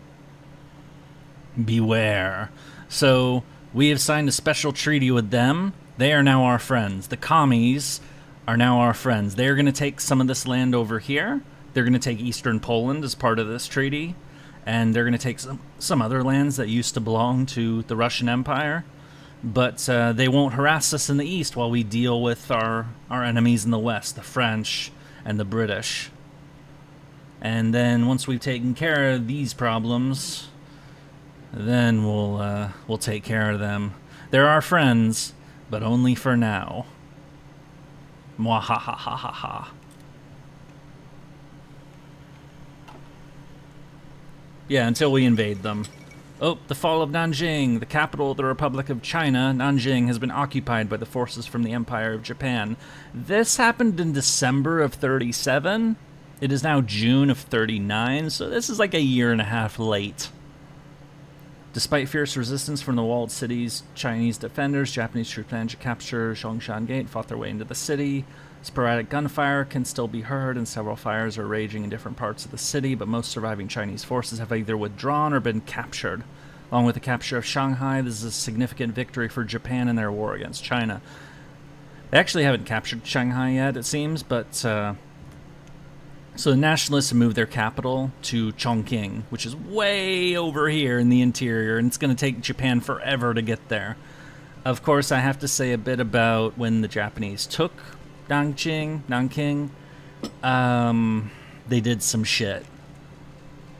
Beware. So, we have signed a special treaty with them. They are now our friends. The commies are now our friends. They're going to take some of this land over here. They're going to take eastern Poland as part of this treaty. And they're going to take some other lands that used to belong to the Russian Empire. But they won't harass us in the east while we deal with our enemies in the west, the French and the British. And then once we've taken care of these problems, then we'll take care of them. They're our friends, but only for now. Muahahahaha. Yeah, until we invade them. Oh, the fall of Nanjing, the capital of the Republic of China. Nanjing has been occupied by the forces from the Empire of Japan. This happened in December of 37. It is now June of 39, so this is like a year and a half late. Despite fierce resistance from the walled city's Chinese defenders, Japanese troops managed to capture Zhongshan Gate and fought their way into the city. Sporadic gunfire can still be heard, and several fires are raging in different parts of the city, but most surviving Chinese forces have either withdrawn or been captured. Along with the capture of Shanghai, this is a significant victory for Japan in their war against China. They actually haven't captured Shanghai yet, it seems, but so the nationalists moved their capital to Chongqing, which is way over here in the interior, and it's going to take Japan forever to get there. Of course, I have to say a bit about when the Japanese took Nanking. They did some shit.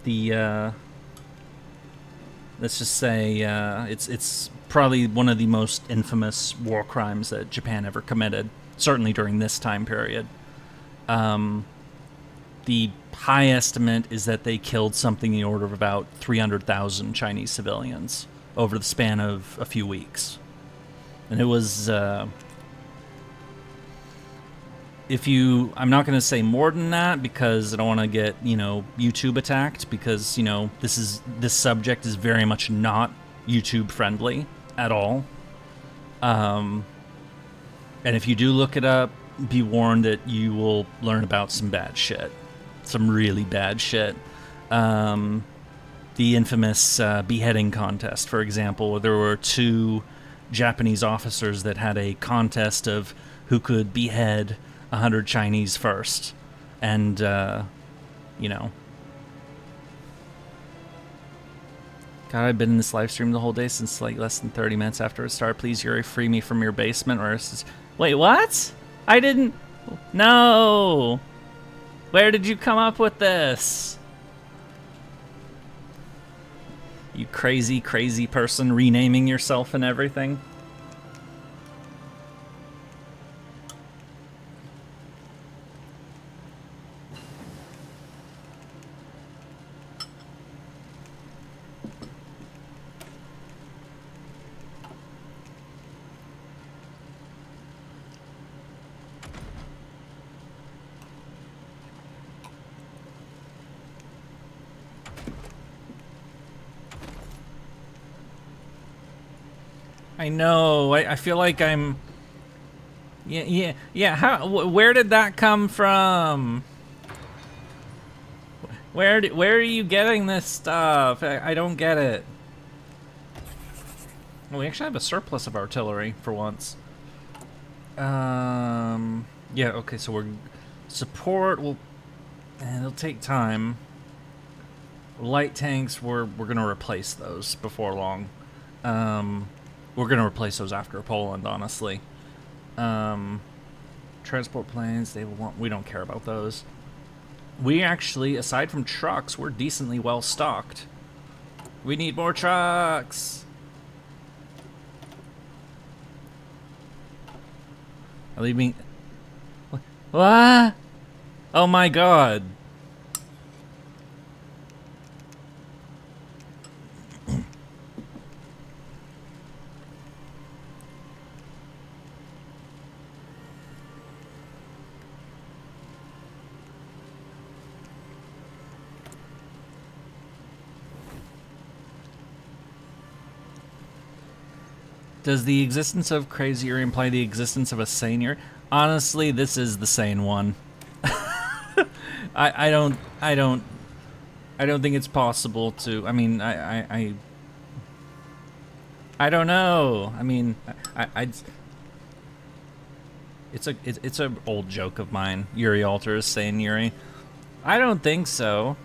Let's just say it's probably one of the most infamous war crimes that Japan ever committed, certainly during this time period. The high estimate is that they killed something in the order of about 300,000 Chinese civilians over the span of a few weeks. And it was, I'm not going to say more than that because I don't want to get, YouTube attacked because, this subject is very much not YouTube friendly at all. And if you do look it up, be warned that you will learn about some bad shit. Some really bad shit. The infamous beheading contest, for example, where there were two Japanese officers that had a contest of who could behead 100 Chinese first. And, God, I've been in this live stream the whole day since like less than 30 minutes after it started. Please, Yurie, free me from your basement. Or wait, what? I didn't... No! Where did you come up with this? You crazy, crazy person renaming yourself and everything. I know. I feel like I'm... Yeah. Where did that come from? Where are you getting this stuff? I don't get it. Well, we actually have a surplus of artillery for once. Yeah. Okay. So we're support. It'll take time. Light tanks. We're gonna replace those before long. We're going to replace those after Poland, honestly. Transport planes, we don't care about those. We actually, aside from trucks, we're decently well stocked. We need more trucks! Are they being... What? Oh my god. Does the existence of Crazy Yurie imply the existence of a sane Yurie? Honestly, this is the sane one. I don't think it's possible to. I mean, I don't know. I mean, it's an old joke of mine. Yurie Alter is sane Yurie. I don't think so.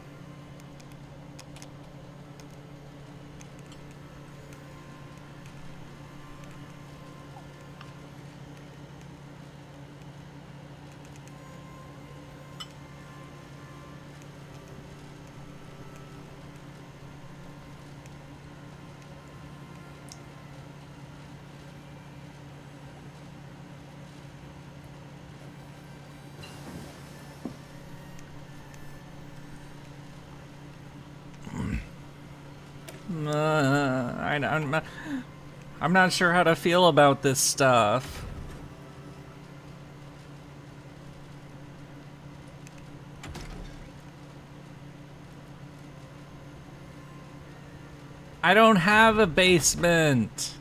I'm not sure how to feel about this stuff. I don't have a basement.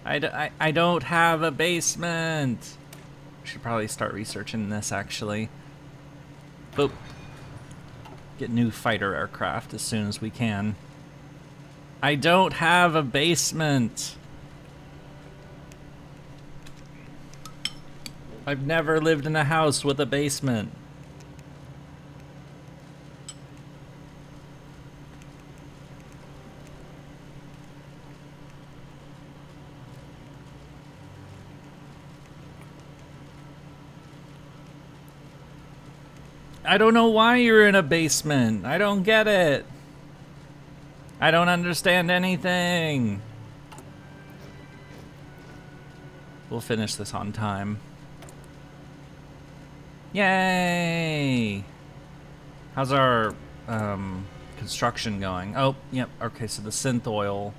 I don't have a basement. Should probably start researching this actually. Boop. Get new fighter aircraft as soon as we can. I don't have a basement. I've never lived in a house with a basement. I don't know why you're in a basement. I don't get it. I don't understand anything. We'll finish this on time. Yay! How's our construction going? Oh, yep. Okay, so the synth oil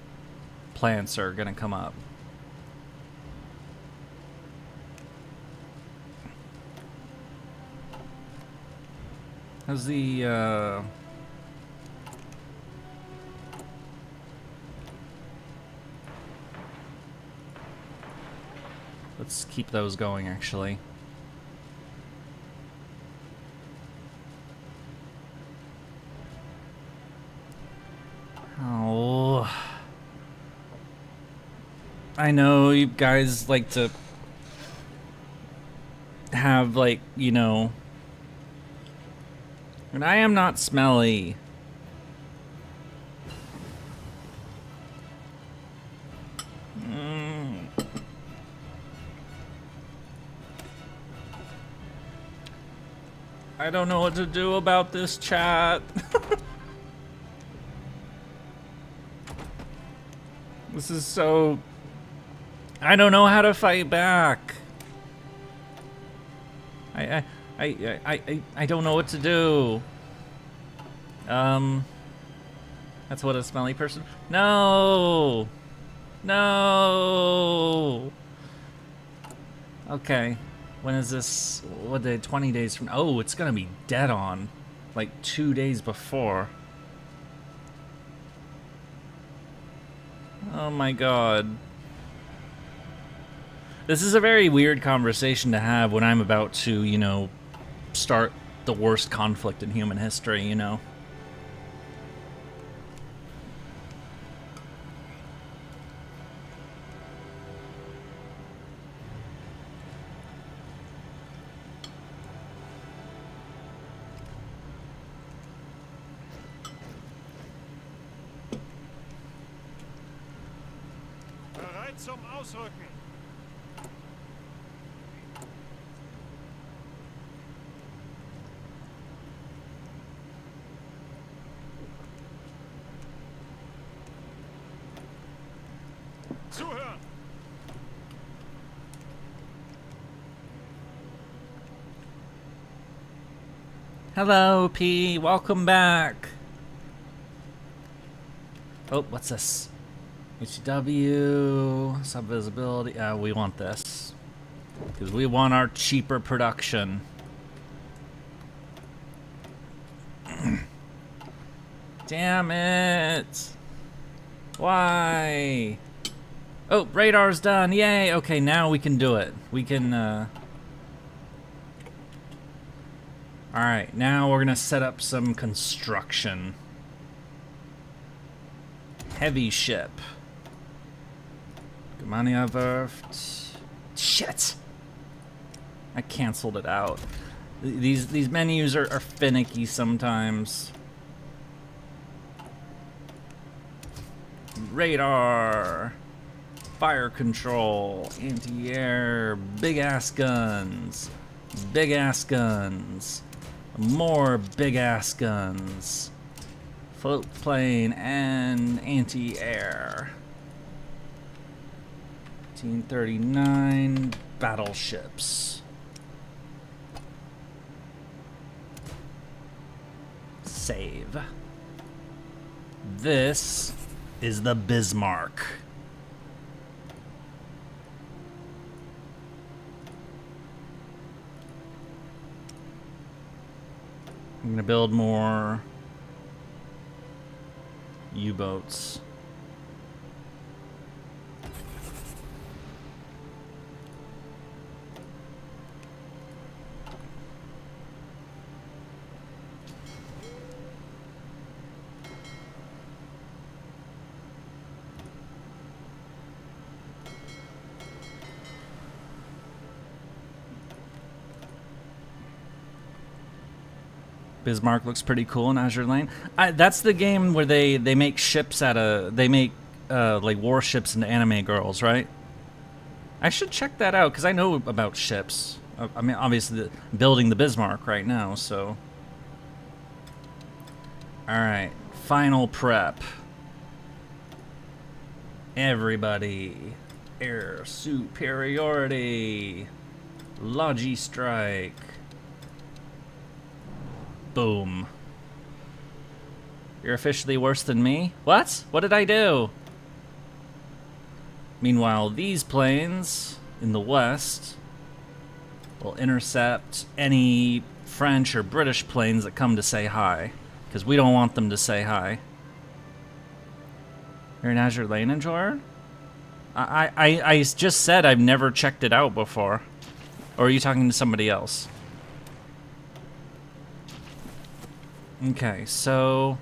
plants are gonna come up. How's the let's keep those going actually. Oh, I know you guys like to have, like, you know, and I am not smelly. I don't know what to do about this, chat. This is so... I don't know how to fight back. I don't know what to do. That's what a smelly person... No! No! Okay. When is this? What day? 20 days from... Oh, it's gonna be dead on. Like 2 days before. Oh my god. This is a very weird conversation to have when I'm about to, you know, start the worst conflict in human history, you know? Bereit zum Ausrücken. Zuhören. Hello, P. Welcome back. Oh, what's this? HW, sub-visibility. We want this. Because we want our cheaper production. Damn it. Why? Oh, radar's done. Yay. Okay, now we can do it. We can, Alright, now we're gonna set up some construction. Heavy ship. Gemaniawerft. Shit! I canceled it out. These menus are finicky sometimes. Radar. Fire control. Anti-air. Big ass guns. Big ass guns. More big ass guns. Float plane and anti-air. 1939 battleships. Save. This is the Bismarck. I'm gonna build more U-boats. Bismarck looks pretty cool in Azure Lane. That's the game where they make ships out of... They make, like, warships into anime girls, right? I should check that out, because I know about ships. I mean, obviously, building the Bismarck right now, so... Alright, final prep. Everybody. Air superiority. Logi strike. Boom. You're officially worse than me? What? What did I do? Meanwhile, these planes in the west will intercept any French or British planes that come to say hi, because we don't want them to say hi. You're an Azure Lane enjoyer? I just said I've never checked it out before. Or are you talking to somebody else? Okay, so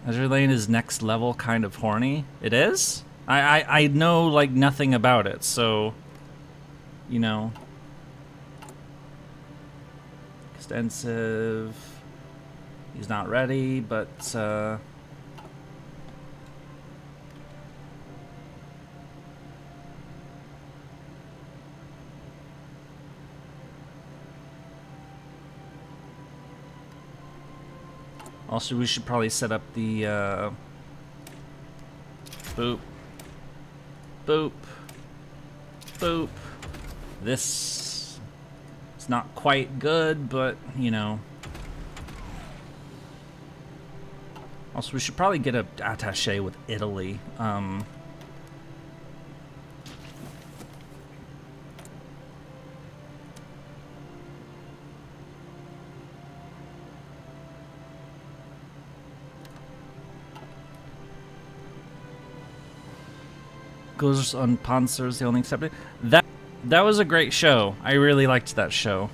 Azure Lane is next level kind of horny. It is? I know like nothing about it, so you know. Extensive. He's not ready, but also, we should probably set up the, boop, boop, boop. This is not quite good, but, you know. Also, we should probably get a attaché with Italy. Goes on Panzers, the only accepted. That was a great show. I really liked that show.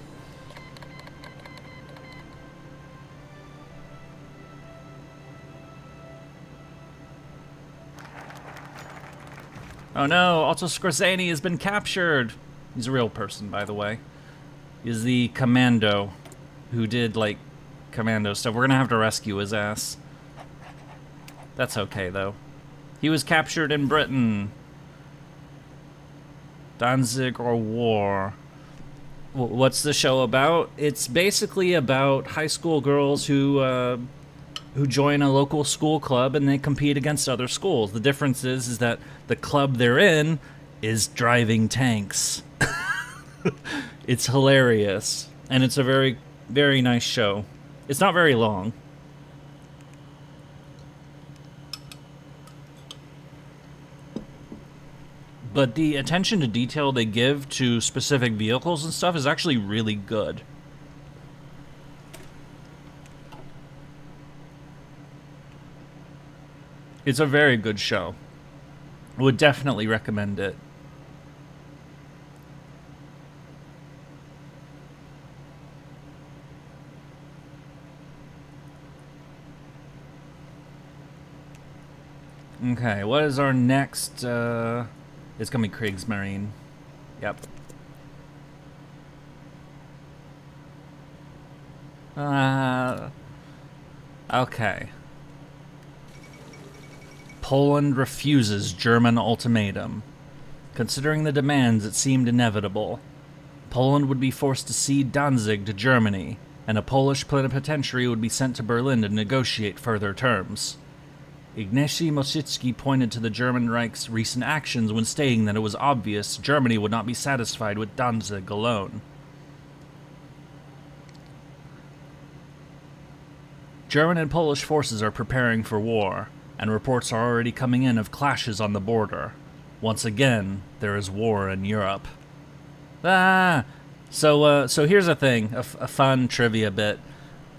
Oh no, Otto Skorzeny has been captured. He's a real person, by the way. He's the commando who did, like, commando stuff. We're gonna have to rescue his ass. That's okay, though. He was captured in Britain. Danzig or War. What's the show about? It's basically about high school girls who join a local school club and they compete against other schools. The difference is that the club they're in is driving tanks. It's hilarious, and it's a very, very nice show. It's not very long. But the attention to detail they give to specific vehicles and stuff is actually really good. It's a very good show. I would definitely recommend it. Okay, what is our next, it's gonna be Kriegsmarine. Yep. Okay. Poland refuses German ultimatum. Considering the demands, it seemed inevitable. Poland would be forced to cede Danzig to Germany, and a Polish plenipotentiary would be sent to Berlin to negotiate further terms. Ignacy Mosicki pointed to the German Reich's recent actions when stating that it was obvious Germany would not be satisfied with Danzig alone. German and Polish forces are preparing for war, and reports are already coming in of clashes on the border. Once again, there is war in Europe. So here's a thing, a fun trivia bit.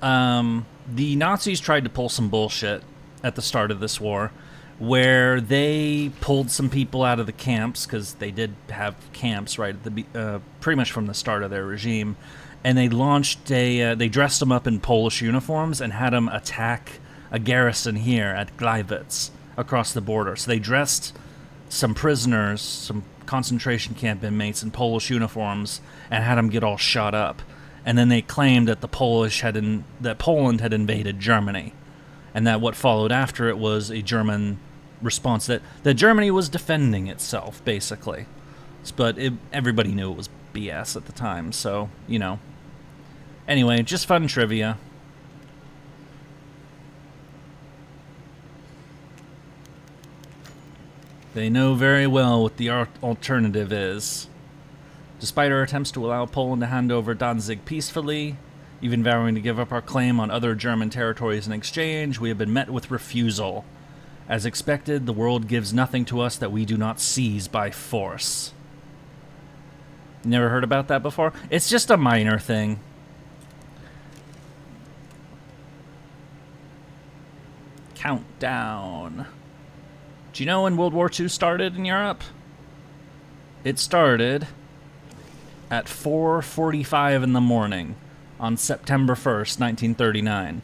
The Nazis tried to pull some bullshit at the start of this war, where they pulled some people out of the camps, because they did have camps right at the pretty much from the start of their regime, and they launched they dressed them up in Polish uniforms and had them attack a garrison here at Gleiwitz across the border. So they dressed some prisoners, some concentration camp inmates in Polish uniforms, and had them get all shot up. And then they claimed that that Poland had invaded Germany, and that what followed after it was a German response, that Germany was defending itself, basically. But everybody knew it was BS at the time, so, you know. Anyway, just fun trivia. They know very well what the alternative is. Despite our attempts to allow Poland to hand over Danzig peacefully, even vowing to give up our claim on other German territories in exchange, we have been met with refusal. As expected, the world gives nothing to us that we do not seize by force. Never heard about that before? It's just a minor thing. Countdown. Do you know when World War II started in Europe? It started at 4:45 in the morning on September 1st, 1939.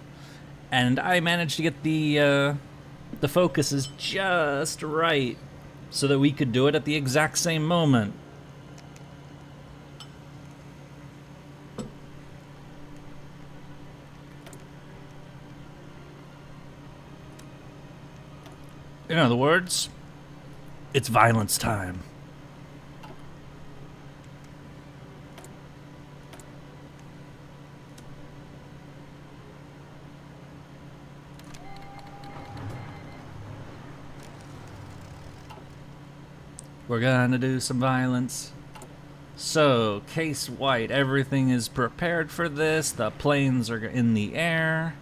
And I managed to get the focuses just right so that we could do it at the exact same moment. In other words, it's violence time. We're gonna do some violence. So, case white, everything is prepared for this. The planes are in the air.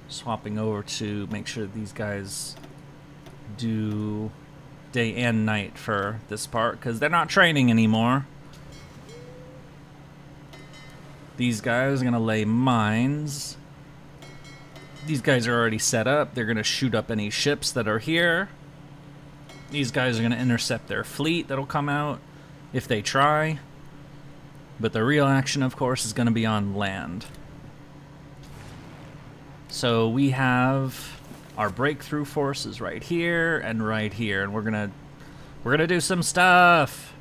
Swapping over to make sure these guys do day and night for this part, because they're not training anymore. These guys are going to lay mines. These guys are already set up. They're going to shoot up any ships that are here. These guys are going to intercept their fleet that'll come out if they try. But the real action, of course, is going to be on land. So we have our breakthrough forces right here and we're gonna do some stuff.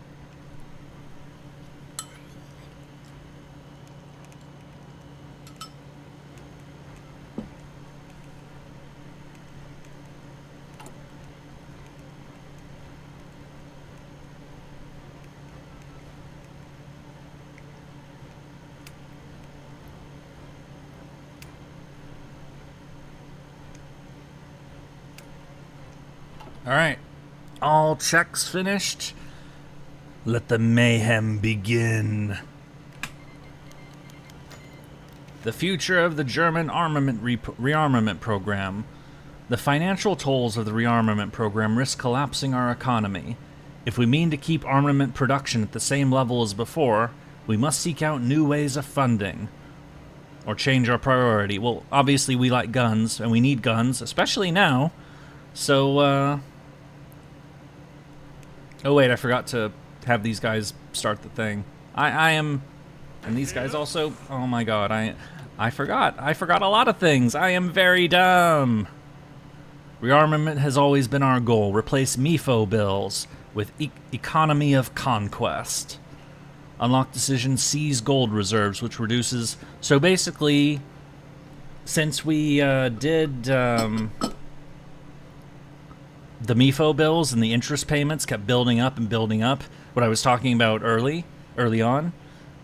Alright, all checks finished. Let the mayhem begin. The future of the German armament rearmament program. The financial tolls of the rearmament program risk collapsing our economy. If we mean to keep armament production at the same level as before, we must seek out new ways of funding. Or change our priority. Well, obviously we like guns, and we need guns, especially now. So, oh wait, I forgot to have these guys start the thing. I am... And these guys also... Oh my god, I forgot. I forgot a lot of things. I am very dumb. Rearmament has always been our goal. Replace MIFO bills with economy of conquest. Unlock decision, seize gold reserves, which reduces... So basically, since we did... the MIFO bills and the interest payments kept building up and building up. What I was talking about early on,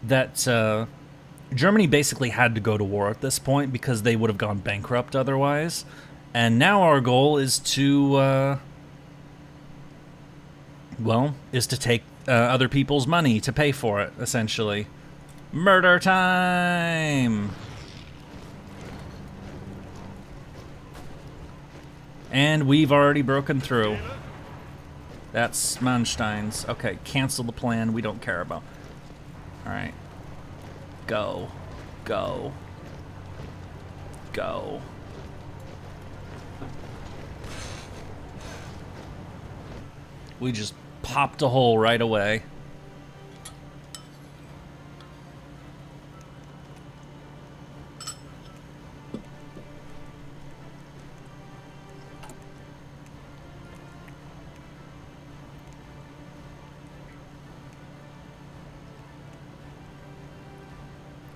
that Germany basically had to go to war at this point because they would have gone bankrupt otherwise. And now our goal is to well, is to take other people's money to pay for it, essentially. Murder time! And we've already broken through. That's Manstein's. Okay, cancel the plan. We don't care about. Alright. Go. Go. Go. We just popped a hole right away.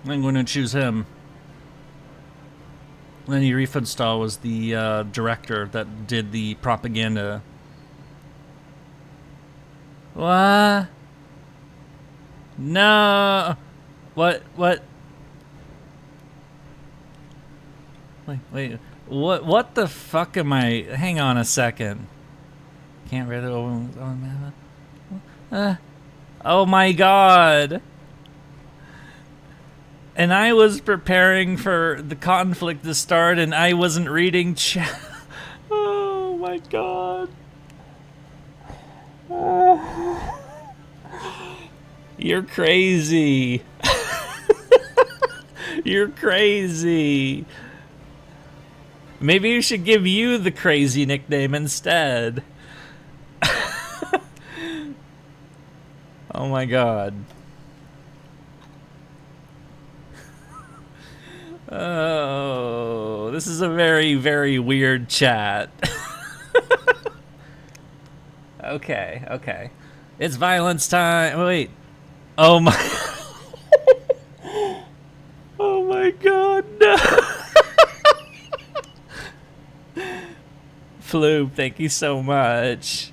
I'm going to choose him. Then Yurie Foodstall was the director that did the propaganda. What? No. What? Wait. What the fuck am I? Hang on a second. Can't read it. Oh my god. And I was preparing for the conflict to start, and I wasn't reading chat. Oh my god. You're crazy. You're crazy. Maybe you should give you the crazy nickname instead. Oh my god. Oh, this is a very, very weird chat. Okay. It's violence time. Wait. Oh my. Oh my god, no. Floob, thank you so much.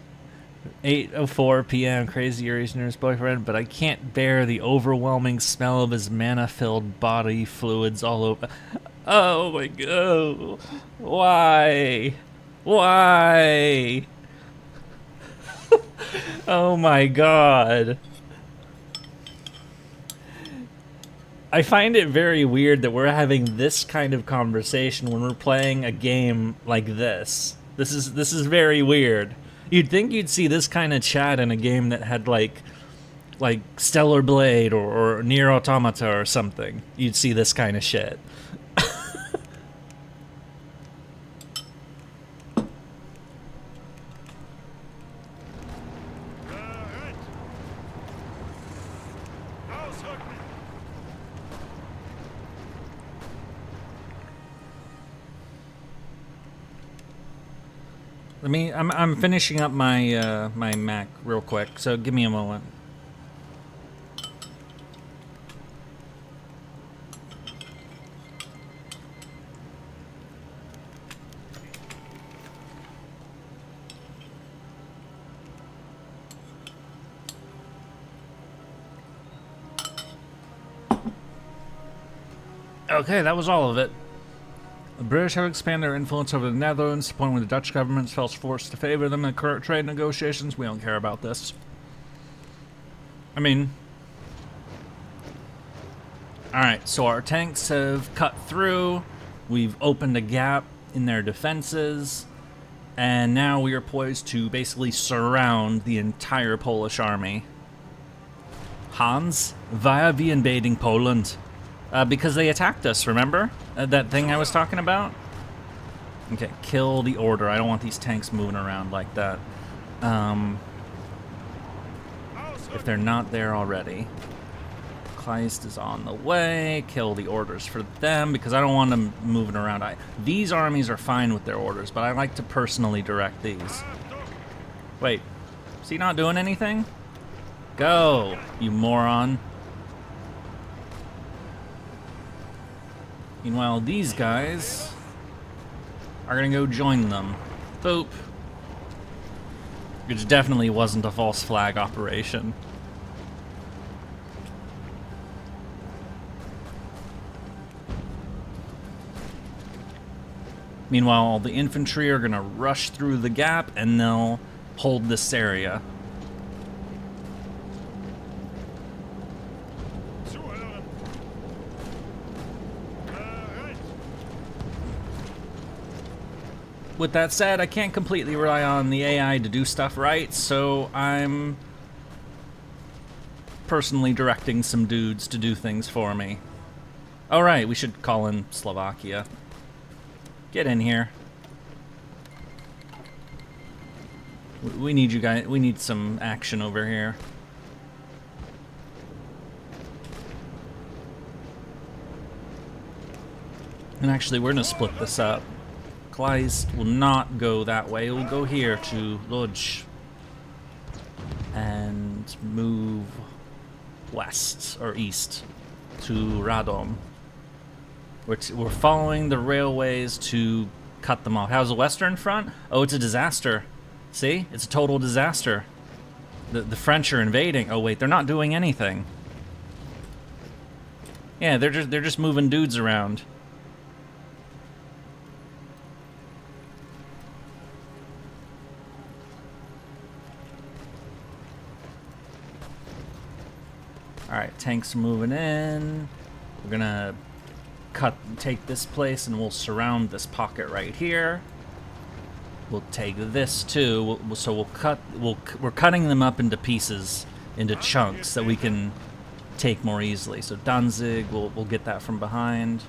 8:04 p.m. Crazy Yurie's nurse boyfriend, but I can't bear the overwhelming smell of his mana-filled body fluids all over. Oh my god. Why? Why? Oh my god. I find it very weird that we're having this kind of conversation when we're playing a game like this. This is very weird. You'd think you'd see this kind of chat in a game that had like Stellar Blade or Nier Automata or something. You'd see this kind of shit. I'm finishing up my my Mac real quick, so give me a moment. Okay, that was all of it. The British have expanded their influence over the Netherlands to the point where the Dutch government felt forced to favor them in current trade negotiations. We don't care about this. I mean... Alright, so our tanks have cut through. We've opened a gap in their defenses. And now we are poised to basically surround the entire Polish army. Hans, why are we invading Poland? Because they attacked us, remember? That thing I was talking about? Okay, kill the order. I don't want these tanks moving around like that. If they're not there already. Kleist is on the way. Kill the orders for them, because I don't want them moving around. These armies are fine with their orders, but I like to personally direct these. Wait, is he not doing anything? Go, you moron. Meanwhile, these guys are gonna go join them. Boop. Which definitely wasn't a false flag operation. Meanwhile, all the infantry are gonna rush through the gap and they'll hold this area. with that said, I can't completely rely on the AI to do stuff right, so I'm personally directing some dudes to do things for me. All right, we should call in Slovakia. Get in here. We need you guys. We need some action over here. And actually, we're gonna split this up. Kleist will not go that way. He'll go here to Lodz and move west or east to Radom. We're following the railways to cut them off. How's the Western Front? Oh, it's a disaster. See? It's a total disaster. The French are invading. Oh wait, they're not doing anything. Yeah, they're just moving dudes around. All right, tanks moving in. We're gonna take this place and we'll surround this pocket right here. We'll take this too. We're cutting them up into pieces, into chunks that we can take more easily. So Danzig, we'll get that from behind.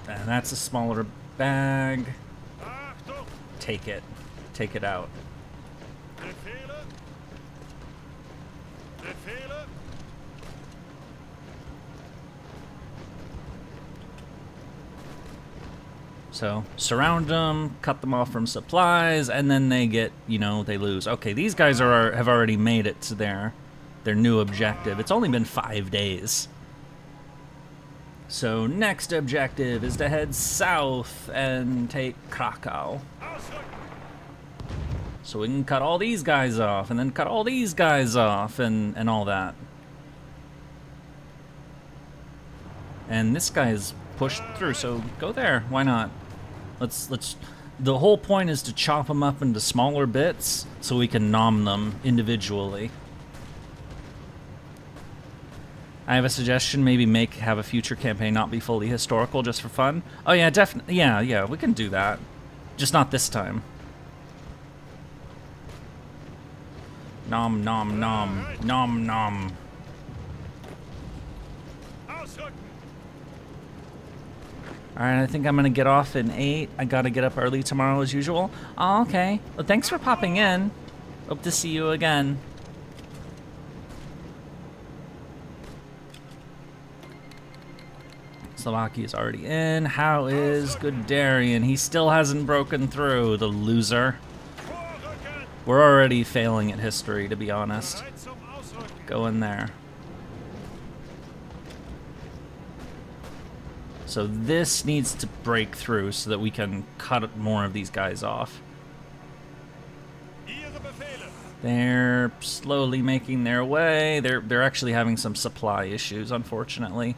And that's a smaller bag. Take it. Take it out. So, surround them, cut them off from supplies, and then they get, you know, they lose. Okay, these guys have already made it to their new objective. It's only been 5 days. So, next objective is to head south and take Krakow. So we can cut all these guys off, and then cut all these guys off, and all that. And this guy's pushed through, so go there. Why not? Let's. The whole point is to chop them up into smaller bits, so we can nom them individually. I have a suggestion. Maybe have a future campaign not be fully historical, just for fun. Oh yeah, definitely. Yeah, we can do that. Just not this time. Nom nom nom nom nom. Alright, I think I'm gonna get off in 8. I gotta get up early tomorrow as usual. Oh, okay. Well, thanks for popping in. Hope to see you again. Slovakia's already in. How is Guderian? He still hasn't broken through, the loser. We're already failing at history, to be honest. Go in there. So this needs to break through so that we can cut more of these guys off. They're slowly making their way. They're actually having some supply issues, unfortunately.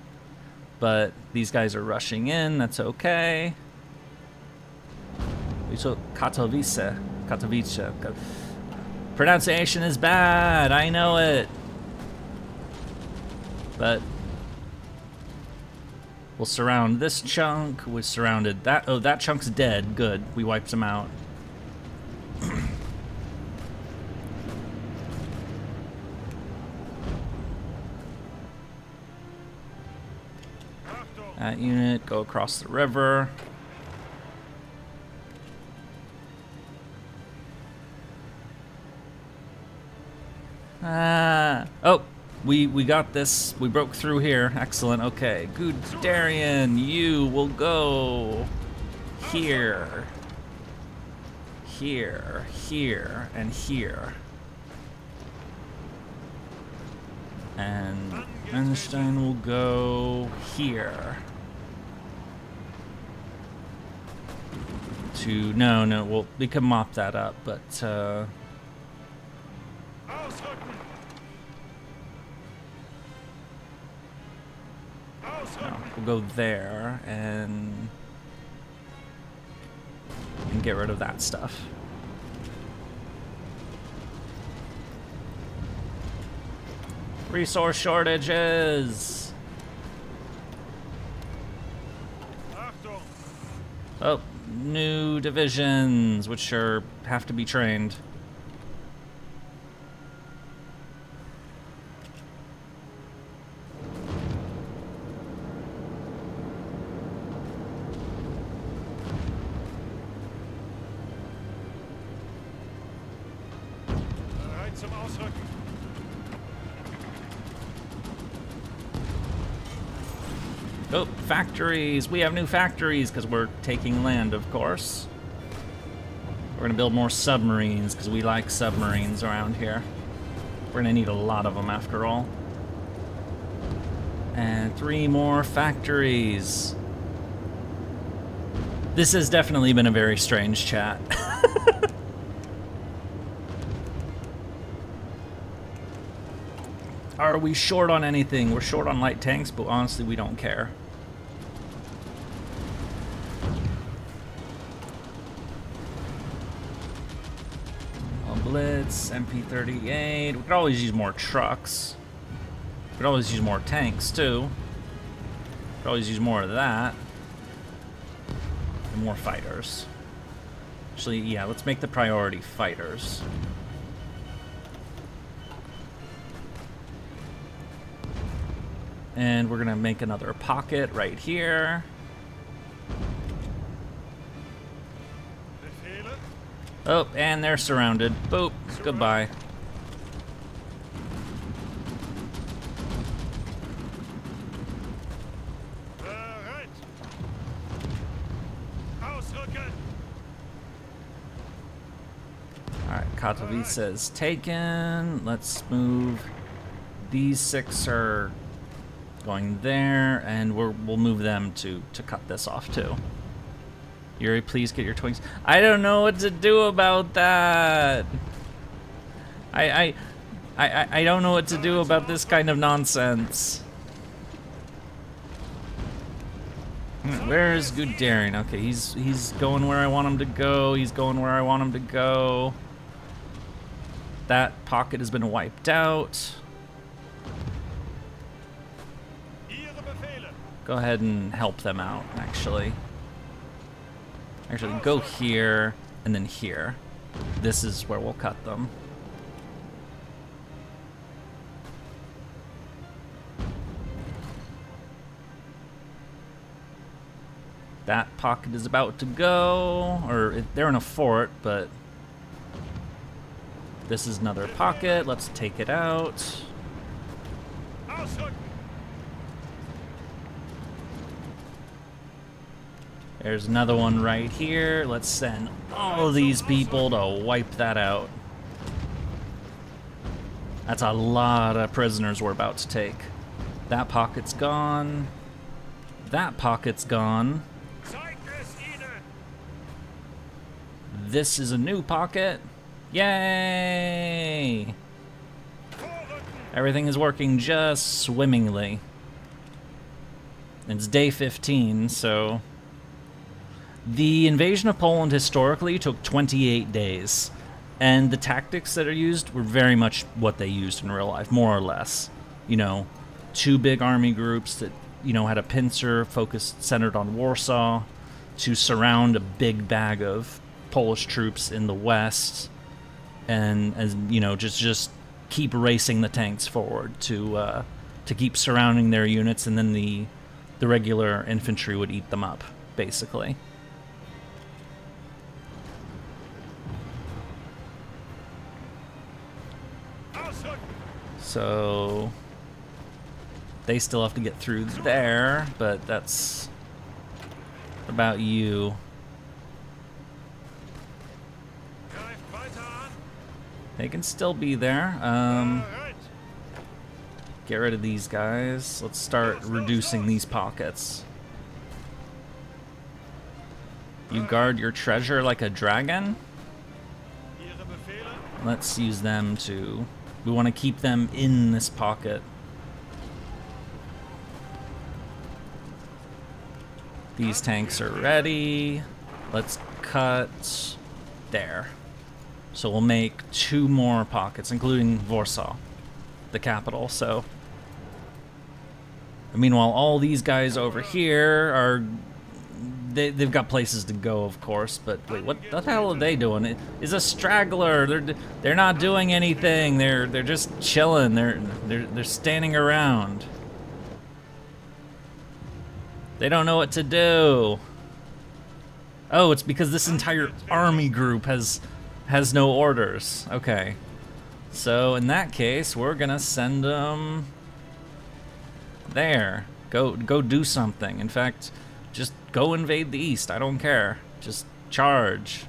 But these guys are rushing in. That's okay. We took Katowice. Pronunciation is bad. I know it. But we'll surround this chunk. We surrounded that. Oh, that chunk's dead. Good. We wiped him out. That unit, go across the river. Oh, we got this. We broke through here. Excellent. Okay, Guderian, you will go here, here, here, and here. And Einstein will go here. No, well, we can mop that up, but no, we'll go there and get rid of that stuff. Resource shortages. Oh, new divisions, which have to be trained. Bereit zum Ausrücken. Oh, factories! We have new factories because we're taking land, of course. We're gonna build more submarines because we like submarines around here. We're gonna need a lot of them after all. And 3 more factories. This has definitely been a very strange chat. Are we short on anything? We're short on light tanks, but honestly, we don't care. Blitz, MP38. We could always use more trucks. We could always use more tanks, too. We could always use more of that. And more fighters. Actually, yeah, let's make the priority fighters. And we're gonna make another pocket right here. Befehle. Oh, and they're surrounded. Boop. Goodbye. Bereit. Ausrücken. Alright, Katowice is taken. Let's move. These 6 are going there, and we'll move them to cut this off too. Yurie, please get your twinks. I don't know what to do about that. I don't know what to do about this kind of nonsense. Where's Guderian? Okay, he's going where I want him to go. He's going where I want him to go. That pocket has been wiped out. Ihre Befehle. Go ahead and help them out, actually. Actually, go here, and then here. This is where we'll cut them. That pocket is about to go, or they're in a fort, but this is another pocket. Let's take it out. Ausrücken. There's another one right here. Let's send all of these people to wipe that out. That's a lot of prisoners we're about to take. That pocket's gone. That pocket's gone. Zeigt es ihnen. This is a new pocket. Yay! Vorrücken. Everything is working just swimmingly. It's day 15, so... The invasion of Poland historically took 28 days, and the tactics that are used were very much what they used in real life, more or less. You know, 2 big army groups that, you know, had a pincer focused, centered on Warsaw, to surround a big bag of Polish troops in the west, and, as you know, just keep racing the tanks forward to keep surrounding their units, and then the regular infantry would eat them up, basically. So they still have to get through there, but that's about you. Greift weiter an. They can still be there. Bereit. Get rid of these guys. Let's start reducing these pockets. You guard your treasure like a dragon? Ihre Befehle. Let's use them to... We want to keep them in this pocket. These tanks are ready. Let's cut there. So we'll make 2 more pockets, including Warsaw, the capital. So, meanwhile, all these guys over here are they've got places to go, of course. But wait, what the hell are they doing? It is a straggler. They're not doing anything. They're just chilling. They're standing around. They don't know what to do. Oh, it's because this entire army group has no orders. Okay. So in that case, we're gonna send them there. Go do something. In fact, just go invade the east. I don't care. Just charge.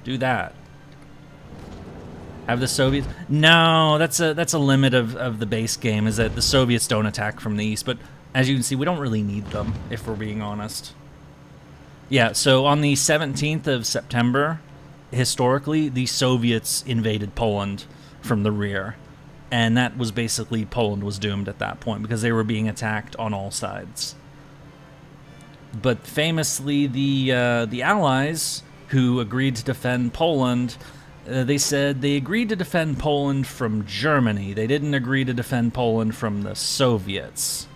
Do that. Have the Soviets? No, that's a limit of the base game, is that the Soviets don't attack from the east. But as you can see, we don't really need them, if we're being honest. Yeah, so on the 17th of September, historically, the Soviets invaded Poland from the rear. And that was basically, Poland was doomed at that point because they were being attacked on all sides. But famously, the Allies, who agreed to defend Poland, they said they agreed to defend Poland from Germany. They didn't agree to defend Poland from the Soviets.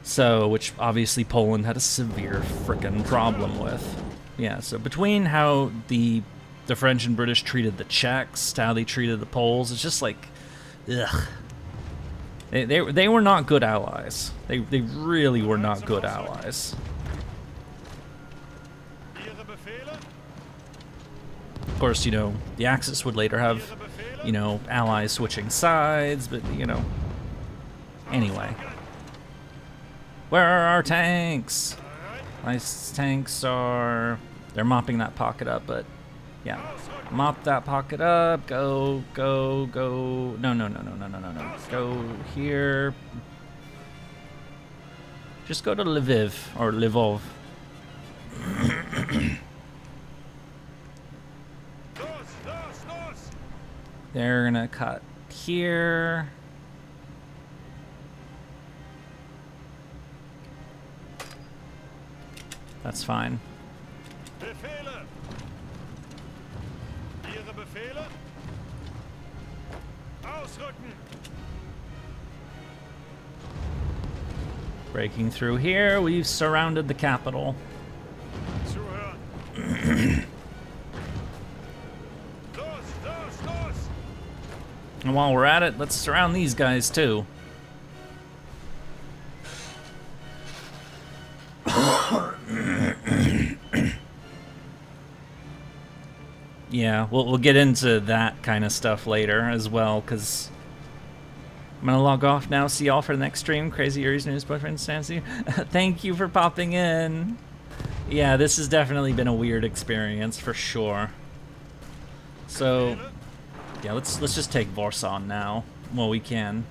So, which obviously Poland had a severe frickin' problem with. Yeah, so between how the French and British treated the Czechs, to how they treated the Poles, it's just like, ugh. They were not good allies. They really were not good allies. Of course, you know, the Axis would later have, you know, allies switching sides, but, you know. Anyway. Where are our tanks? My tanks are... They're mopping that pocket up, but... Yeah. Mop that pocket up. Go. No. Go here. Just go to Lviv, or Lvov. They're gonna cut here. That's fine. Befehle. Ihre Befehle? Ausrücken. Breaking through here, we've surrounded the capital. Zuhören. Los. And while we're at it, let's surround these guys too. Yeah, we'll get into that kind of stuff later as well, because I'm gonna log off now. See y'all for the next stream. Crazy Yurie's news boyfriend stands you. Thank you for popping in. Yeah, this has definitely been a weird experience for sure. So, yeah, let's just take Warsaw now. Well, we can.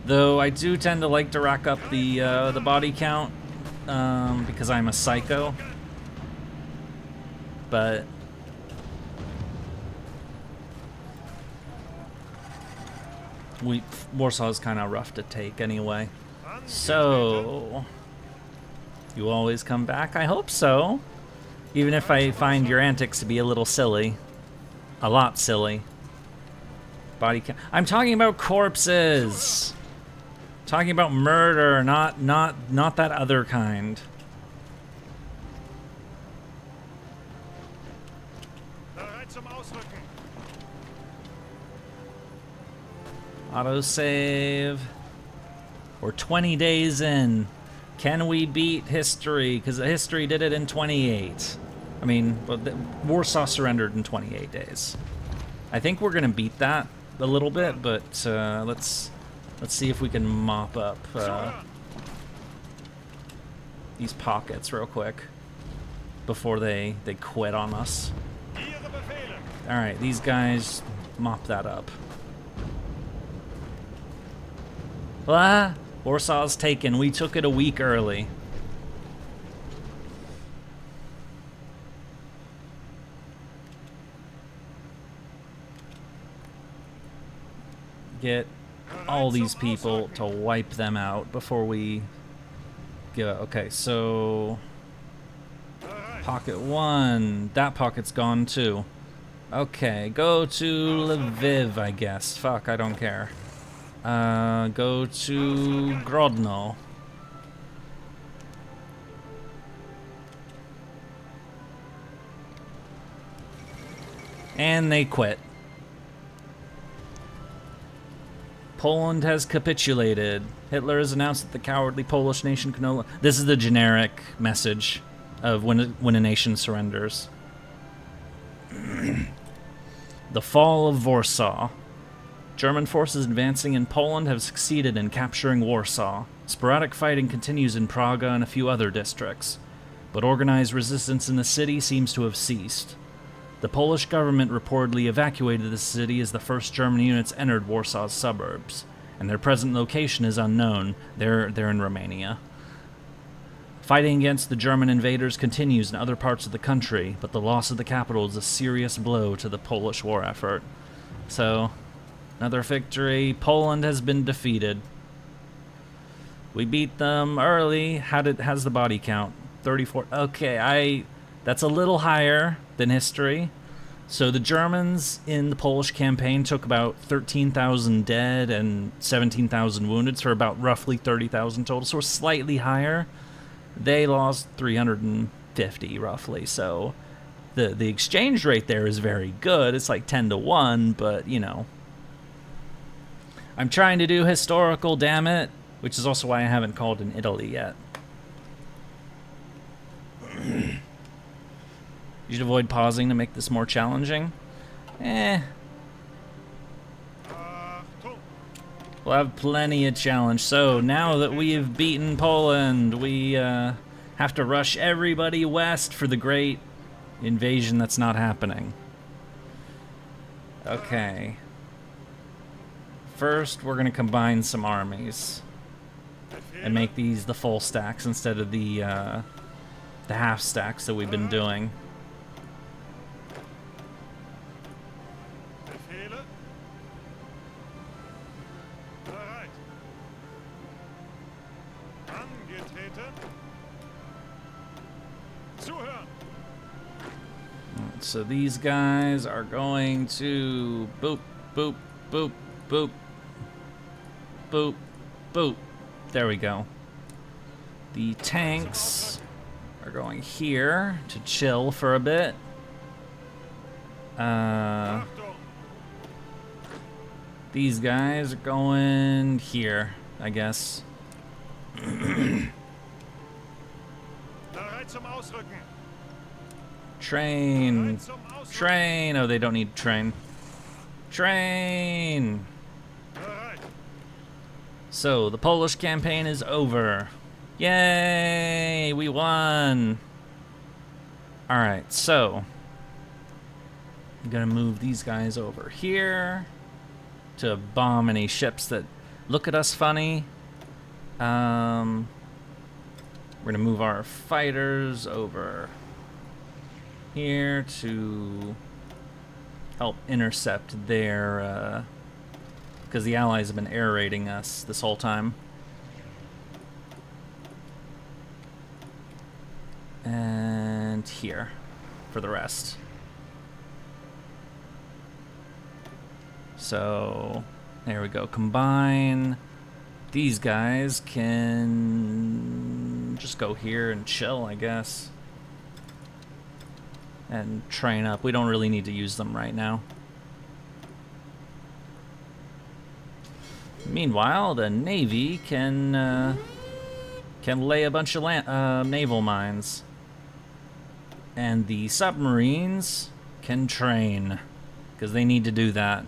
Though I do tend to like to rack up the body count because I'm a psycho. But Warsaw is kind of rough to take anyway. So you always come back? I hope so. Even if I find your antics to be a little silly. A lot silly. Body count. I'm talking about corpses. Talking about murder, not that other kind. Autosave. We're 20 days in. Can we beat history? Because history did it in 28. I mean, Warsaw surrendered in 28 days. I think we're gonna beat that a little bit, but let's see if we can mop up these pockets real quick before they quit on us. All right, these guys mop that up. Ah, Warsaw's taken. We took it a week early. Get all these people to wipe them out before we give up. Okay, so pocket one. That pocket's gone too. Okay, go to Lviv, I guess. Fuck, I don't care. Go to Grodno. And they quit. Poland has capitulated. Hitler has announced that the cowardly Polish nation can no longer... This is the generic message of when a nation surrenders. The fall of Warsaw. German forces advancing in Poland have succeeded in capturing Warsaw. Sporadic fighting continues in Praga and a few other districts, but organized resistance in the city seems to have ceased. The Polish government reportedly evacuated the city as the first German units entered Warsaw's suburbs, and their present location is unknown. They're in Romania. Fighting against the German invaders continues in other parts of the country, but the loss of the capital is a serious blow to the Polish war effort. So, another victory. Poland has been defeated. We beat them early. How's the body count? 34. Okay, that's a little higher than history. So the Germans in the Polish campaign took about 13,000 dead and 17,000 wounded, so about roughly 30,000 total. So we're slightly higher. They lost 350 roughly. So the exchange rate there is very good. It's like 10-1, but you know. I'm trying to do historical, damn it, which is also why I haven't called in Italy yet. You should avoid pausing to make this more challenging. We'll have plenty of challenge. So now that we have beaten Poland, we have to rush everybody west for the great invasion that's not happening. Okay. First, we're going to combine some armies and make these the full stacks instead of the half stacks that we've been doing. So these guys are going to boop, boop, boop, boop, boop, boop. There we go. The tanks are going here to chill for a bit. These guys are going here, I guess. Train. Train. Oh, they don't need train. Train. So, the Polish campaign is over. Yay! We won! Alright, so I'm gonna move these guys over here to bomb any ships that look at us funny. We're gonna move our fighters over here to help intercept their, because the Allies have been air raiding us this whole time. And here for the rest. So, there we go. Combine. These guys can just go here and chill, I guess. And train up. We don't really need to use them right now. Meanwhile, the Navy can lay a bunch of naval mines. And the submarines can train, because they need to do that.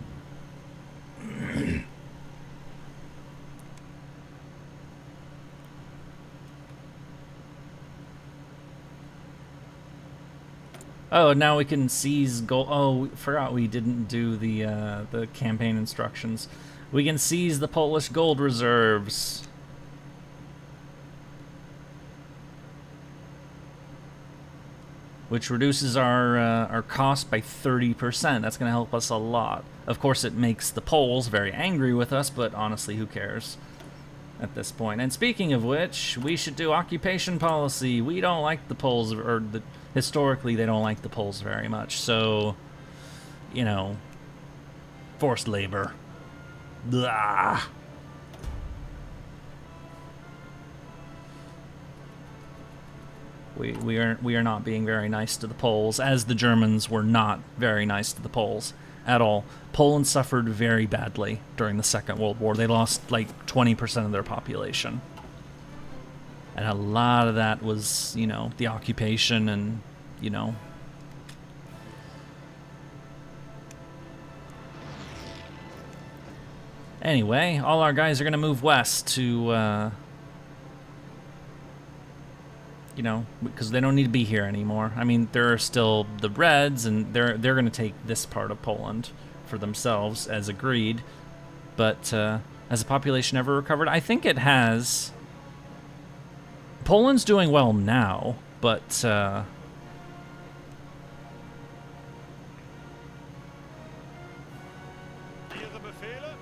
Oh, now we can seize gold. Oh, forgot we didn't do the campaign instructions. We can seize the Polish gold reserves. Which reduces our cost by 30%. That's going to help us a lot. Of course, it makes the Poles very angry with us, but honestly, who cares at this point? And speaking of which, we should do occupation policy. We don't like the Poles, or historically, they don't like the Poles very much. So, you know, forced labor. Blah. We are not being very nice to the Poles, as the Germans were not very nice to the Poles at all. Poland suffered very badly during the Second World War. They lost like 20% of their population. And a lot of that was, you know, the occupation and, you know. Anyway, all our guys are going to move west to, you know, because they don't need to be here anymore. I mean, there are still the Reds, and they're going to take this part of Poland for themselves, as agreed. But has the population ever recovered? I think it has. Poland's doing well now, but Ihre Befehle?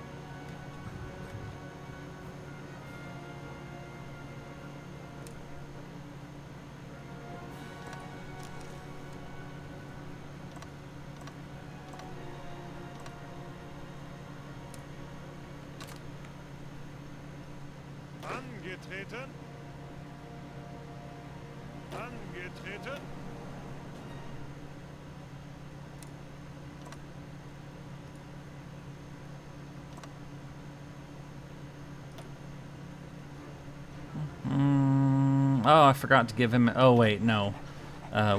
Angetreten. Angetreten. oh, I forgot to give him. Oh wait, no,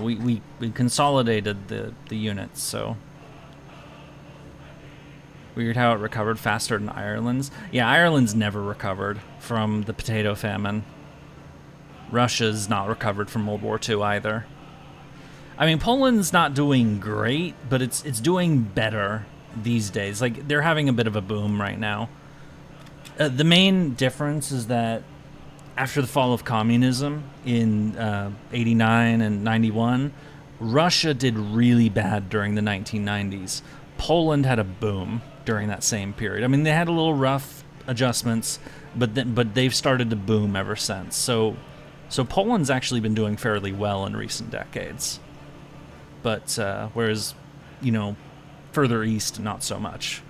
we consolidated the units, so. Weird how it recovered faster than Ireland's. Yeah, Ireland's never recovered from the potato famine. Russia's not recovered from World War II either. I mean, Poland's not doing great, but it's doing better these days. Like, they're having a bit of a boom right now. The main difference is that after the fall of communism in 89 and 91, Russia did really bad during the 1990s. Poland had a boom during that same period. I mean, they had a little rough adjustments, but they've started to boom ever since. So Poland's actually been doing fairly well in recent decades. But whereas, you know, further east, not so much.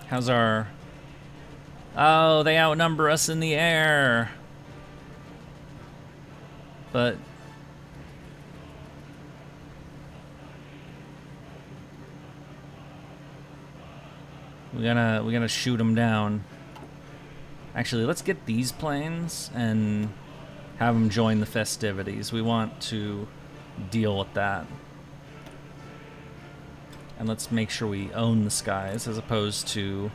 How's our... Oh, they outnumber us in the air. But... we gotta shoot them down. Actually, let's get these planes and have them join the festivities. We want to deal with that. And let's make sure we own the skies as opposed to...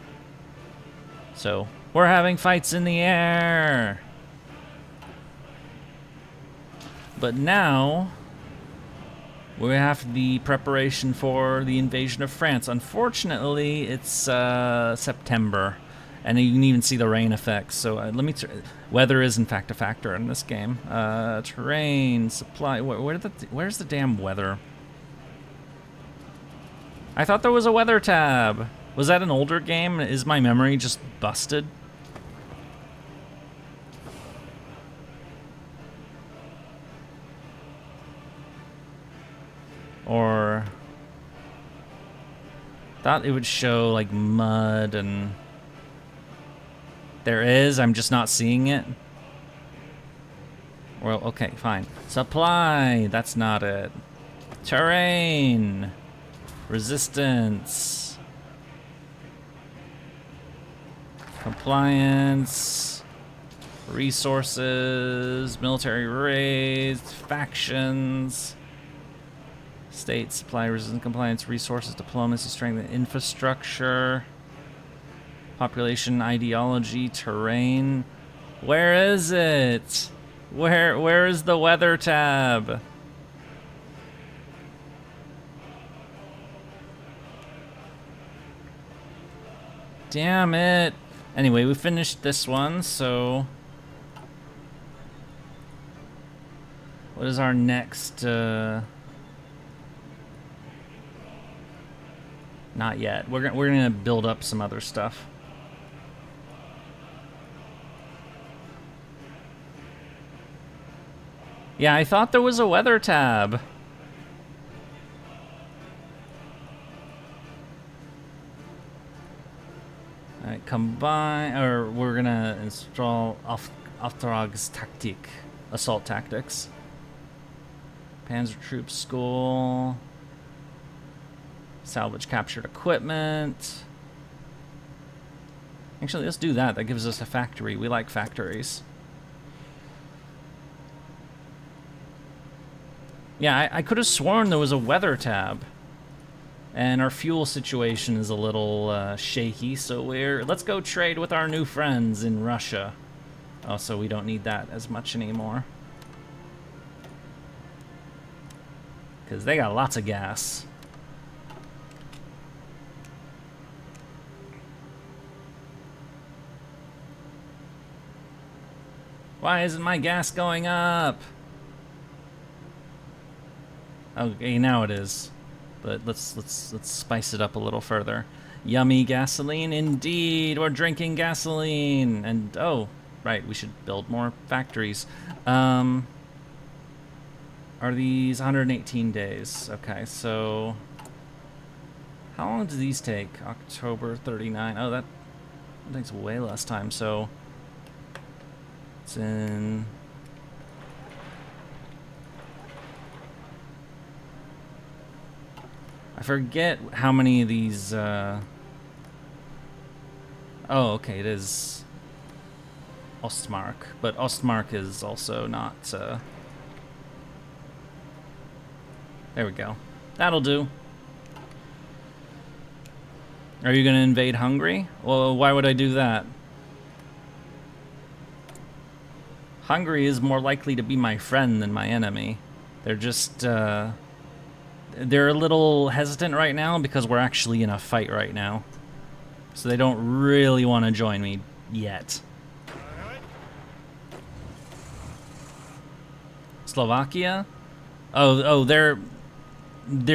So, we're having fights in the air! But now... we have the preparation for the invasion of France. Unfortunately, it's September, and you can even see the rain effects. So let me. Weather is in fact a factor in this game. Terrain, supply. Where's the damn weather? I thought there was a weather tab. Was that an older game? Is my memory just busted? Or thought it would show like mud and there is, I'm just not seeing it. Well, okay, fine. Supply, that's not it. Terrain, resistance, compliance, resources, military raids, factions. State, supply, resistance, compliance, resources, diplomacy, strength, infrastructure, population, ideology, terrain. Where is it? Where is the weather tab? Damn it. Anyway, we finished this one, so... what is our next, Not yet. We're gonna build up some other stuff. Yeah, I thought there was a weather tab. Alright, combine, or we're gonna install Auftragstaktik, assault tactics. Panzer Troops School. Salvage captured equipment. Actually, let's do that. That gives us a factory. We like factories. Yeah, I could have sworn there was a weather tab. And our fuel situation is a little shaky, so let's go trade with our new friends in Russia. Oh, so we don't need that as much anymore. Because they got lots of gas. Why isn't my gas going up? Okay, now it is. But let's spice it up a little further. Yummy gasoline, indeed. We're drinking gasoline, and oh, right, we should build more factories. Are these 118 days? Okay, so how long do these take? October 39. Oh, that takes way less time. So it's in. I forget how many of these, oh, okay, it is Ostmark, but Ostmark is also not, there we go. That'll do. Are you gonna invade Hungary? Well, why would I do that? Hungary is more likely to be my friend than my enemy. They're just, they're a little hesitant right now because we're actually in a fight right now. So they don't really want to join me yet. Slovakia? Oh, they're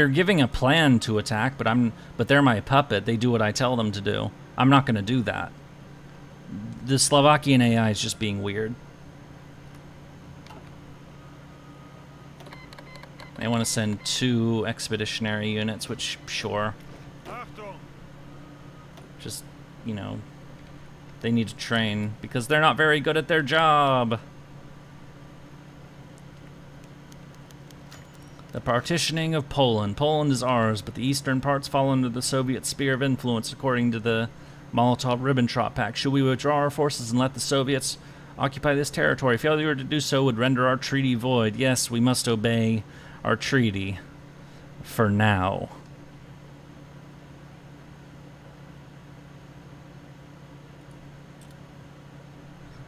giving a plan to attack, but they're my puppet. They do what I tell them to do. I'm not going to do that. The Slovakian AI is just being weird. They want to send 2 expeditionary units, which, sure. Just, you know, they need to train because they're not very good at their job. The partitioning of Poland. Poland is ours, but the eastern parts fall under the Soviet sphere of influence, according to the Molotov-Ribbentrop Pact. Should we withdraw our forces and let the Soviets occupy this territory? Failure to do so would render our treaty void. Yes, we must obey our treaty for now.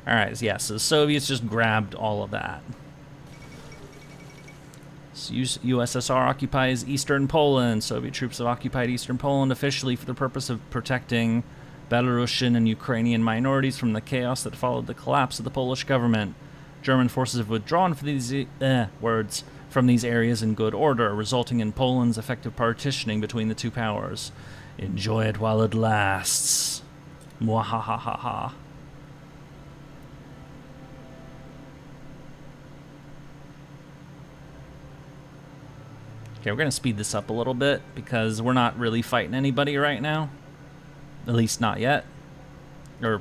Alright, yeah, so the Soviets just grabbed all of that. So USSR occupies eastern Poland. Soviet troops have occupied eastern Poland officially for the purpose of protecting Belarusian and Ukrainian minorities from the chaos that followed the collapse of the Polish government. German forces have withdrawn from these areas in good order, resulting in Poland's effective partitioning between the two powers. Enjoy it while it lasts. Muahahahaha. Okay, we're going to speed this up a little bit because we're not really fighting anybody right now. At least not yet. Well,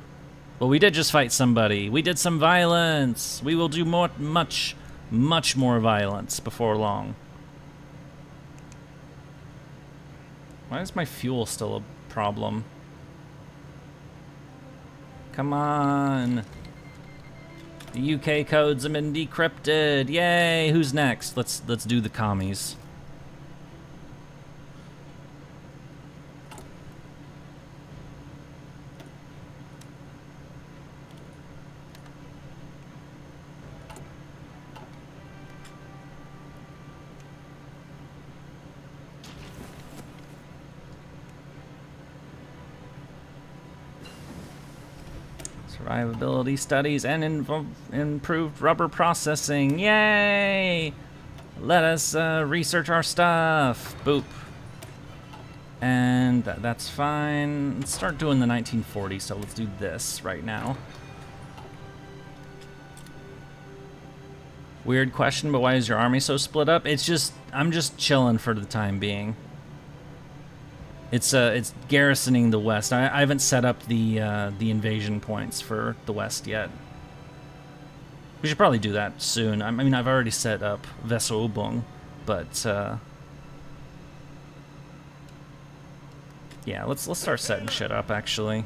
we did just fight somebody. We did some violence. We will do much more violence before long. Why is my fuel still a problem? Come on. The UK codes have been decrypted. Yay! Who's next? Let's do the commies. Survivability studies and improved rubber processing. Yay! Let us research our stuff. Boop. And that's fine. Let's start doing the 1940s, so let's do this right now. Weird question, but why is your army so split up? It's just, I'm just chilling for the time being. It's garrisoning the west. I haven't set up the invasion points for the west yet. We should probably do that soon. I mean, I've already set up Vesoubung, but yeah, let's start setting shit up actually.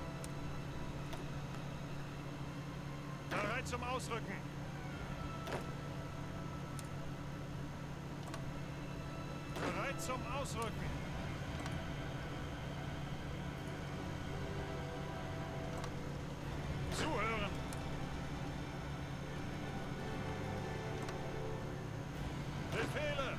Bereit zum Ausrücken. Bereit zum Ausrücken. Zuhören. Befehle.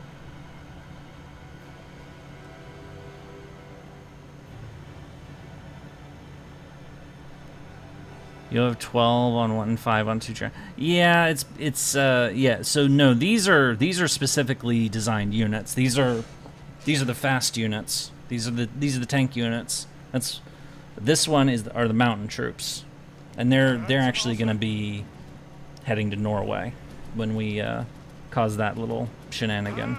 You have 12 on 1 and 5 on 2. Yeah, it's yeah. So no, these are specifically designed units. These are the fast units. These are the tank units. This one are the mountain troops, and they're actually going to be heading to Norway when we cause that little shenanigan.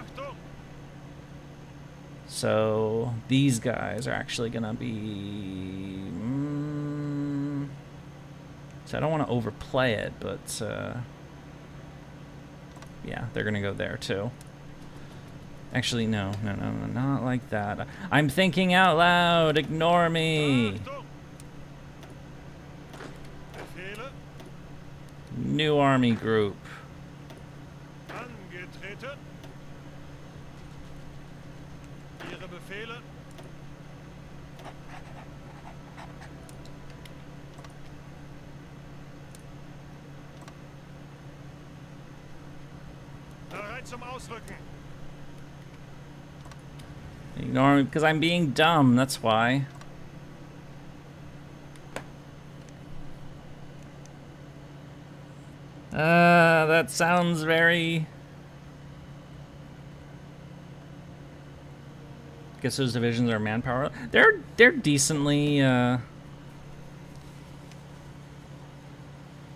So these guys are actually going to be. So I don't want to overplay it, but yeah, they're gonna go there too. Actually, no, not like that. I'm thinking out loud. Ignore me. Befehle. New army group. Angetreten. Ihre Befehle. Bereit zum Ausrücken. Ignore me because I'm being dumb. That's why. That sounds very. Guess those divisions are manpower. They're decently.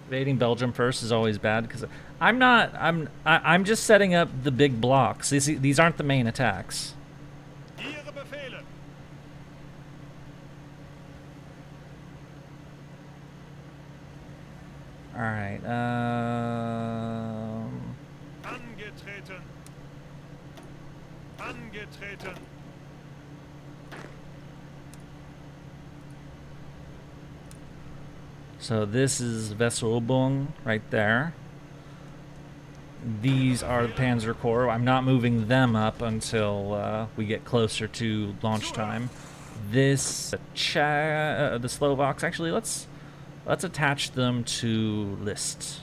Invading Belgium first is always bad because I'm just setting up the big blocks. These aren't the main attacks. Ihre Befehle. All right. Angetreten. Angetreten. So this is Vesoubung right there. These are the Panzer Corps. I'm not moving them up until we get closer to launch time. This the Slovaks. Actually, let's attach them to list.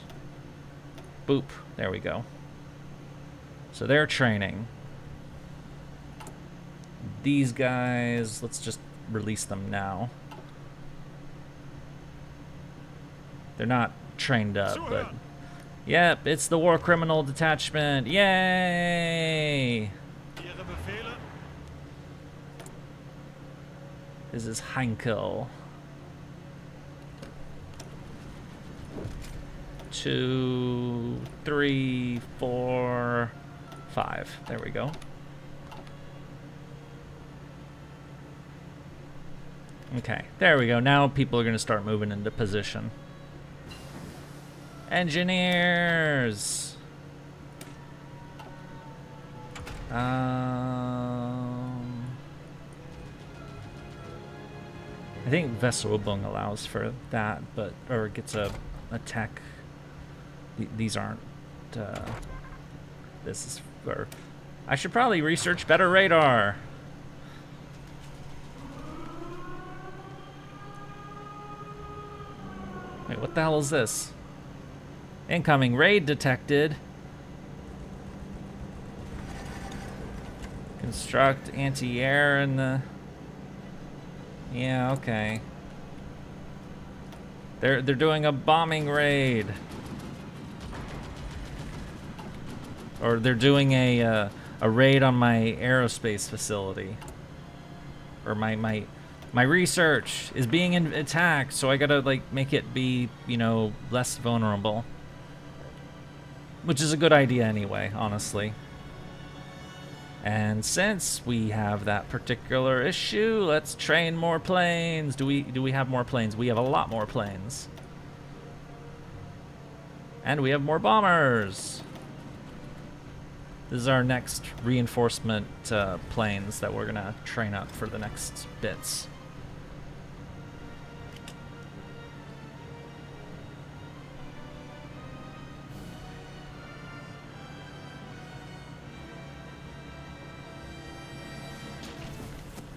Boop. There we go. So they're training. These guys, let's just release them now. They're not trained up, but yep, it's the war criminal detachment. Yay! Ihre Befehle. This is Heinkel. 2, 3, 4, 5. There we go. Okay, there we go. Now people are going to start moving into position. Engineers! I think Vesoubung allows for that, but or gets a tech. These aren't. This is for. I should probably research better radar. Wait, what the hell is this? Incoming raid detected. Construct anti-air in the. Yeah, okay. They're doing a bombing raid. Or they're doing a raid on my aerospace facility. Or my research is being attacked, so I gotta like make it be, you know, less vulnerable. Which is a good idea anyway, honestly. And since we have that particular issue, let's train more planes. Do we have more planes? We have a lot more planes. And we have more bombers. This is our next reinforcement planes that we're gonna train up for the next bits.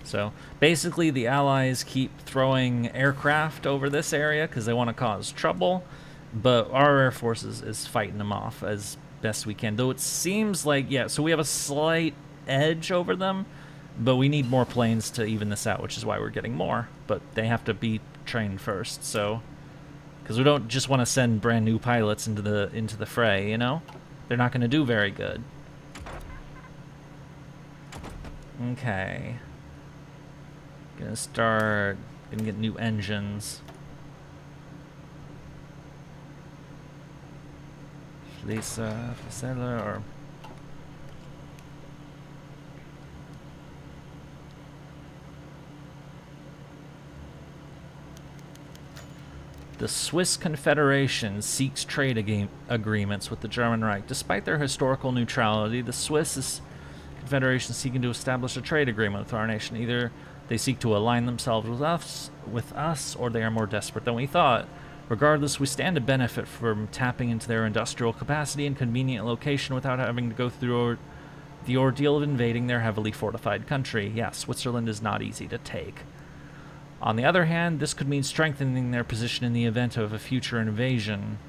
So basically the Allies keep throwing aircraft over this area because they want to cause trouble, but our Air Force is fighting them off as best we can. Though it seems like, yeah, so we have a slight edge over them, but we need more planes to even this out, which is why we're getting more. But they have to be trained first, so... Because we don't just want to send brand new pilots into the fray, you know? They're not going to do very good. Okay. Gonna get new engines. Lisa, Fasella, or... The Swiss Confederation seeks trade agreements with the German Reich. Despite their historical neutrality, the Swiss Confederation is seeking to establish a trade agreement with our nation. Either they seek to align themselves with us, or they are more desperate than we thought. Regardless, we stand to benefit from tapping into their industrial capacity and convenient location without having to go through the ordeal of invading their heavily fortified country. Yeah, Switzerland is not easy to take. On the other hand, this could mean strengthening their position in the event of a future invasion.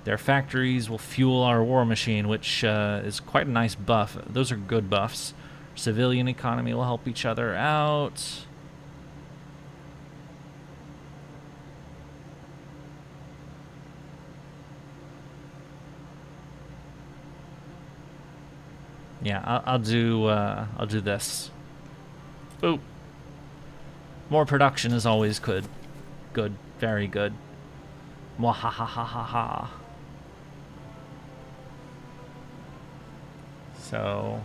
Their factories will fuel our war machine, which is quite a nice buff. Those are good buffs. Civilian economy will help each other out. Yeah, I'll do this. Boop. More production is always good. Good, very good. Muahahahaha. So,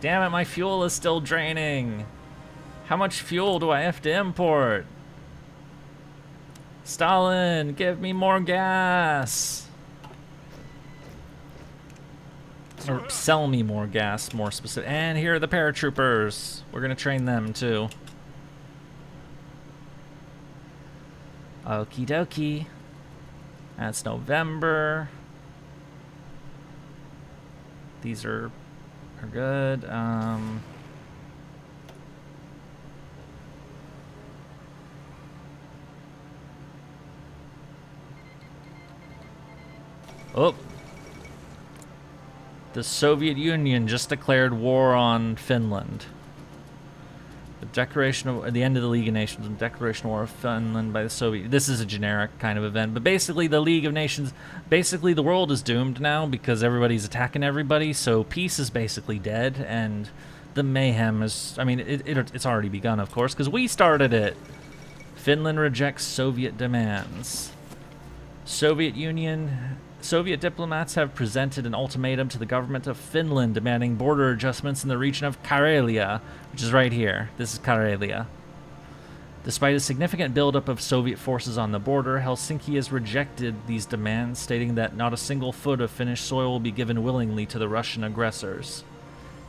damn it, my fuel is still draining. How much fuel do I have to import? Stalin, give me more gas. Or sell me more gas, more specific. And here are the paratroopers. We're gonna train them too. Okie dokie. That's November. These are good. Oh. The Soviet Union just declared war on Finland. The declaration of the end of the League of Nations and declaration of war of Finland by the Soviet. This is a generic kind of event, but basically the League of Nations, basically the world is doomed now because everybody's attacking everybody. So peace is basically dead, and the mayhem is. I mean, it's already begun, of course, because we started it. Finland rejects Soviet demands. Soviet diplomats have presented an ultimatum to the government of Finland demanding border adjustments in the region of Karelia, which is right here. This is Karelia. Despite a significant buildup of Soviet forces on the border, Helsinki has rejected these demands, stating that not a single foot of Finnish soil will be given willingly to the Russian aggressors.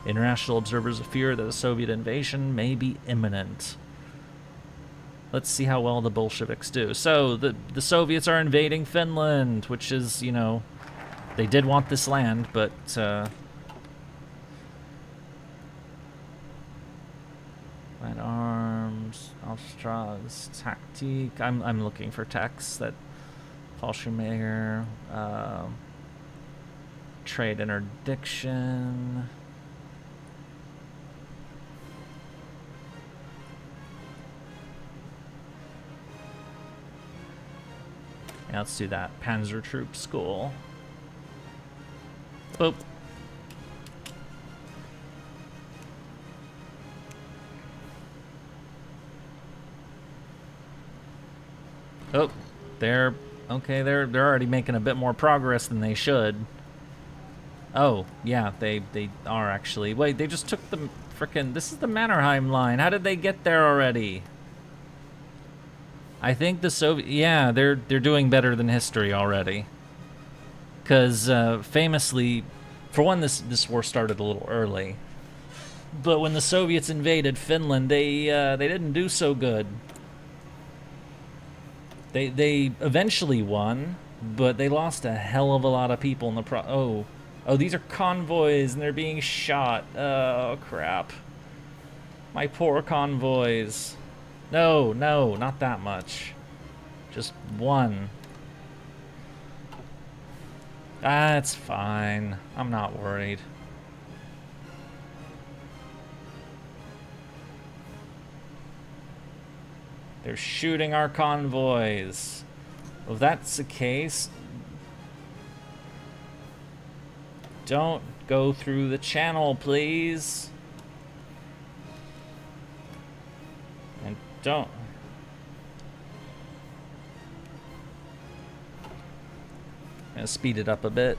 International observers fear that a Soviet invasion may be imminent. Let's see how well the Bolsheviks do. So, the Soviets are invading Finland, which is, you know, they did want this land, but, Light arms, Auftrags, Taktik. I'm looking for texts that Fallschirmjäger, trade interdiction. Yeah, let's do that. Panzer Troop School. Boop. Oh, they're okay. They're already making a bit more progress than they should. Oh, yeah, they are actually. Wait, they just took the frickin'... This is the Mannerheim line. How did they get there already? I think the Soviet... Yeah, they're doing better than history already. Because, famously, for one, this war started a little early. But when the Soviets invaded Finland, they didn't do so good. They eventually won, but they lost a hell of a lot of people in the Oh, these are convoys, and they're being shot. Oh, crap. My poor convoys. No, not that much. Just one. That's fine. I'm not worried. They're shooting our convoys. Well, if that's the case, don't go through the channel, please. And don't. I'm gonna speed it up a bit.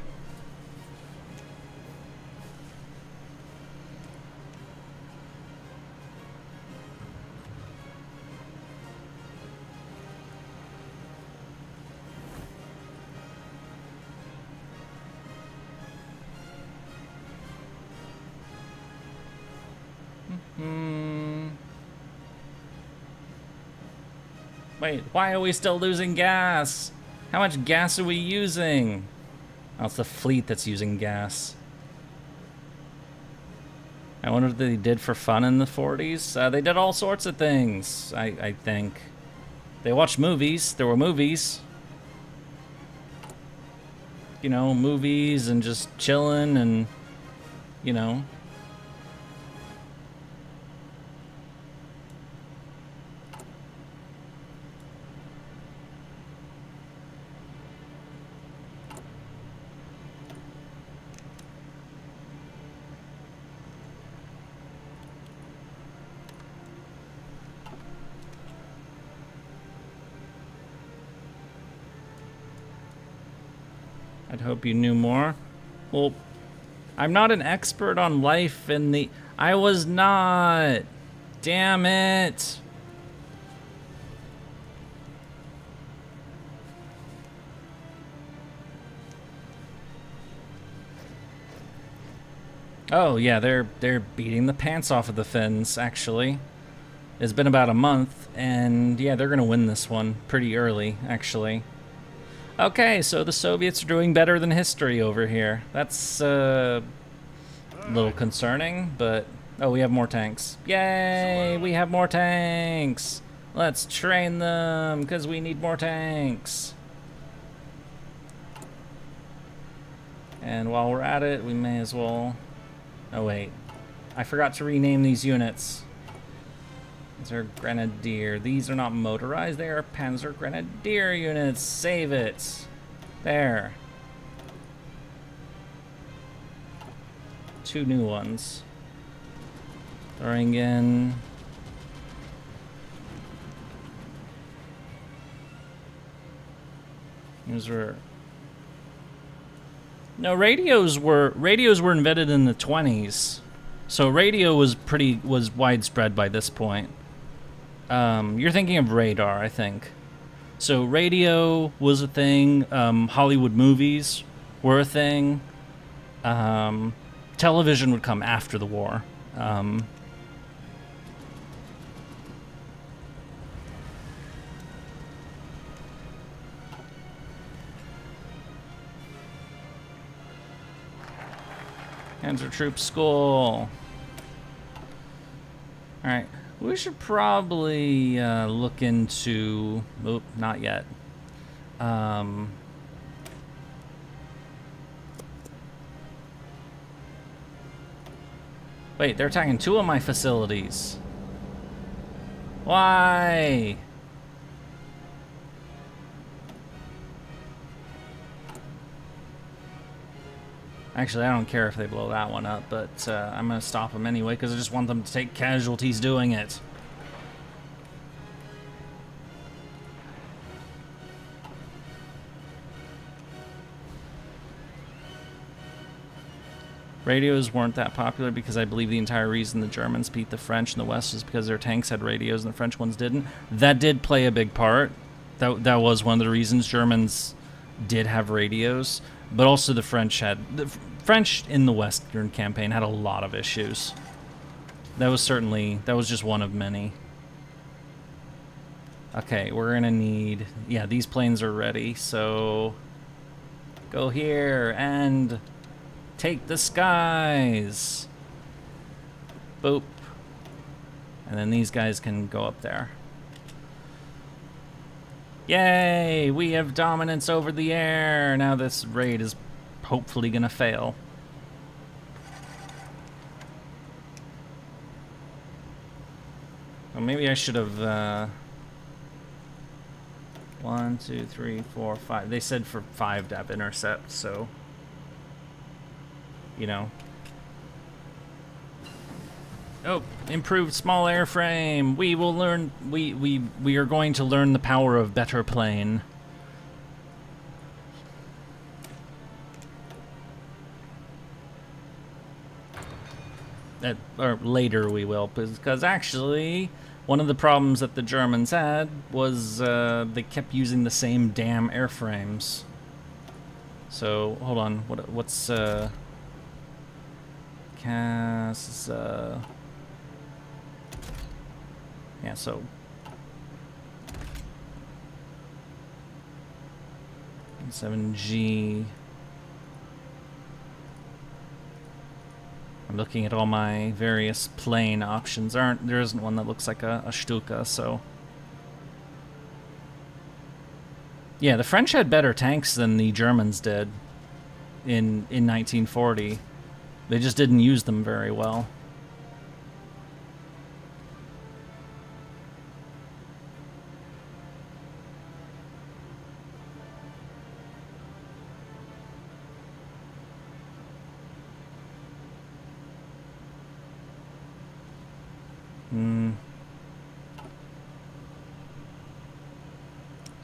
Wait, why are we still losing gas? How much gas are we using? Oh, it's the fleet that's using gas. I wonder what they did for fun in the 40s. They did all sorts of things, I think. They watched movies. There were movies. You know, movies and just chilling and, you know. I'd hope you knew more. Well, I'm not an expert on life in the... I was not! Damn it! Oh, yeah, they're beating the pants off of the Finns, actually. It's been about a month, and yeah, they're gonna win this one pretty early, actually. Okay, so the Soviets are doing better than history over here. That's a little concerning, but... Oh, we have more tanks. Yay! We have more tanks! Let's train them, because we need more tanks. And while we're at it, we may as well... Oh, wait. I forgot to rename these units. These are Grenadier. These are not motorized. They are Panzer Grenadier units. Save it. There. 2 new ones. Throwing in... These were... No, radios were invented in the 20s. So radio was widespread by this point. You're thinking of radar, I think. So radio was a thing. Hollywood movies were a thing. Television would come after the war. Panzer Troop School. Alright. We should probably look into... Oop, not yet. Wait, they're attacking 2 of my facilities. Why? Actually, I don't care if they blow that one up, but I'm going to stop them anyway, because I just want them to take casualties doing it. Radios weren't that popular because I believe the entire reason the Germans beat the French in the West was because their tanks had radios and the French ones didn't. That did play a big part. That was one of the reasons Germans did have radios, but also the French in the Western campaign had a lot of issues. That was just one of many. Okay, we're gonna need, yeah, these planes are ready, so go here and take the skies. Boop. And then these guys can go up there. Yay! We have dominance over the air! Now this raid is hopefully gonna fail. Well, maybe I should have, 1, 2, 3, 4, 5. They said for 5 to have intercept, so, you know. Oh, improved small airframe. We will learn. We are going to learn the power of better plane. Or later we will, because actually one of the problems that the Germans had was they kept using the same damn airframes. So hold on, what's CAS? Yeah, so 7G. I'm looking at all my various plane options. There isn't one that looks like a Stuka, so. Yeah, the French had better tanks than the Germans did in 1940. They just didn't use them very well.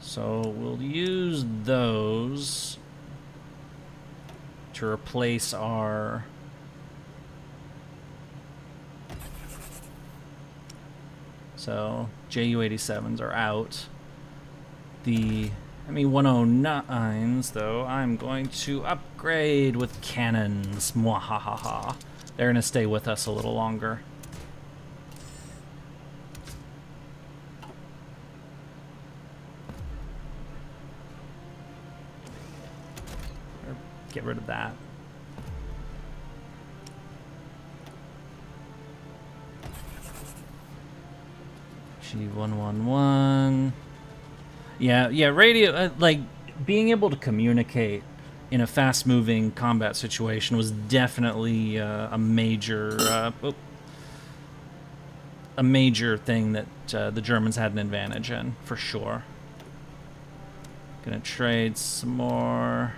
So we'll use those to replace our JU-87s are out. The Me-109s, though, I'm going to upgrade with cannons. Muahahaha. They're going to stay with us a little longer. Get rid of that. G111. Yeah, radio, like, being able to communicate in a fast-moving combat situation was definitely a major thing that the Germans had an advantage in, for sure. Gonna trade some more.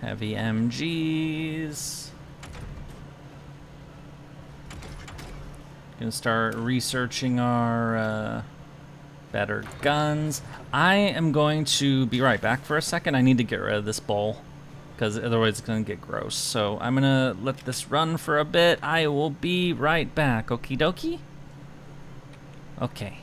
Heavy MGs. Gonna start researching our better guns. I am going to be right back for a second. I need to get rid of this bowl because otherwise it's gonna get gross. So I'm gonna let this run for a bit. I will be right back. Okie dokie? Okay.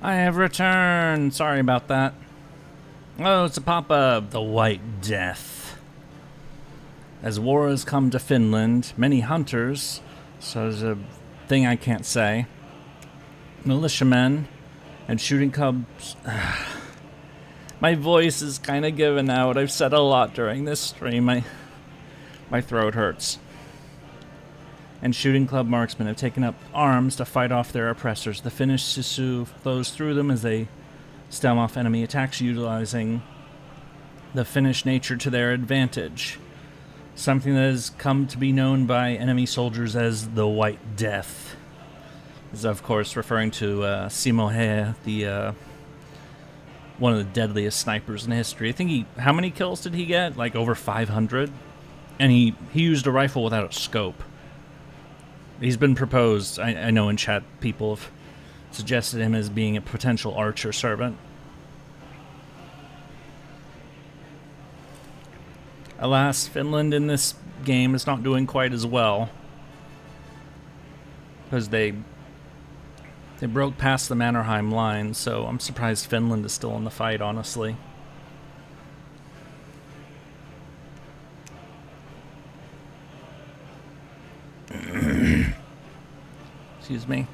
I have returned. Sorry about that. Oh, it's a pop-up. The White Death. As war has come to Finland, many hunters, so there's a thing I can't say, militiamen, and shooting clubs. My voice is kind of giving out. I've said a lot during this stream. My throat hurts. And shooting club marksmen have taken up arms to fight off their oppressors. The Finnish Sisu flows through them as they stem off enemy attacks, utilizing the Finnish nature to their advantage. Something that has come to be known by enemy soldiers as the White Death. This is, of course, referring to Muahahahaha, the one of the deadliest snipers in history. I think how many kills did he get? Like over 500? And he used a rifle without a scope. He's been proposed. I know in chat people have suggested him as being a potential archer servant. Alas, Finland in this game is not doing quite as well. Because they broke past the Mannerheim line, so I'm surprised Finland is still in the fight, honestly. Excuse me.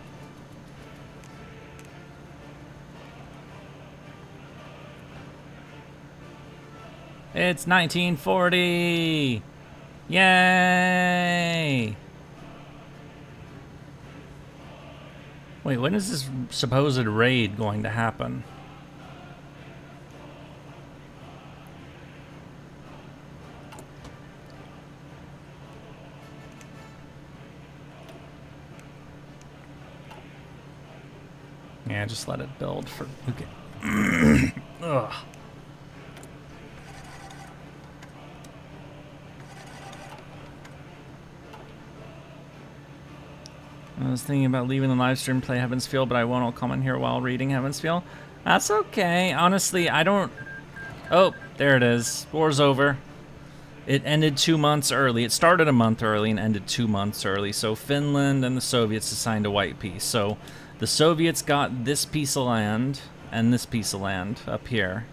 It's 1940! Yay! Wait, when is this supposed raid going to happen? Yeah, just let it build for... Okay. Ugh. I was thinking about leaving the live stream, play Heaven's Feel, but I won't. I'll comment here while reading Heaven's Feel. That's okay. Honestly, I don't... Oh, there it is. War's over. It ended 2 months early. It started a month early and ended 2 months early. So Finland and the Soviets assigned a white piece. So the Soviets got this piece of land and this piece of land up here.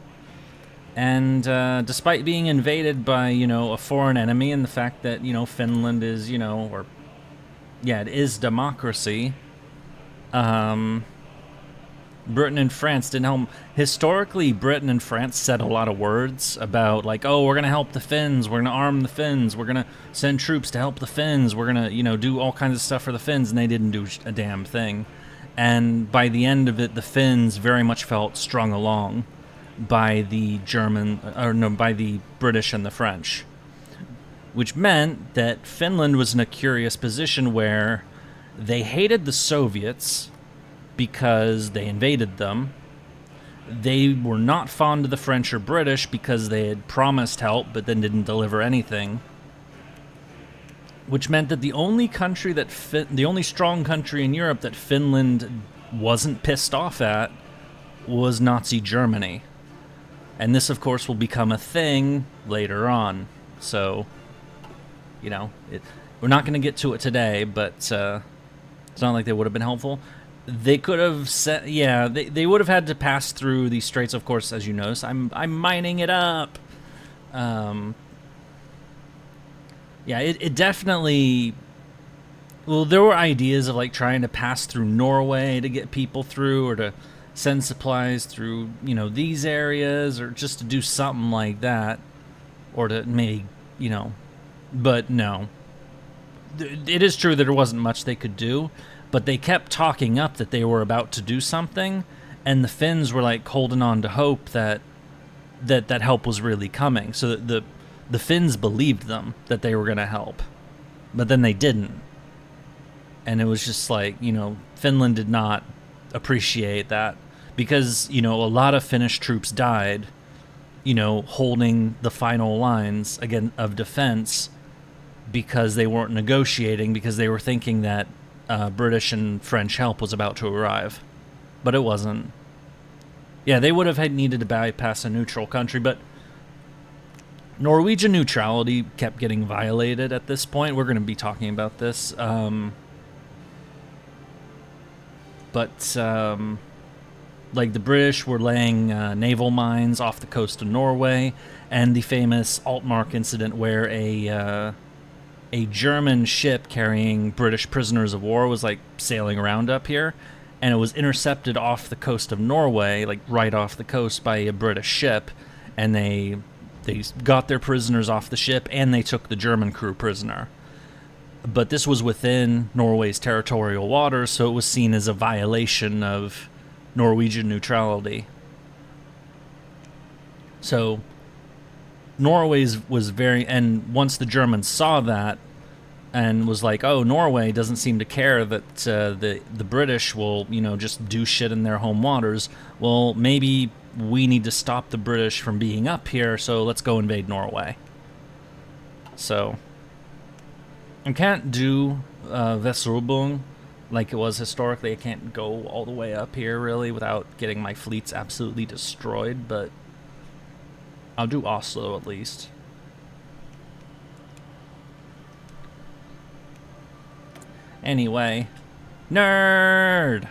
And despite being invaded by, you know, a foreign enemy and the fact that, you know, Finland is, you know, or... yeah, it is democracy. Britain and France didn't help. Historically, Britain and France said a lot of words about, like, oh, we're going to help the Finns, we're going to arm the Finns, we're going to send troops to help the Finns, we're going to, you know, do all kinds of stuff for the Finns, and they didn't do a damn thing. And by the end of it, the Finns very much felt strung along by the by the British and the French. Which meant that Finland was in a curious position where they hated the Soviets because they invaded them. They were not fond of the French or British because they had promised help but then didn't deliver anything. Which meant that the only country that the only strong country in Europe that Finland wasn't pissed off at was Nazi Germany. And this, of course, will become a thing later on. So... you know, we're not going to get to it today, but it's not like they would have been helpful. They could have said, yeah, they would have had to pass through these straits, of course, as you notice. I'm mining it up. Yeah, it definitely... well, there were ideas of, like, trying to pass through Norway to get people through, or to send supplies through, you know, these areas, or just to do something like that, or to maybe, you know... but no. It is true that there wasn't much they could do, but they kept talking up that they were about to do something, and the Finns were like holding on to hope that help was really coming. So that the Finns believed them that they were going to help, but then they didn't. And it was just like, you know, Finland did not appreciate that because, you know, a lot of Finnish troops died, you know, holding the final lines again of defense, because they weren't negotiating, because they were thinking that British and French help was about to arrive. But it wasn't. Yeah, they would have needed to bypass a neutral country, but Norwegian neutrality kept getting violated at this point. We're going to be talking about this. like the British were laying naval mines off the coast of Norway, and the famous Altmark incident where a German ship carrying British prisoners of war was like sailing around up here, and it was intercepted off the coast of Norway, like right off the coast, by a British ship, and they got their prisoners off the ship, and they took the German crew prisoner. But this was within Norway's territorial waters, so it was seen as a violation of Norwegian neutrality. So Norway's was very, and once the Germans saw that and was like, oh, Norway doesn't seem to care that the British will, you know, just do shit in their home waters, well, maybe we need to stop the British from being up here, so let's go invade Norway. So I can't do Vesterubung like it was historically. I can't go all the way up here, really, without getting my fleets absolutely destroyed, but I'll do Oslo at least. Anyway, nerd!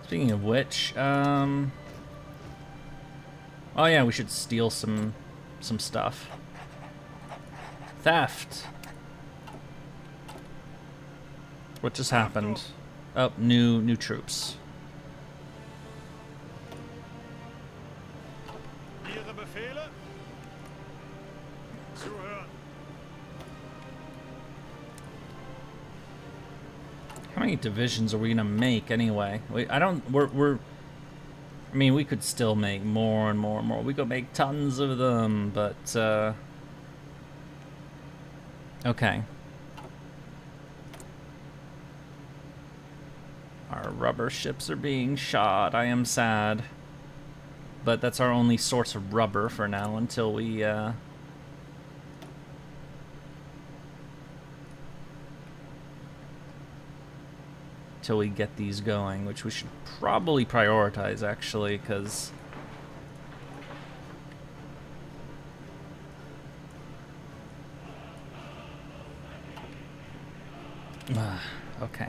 Speaking of which, oh yeah, we should steal some stuff. Theft! What just happened? Oh, new troops. Ihre Befehle? Zuhören. How many divisions are we gonna make anyway? I mean, we could still make more and more and more. We could make tons of them, but, okay. Our rubber ships are being shot. I am sad. But that's our only source of rubber for now until we, till we get these going, which we should probably prioritize, actually, because okay.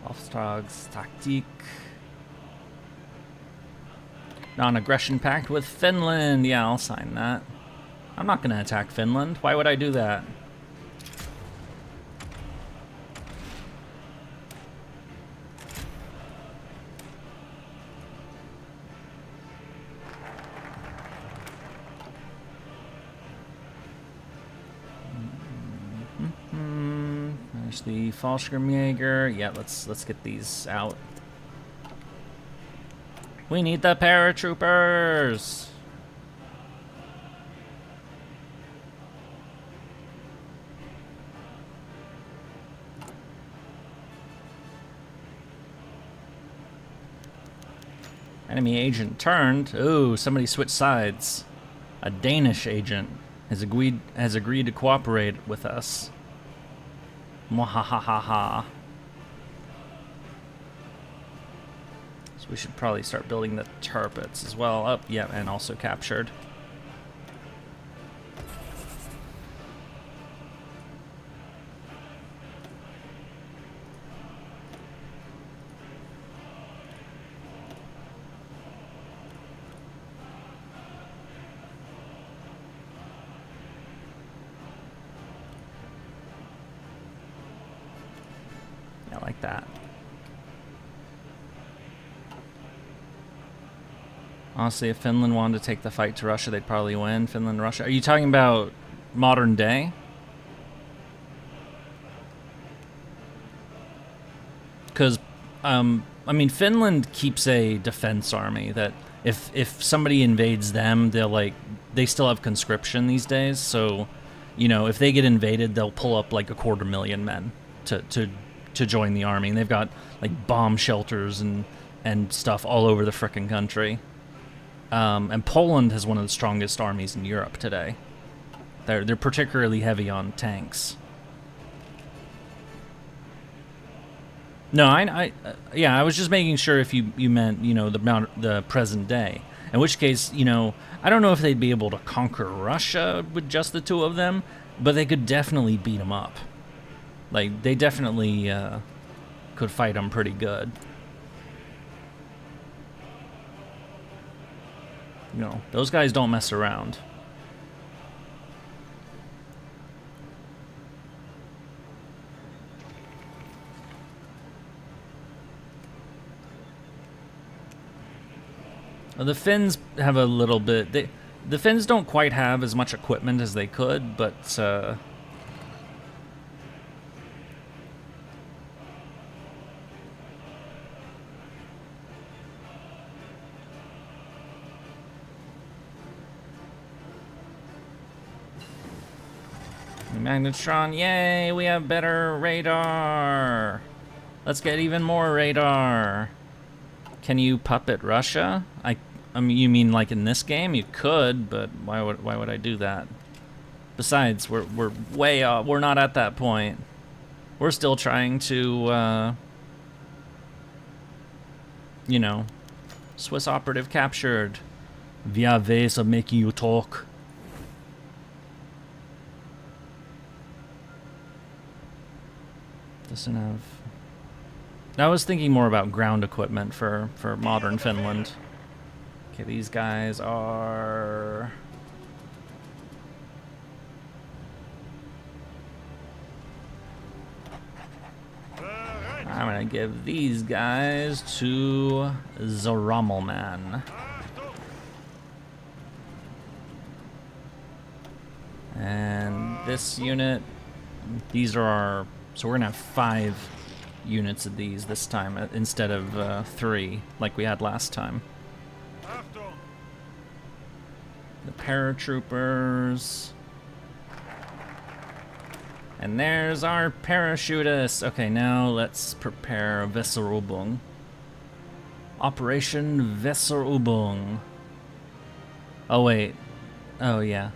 Auftragstaktik. Non-aggression pact with Finland. Yeah, I'll sign that. I'm not gonna attack Finland. Why would I do that? There's the Fallschirmjäger. Yeah, let's get these out. We need the paratroopers! Enemy agent turned. Ooh, somebody switched sides. A Danish agent has agreed to cooperate with us. Muahahahaha. So we should probably start building the turrets as well. Oh, yeah, and also captured. Yeah, like that. Honestly, if Finland wanted to take the fight to Russia, they'd probably win. Finland, Russia. Are you talking about modern day? Because, I mean, Finland keeps a defense army that if somebody invades them, they still have conscription these days. So, you know, if they get invaded, they'll pull up like 250,000 men to join the army. And they've got like bomb shelters and stuff all over the frickin' country. And Poland has one of the strongest armies in Europe today. They're particularly heavy on tanks. No, yeah, I was just making sure if you meant, you know, the present day. In which case, you know, I don't know if they'd be able to conquer Russia with just the two of them, but they could definitely beat them up. Like, they definitely could fight them pretty good. You know, those guys don't mess around. The Finns have a little bit... The Finns don't quite have as much equipment as they could, but... Magnetron, yay! We have better radar! Let's get even more radar! Can you puppet Russia? I mean, you mean like in this game? You could, but why would I do that? Besides, we're way off. We're not at that point. We're still trying to, you know, Swiss operative captured. Via ways of making you talk. Doesn't have. I was thinking more about ground equipment for modern Finland. Okay, these guys are... I'm gonna give these guys to the Rommelman. And this unit, these are our... So we're gonna have 5 units of these this time instead of 3 like we had last time. The paratroopers. And there's our parachutists. Okay, now let's prepare Weserübung. Operation Weserübung. Oh wait. Oh yeah.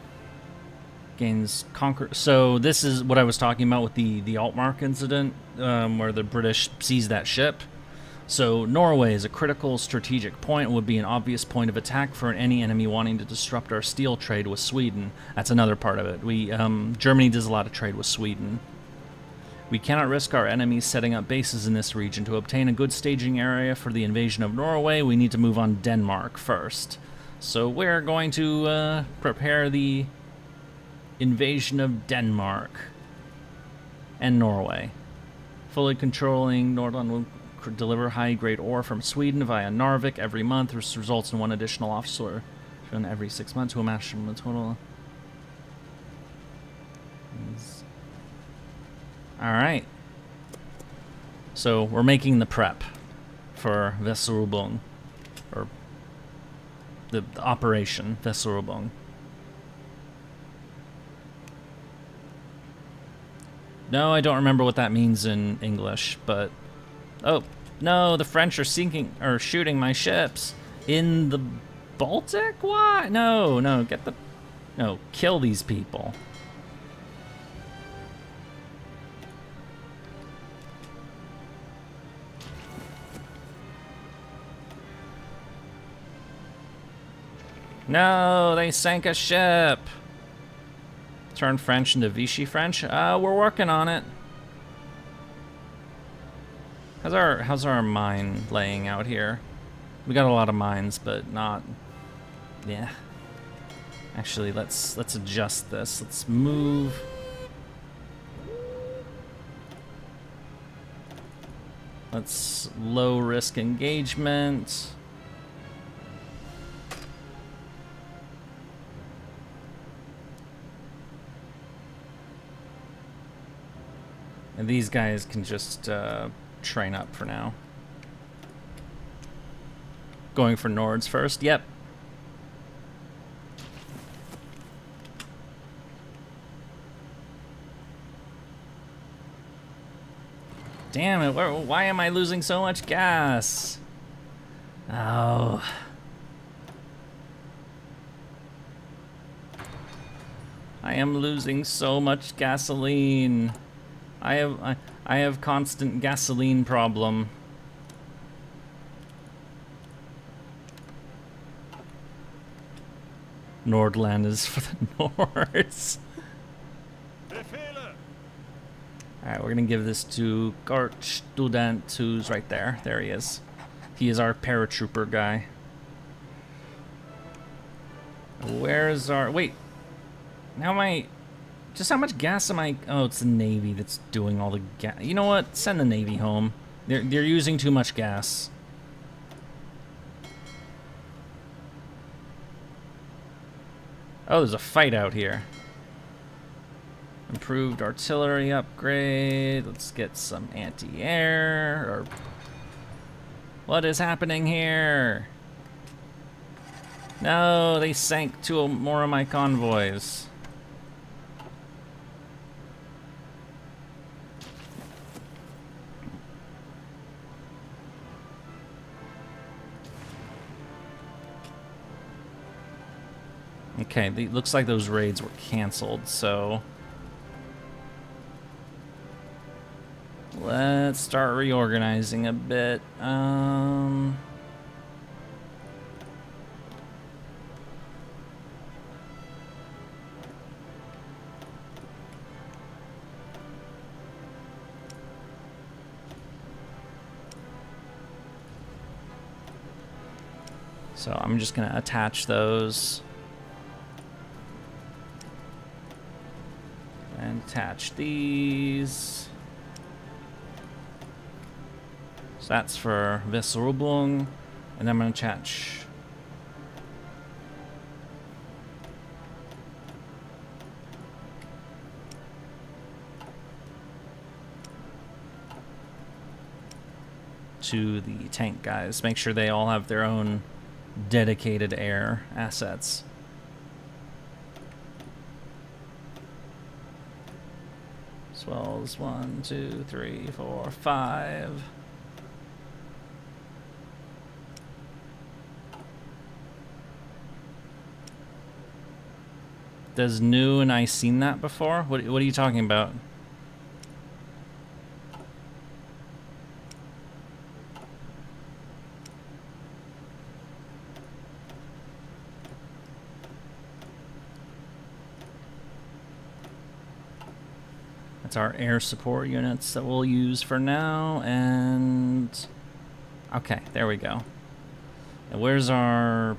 Gains conquer. So this is what I was talking about with the Altmark incident, where the British seized that ship. So Norway is a critical strategic point, would be an obvious point of attack for any enemy wanting to disrupt our steel trade with Sweden. That's another part of it. Germany does a lot of trade with Sweden. We cannot risk our enemies setting up bases in this region. To obtain a good staging area for the invasion of Norway, we need to move on Denmark first. So we're going to prepare the invasion of Denmark and Norway. Fully controlling Nordland will deliver high-grade ore from Sweden via Narvik every month, which results in 1 additional officer every 6 months who amass from the total. Alright. So we're making the prep for Weserübung, or the operation Weserübung. No, I don't remember what that means in English, but... Oh, no, the French are shooting my ships in the Baltic? Why? No, no, kill these people. No, they sank a ship. Turn French into Vichy French? We're working on it. How's our mine laying out here? We got a lot of mines, but not... Yeah. Actually, let's adjust this. Let's move... Let's low risk engagement. And these guys can just train up for now. Going for Nords first? Yep. Damn it, why am I losing so much gas? Oh. I am losing so much gasoline. I have constant gasoline problem. Nordland is for the Nords. Befehle! Alright, we're gonna give this to Gart Student, who's right there. There he is. He is our paratrooper guy. Where's our... Wait. How am I... Just how much gas am I... Oh, it's the Navy that's doing all the gas. You know what? Send the Navy home. They're using too much gas. Oh, there's a fight out here. Improved artillery upgrade. Let's get some anti-air. Or... What is happening here? No, they sank two more of my convoys. Okay, looks like those raids were canceled, so... Let's start reorganizing a bit. So I'm just gonna attach those. And attach these. So that's for Visserubung. And then I'm gonna attach to the tank guys. Make sure they all have their own dedicated air assets. Swells 1, 2, 3, 4, 5. Does new and I seen that before? What are you talking about? That's our air support units that we'll use for now, and... Okay, there we go. And where's our...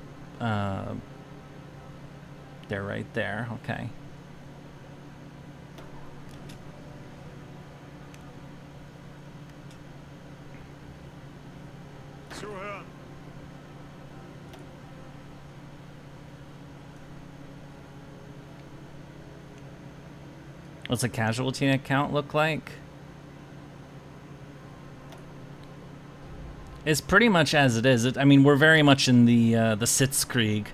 They're right there, okay. Zuhören! What's a casualty account look like? It's pretty much as it is. I mean, we're very much in the Sitzkrieg,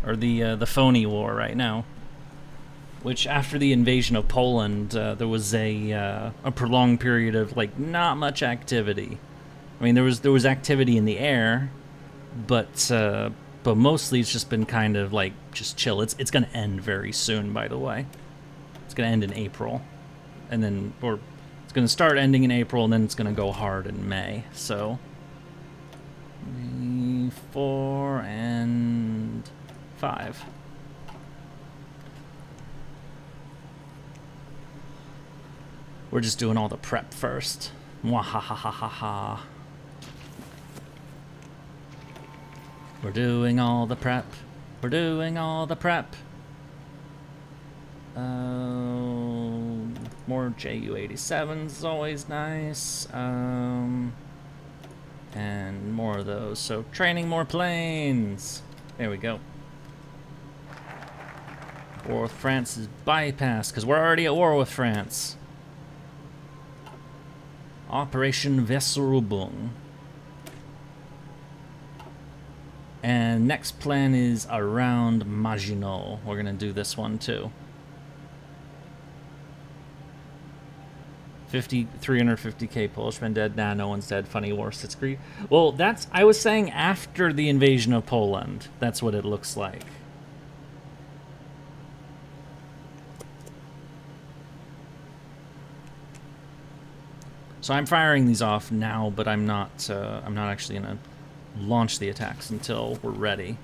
or the phony war right now. Which, after the invasion of Poland, there was a prolonged period of like not much activity. I mean, there was activity in the air, but mostly it's just been kind of like just chill. It's gonna end very soon, by the way. It's gonna end in April, and then it's gonna start ending in April, and then it's gonna go hard in May. So 4 and 5. We're just doing all the prep first. Muahahahaha. We're doing all the prep. We're doing all the prep. More Ju-87s is always nice. And more of those. So training more planes. There we go. War with France is bypassed because we're already at war with France. Operation Visserubung. And next plan is around Maginot. We're gonna do this one too. 350k Polishmen dead. Nah, no one's dead. Funny war, Sitzkrieg. Well, that's... I was saying after the invasion of Poland. That's what it looks like. So I'm firing these off now, but I'm not actually gonna launch the attacks until we're ready.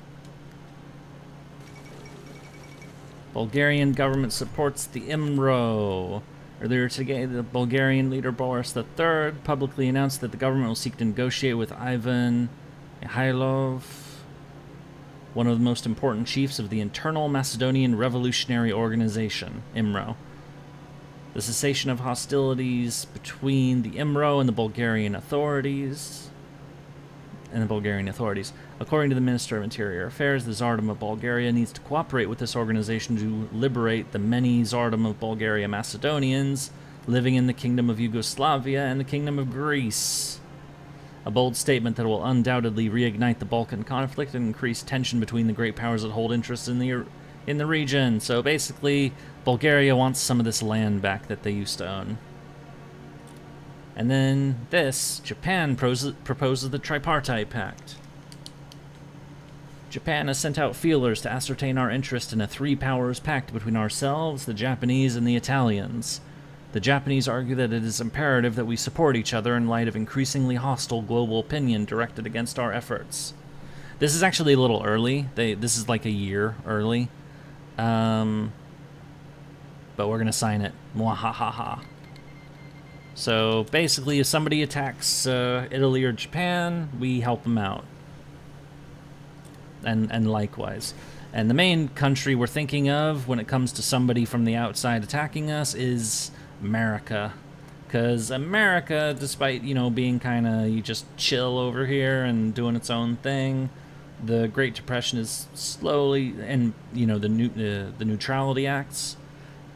Bulgarian government supports the IMRO. Earlier today, the Bulgarian leader Boris III publicly announced that the government will seek to negotiate with Ivan Mikhailov, one of the most important chiefs of the Internal Macedonian Revolutionary Organization, IMRO. The cessation of hostilities between the IMRO and the Bulgarian authorities. According to the Minister of Interior Affairs, the Tsardom of Bulgaria needs to cooperate with this organization to liberate the many Tsardom of Bulgaria Macedonians living in the Kingdom of Yugoslavia and the Kingdom of Greece. A bold statement that will undoubtedly reignite the Balkan conflict and increase tension between the great powers that hold interests in the region. So basically, Bulgaria wants some of this land back that they used to own. And then this, Japan proposes the Tripartite Pact. Japan has sent out feelers to ascertain our interest in a three-powers pact between ourselves, the Japanese, and the Italians. The Japanese argue that it is imperative that we support each other in light of increasingly hostile global opinion directed against our efforts. This is actually a little early. This is like a year early. But we're going to sign it. Muahahahaha. So basically, if somebody attacks Italy or Japan, we help them out. And likewise. And the main country we're thinking of when it comes to somebody from the outside attacking us is America. Because America, despite, you know, being kind of, you just chill over here and doing its own thing, the Great Depression is slowly, and, you know, the Neutrality Acts,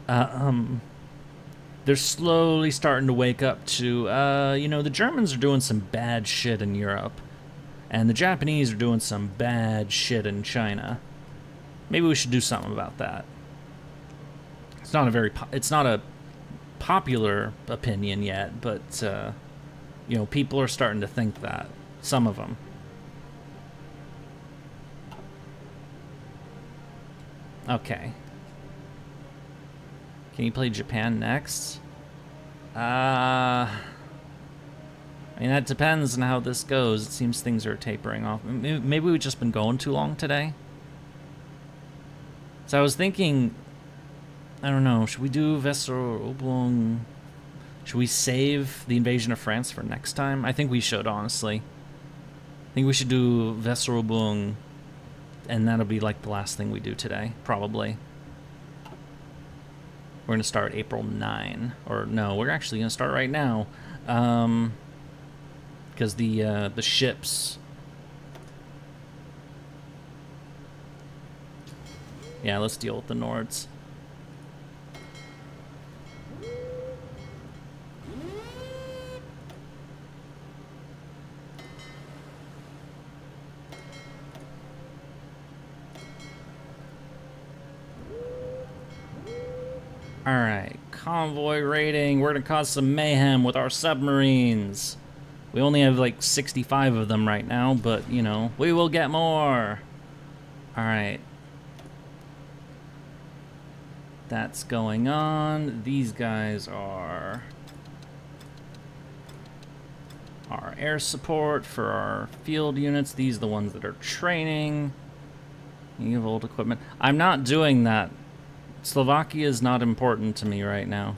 they're slowly starting to wake up to, you know, the Germans are doing some bad shit in Europe. And the Japanese are doing some bad shit in China. Maybe we should do something about that. It's not a popular opinion yet, but, you know, people are starting to think that. Some of them. Okay. Can you play Japan next? I mean, that depends on how this goes. It seems things are tapering off. Maybe we've just been going too long today. So I was thinking, I don't know, should we do Oblong? Should we save the invasion of France for next time? I think we should, honestly. I think we should do Oblong, and that'll be like the last thing we do today, probably. We're going to start April 9. Or no, we're actually going to start right now. Because the ships... Yeah, let's deal with the Nords. Alright, convoy raiding. We're gonna cause some mayhem with our submarines. We only have like 65 of them right now, but, you know, we will get more. Alright. That's going on. These guys are our air support for our field units. These are the ones that are training. You have old equipment. I'm not doing that. Slovakia is not important to me right now.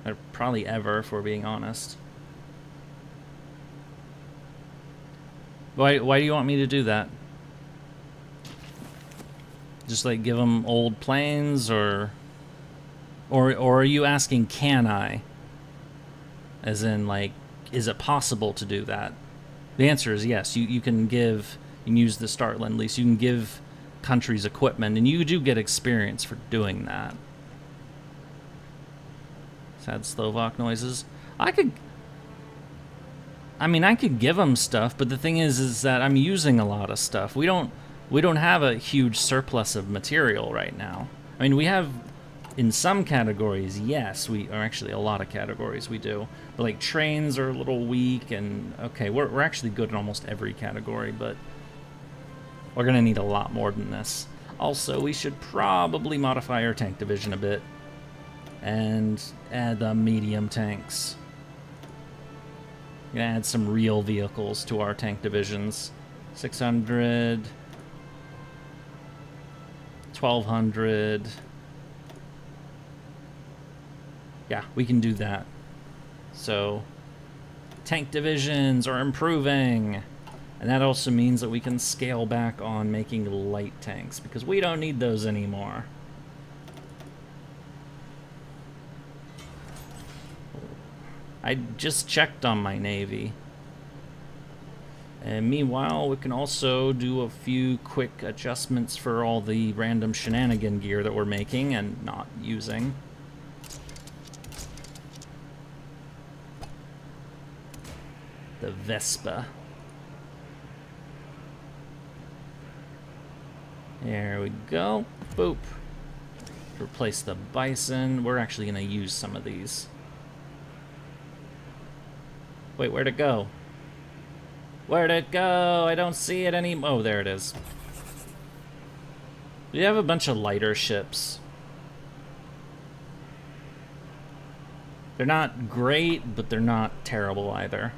Or probably ever, if we're being honest. Why do you want me to do that? Just like give them old planes, or are you asking, can I? As in, like, is it possible to do that? The answer is yes. You can use the Start Lend Lease. You can give countries equipment, and you do get experience for doing that. Sad Slovak noises. I could give them stuff, but the thing is that I'm using a lot of stuff. We don't have a huge surplus of material right now. I mean, we have in some categories, yes, or actually a lot of categories we do. But like trains are a little weak, and okay, we're actually good in almost every category, but we're gonna need a lot more than this. Also, we should probably modify our tank division a bit and add the medium tanks. Gonna add some real vehicles to our tank divisions. 600, 1200. Yeah, we can do that. So, tank divisions are improving. And that also means that we can scale back on making light tanks, because we don't need those anymore. I just checked on my navy. And meanwhile, we can also do a few quick adjustments for all the random shenanigan gear that we're making and not using. The Vespa. There we go. Boop. Replace the Bison. We're actually going to use some of these. Wait, where'd it go? Where'd it go? I don't see it anymore. Oh, there it is. We have a bunch of lighter ships. They're not great, but they're not terrible either.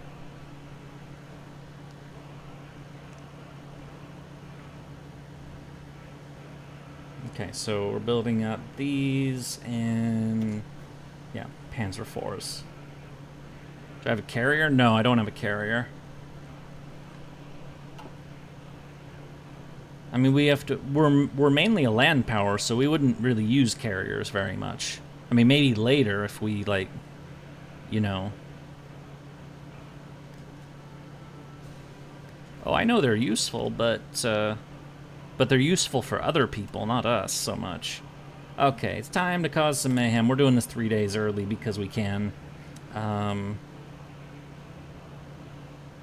Okay, so we're building up these and, yeah, Panzer IVs. Do I have a carrier? No, I don't have a carrier. I mean, we have to. We're mainly a land power, so we wouldn't really use carriers very much. I mean, maybe later if we, like, you know. Oh, I know they're useful, but they're useful for other people, not us so much. Okay, it's time to cause some mayhem. We're doing this 3 days early because we can.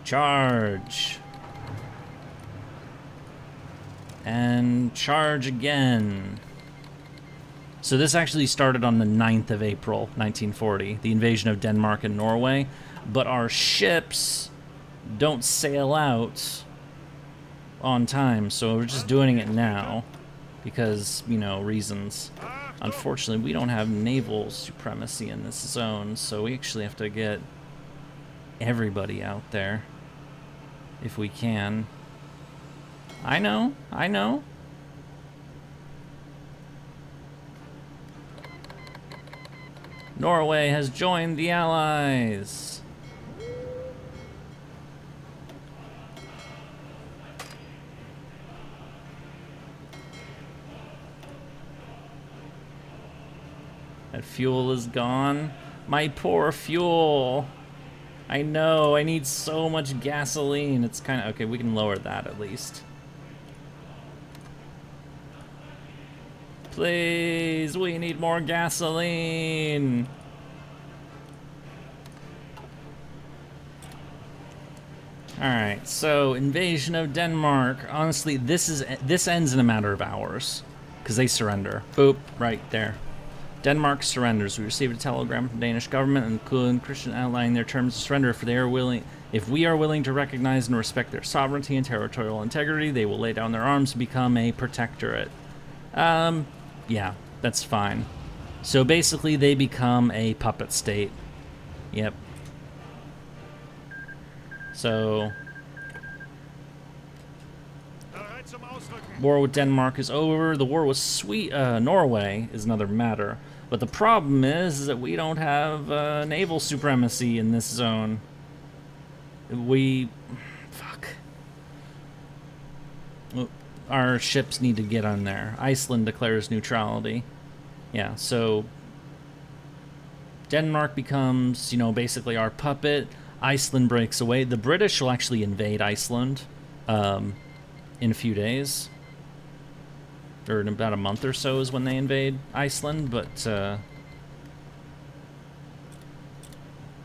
Charge. And charge again. So this actually started on the 9th of April, 1940, the invasion of Denmark and Norway. But our ships don't sail out on time, so we're just doing it now because, you know, reasons. Unfortunately, we don't have naval supremacy in this zone, so we actually have to get everybody out there if we can. I know, I know. Norway has joined the Allies. That fuel is gone. My poor fuel. I know, I need so much gasoline. It's kind of, okay, we can lower that at least. Please, we need more gasoline. Alright, so invasion of Denmark. Honestly, this ends in a matter of hours because they surrender. Boop, right there. Denmark surrenders. We received a telegram from the Danish government and the Kul Christian outlining their terms of surrender. If we are willing to recognize and respect their sovereignty and territorial integrity, they will lay down their arms to become a protectorate. Yeah, that's fine. So basically they become a puppet state. Yep. So war with Denmark is over. The war with Norway is another matter. But the problem is that we don't have naval supremacy in this zone. Fuck. Our ships need to get on there. Iceland declares neutrality. Yeah, so Denmark becomes, you know, basically our puppet. Iceland breaks away. The British will actually invade Iceland in a few days. Or in about a month or so is when they invade Iceland, but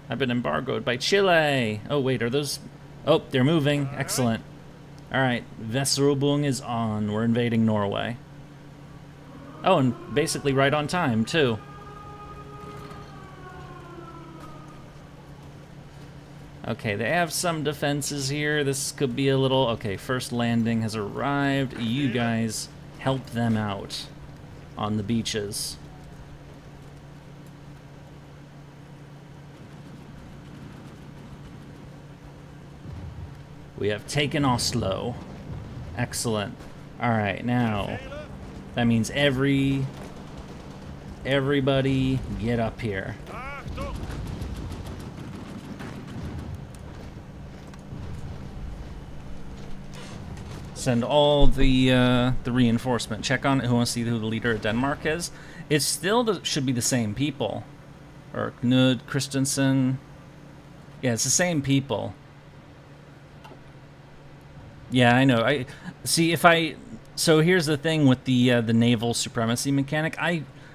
I've been embargoed by Chile. Oh, wait, are those... Oh, they're moving. Excellent. All right, Vesserobung is on. We're invading Norway. Oh, and basically right on time, too. Okay, they have some defenses here. This could be a little... Okay, first landing has arrived. You guys help them out on the beaches. We have taken Oslo. Excellent. All right, now that means everybody get up here. Achtung! Send all the reinforcement. Check on who wants to see who the leader of Denmark is. It still should be the same people. Or Knud, Christensen. Yeah, it's the same people. Yeah, I know. I see if I. So here's the thing with the naval supremacy mechanic.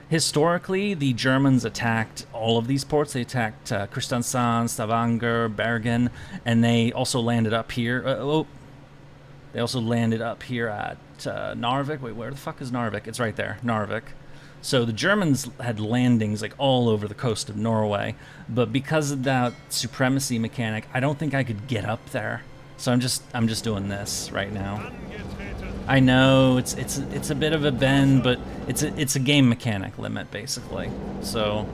Historically, the Germans attacked all of these ports. They attacked Kristiansand, Stavanger, Bergen, and they also landed up here. They also landed up here at Narvik. Wait, where the fuck is Narvik? It's right there, Narvik. So the Germans had landings like all over the coast of Norway, but because of that supremacy mechanic, I don't think I could get up there. So I'm just doing this right now. I know it's a bit of a bend, but it's a game mechanic limit basically. So,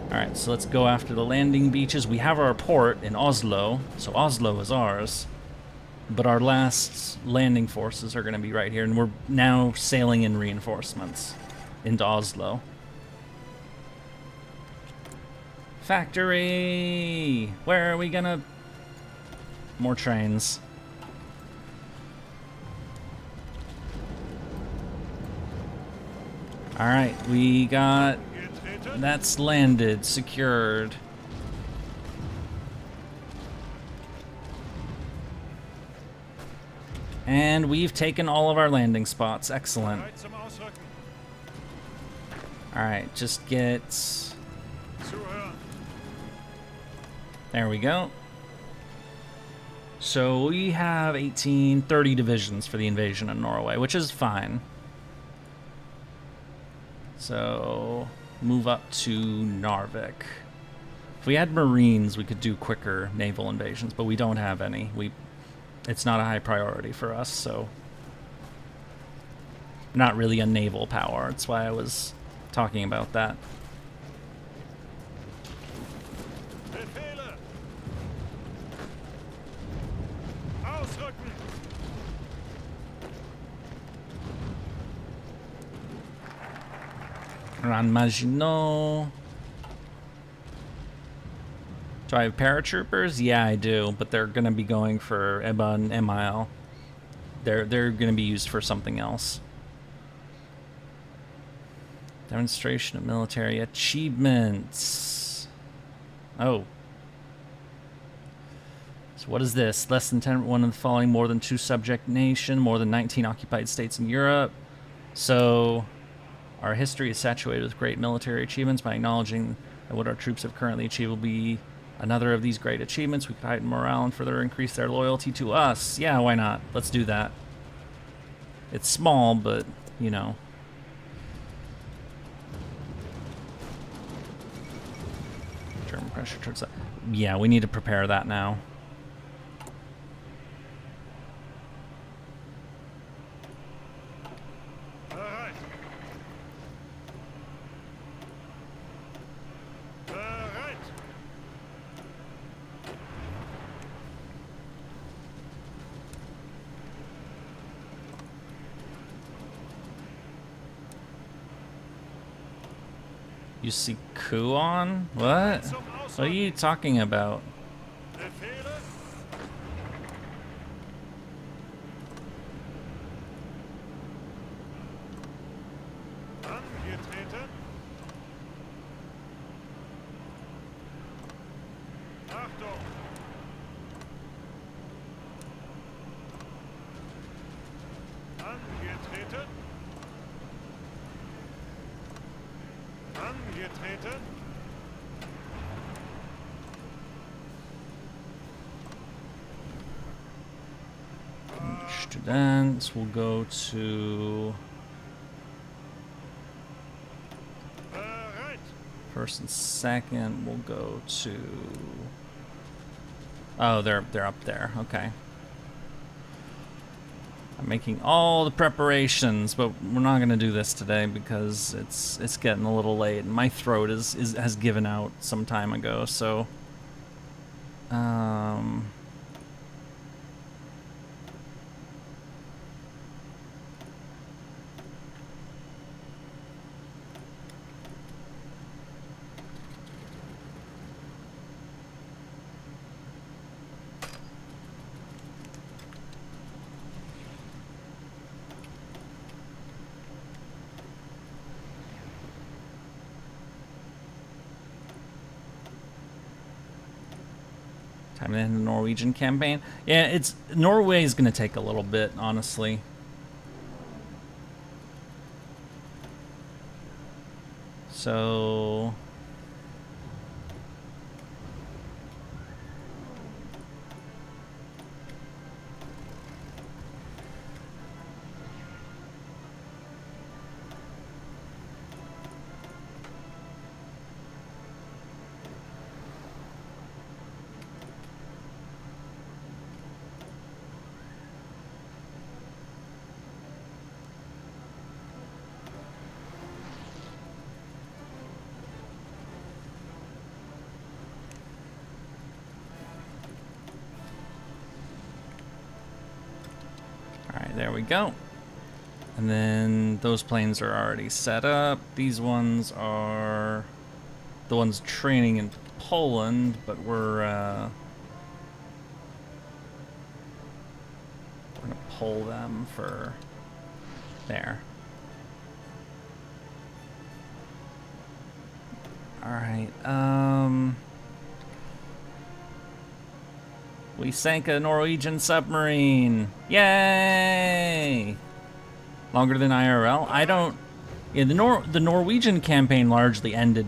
all right, so let's go after the landing beaches. We have our port in Oslo, so Oslo is ours. But our last landing forces are going to be right here, and we're now sailing in reinforcements into Oslo. Factory! Where are we gonna... More trains. Alright, we got... That's landed, secured. And we've taken all of our landing spots. Excellent. Alright, just get... There we go. So we have 30 divisions for the invasion of Norway, which is fine. So, move up to Narvik. If we had Marines, we could do quicker naval invasions, but we don't have any. It's not a high priority for us, so... Not really a naval power, that's why I was talking about that. Around Maginot. Do I have paratroopers? Yeah, I do, but they're going to be going for EBA and MIL. They're going to be used for something else. Demonstration of military achievements. Oh. So what is this? Less than 10, one of the following, more than 2 subject nation, more than 19 occupied states in Europe. So our history is saturated with great military achievements. By acknowledging that what our troops have currently achieved will be another of these great achievements, we could heighten morale and further increase their loyalty to us. Yeah, why not? Let's do that. It's small, but, you know. German pressure towards that. Yeah, we need to prepare that now. You see Kuon? What? What are you talking about? Students will go to first and second. We'll go to. Oh, they're up there. Okay. I'm making all the preparations, but we're not gonna do this today because it's getting a little late, and my throat has given out some time ago. So, Time to end the Norwegian campaign. Yeah, Norway is gonna take a little bit, honestly. So there we go. And then those planes are already set up. These ones are the ones training in Poland, but we're gonna pull them for there. All right. We sank a Norwegian submarine. Yay! Longer than IRL. I don't. Yeah, the Norwegian campaign largely ended.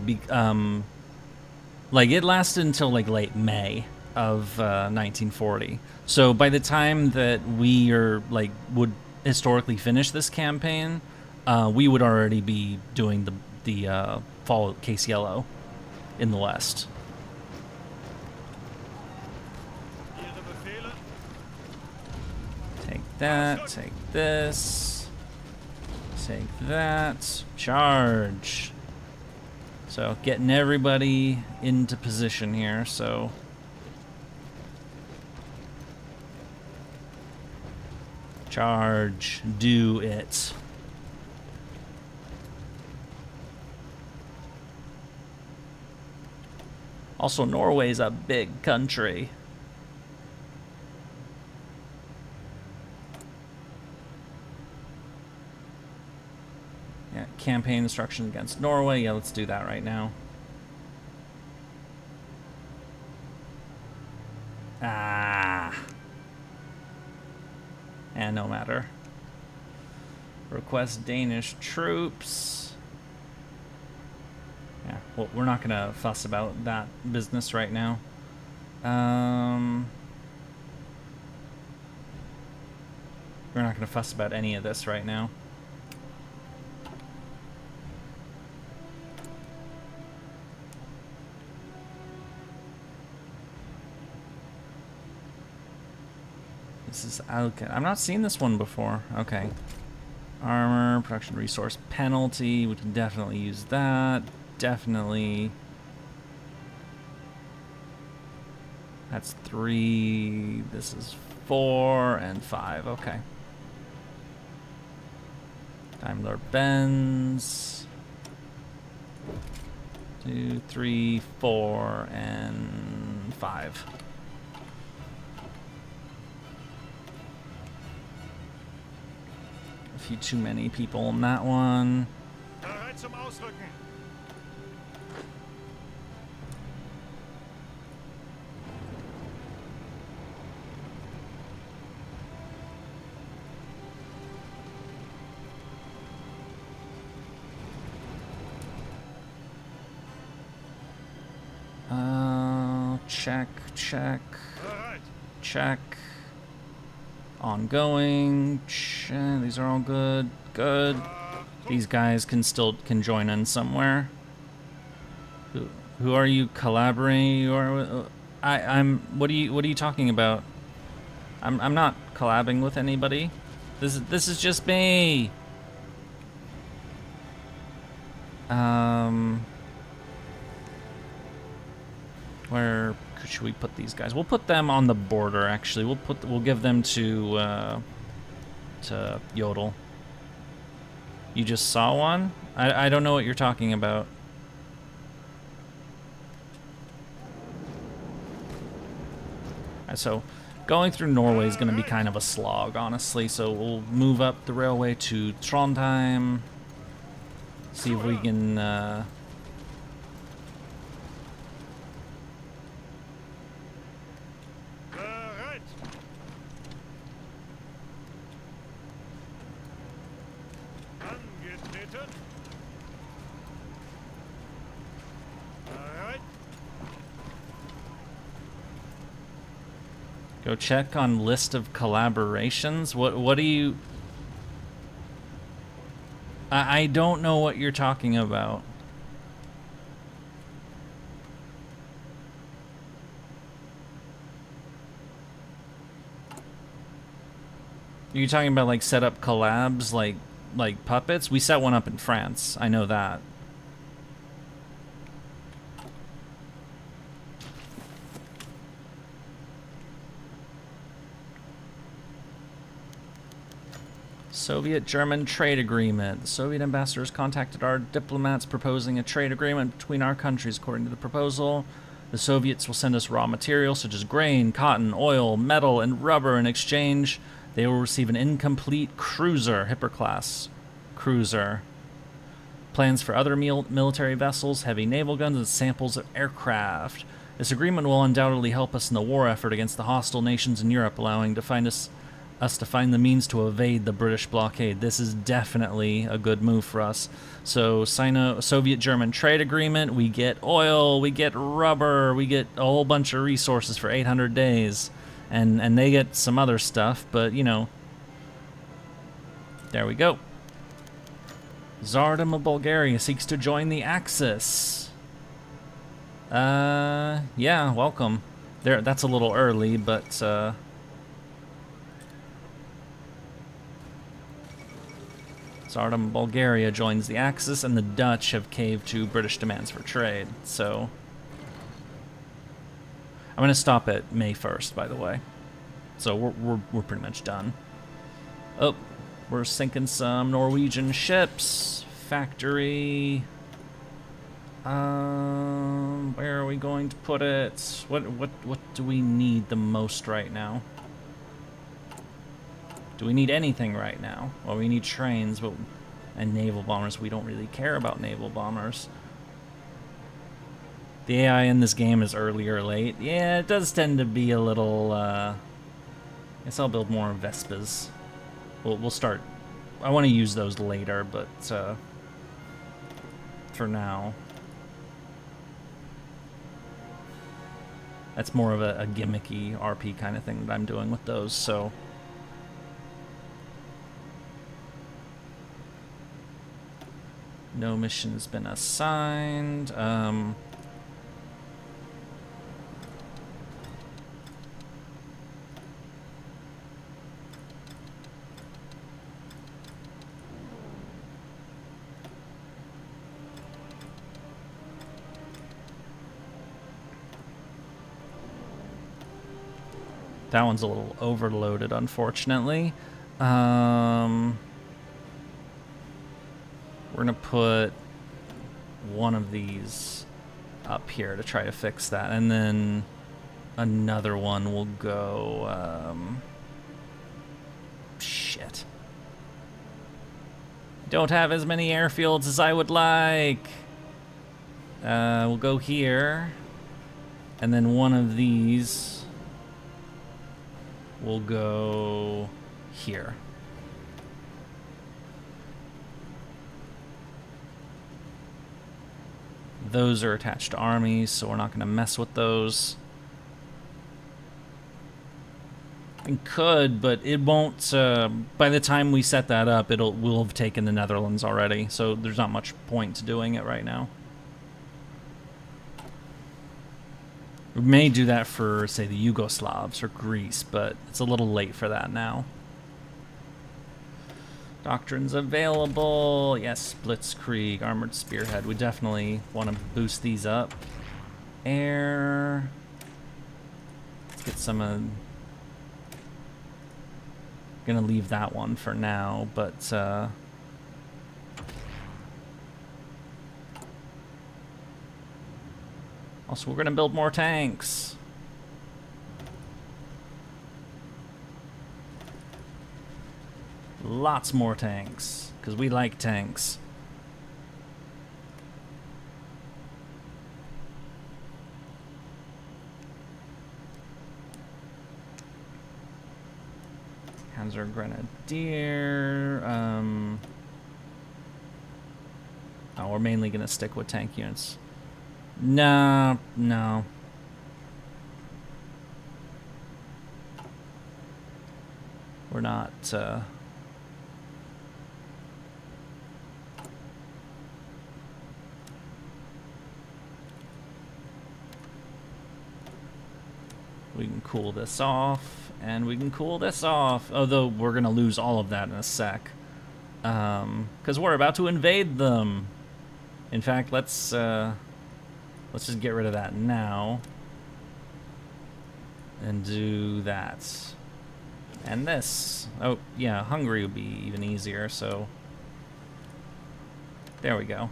Like it lasted until like late May of 1940. So by the time that we would historically finish this campaign, we would already be doing the fall Case Yellow in the West. Take that, take this, take that, charge. So getting everybody into position here, so. Charge, do it. Also, Norway's a big country. Yeah, campaign instruction against Norway. Yeah, let's do that right now. Ah. And no matter. Request Danish troops. Yeah, well, we're not gonna fuss about that business right now. We're not gonna fuss about any of this right now. This is Alka. I've not seen this one before. Okay. Armor, production resource penalty. We can definitely use that. Definitely. That's 3. This is 4 and 5. Okay. Daimler Benz. 2, 3, 4, and 5. A few too many people on that one. Bereit zum Ausrücken. Check, check, Bereit. check. Ongoing. These are all good. Good. These guys can join in somewhere. Who are you collaborating? You are with? I'm. What are you talking about? I'm not collabing with anybody. This is just me. Where should we put these guys? We'll put them on the border. Actually, we'll give them to Yodel. You just saw one? I don't know what you're talking about. So, going through Norway is going to be kind of a slog, honestly. So we'll move up the railway to Trondheim. See if we can. Go check on list of collaborations. What do you... I don't know what you're talking about. Are you talking about like set up collabs like puppets? We set one up in France. I know that. Soviet-German trade agreement. The Soviet ambassadors contacted our diplomats proposing a trade agreement between our countries. According to the proposal, the Soviets will send us raw materials such as grain, cotton, oil, metal, and rubber. In exchange, they will receive an incomplete cruiser, hyperclass cruiser. Plans for other military vessels, heavy naval guns, and samples of aircraft. This agreement will undoubtedly help us in the war effort against the hostile nations in Europe, allowing to find us to find the means to evade the British blockade. This is definitely a good move for us. So, Soviet-German trade agreement, we get oil, we get rubber, we get a whole bunch of resources for 800 days. And they get some other stuff, but, you know, there we go. Tsardom of Bulgaria seeks to join the Axis. Yeah, welcome. That's a little early, but, Tsardom of Bulgaria joins the Axis, and the Dutch have caved to British demands for trade, so... I'm going to stop at May 1st, by the way. So we're pretty much done. Oh, we're sinking some Norwegian ships. Factory. Where are we going to put it? What do we need the most right now? Do we need anything right now? Well, we need trains, but and naval bombers. We don't really care about naval bombers. The AI in this game is early or late. Yeah, it does tend to be a little, I guess I'll build more Vespas. We'll start... I want to use those later, but, for now... That's more of a gimmicky RP kind of thing that I'm doing with those, so... No mission's been assigned. That one's a little overloaded, unfortunately. We're gonna put one of these up here to try to fix that, and then another one will go, shit. Don't have as many airfields as I would like. We'll go here, and then one of these will go here. Those are attached to armies, so we're not going to mess with those. I could, but it won't. By the time we set that up, we'll have taken the Netherlands already, so there's not much point to doing it right now. We may do that for, say, the Yugoslavs or Greece, but it's a little late for that now. Doctrines available. Yes, Blitzkrieg, Armored Spearhead. We definitely want to boost these up. Air. Let's get some... Gonna leave that one for now, but... Also, we're gonna build more tanks. Lots more tanks, because we like tanks. Panzer Grenadier. Oh, we're mainly gonna stick with tank units. No. We're not... We can cool this off, and we can cool this off. Although we're gonna lose all of that in a sec, because we're about to invade them. In fact, let's just get rid of that now, and do that, and this. Oh yeah, Hungary would be even easier. So there we go.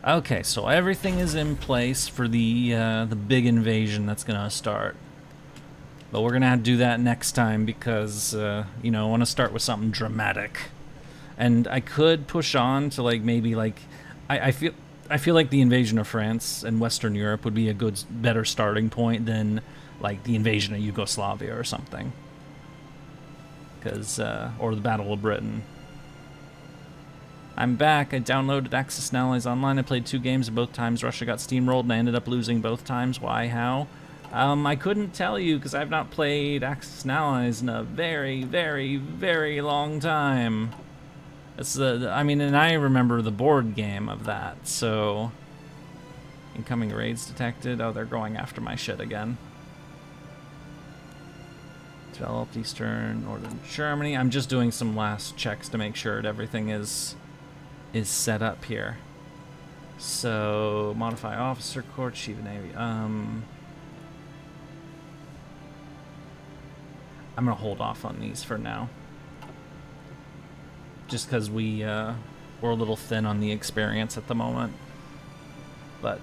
Okay, so everything is in place for the big invasion that's gonna start. But we're gonna have to do that next time because you know, I want to start with something dramatic. And I could push on to like maybe like I feel like the invasion of France and Western Europe would be a better starting point than like the invasion of Yugoslavia or something. Because or the Battle of Britain. I'm back. I downloaded Axis and Allies Online. I played 2 games, and both times Russia got steamrolled, and I ended up losing both times. Why? How? I couldn't tell you, because I've not played Axis and Allies in a very, very, very long time. It's I mean, and I remember the board game of that, so... Incoming raids detected. Oh, they're going after my shit again. Developed Eastern, Northern Germany. I'm just doing some last checks to make sure that everything is set up here. So modify officer corps, chief of navy. I'm gonna hold off on these for now, just because we're a little thin on the experience at the moment. But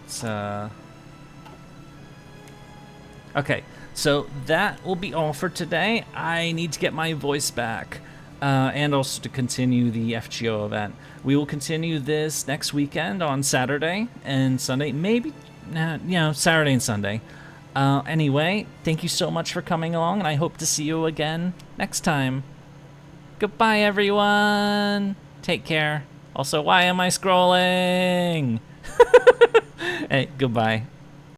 okay, so that will be all for today. I need to get my voice back. And also to continue the FGO event. We will continue this next weekend on Saturday and Sunday. Maybe, you know, Saturday and Sunday. Anyway, thank you so much for coming along, and I hope to see you again next time. Goodbye, everyone. Take care. Also, why am I scrolling? Hey, goodbye.